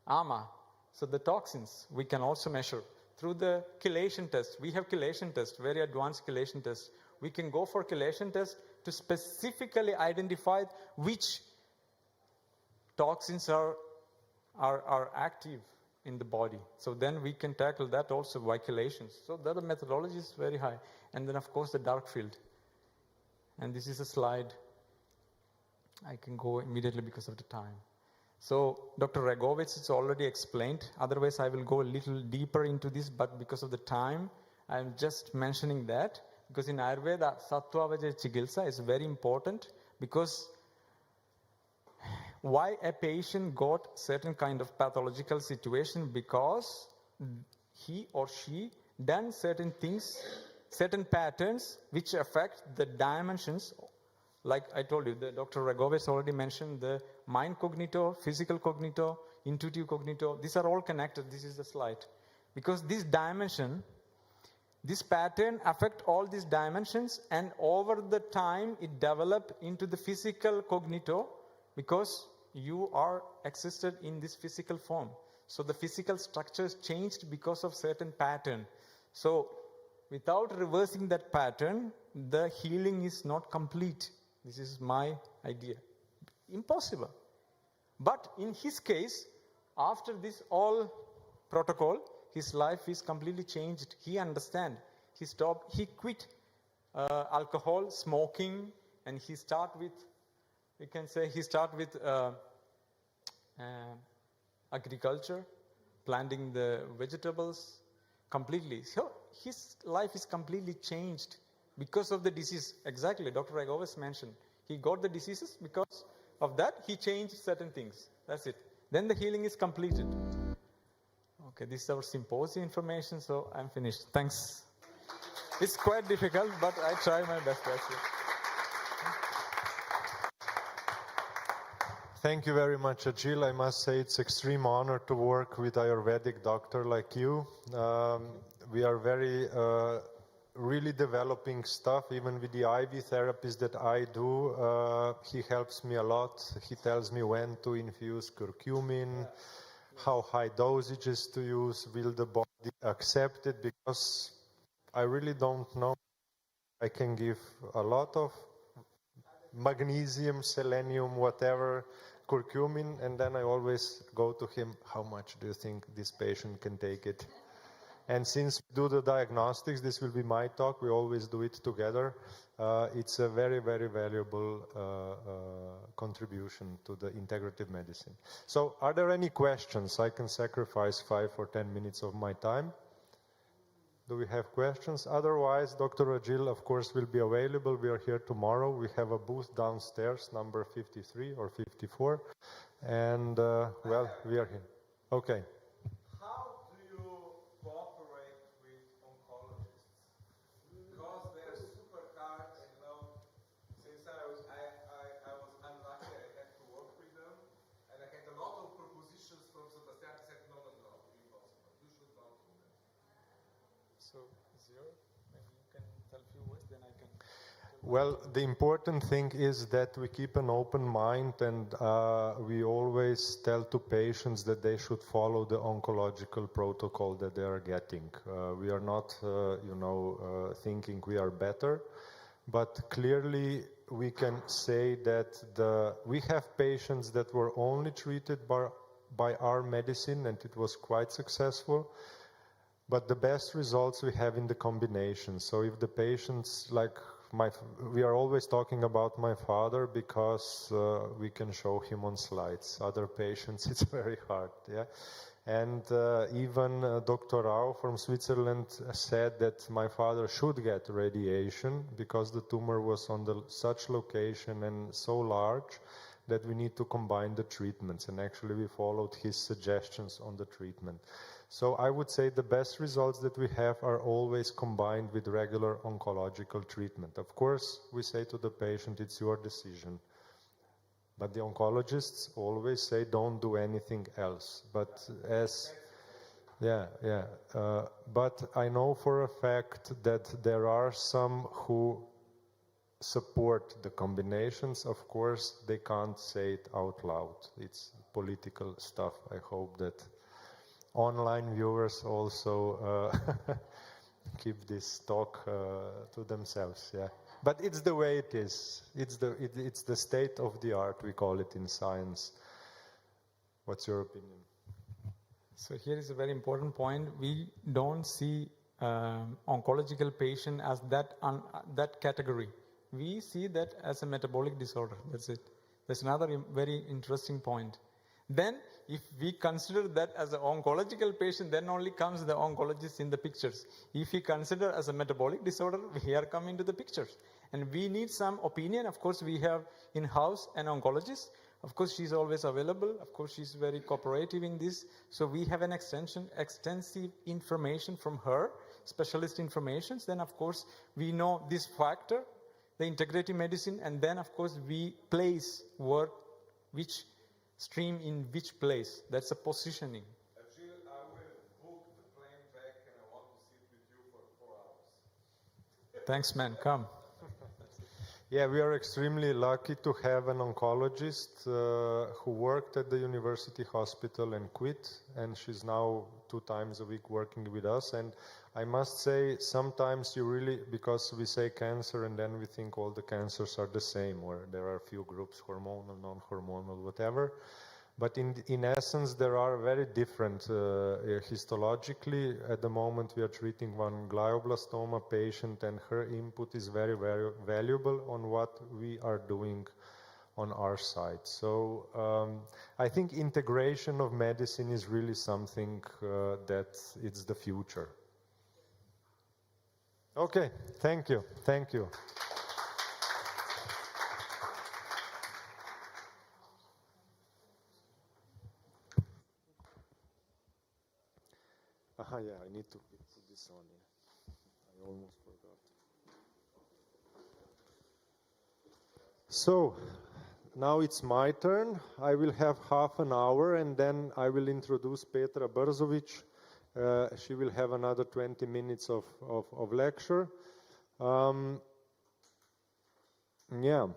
AMA. So the toxins we can also measure through the chelation test. We have chelation test, very advanced chelation test. We can go for chelation test to specifically identify which toxins are active in the body. So then we can tackle that also by chelations. So the methodology is very high. And then of course the dark field. And this is a slide. I can go immediately because of the time. So Dr. Regovitz has already explained. Otherwise, I will go a little deeper into this, but because of the time, I'm just mentioning that. Because in Ayurveda, Sattva Vajaya Chikitsa is very important, because why a patient got certain kind of pathological situation? Because he or she done certain things, certain patterns which affect the dimensions. Like I told you, Dr. Regovitz already mentioned the mind cognito, physical cognito, intuitive cognito. These are all connected. This is the slide. Because this dimension, this pattern affect all these dimensions, and over the time it develop into the physical cognito, because you are existed in this physical form. So the physical structures changed because of certain pattern. So without reversing that pattern, the healing is not complete. This is my idea. Impossible. But in his case, after this all protocol, his life is completely changed. He understand. He quit alcohol, smoking, and he start with, we can say he start with agriculture, planting the vegetables completely. So his life is completely changed because of the disease. Exactly, Dr. Regovitz mentioned. He got the diseases, because of that he changed certain things. That's it. Then the healing is completed. Okay, this is our symposium information, so I'm finished. Thanks. It's quite difficult, but I try my best actually. Thank you very much, Ajil. I must say it's extreme honor to work with Ayurvedic doctor like you. We are very really developing stuff, even with the IV therapies that I do. He helps me a lot. He tells me when to infuse curcumin, how high dosages to use, will the body accept it, because I really don't know. I can give a lot of magnesium, selenium, whatever, curcumin, and then I always go to him, how much do you think this patient can take it? And since we do the diagnostics, this will be my talk, we always do it together. It's a very, very valuable contribution to the integrative medicine. So are there any questions? I can sacrifice 5 or 10 minutes of my time. Do we have questions? Otherwise, Dr. Ajil, of course, will be available. We are here tomorrow. We have a booth downstairs, number 53 or 54. And, well, we are here. Okay. How do you cooperate with oncologists? Because they're super hard, and since I was unlucky, I had to work with them, and I had a lot of propositions from Sebastian. He said, no, impossible. You should not do that. So, Zio, maybe you can tell a few words, then I can. Well, the important thing is that we keep an open mind, and we always tell to patients that they should follow the oncological protocol that they are getting. We are not, thinking we are better, but clearly we can say that we have patients that were only treated by our medicine, and it was quite successful. But the best results we have in the combination. So if the patients, like we are always talking about my father because we can show him on slides. Other patients, it's very hard, yeah. And even Dr. Rao from Switzerland said that my father should get radiation because the tumor was on such location and so large that we need to combine the treatments. And actually we followed his suggestions on the treatment. So I would say the best results that we have are always combined with regular oncological treatment. Of course, we say to the patient, it's your decision. But the oncologists always say, don't do anything else. But but I know for a fact that there are some who support the combinations. Of course, they can't say it out loud. It's political stuff. I hope that online viewers also keep this talk to themselves. Yeah, but it's the way it is. It's the state of the art, we call it in science. What's your opinion? So here is a very important point. We don't see oncological patient as that category. We see that as a metabolic disorder. That's it. That's another very interesting point. Then, if we consider that as an oncological patient, then only comes the oncologist in the pictures. If we consider as a metabolic disorder, here come into the pictures. And we need some opinion. Of course, we have in-house an oncologist. Of course, she's always available. Of course, she's very cooperative in this. So we have an extensive information from her, specialist information. Then, of course, we know this factor, the integrative medicine, and then, of course, we place which stream in which place. That's a positioning. Actually, I will book the plane back and I want to sit with you for 4 hours. Thanks, man. Come. Yeah, we are extremely lucky to have an oncologist who worked at the university hospital and quit, and she's now 2 times a week working with us. And I must say, sometimes you really, because we say cancer and then we think all the cancers are the same, or there are a few groups, hormonal, non-hormonal, whatever. But in essence, there are very different. Histologically, at the moment, we are treating one glioblastoma patient, and her input is very, very valuable on what we are doing on our side. So I think integration of medicine is really something that it's the future. Okay, thank you. Thank you. Yeah, I need to put this on here. I almost forgot. So, now it's my turn. I will have half an hour and then I will introduce Petra Brzovic. She will have another 20 minutes of lecture. Yeah.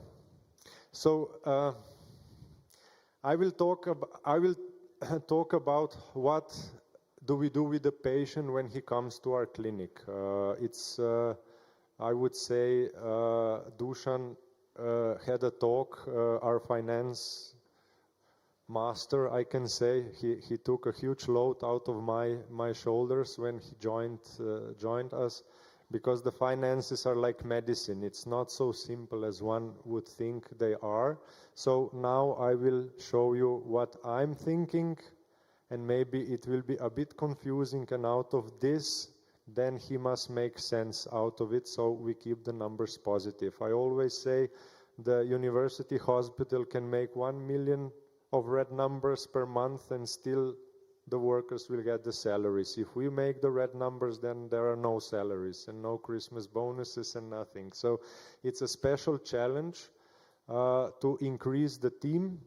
So, I will talk about what do we do with the patient when he comes to our clinic. I would say, Dusan had a talk, our finance master, I can say. He took a huge load out of my shoulders when he joined us, because the finances are like medicine. It's not so simple as one would think they are. So now I will show you what I'm thinking, and maybe it will be a bit confusing, and out of this, then he must make sense out of it, so we keep the numbers positive. I always say the university hospital can make 1 million of red numbers per month and still the workers will get the salaries. If we make the red numbers, then there are no salaries and no Christmas bonuses and nothing. So it's a special challenge to increase the team.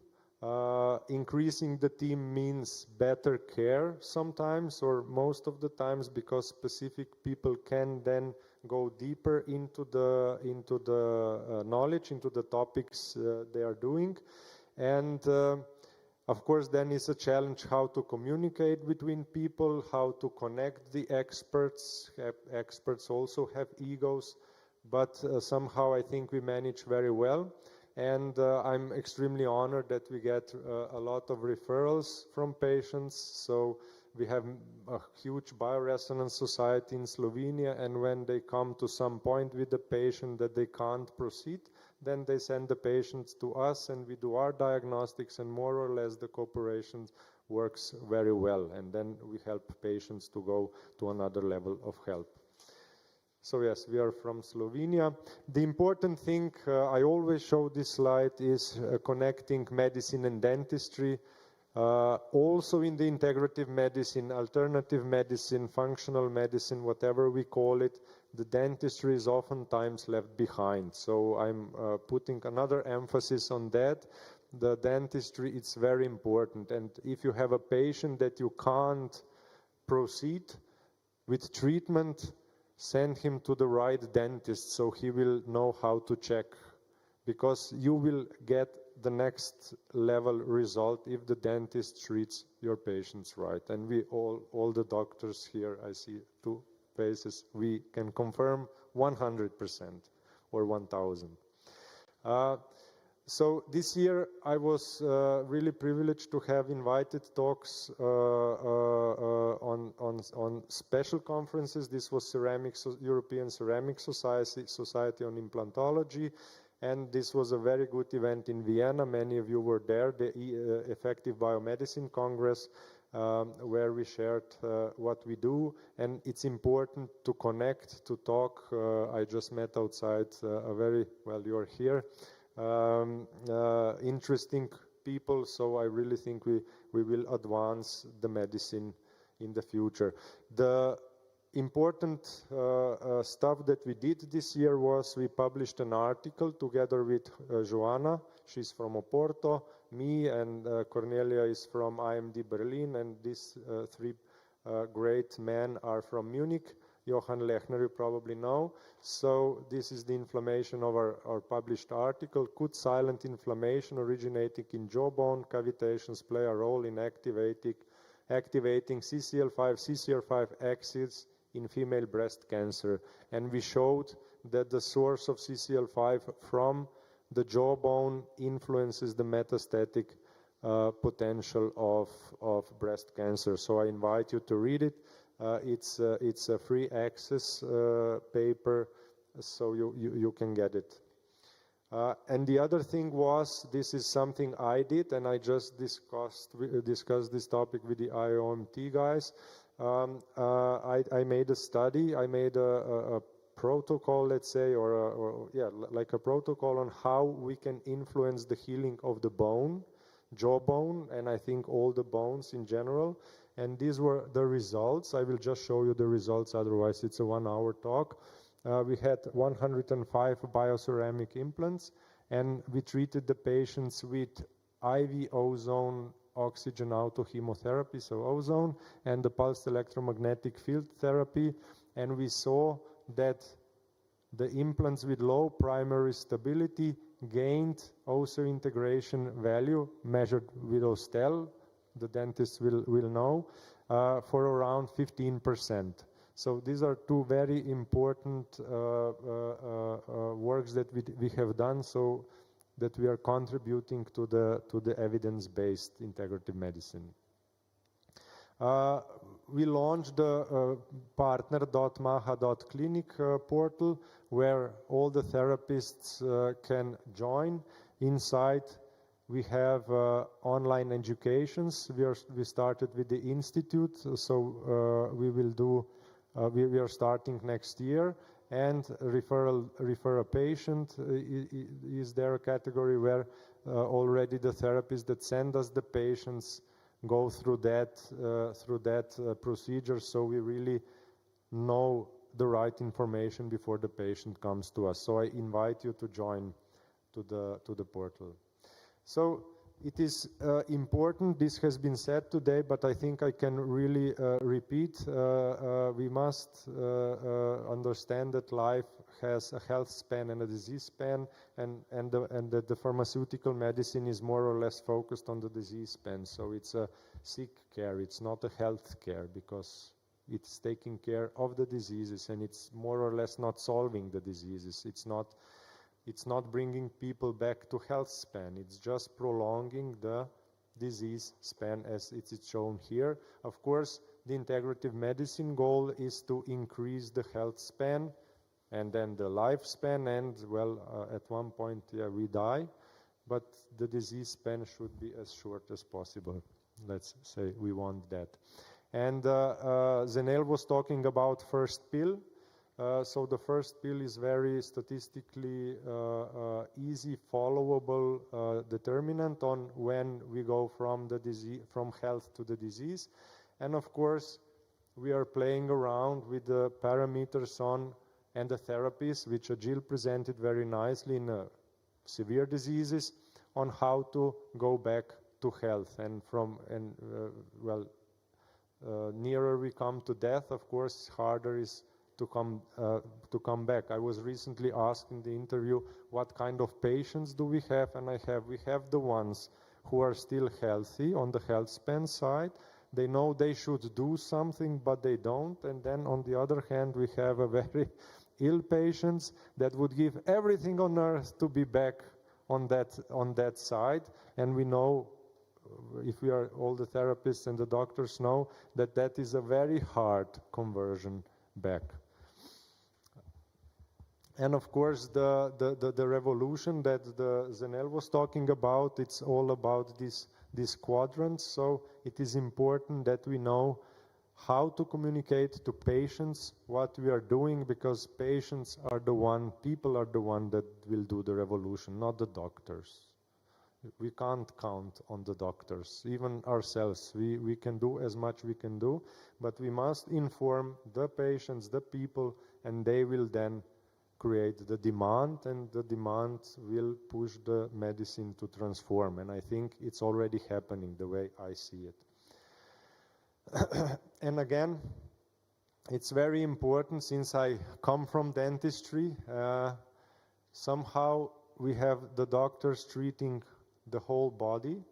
Increasing the team means better care sometimes, or most of the times, because specific people can then go deeper into the knowledge, into the topics they are doing. And of course, then it's a challenge how to communicate between people, how to connect the experts. Experts also have egos, but somehow I think we manage very well. And I'm extremely honored that we get a lot of referrals from patients. So we have a huge bioresonance society in Slovenia, and when they come to some point with the patient that they can't proceed, then they send the patients to us and we do our diagnostics, and more or less the cooperation works very well, and then we help patients to go to another level of help. So yes, we are from Slovenia. The important thing, I always show this slide, is connecting medicine and dentistry. Also in the integrative medicine, alternative medicine, functional medicine, whatever we call it, the dentistry is oftentimes left behind. So I'm putting another emphasis on that. The dentistry, it's very important. And if you have a patient that you can't proceed with treatment, send him to the right dentist so he will know how to check, because you will get the next level result if the dentist treats your patients right. And we all the doctors here, I see 2 faces, we can confirm 100% or 1000. So this year I was really privileged to have invited talks on special conferences. This was European Ceramic Society on Implantology, and this was a very good event in Vienna. Many of you were there, the Effective Biomedicine Congress, where we shared what we do, and it's important to connect, to talk. I just met outside well, you're here, interesting people, so I really think we will advance the medicine in the future. The important stuff that we did this year was we published an article together with Joanna, she's from Oporto, me and Cornelia is from IMD Berlin, and these 3 great men are from Munich. Johann Lechner you probably know. So this is the inflammation of our published article. Could silent inflammation originating in jawbone cavitations play a role in activating CCL5 axis in female breast cancer? And we showed that the source of CCL5 from the jawbone influences the metastatic potential of breast cancer. So I invite you to read it. It's a free access paper, so you can get it. And the other thing was, this is something I did, and I just discussed this topic with the IOMT guys. I made a study, I made a protocol, let's say, like a protocol on how we can influence the healing of the bone, jawbone, and I think all the bones in general. And these were the results. I will just show you the results, otherwise it's a 1-hour talk. We had 105 bioceramic implants, and we treated the patients with IV ozone oxygen autochemotherapy, so ozone, and the pulsed electromagnetic field therapy. And we saw that the implants with low primary stability gained osseointegration value measured with Ostel, the dentists will know, for around 15%. So these are 2 very important works that we have done, so that we are contributing to the evidence-based integrative medicine. We launched the partner.maha.clinic portal, where all the therapists can join. Inside we have online educations. We started with the institute, so we will do. We are starting next year, and refer a patient. Is there a category where already the therapists that send us the patients go through that procedure, so we really know the right information before the patient comes to us. So I invite you to join to the portal. So it is important, this has been said today, but I think I can really repeat. We must understand that life has a health span and a disease span, and that the pharmaceutical medicine is more or less focused on the disease span. So it's a sick care, it's not a health care, because it's taking care of the diseases, and it's more or less not solving the diseases. It's not bringing people back to health span. It's just prolonging the disease span as it is shown here. Of course, the integrative medicine goal is to increase the health span and then the lifespan, and well, at one point we die, but the disease span should be as short as possible. Let's say we want that. And Zenel was talking about first pill. So the first pill is very statistically easy, followable determinant on when we go from the disease, from health to the disease. And of course, we are playing around with the parameters on and the therapies, which Agil presented very nicely in severe diseases, on how to go back to health. And nearer we come to death, of course, harder is to come back. I was recently asked in the interview, what kind of patients do we have? And we have the ones who are still healthy on the health span side. They know they should do something, but they don't. And then on the other hand, we have a very ill patients that would give everything on earth to be back on that side. And we know, if we are all the therapists and the doctors know, that that is a very hard conversion back. And of course, the revolution that Zenel was talking about, it's all about these quadrants. So it is important that we know how to communicate to patients what we are doing, because patients are the one, people are the one that will do the revolution, not the doctors. We can't count on the doctors, even ourselves. We can do as much we can do, but we must inform the patients, the people, and they will then create the demand, and the demand will push the medicine to transform. And I think it's already happening the way I see it. And again, it's very important, since I come from dentistry, somehow we have the doctors treating the whole body,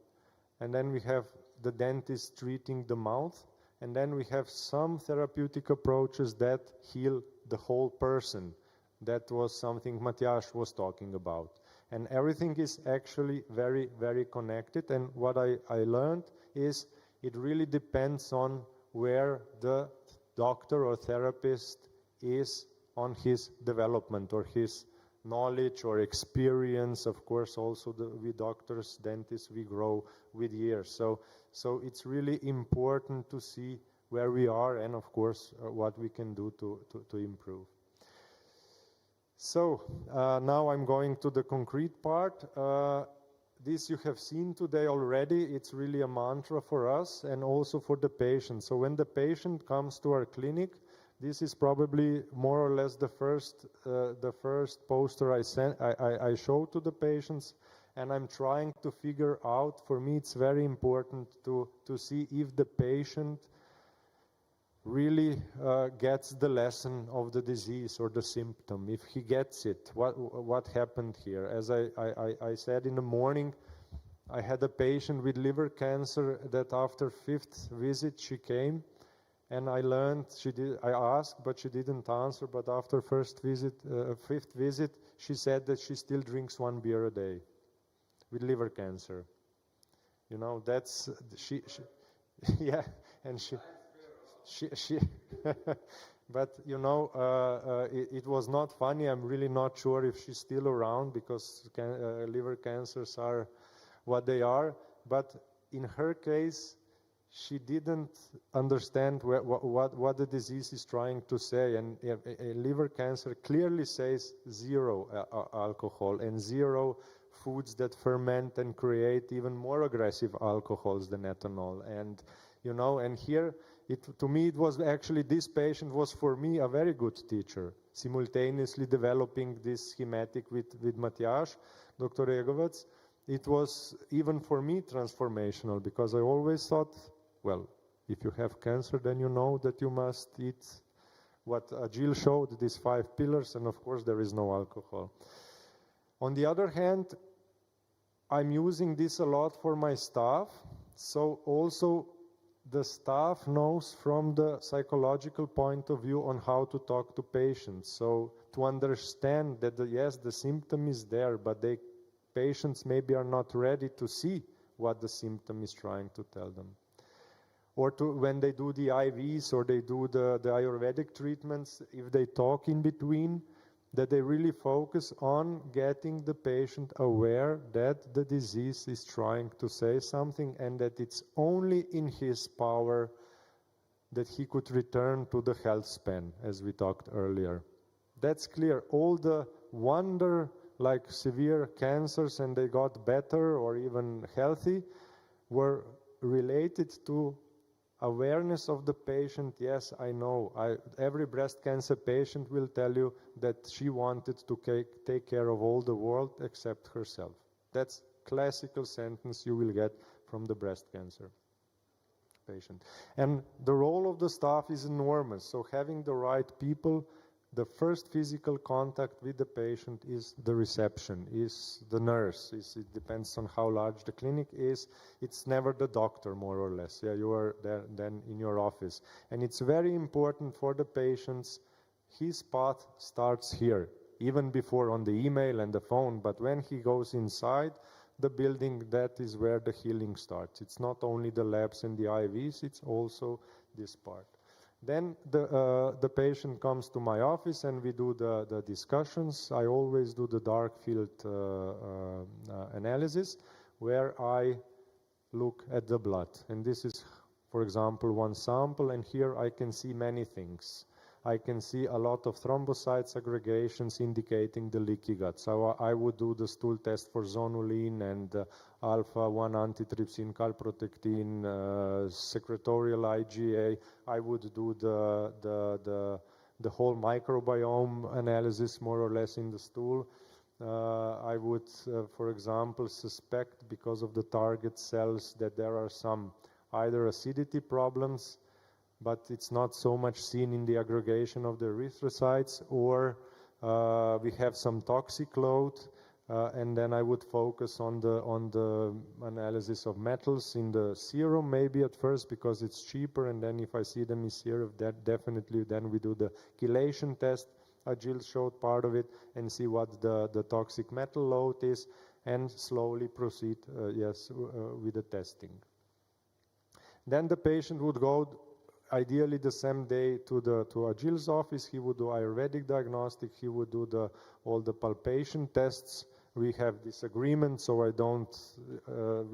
and then we have the dentist treating the mouth, and then we have some therapeutic approaches that heal the whole person. That was something Matthias was talking about. And everything is actually very, very connected. And what I learned is it really depends on where the doctor or therapist is on his development or his knowledge or experience. Of course, also we doctors, dentists, we grow with years. So it's really important to see where we are and, of course, what we can do to improve. So now I'm going to the concrete part. This you have seen today already. It's really a mantra for us and also for the patient. So when the patient comes to our clinic, this is probably more or less the first poster I show to the patients, and I'm trying to figure out. For me, it's very important to see if the patient really gets the lesson of the disease or the symptom. If he gets it, what happened here? As I said in the morning, I had a patient with liver cancer that after 5th visit she came, and I learned I asked, but she didn't answer. But after 5th visit, she said that she still drinks 1 beer a day with liver cancer. You know, that's she yeah, and she but you know, it was not funny. I'm really not sure if she's still around, because liver cancers are what they are. But in her case, she didn't understand what the disease is trying to say. And liver cancer clearly says 0 alcohol and 0 foods that ferment and create even more aggressive alcohols than ethanol. And you know, and here, to me, it was actually, this patient was for me a very good teacher, simultaneously developing this schematic with Matthias, Dr. Egovets. It was even for me transformational, because I always thought, well, if you have cancer, then you know that you must eat what Agil showed, these 5 pillars, and of course there is no alcohol. On the other hand, I'm using this a lot for my staff, so also the staff knows from the psychological point of view on how to talk to patients. So to understand that yes, the symptom is there, but patients maybe are not ready to see what the symptom is trying to tell them. Or when they do the IVs or they do the Ayurvedic treatments, if they talk in between, that they really focus on getting the patient aware that the disease is trying to say something and that it's only in his power that he could return to the health span, as we talked earlier. That's clear. All the wonder, like severe cancers and they got better or even healthy, were related to awareness of the patient. Yes, I know. Every breast cancer patient will tell you that she wanted to take care of all the world except herself. That's classical sentence you will get from the breast cancer patient. And the role of the staff is enormous. So having the right people, the first physical contact with the patient is the reception, is the nurse. It depends on how large the clinic is. It's never the doctor, more or less. Yeah, you are there then in your office. And it's very important for the patients, his path starts here, even before on the email and the phone. But when he goes inside the building, that is where the healing starts. It's not only the labs and the IVs, it's also this part. Then the patient comes to my office and we do the discussions. I always do the dark field analysis where I look at the blood. And this is, for example, one sample, and here I can see many things. I can see a lot of thrombocytes aggregations indicating the leaky gut. So I would do the stool test for zonulin and alpha-1 antitrypsin, calprotectin, secretorial IgA. I would do the whole microbiome analysis more or less in the stool. I would, for example, suspect because of the target cells that there are some either acidity problems, but it's not so much seen in the aggregation of the erythrocytes, or we have some toxic load, and then I would focus on the analysis of metals in the serum maybe at first because it's cheaper, and then if I see them in serum, that definitely then we do the chelation test. Jill showed part of it, and see what the toxic metal load is, and slowly proceed with the testing. Then the patient would go ideally the same day to Ajil's office. He would do Ayurvedic diagnostic. He would do all the palpation tests. We have this agreement, so we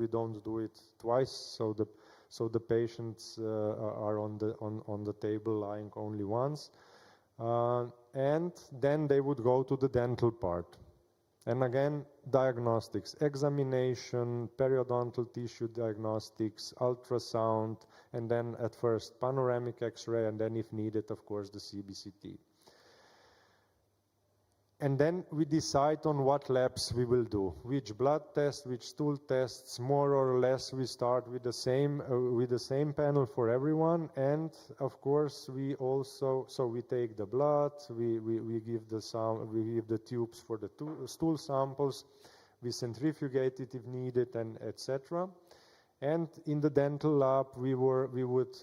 don't do it twice. So the patients are on the table lying only once, and then they would go to the dental part. And again, diagnostics, examination, periodontal tissue diagnostics, ultrasound, and then at first panoramic X-ray, and then if needed, of course, the CBCT. And then we decide on what labs we will do, which blood tests, which stool tests. More or less we start with the same panel for everyone, and of course we also, so we take the blood, we give the tubes for the stool samples, we centrifugate it if needed, and etc. And in the dental lab, we would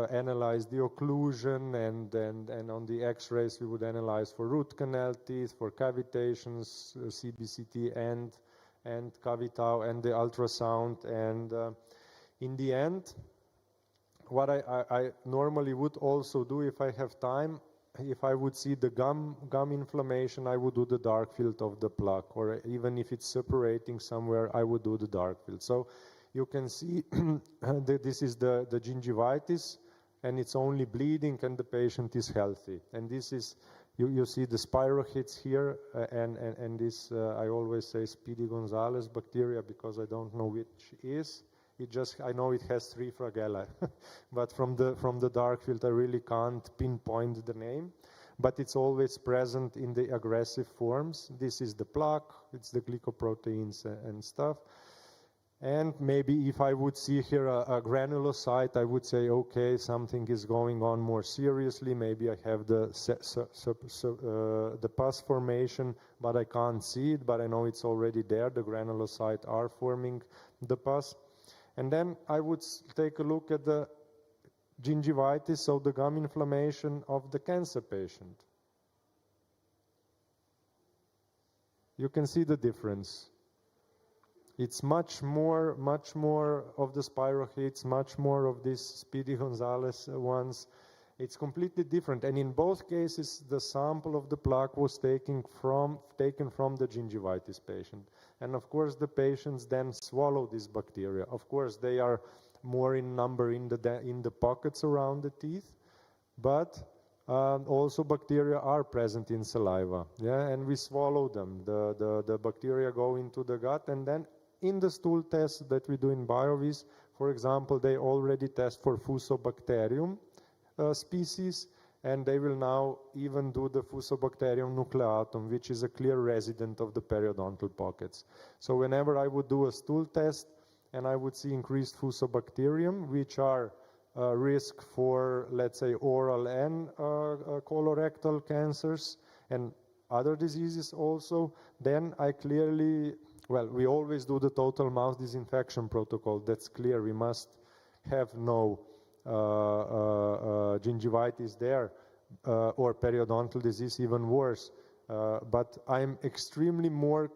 analyze the occlusion, and on the X-rays we would analyze for root canal teeth, for cavitations, CBCT, and cavitao, and the ultrasound. And in the end, what I normally would also do if I have time, if I would see the gum inflammation, I would do the dark field of the plaque, or even if it's separating somewhere, I would do the dark field. So you can see that this is the gingivitis, and it's only bleeding, and the patient is healthy. And this is, you see the spirochetes here, and this, I always say Speedy Gonzalez bacteria, because I don't know which is. I know it has 3 flagella, but from the dark field I really can't pinpoint the name. But it's always present in the aggressive forms. This is the plaque, it's the glycoproteins and stuff. And maybe if I would see here a granulocyte, I would say, okay, something is going on more seriously. Maybe I have the pus formation, but I can't see it, but I know it's already there. The granulocytes are forming the pus. And then I would take a look at the gingivitis, so the gum inflammation of the cancer patient. You can see the difference. It's much more of the spirochetes, much more of these Speedy Gonzalez ones. It's completely different, and in both cases, the sample of the plaque was taken from the gingivitis patient. And of course, the patients then swallow these bacteria. Of course, they are more in number in the pockets around the teeth, but also bacteria are present in saliva. Yeah, and we swallow them. The bacteria go into the gut, and then in the stool tests that we do in BioVis, for example, they already test for Fusobacterium species, and they will now even do the Fusobacterium nucleatum, which is a clear resident of the periodontal pockets. So whenever I would do a stool test and I would see increased Fusobacterium, which are risk for, let's say, oral and colorectal cancers and other diseases also, then I clearly, well, we always do the total mouth disinfection protocol. That's clear. We must have no gingivitis there, or periodontal disease, even worse. But I'm extremely more,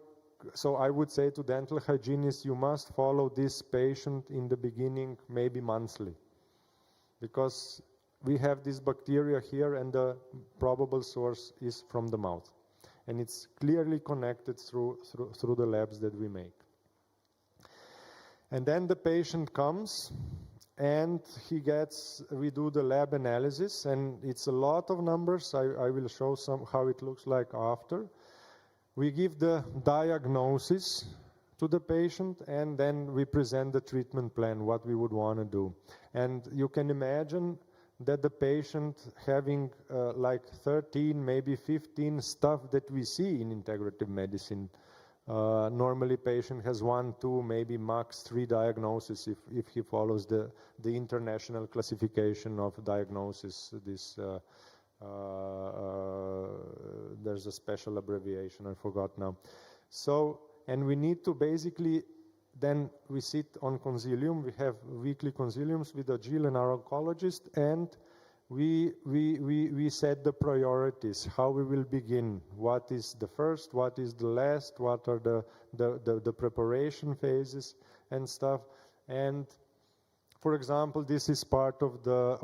so I would say to dental hygienists, you must follow this patient in the beginning, maybe monthly, because we have this bacteria here and the probable source is from the mouth. And it's clearly connected through the labs that we make. And then the patient comes, and we do the lab analysis, and it's a lot of numbers. I will show how it looks like after. We give the diagnosis to the patient, and then we present the treatment plan, what we would want to do. And you can imagine that the patient having like 13, maybe 15 stuff that we see in integrative medicine. Normally patient has 1, 2, maybe max 3 diagnoses if he follows the international classification of diagnosis. There's a special abbreviation, I forgot now. So, and we need to basically, then we sit on consilium. We have weekly consiliums with Agil and our oncologist, and we set the priorities, how we will begin, what is the first, what is the last, what are the preparation phases and stuff. And for example, this is part of the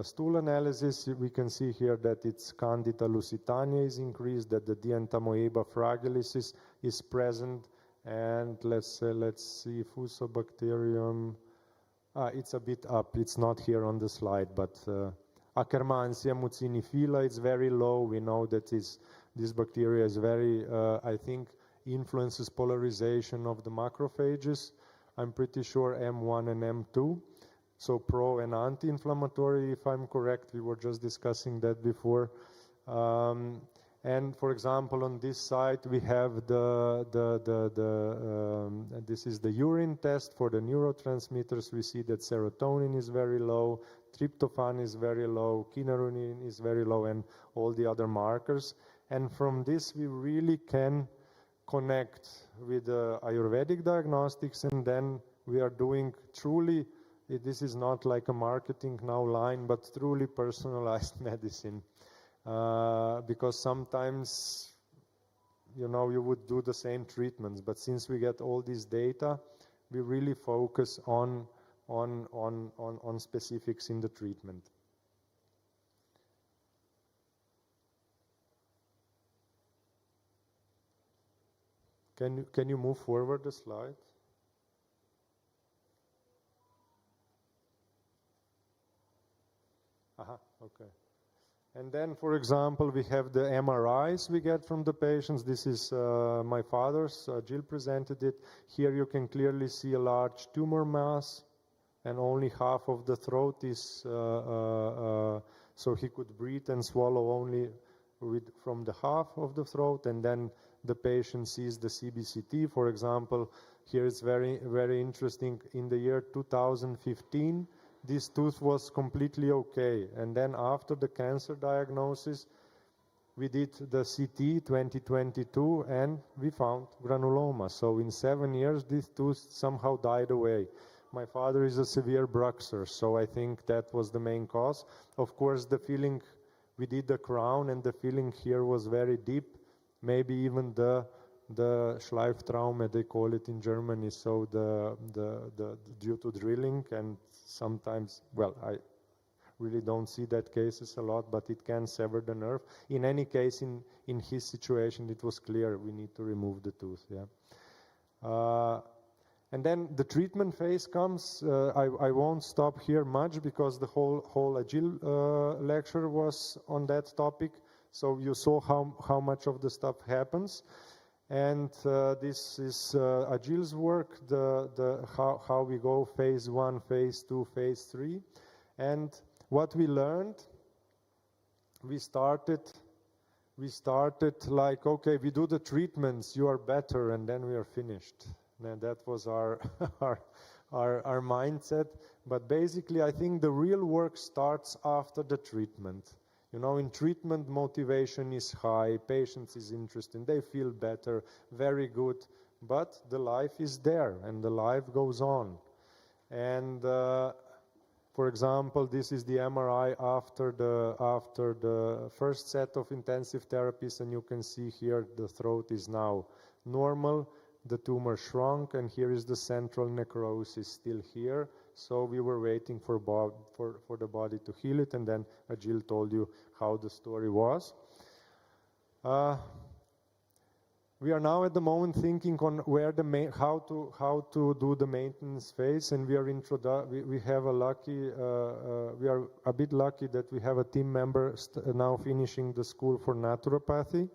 stool analysis. We can see here that it's Candida lusitania is increased, that the Dientamoeba fragilis is present, and let's see, Fusobacterium. It's a bit up. It's not here on the slide, but Akkermansia mucinifila is very low. We know that this bacteria is very, I think, influences polarization of the macrophages. I'm pretty sure M1 and M2, so pro and anti-inflammatory, if I'm correct. We were just discussing that before. And for example, on this side, we have this is the urine test for the neurotransmitters. We see that serotonin is very low, tryptophan is very low, quinaronin is very low, and all the other markers. And from this, we really can connect with the Ayurvedic diagnostics, and then we are doing truly, this is not like a marketing now line, but truly personalized medicine. Because sometimes, you would do the same treatments, but since we get all this data, we really focus on specifics in the treatment. Can you move forward the slide? Okay. And then, for example, we have the MRIs we get from the patients. This is my father's. Jill presented it. Here you can clearly see a large tumor mass, and only half of the throat is, so he could breathe and swallow only from the half of the throat, and then the patient sees the CBCT, for example. Here it's very, very interesting. In the year 2015, this tooth was completely okay. And then after the cancer diagnosis, we did the CT 2022, and we found granuloma. So in 7 years, this tooth somehow died away. My father is a severe bruxer, so I think that was the main cause. Of course, the filling, we did the crown, and the filling here was very deep. Maybe even the the Schleiftraume, they call it in Germany, so the due to drilling, and sometimes, well, I really don't see that cases a lot, but it can sever the nerve. In any case, in his situation, it was clear we need to remove the tooth, yeah. And then the treatment phase comes. I won't stop here much because the whole Agile lecture was on that topic. So you saw how much of the stuff happens. And this is Agile's work, how we go phase 1, phase 2, phase 3. And what we learned, we started like, okay, we do the treatments, you are better, and then we are finished. And that was our mindset. But basically, I think the real work starts after the treatment. You know, in treatment, motivation is high, patients is interested, they feel better, very good. But the life is there, and the life goes on. And for example, this is the MRI after the first set of intensive therapies, and you can see here the throat is now normal. The tumor shrunk, and here is the central necrosis still here. So we were waiting for the body to heal it, and then Agile told you how the story was. We are now at the moment thinking on where how to do the maintenance phase, and we are we have a lucky we are a bit lucky that we have a team member now finishing the school for naturopathy.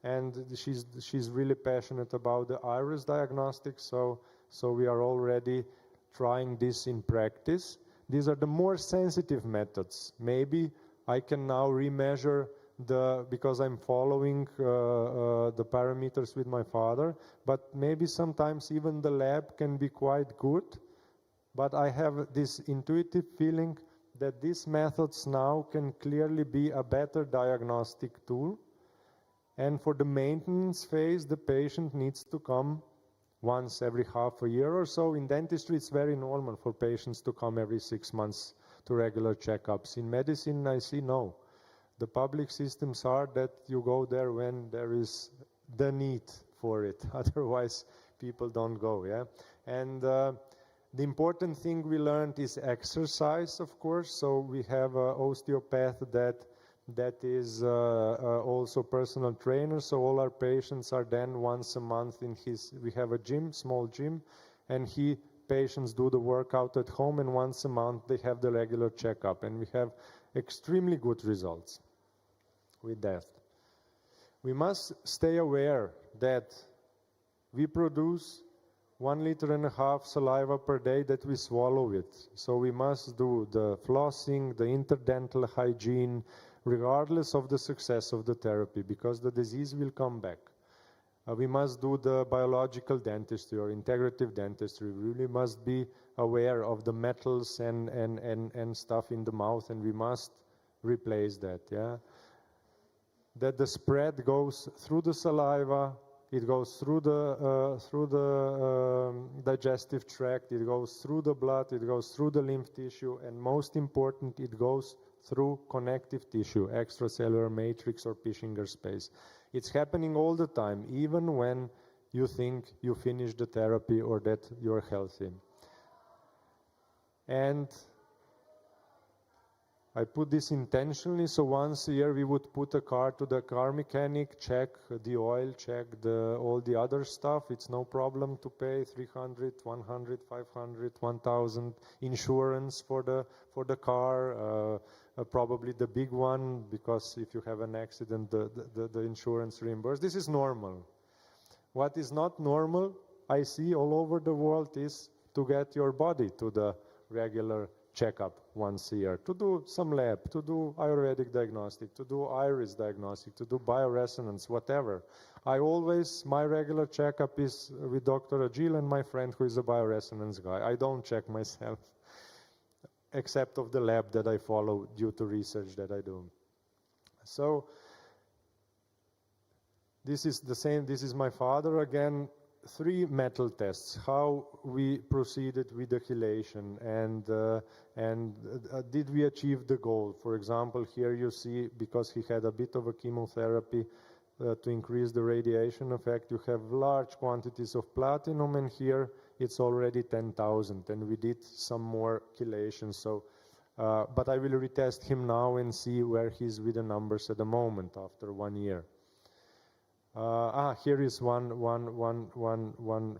And she's really passionate about the iris diagnostics, so we are already trying this in practice. These are the more sensitive methods. Maybe I can now remeasure because I'm following the parameters with my father, but maybe sometimes even the lab can be quite good. But I have this intuitive feeling that these methods now can clearly be a better diagnostic tool. And for the maintenance phase, the patient needs to come once every half a year or so. In dentistry, it's very normal for patients to come every 6 months to regular checkups. In medicine, I see no. The public systems are that you go there when there is the need for it. Otherwise, people don't go, yeah? And the important thing we learned is exercise, of course. So we have an osteopath that is also personal trainer, so all our patients are then once a month we have a gym, small gym, and patients do the workout at home, and once a month they have the regular checkup, and we have extremely good results with that. We must stay aware that we produce 1.5 liters saliva per day that we swallow it, so we must do the flossing, the interdental hygiene, regardless of the success of the therapy, because the disease will come back. We must do the biological dentistry or integrative dentistry. We really must be aware of the metals and stuff in the mouth, and we must replace that, yeah? That the spread goes through the saliva, it goes through the digestive tract, it goes through the blood, it goes through the lymph tissue, and most important, it goes through connective tissue, extracellular matrix or Pischinger space. It's happening all the time, even when you think you finished the therapy or that you're healthy. And I put this intentionally, so once a year we would put a car to the car mechanic, check the oil, check all the other stuff. It's no problem to pay 300, 100, 500, 1,000 insurance for the car. Probably the big one, because if you have an accident, the insurance reimburses. This is normal. What is not normal, I see all over the world, is to get your body to the regular checkup once a year, to do some lab, to do Ayurvedic diagnostic, to do iris diagnostic, to do bioresonance, whatever. My regular checkup is with Dr. Agile and my friend who is a bioresonance guy. I don't check myself, except of the lab that I follow due to research that I do. So this is the same, this is my father again. 3 metal tests, how we proceeded with the chelation, and did we achieve the goal. For example, here you see, because he had a bit of a chemotherapy, to increase the radiation effect. You have large quantities of platinum, and here it's already 10,000, and we did some more chelations. So, but I will retest him now and see where he's with the numbers at the moment after 1 year. Here is one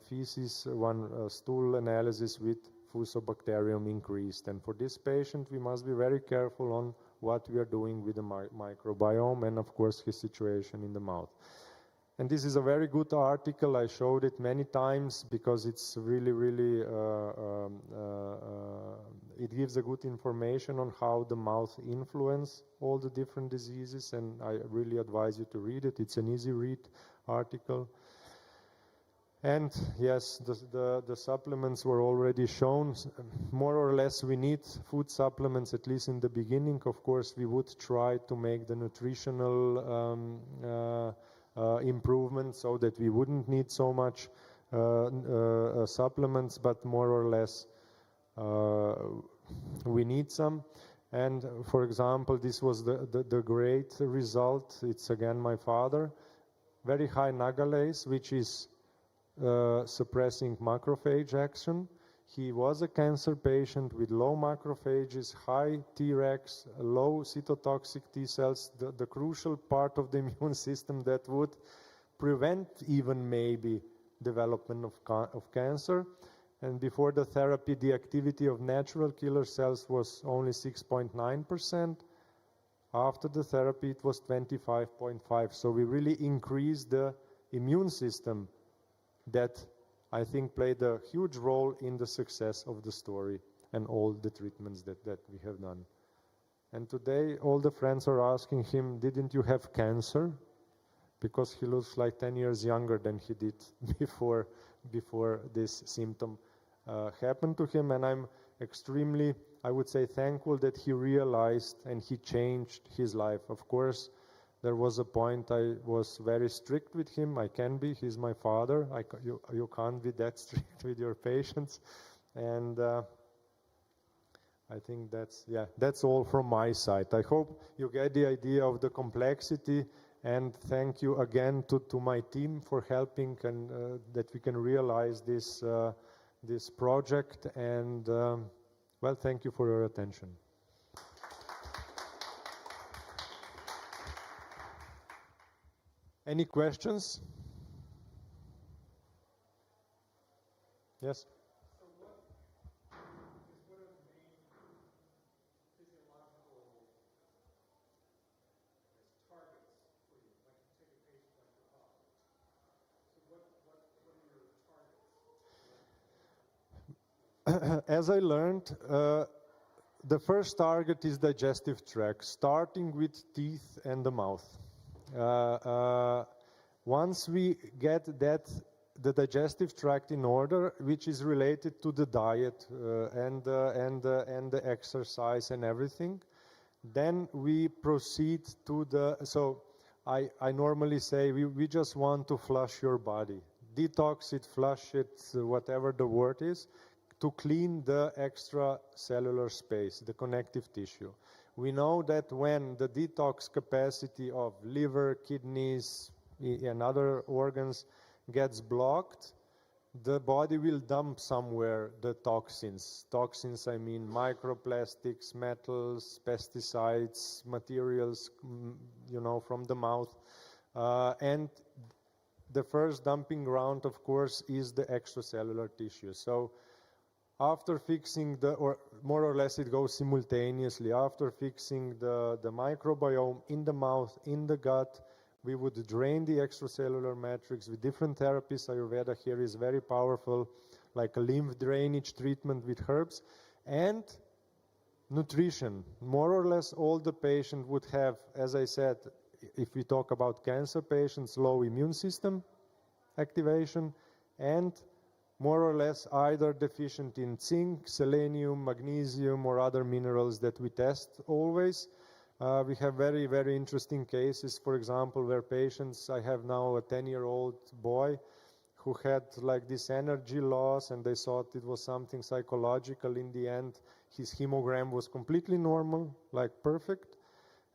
feces, one stool analysis with Fusobacterium increased. And for this patient, we must be very careful on what we are doing with the microbiome and, of course, his situation in the mouth. And this is a very good article. I showed it many times because it's really, really, it gives a good information on how the mouth influence all the different diseases, and I really advise you to read it. It's an easy read article. And yes, the supplements were already shown. More or less we need food supplements, at least in the beginning. Of course, we would try to make the nutritional improvement so that we wouldn't need so much supplements, but more or less we need some. And for example, this was the great result. It's again my father. Very high nagalase, which is suppressing macrophage action. He was a cancer patient with low macrophages, high Tregs, low cytotoxic T cells, the crucial part of the immune system that would prevent even maybe development of cancer. And before the therapy, the activity of natural killer cells was only 6.9%. After the therapy, it was 25.5%. So we really increased the immune system that I think played a huge role in the success of the story and all the treatments that we have done. And today all the friends are asking him, didn't you have cancer? Because he looks like 10 years younger than he did before this symptom happened to him. And I'm extremely, I would say, thankful that he realized and he changed his life. Of course, there was a point I was very strict with him. I can be. He's my father. You can't be that strict with your patients. And I think that's all from my side. I hope you get the idea of the complexity. And thank you again to my team for helping and that we can realize this project. And well, thank you for your attention. Any questions? Yes? So what are the main physiological targets for you? Like you take a patient like your father. So what are your targets? As I learned, the first target is digestive tract, starting with teeth and the mouth. Once we get the digestive tract in order, which is related to the diet and the exercise and everything, then we proceed to so I normally say we just want to flush your body. Detox it, flush it, whatever the word is, to clean the extracellular space, the connective tissue. We know that when the detox capacity of liver, kidneys, and other organs gets blocked, the body will dump somewhere the toxins. Toxins, I mean microplastics, metals, pesticides, materials, from the mouth. And the first dumping ground, of course, is the extracellular tissue. So after fixing or more or less it goes simultaneously, after fixing the microbiome in the mouth, in the gut, we would drain the extracellular matrix with different therapies. Ayurveda here is very powerful, like a lymph drainage treatment with herbs. And nutrition. More or less all the patient would have, as I said, if we talk about cancer patients, low immune system activation, and more or less either deficient in zinc, selenium, magnesium, or other minerals that we test always. We have very, very interesting cases, for example, where patients, I have now a 10-year-old boy who had like this energy loss, and they thought it was something psychological. In the end, his hemogram was completely normal, like perfect.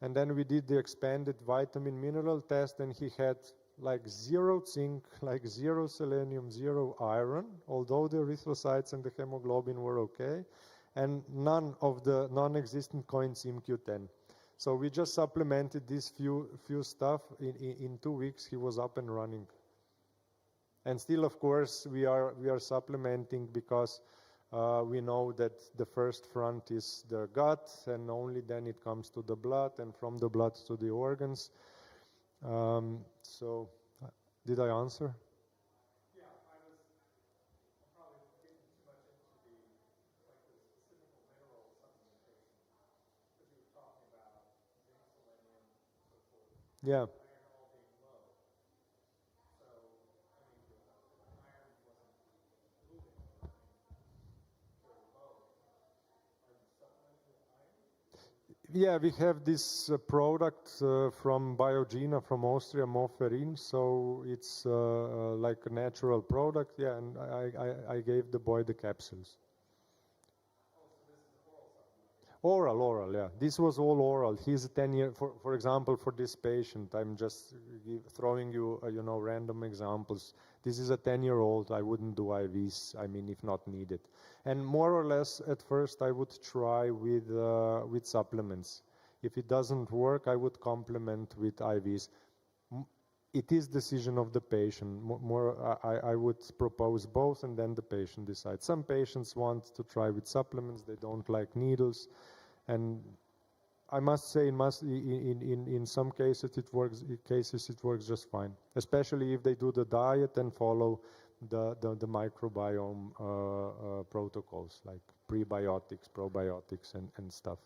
And then we did the expanded vitamin mineral test, and he had like 0 zinc, like 0 selenium, 0 iron, although the erythrocytes and the hemoglobin were okay, and none of the non-existent coenzyme Q10. So we just supplemented this few stuff. In 2 weeks, he was up and running. And still, of course, we are supplementing because we know that the first front is the gut, and only then it comes to the blood, and from the blood to the organs. So, did I answer? Yeah, I'm probably getting too much into the specific mineral supplementation because you were talking about zinc, selenium, so forth. Yeah. Iron all being low. So, I mean, if iron wasn't moving or very low, are you supplementing with iron? Yeah, we have this product from Biogena from Austria, Moferin. So it's like a natural product. Yeah, and I gave the boy the capsules. Oh, so this is oral supplement. Oral, yeah. This was all oral. He's a 10-year, for example, for this patient, I'm just throwing you, random examples. This is a 10-year-old. I wouldn't do IVs, I mean, if not needed. And more or less, at first, I would try with supplements. If it doesn't work, I would complement with IVs. It is decision of the patient. I would propose both, and then the patient decides. Some patients want to try with supplements. They don't like needles, and I must say, in some cases it works. It works just fine. Especially if they do the diet and follow the microbiome protocols like prebiotics, probiotics, and stuff.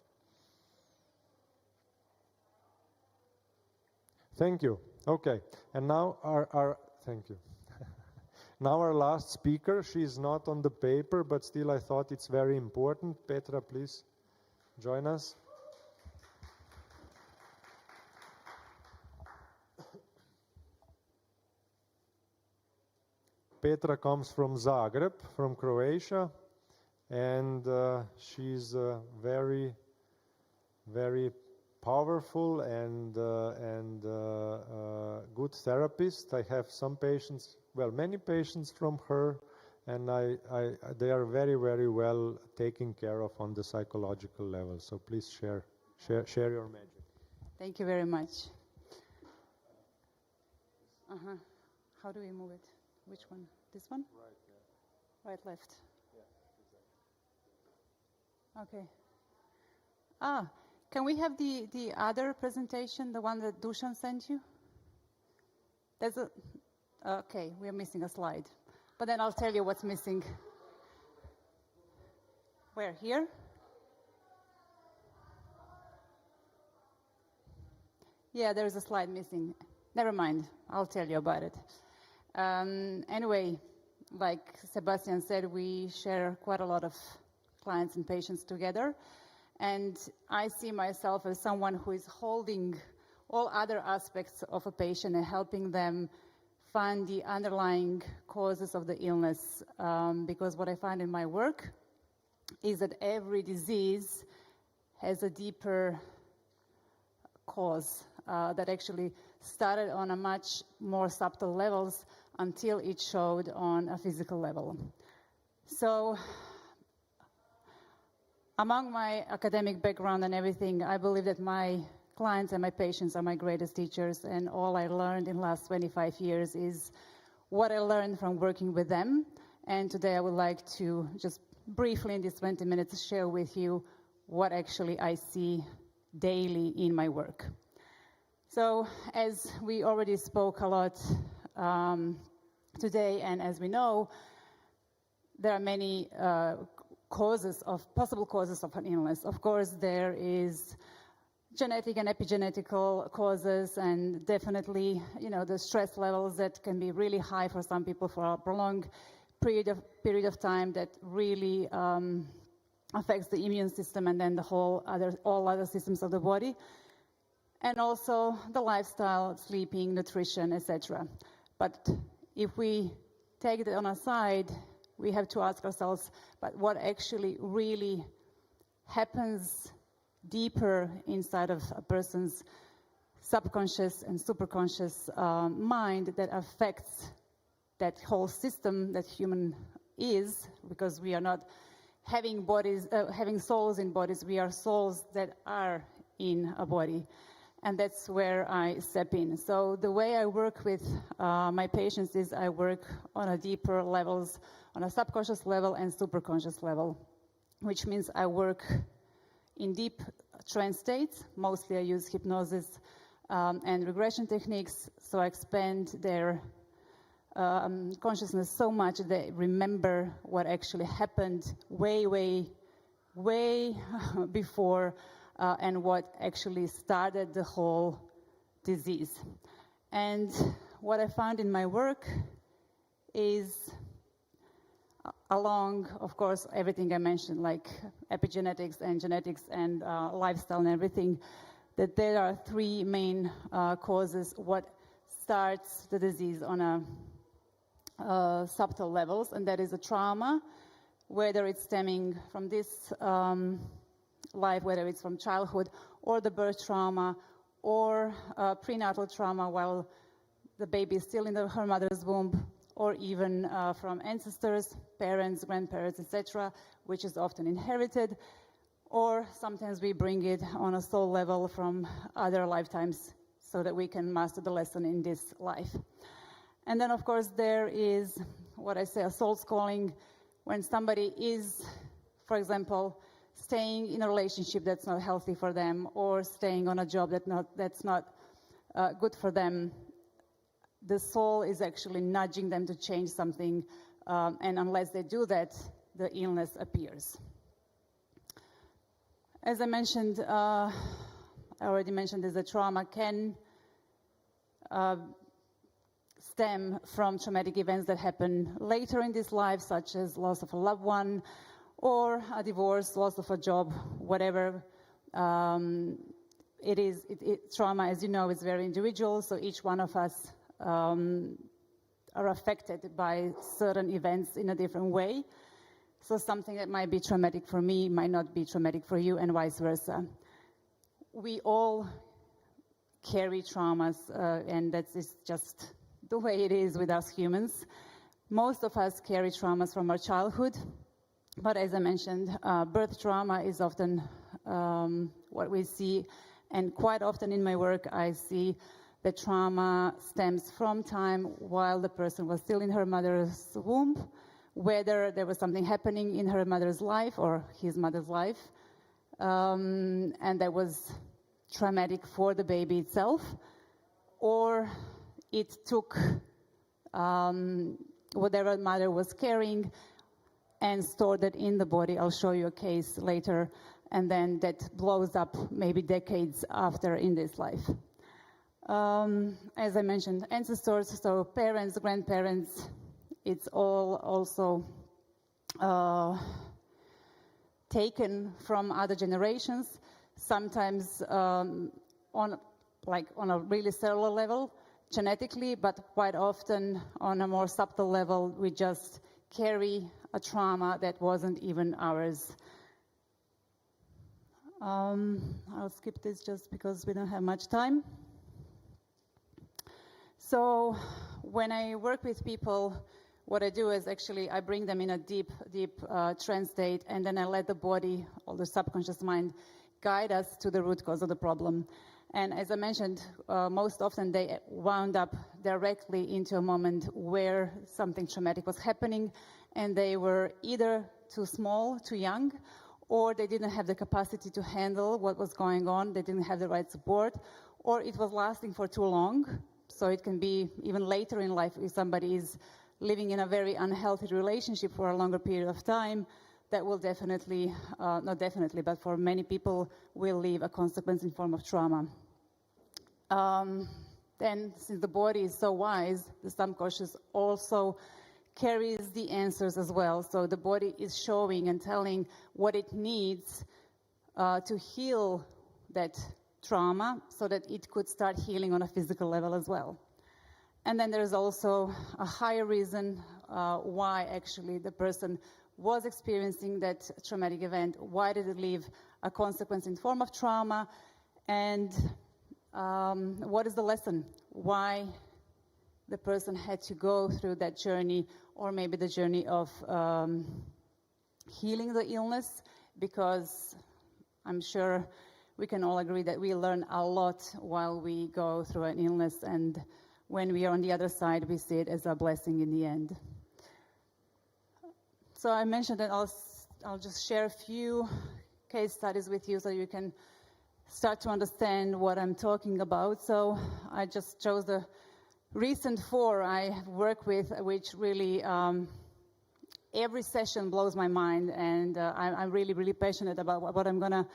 Thank you. Okay, and now thank you. Now our last speaker, she's not on the paper, but still I thought it's very important. Petra, please join us. Petra comes from Zagreb, from Croatia, and she's very, very powerful and good therapist. I have some patients, well, many patients from her, and they are very, very well taken care of on the psychological level. So please share your magic. Thank you very much. How do we move it? Which one? This one? Right, yeah. Right, left. Yeah, exactly. Okay. Can we have the other presentation, the one that Dusan sent you? Okay, we are missing a slide. But then I'll tell you what's missing. Where, here? Yeah, there's a slide missing. Never mind, I'll tell you about it. Anyway, like Sebastian said, we share quite a lot of clients and patients together. And I see myself as someone who is holding all other aspects of a patient and helping them find the underlying causes of the illness. Because what I find in my work is that every disease has a deeper cause that actually started on a much more subtle levels until it showed on a physical level. So, among my academic background and everything, I believe that my clients and my patients are my greatest teachers, and all I learned in the last 25 years is what I learned from working with them. And today I would like to just briefly in these 20 minutes share with you what actually I see daily in my work. So as we already spoke a lot today, and as we know, there are many possible causes of an illness. Of course, there is genetic and epigenetical causes, and definitely, the stress levels that can be really high for some people for a prolonged period of time that really affects the immune system and then all other systems of the body. And also the lifestyle, sleeping, nutrition, etc. But if we take it on a side, we have to ask ourselves, but what actually really happens deeper inside of a person's subconscious and superconscious mind that affects that whole system that human is, because we are not having bodies, having souls in bodies, we are souls that are in a body. And that's where I step in. So the way I work with my patients is I work on a deeper levels, on a subconscious level and superconscious level, which means I work in deep trance states. Mostly I use hypnosis and regression techniques, so I expand their consciousness so much that they remember what actually happened way before and what actually started the whole disease. And what I found in my work is, along, of course, everything I mentioned, like epigenetics and genetics and lifestyle and everything, that there are three main causes what starts the disease on a subtle levels, and that is a trauma, whether it's stemming from this life, whether it's from childhood or the birth trauma or prenatal trauma while the baby is still in her mother's womb, or even from ancestors, parents, grandparents, etc., which is often inherited, or sometimes we bring it on a soul level from other lifetimes so that we can master the lesson in this life. And then, of course, there is what I say a soul's calling, when somebody is, for example, staying in a relationship that's not healthy for them, or staying on a job that's not good for them. The soul is actually nudging them to change something, and unless they do that, the illness appears. As I mentioned, I already mentioned this, the trauma can stem from traumatic events that happen later in this life, such as loss of a loved one, or a divorce, loss of a job, whatever. Trauma, as you know, is very individual, so each one of us are affected by certain events in a different way. So something that might be traumatic for me might not be traumatic for you, and vice versa. We all carry traumas, and that is just the way it is with us humans. Most of us carry traumas from our childhood, but as I mentioned, birth trauma is often what we see, and quite often in my work I see the trauma stems from time while the person was still in her mother's womb, whether there was something happening in her mother's life or his mother's life, and that was traumatic for the baby itself, or it took whatever mother was carrying and stored it in the body. I'll show you a case later, and then that blows up maybe decades after in this life. As I mentioned, ancestors, so parents, grandparents, it's all also taken from other generations, sometimes on a really cellular level, genetically, but quite often on a more subtle level, we just carry a trauma that wasn't even ours. I'll skip this just because we don't have much time. So when I work with people, what I do is actually I bring them in a deep trance state, and then I let the body or the subconscious mind guide us to the root cause of the problem. And as I mentioned, most often they wound up directly into a moment where something traumatic was happening, and they were either too small, too young, or they didn't have the capacity to handle what was going on, they didn't have the right support, or it was lasting for too long. So it can be even later in life if somebody is living in a very unhealthy relationship for a longer period of time, that will definitely, not definitely, but for many people will leave a consequence in form of trauma. Then, since the body is so wise, the subconscious also carries the answers as well. So the body is showing and telling what it needs to heal that trauma so that it could start healing on a physical level as well. And then there's also a higher reason why actually the person was experiencing that traumatic event. Why did it leave a consequence in form of trauma? And what is the lesson? Why the person had to go through that journey, or maybe the journey of healing the illness, because I'm sure we can all agree that we learn a lot while we go through an illness, and when we are on the other side, we see it as a blessing in the end. So I mentioned that I'll just share a few case studies with you so you can start to understand what I'm talking about. So I just chose the recent 4 I work with, which really every session blows my mind, and I'm really, really passionate about what I'm going to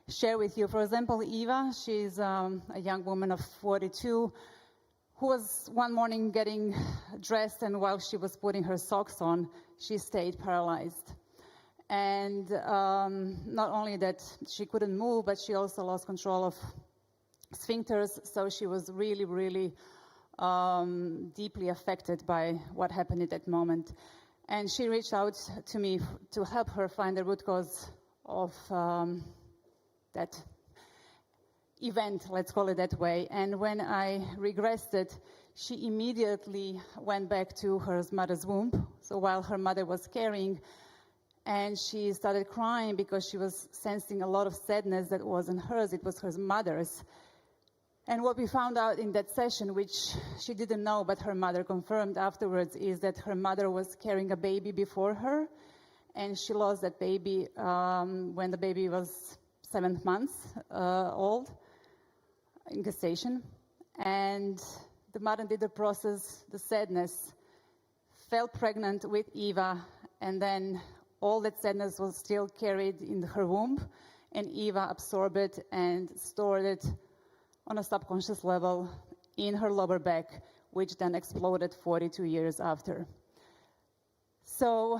share with you. For example, Eva, she's a young woman of 42 who was one morning getting dressed, and while she was putting her socks on, she stayed paralyzed. And not only that she couldn't move, but she also lost control of sphincters, so she was really, really deeply affected by what happened at that moment. And she reached out to me to help her find the root cause of that event, let's call it that way. And when I regressed it, she immediately went back to her mother's womb. So while her mother was carrying, and she started crying because she was sensing a lot of sadness that wasn't hers, it was her mother's. And what we found out in that session, which she didn't know, but her mother confirmed afterwards, is that her mother was carrying a baby before her, and she lost that baby when the baby was 7 months old in gestation. And the mother did the process, the sadness, fell pregnant with Eva, and then all that sadness was still carried in her womb, and Eva absorbed it and stored it on a subconscious level in her lower back, which then exploded 42 years after. So,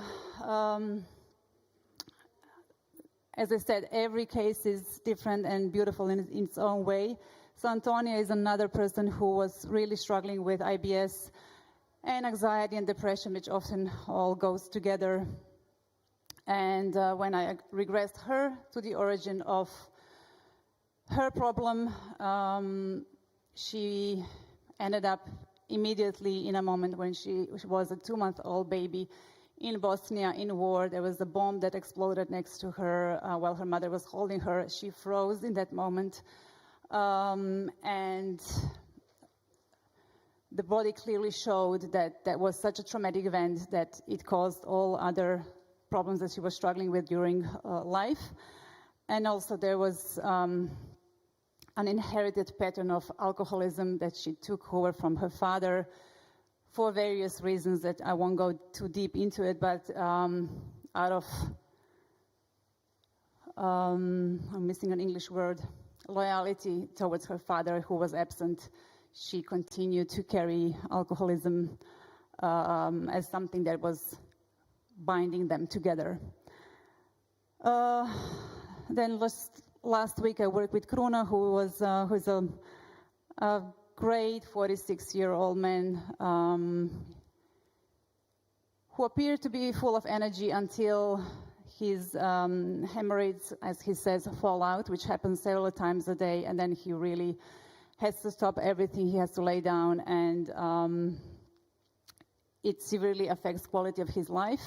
as I said, every case is different and beautiful in its own way. So Antonia is another person who was really struggling with IBS and anxiety and depression, which often all goes together. And when I regressed her to the origin of her problem, she ended up immediately in a moment when she was a 2-month-old baby in Bosnia in war. There was a bomb that exploded next to her while her mother was holding her. She froze in that moment, and the body clearly showed that that was such a traumatic event that it caused all other problems that she was struggling with during life. And also there was an inherited pattern of alcoholism that she took over from her father for various reasons that I won't go too deep into it, but out of, I'm missing an English word, loyalty towards her father who was absent, she continued to carry alcoholism as something that was binding them together. Then last week I worked with Kruna, who's a great 46-year-old man who appeared to be full of energy until his hemorrhoids, as he says, fall out, which happens several times a day, and then he really has to stop everything. He has to lay down, and it severely affects quality of his life.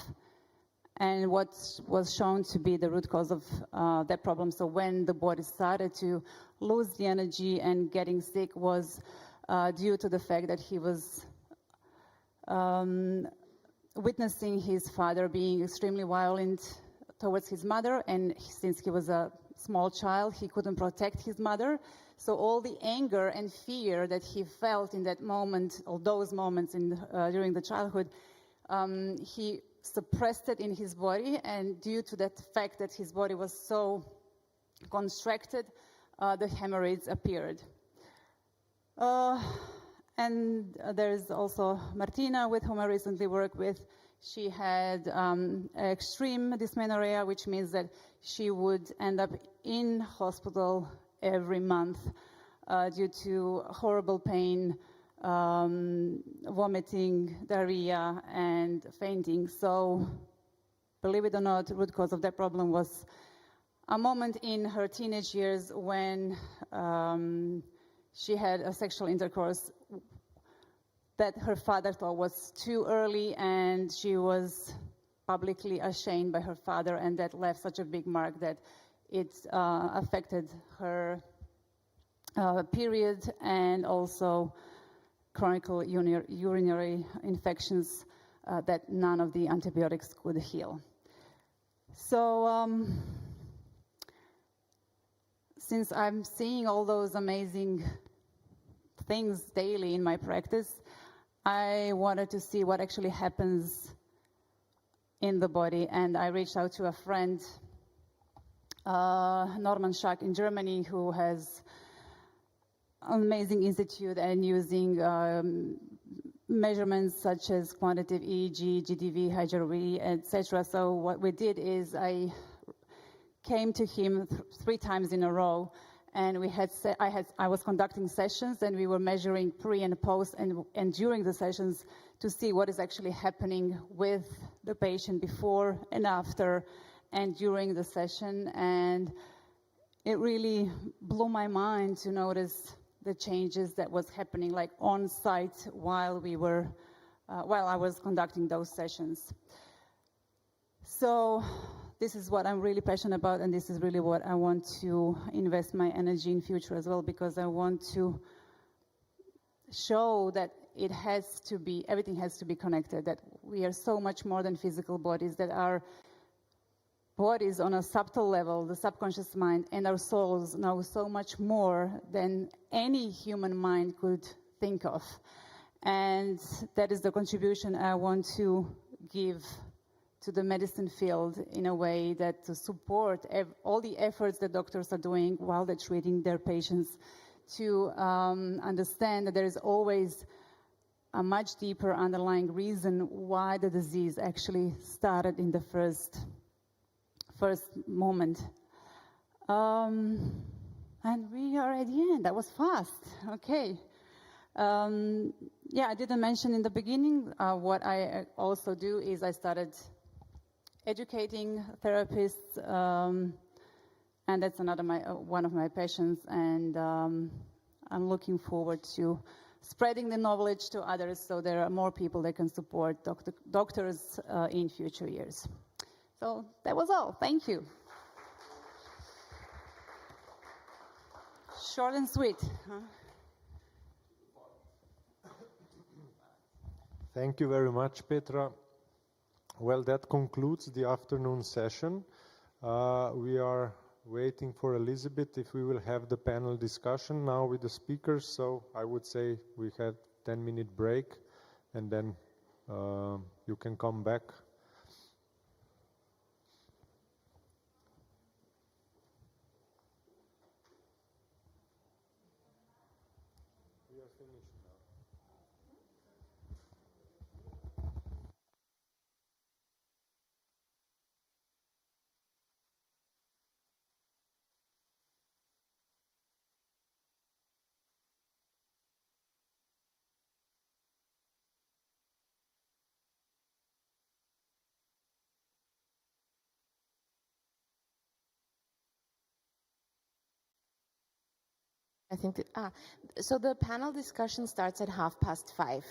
And what was shown to be the root cause of that problem, so when the body started to lose the energy and getting sick, was due to the fact that he was witnessing his father being extremely violent towards his mother, and since he was a small child, he couldn't protect his mother. So all the anger and fear that he felt in that moment, or those moments during the childhood, he suppressed it in his body, and due to that fact that his body was so constricted, the hemorrhoids appeared. And there's also Martina, with whom I recently worked with. She had extreme dysmenorrhea, which means that she would end up in hospital every month due to horrible pain, vomiting, diarrhea, and fainting. So believe it or not, the root cause of that problem was a moment in her teenage years when she had a sexual intercourse that her father thought was too early, and she was publicly ashamed by her father, and that left such a big mark that it affected her period and also chronic urinary infections that none of the antibiotics could heal. So since I'm seeing all those amazing things daily in my practice, I wanted to see what actually happens in the body, and I reached out to a friend, Norman Schack in Germany, who has an amazing institute and using measurements such as quantitative EEG, GDV, HRV, etc. So what we did is I came to him 3 times in a row, and I was conducting sessions, and we were measuring pre and post and during the sessions to see what is actually happening with the patient before and after and during the session. And it really blew my mind to notice the changes that was happening, like on site while I was conducting those sessions. So this is what I'm really passionate about, and this is really what I want to invest my energy in future as well, because I want to show that everything has to be connected, that we are so much more than physical bodies, that our bodies on a subtle level, the subconscious mind, and our souls know so much more than any human mind could think of. And that is the contribution I want to give to the medicine field in a way that to support all the efforts that doctors are doing while they're treating their patients, to understand that there is always a much deeper underlying reason why the disease actually started in the first moment. And we are at the end. That was fast. Okay. I didn't mention in the beginning, what I also do is I started educating therapists, and that's one of my passions, and I'm looking forward to spreading the knowledge to others so there are more people that can support doctors in future years. So that was all. Thank you. Short and sweet. Thank you very much, Petra. Well, that concludes the afternoon session. We are waiting for Elizabeth if we will have the panel discussion now with the speakers. So I would say we have 10-minute break, and then you can come back. We are finished now. I think so the panel discussion starts at 5:30.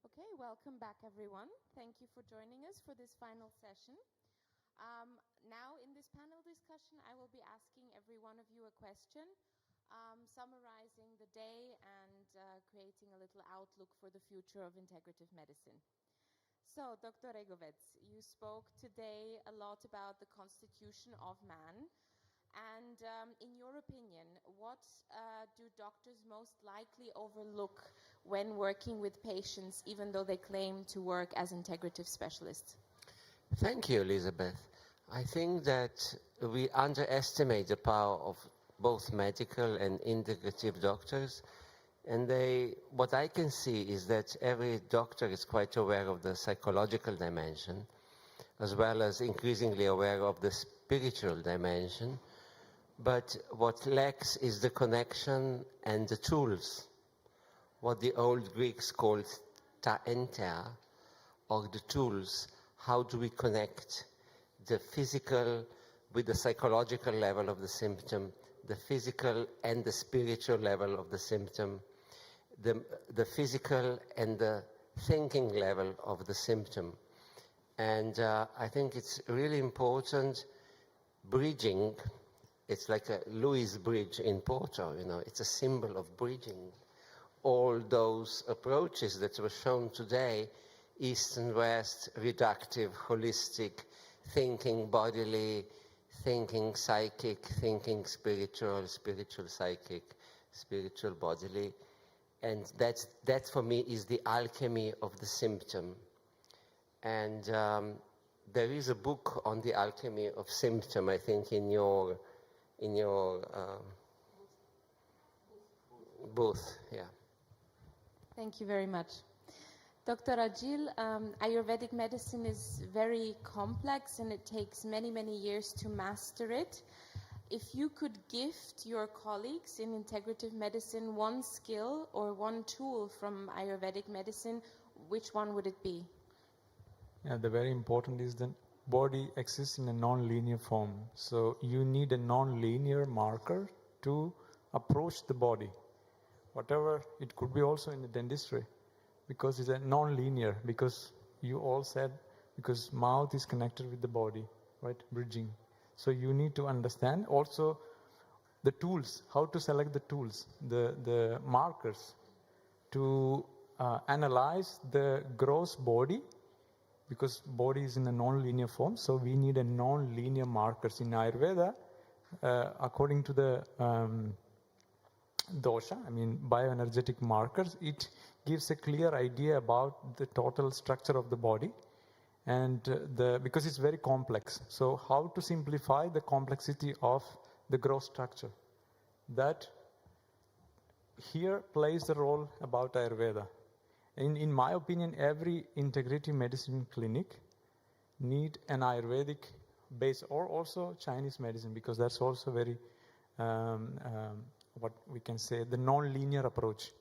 Okay, welcome back everyone. Thank you for joining us for this final session. Now in this panel discussion, I will be asking every one of you a question, summarizing the day and creating a little outlook for the future of integrative medicine. So, Dr. Regovec, you spoke today a lot about the constitution of man. And in your opinion, what do doctors most likely overlook when working with patients, even though they claim to work as integrative specialists? Thank you, Elizabeth. I think that we underestimate the power of both medical and integrative doctors. And what I can see is that every doctor is quite aware of the psychological dimension, as well as increasingly aware of the spiritual dimension. But what lacks is the connection and the tools, what the old Greeks called ta enter, or the tools. How do we connect the physical with the psychological level of the symptom, the physical and the spiritual level of the symptom, the physical and the thinking level of the symptom. And I think it's really important bridging. It's like a Lewis Bridge in Porto, you know, it's a symbol of bridging all those approaches that were shown today, East and West, reductive, holistic, thinking bodily, thinking psychic, thinking spiritual, spiritual psychic, spiritual bodily. And that for me is the alchemy of the symptom. And there is a book on the alchemy of symptom, I think, in your booth, yeah. Thank you very much. Dr. Ajil, Ayurvedic medicine is very complex and it takes many, many years to master it. If you could gift your colleagues in integrative medicine one skill or one tool from Ayurvedic medicine, which one would it be? Yeah, the very important is the body exists in a non-linear form. So you need a non-linear marker to approach the body. Whatever, it could be also in the dentistry, because it's a non-linear, because you all said, because mouth is connected with the body, right, bridging. So you need to understand also the tools, how to select the tools, the markers to analyze the gross body, because body is in a non-linear form, so we need a non-linear markers. In Ayurveda, according to the dosha, I mean bioenergetic markers, it gives a clear idea about the total structure of the body, and because it's very complex. So how to simplify the complexity of the gross structure? That here plays the role about Ayurveda. In my opinion, every integrative medicine clinic need an Ayurvedic base, or also Chinese medicine, because that's also very, what we can say, the non-linear approach.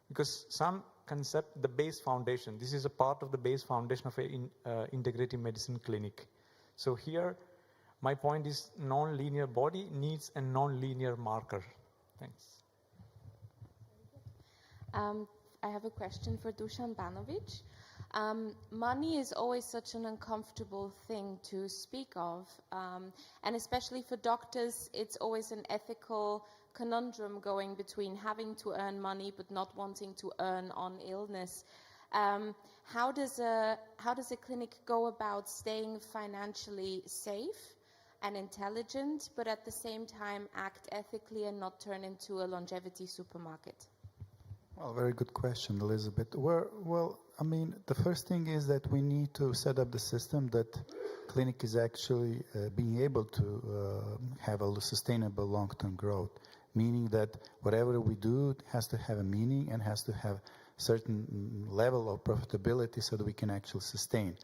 Because some concept, the base foundation, this is a part of the base foundation of an integrative medicine clinic. So here, my point is non-linear body needs a non-linear marker. Thanks. I have a question for Dusan Banovic. Money is always such an uncomfortable thing to speak of, and especially for doctors, it's always an ethical conundrum going between having to earn money but not wanting to earn on illness. How does a clinic go about staying financially safe and intelligent, but at the same time act ethically and not turn into a longevity supermarket? Well, very good question, Elizabeth. Well, I mean, the first thing is that we need to set up the system that clinic is actually being able to have a sustainable long-term growth, meaning that whatever we do has to have a meaning and has to have certain level of profitability so that we can actually sustain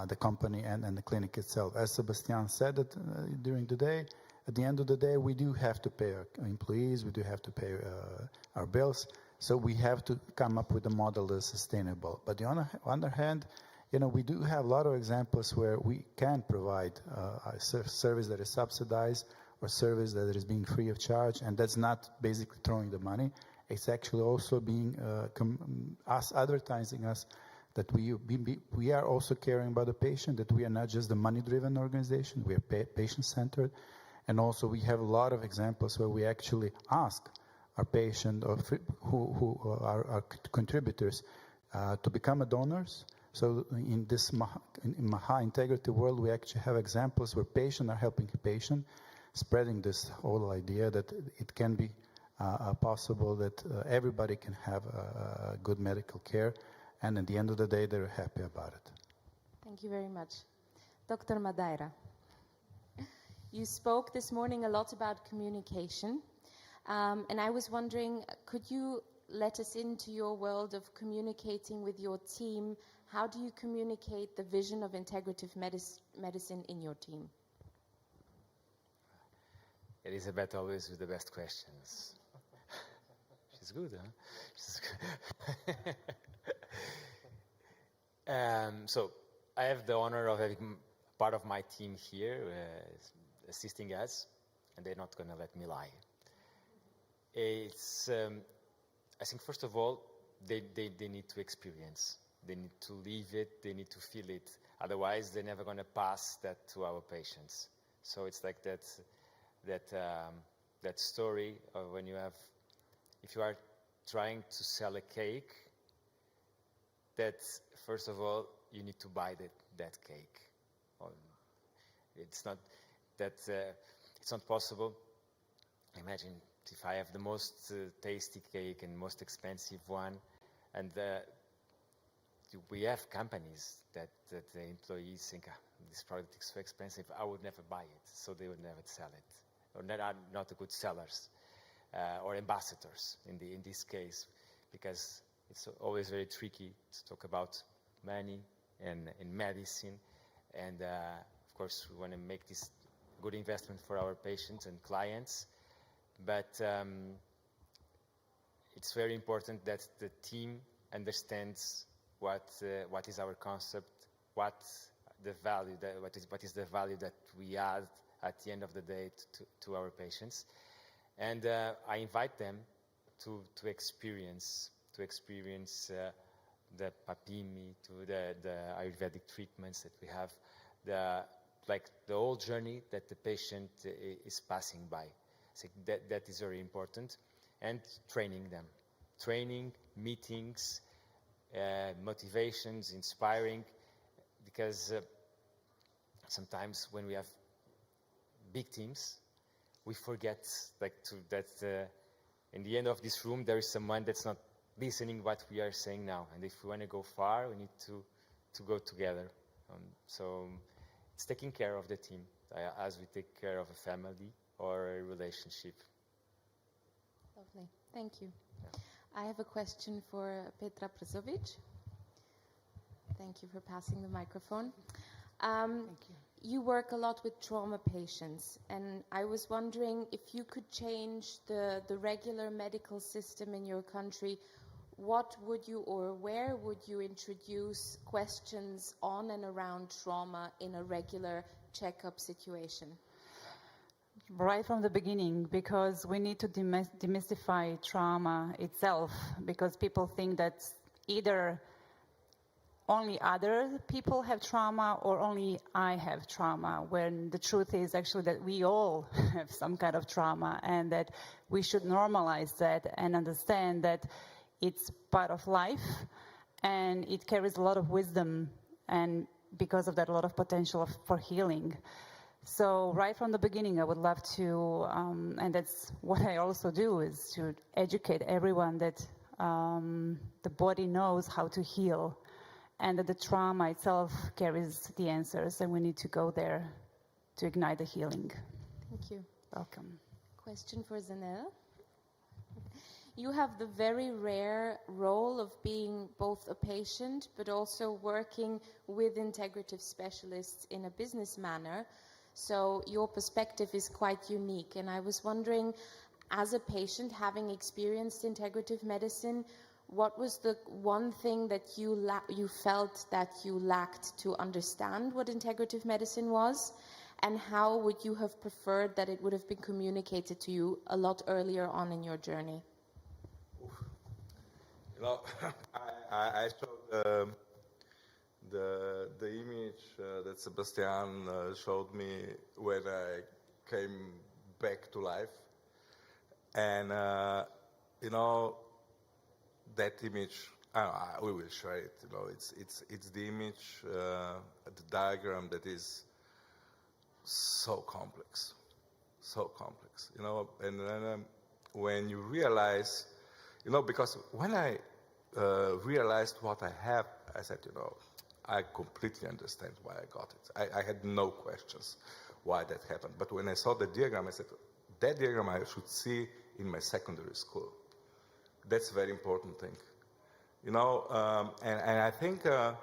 the company and the clinic itself. As Sebastian said that during the day, at the end of the day, we do have to pay our employees, we do have to pay our bills. So we have to come up with a model that is sustainable. But on the other hand, you know, we do have a lot of examples where we can provide a service that is subsidized or service that is being free of charge, and that's not basically throwing the money. it's actually also being us advertising us that we are also caring about the patient, that we are not just a money-driven organization, we are patient-centered. And also we have a lot of examples where we actually ask our patient or who are our contributors to become donors. So in this Maha Integrative world, we actually have examples where patients are helping a patient, spreading this whole idea that it can be possible that everybody can have good medical care, and at the end of the day, they're happy about it. Thank you very much. Dr. Madeira, you spoke this morning a lot about communication, and I was wondering, could you let us into your world of communicating with your team? How do you communicate the vision of integrative medicine in your team? Elizabeth always with the best questions. She's good, huh? She's good. So I have the honor of having part of my team here assisting us, and they're not going to let me lie. It's, I think, first of all, they need to experience. They need to live it. They need to feel it. Otherwise, they're never going to pass that to our patients. So it's like that story of when you have, if you are trying to sell a cake, that first of all you need to buy that cake. It's not that it's not possible. Imagine if I have the most tasty cake and most expensive one, and we have companies that the employees think this product is so expensive, I would never buy it, so they would never sell it, or not good sellers or ambassadors in this case, because it's always very tricky to talk about money and in medicine, and of course we want to make this good investment for our patients and clients, but it's very important that the team understands what is our concept, what is the value that we add at the end of the day to our patients, and I invite them to experience the papimi, to the Ayurvedic treatments that we have, the whole journey that the patient is passing by. So that is very important, and training them, meetings, motivations, inspiring, because sometimes when we have big teams, we forget that in the end of this room there is someone that's not listening what we are saying now, and if we want to go far, we need to go together. So it's taking care of the team as we take care of a family or a relationship. Lovely, thank you. Yeah. I have a question for Petra Przovic. Thank you for passing the microphone. Thank you. You work a lot with trauma patients, and I was wondering if you could change the regular medical system in your country, what would you, or where would you introduce questions on and around trauma in a regular checkup situation? Right from the beginning, because we need to demystify trauma itself, because people think that either only other people have trauma or only I have trauma, when the truth is actually that we all have some kind of trauma, and that we should normalize that and understand that it's part of life and it carries a lot of wisdom, and because of that, a lot of potential for healing. So right from the beginning, I would love to, and that's what I also do, is to educate everyone that the body knows how to heal, and that the trauma itself carries the answers, and we need to go there to ignite the healing. Thank you. Welcome. Question for Zanella. You have the very rare role of being both a patient but also working with integrative specialists in a business manner. So your perspective is quite unique. And I was wondering, as a patient, having experienced integrative medicine, what was the one thing that you felt that you lacked to understand what integrative medicine was? And how would you have preferred that it would have been communicated to you a lot earlier on in your journey? You know, I showed the image that Sebastian showed me when I came back to life, and you know, that image. We will share it. You know, it's the image, the diagram that is so complex, so complex. You know, and then when you realize, you know, because when I realized what I have, I said, you know, I completely understand why I got it. I had no questions why that happened. But when I saw the diagram, I said, that diagram I should see in my secondary school. That's a very important thing. You know, and I think you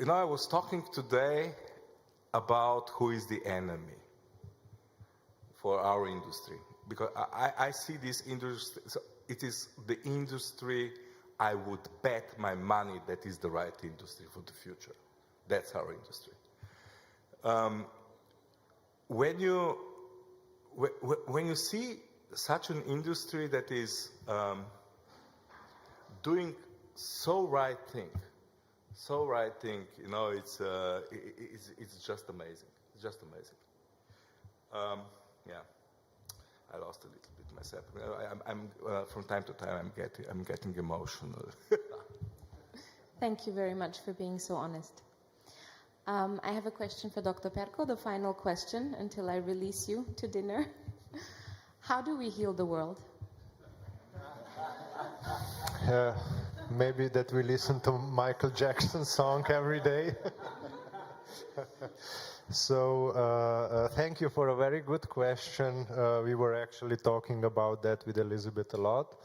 know, I was talking today about who is the enemy for our industry. Because I see this industry, so it is the industry I would bet my money that is the right industry for the future. That's our industry. When you see such an industry that is doing so right thing, you know, it's just amazing. It's just amazing. Yeah. I lost a little bit myself. I'm from time to time I'm getting emotional. Thank you very much for being so honest. I have a question for Dr. Perko, the final question until I release you to dinner. How do we heal the world? Maybe that we listen to Michael Jackson's song every day. So thank you for a very good question. We were actually talking about that with Elizabeth a lot.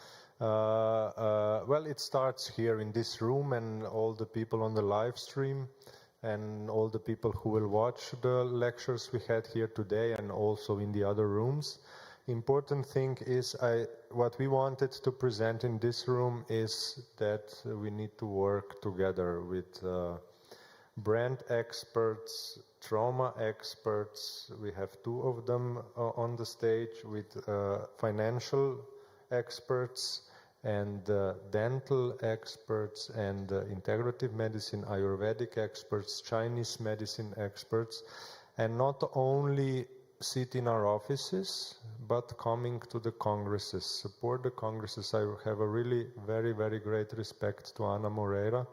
Well, it starts here in this room, and all the people on the live stream and all the people who will watch the lectures we had here today and also in the other rooms. Important thing is what we wanted to present in this room is that we need to work together with brand experts, trauma experts. We have two of them on the stage, with financial experts and dental experts and integrative medicine, Ayurvedic experts, Chinese medicine experts, and not only sit in our offices, but coming to the congresses, support the congresses. I have a really very, very great respect to Ana Moreira,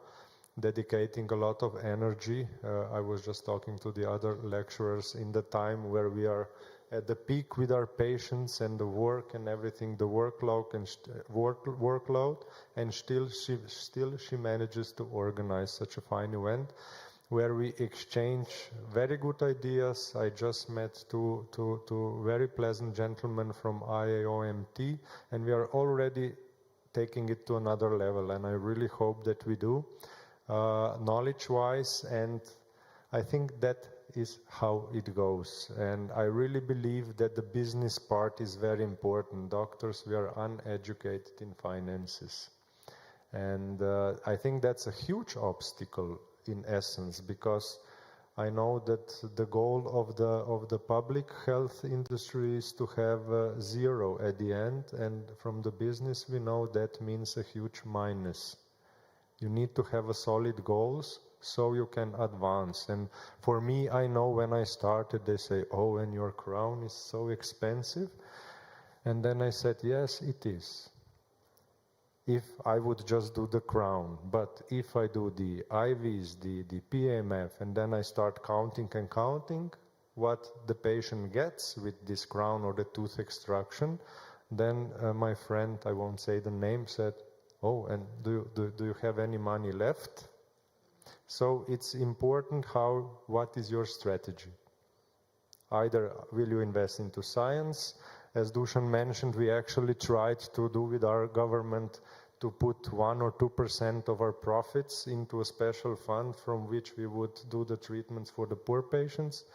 dedicating a lot of energy. I was just talking to the other lecturers in the time where we are at the peak with our patients and the work and everything, the workload, and still she manages to organize such a fine event where we exchange very good ideas. I just met two very pleasant gentlemen from IAOMT, and we are already taking it to another level, and I really hope that we do, knowledge-wise, and I think that is how it goes. And I really believe that the business part is very important. Doctors, we are uneducated in finances. And I think that's a huge obstacle in essence, because I know that the goal of the public health industry is to have zero at the end, and from the business we know that means a huge minus. You need to have a solid goals so you can advance. And for me, I know when I started, they say, oh, and your crown is so expensive. And then I said, yes, it is. If I would just do the crown, but if I do the IVs, the PMF, and then I start counting and counting what the patient gets with this crown or the tooth extraction, then my friend, I won't say the name, said, oh, and do you have any money left? So it's important what is your strategy? Either will you invest into science? As Dusan mentioned, we actually tried to do with our government to put 1 or 2% of our profits into a special fund from which we would do the treatments for the poor patients.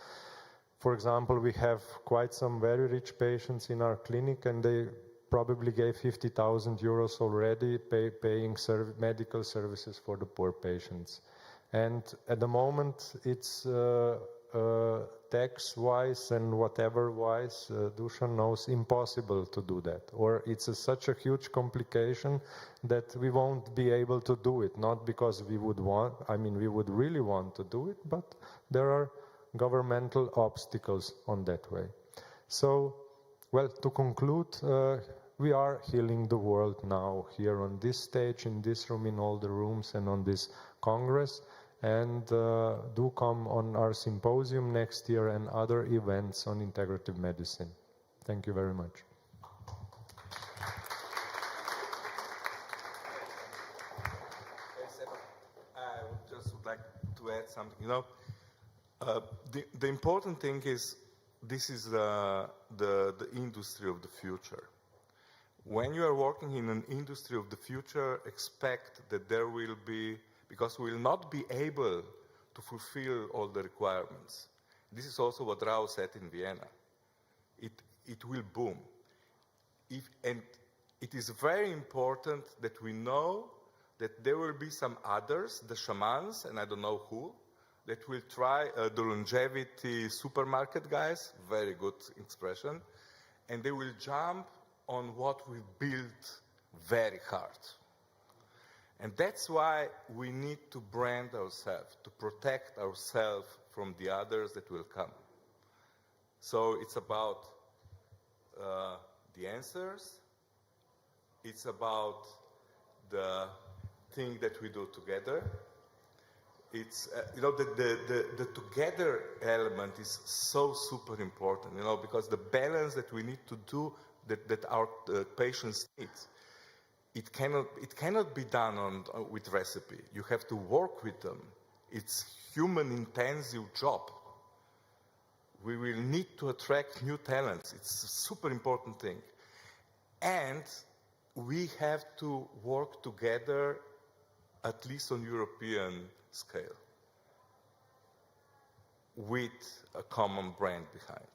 For example, we have quite some very rich patients in our clinic, and they probably gave 50,000 euros already paying medical services for the poor patients. And at the moment, it's tax-wise and whatever-wise, Dusan knows, impossible to do that. Or it's such a huge complication that we won't be able to do it, not because we would want, I mean, we would really want to do it, but there are governmental obstacles on that way. So, well, to conclude, we are healing the world now, here on this stage, in this room, in all the rooms, and on this Congress. And do come on our symposium next year and other events on integrative medicine. Thank you very much. I just would like to add something. You know, the important thing is this is the industry of the future. When you are working in an industry of the future, expect that there will be, because we will not be able to fulfill all the requirements. This is also what Rao said in Vienna. It will boom. And it is very important that we know that there will be some others, the shamans, and I don't know who, that will try the longevity supermarket guys, very good expression, and they will jump on what we built very hard. And that's why we need to brand ourselves, to protect ourselves from the others that will come. So it's about the answers, it's about the thing that we do together. It's, you know, the together element is so super important, you know, because the balance that we need to do, that our patients need, it cannot be done with recipe. You have to work with them. It's human intensive job. We will need to attract new talents. It's a super important thing. And we have to work together, at least on European scale, with a common brand behind.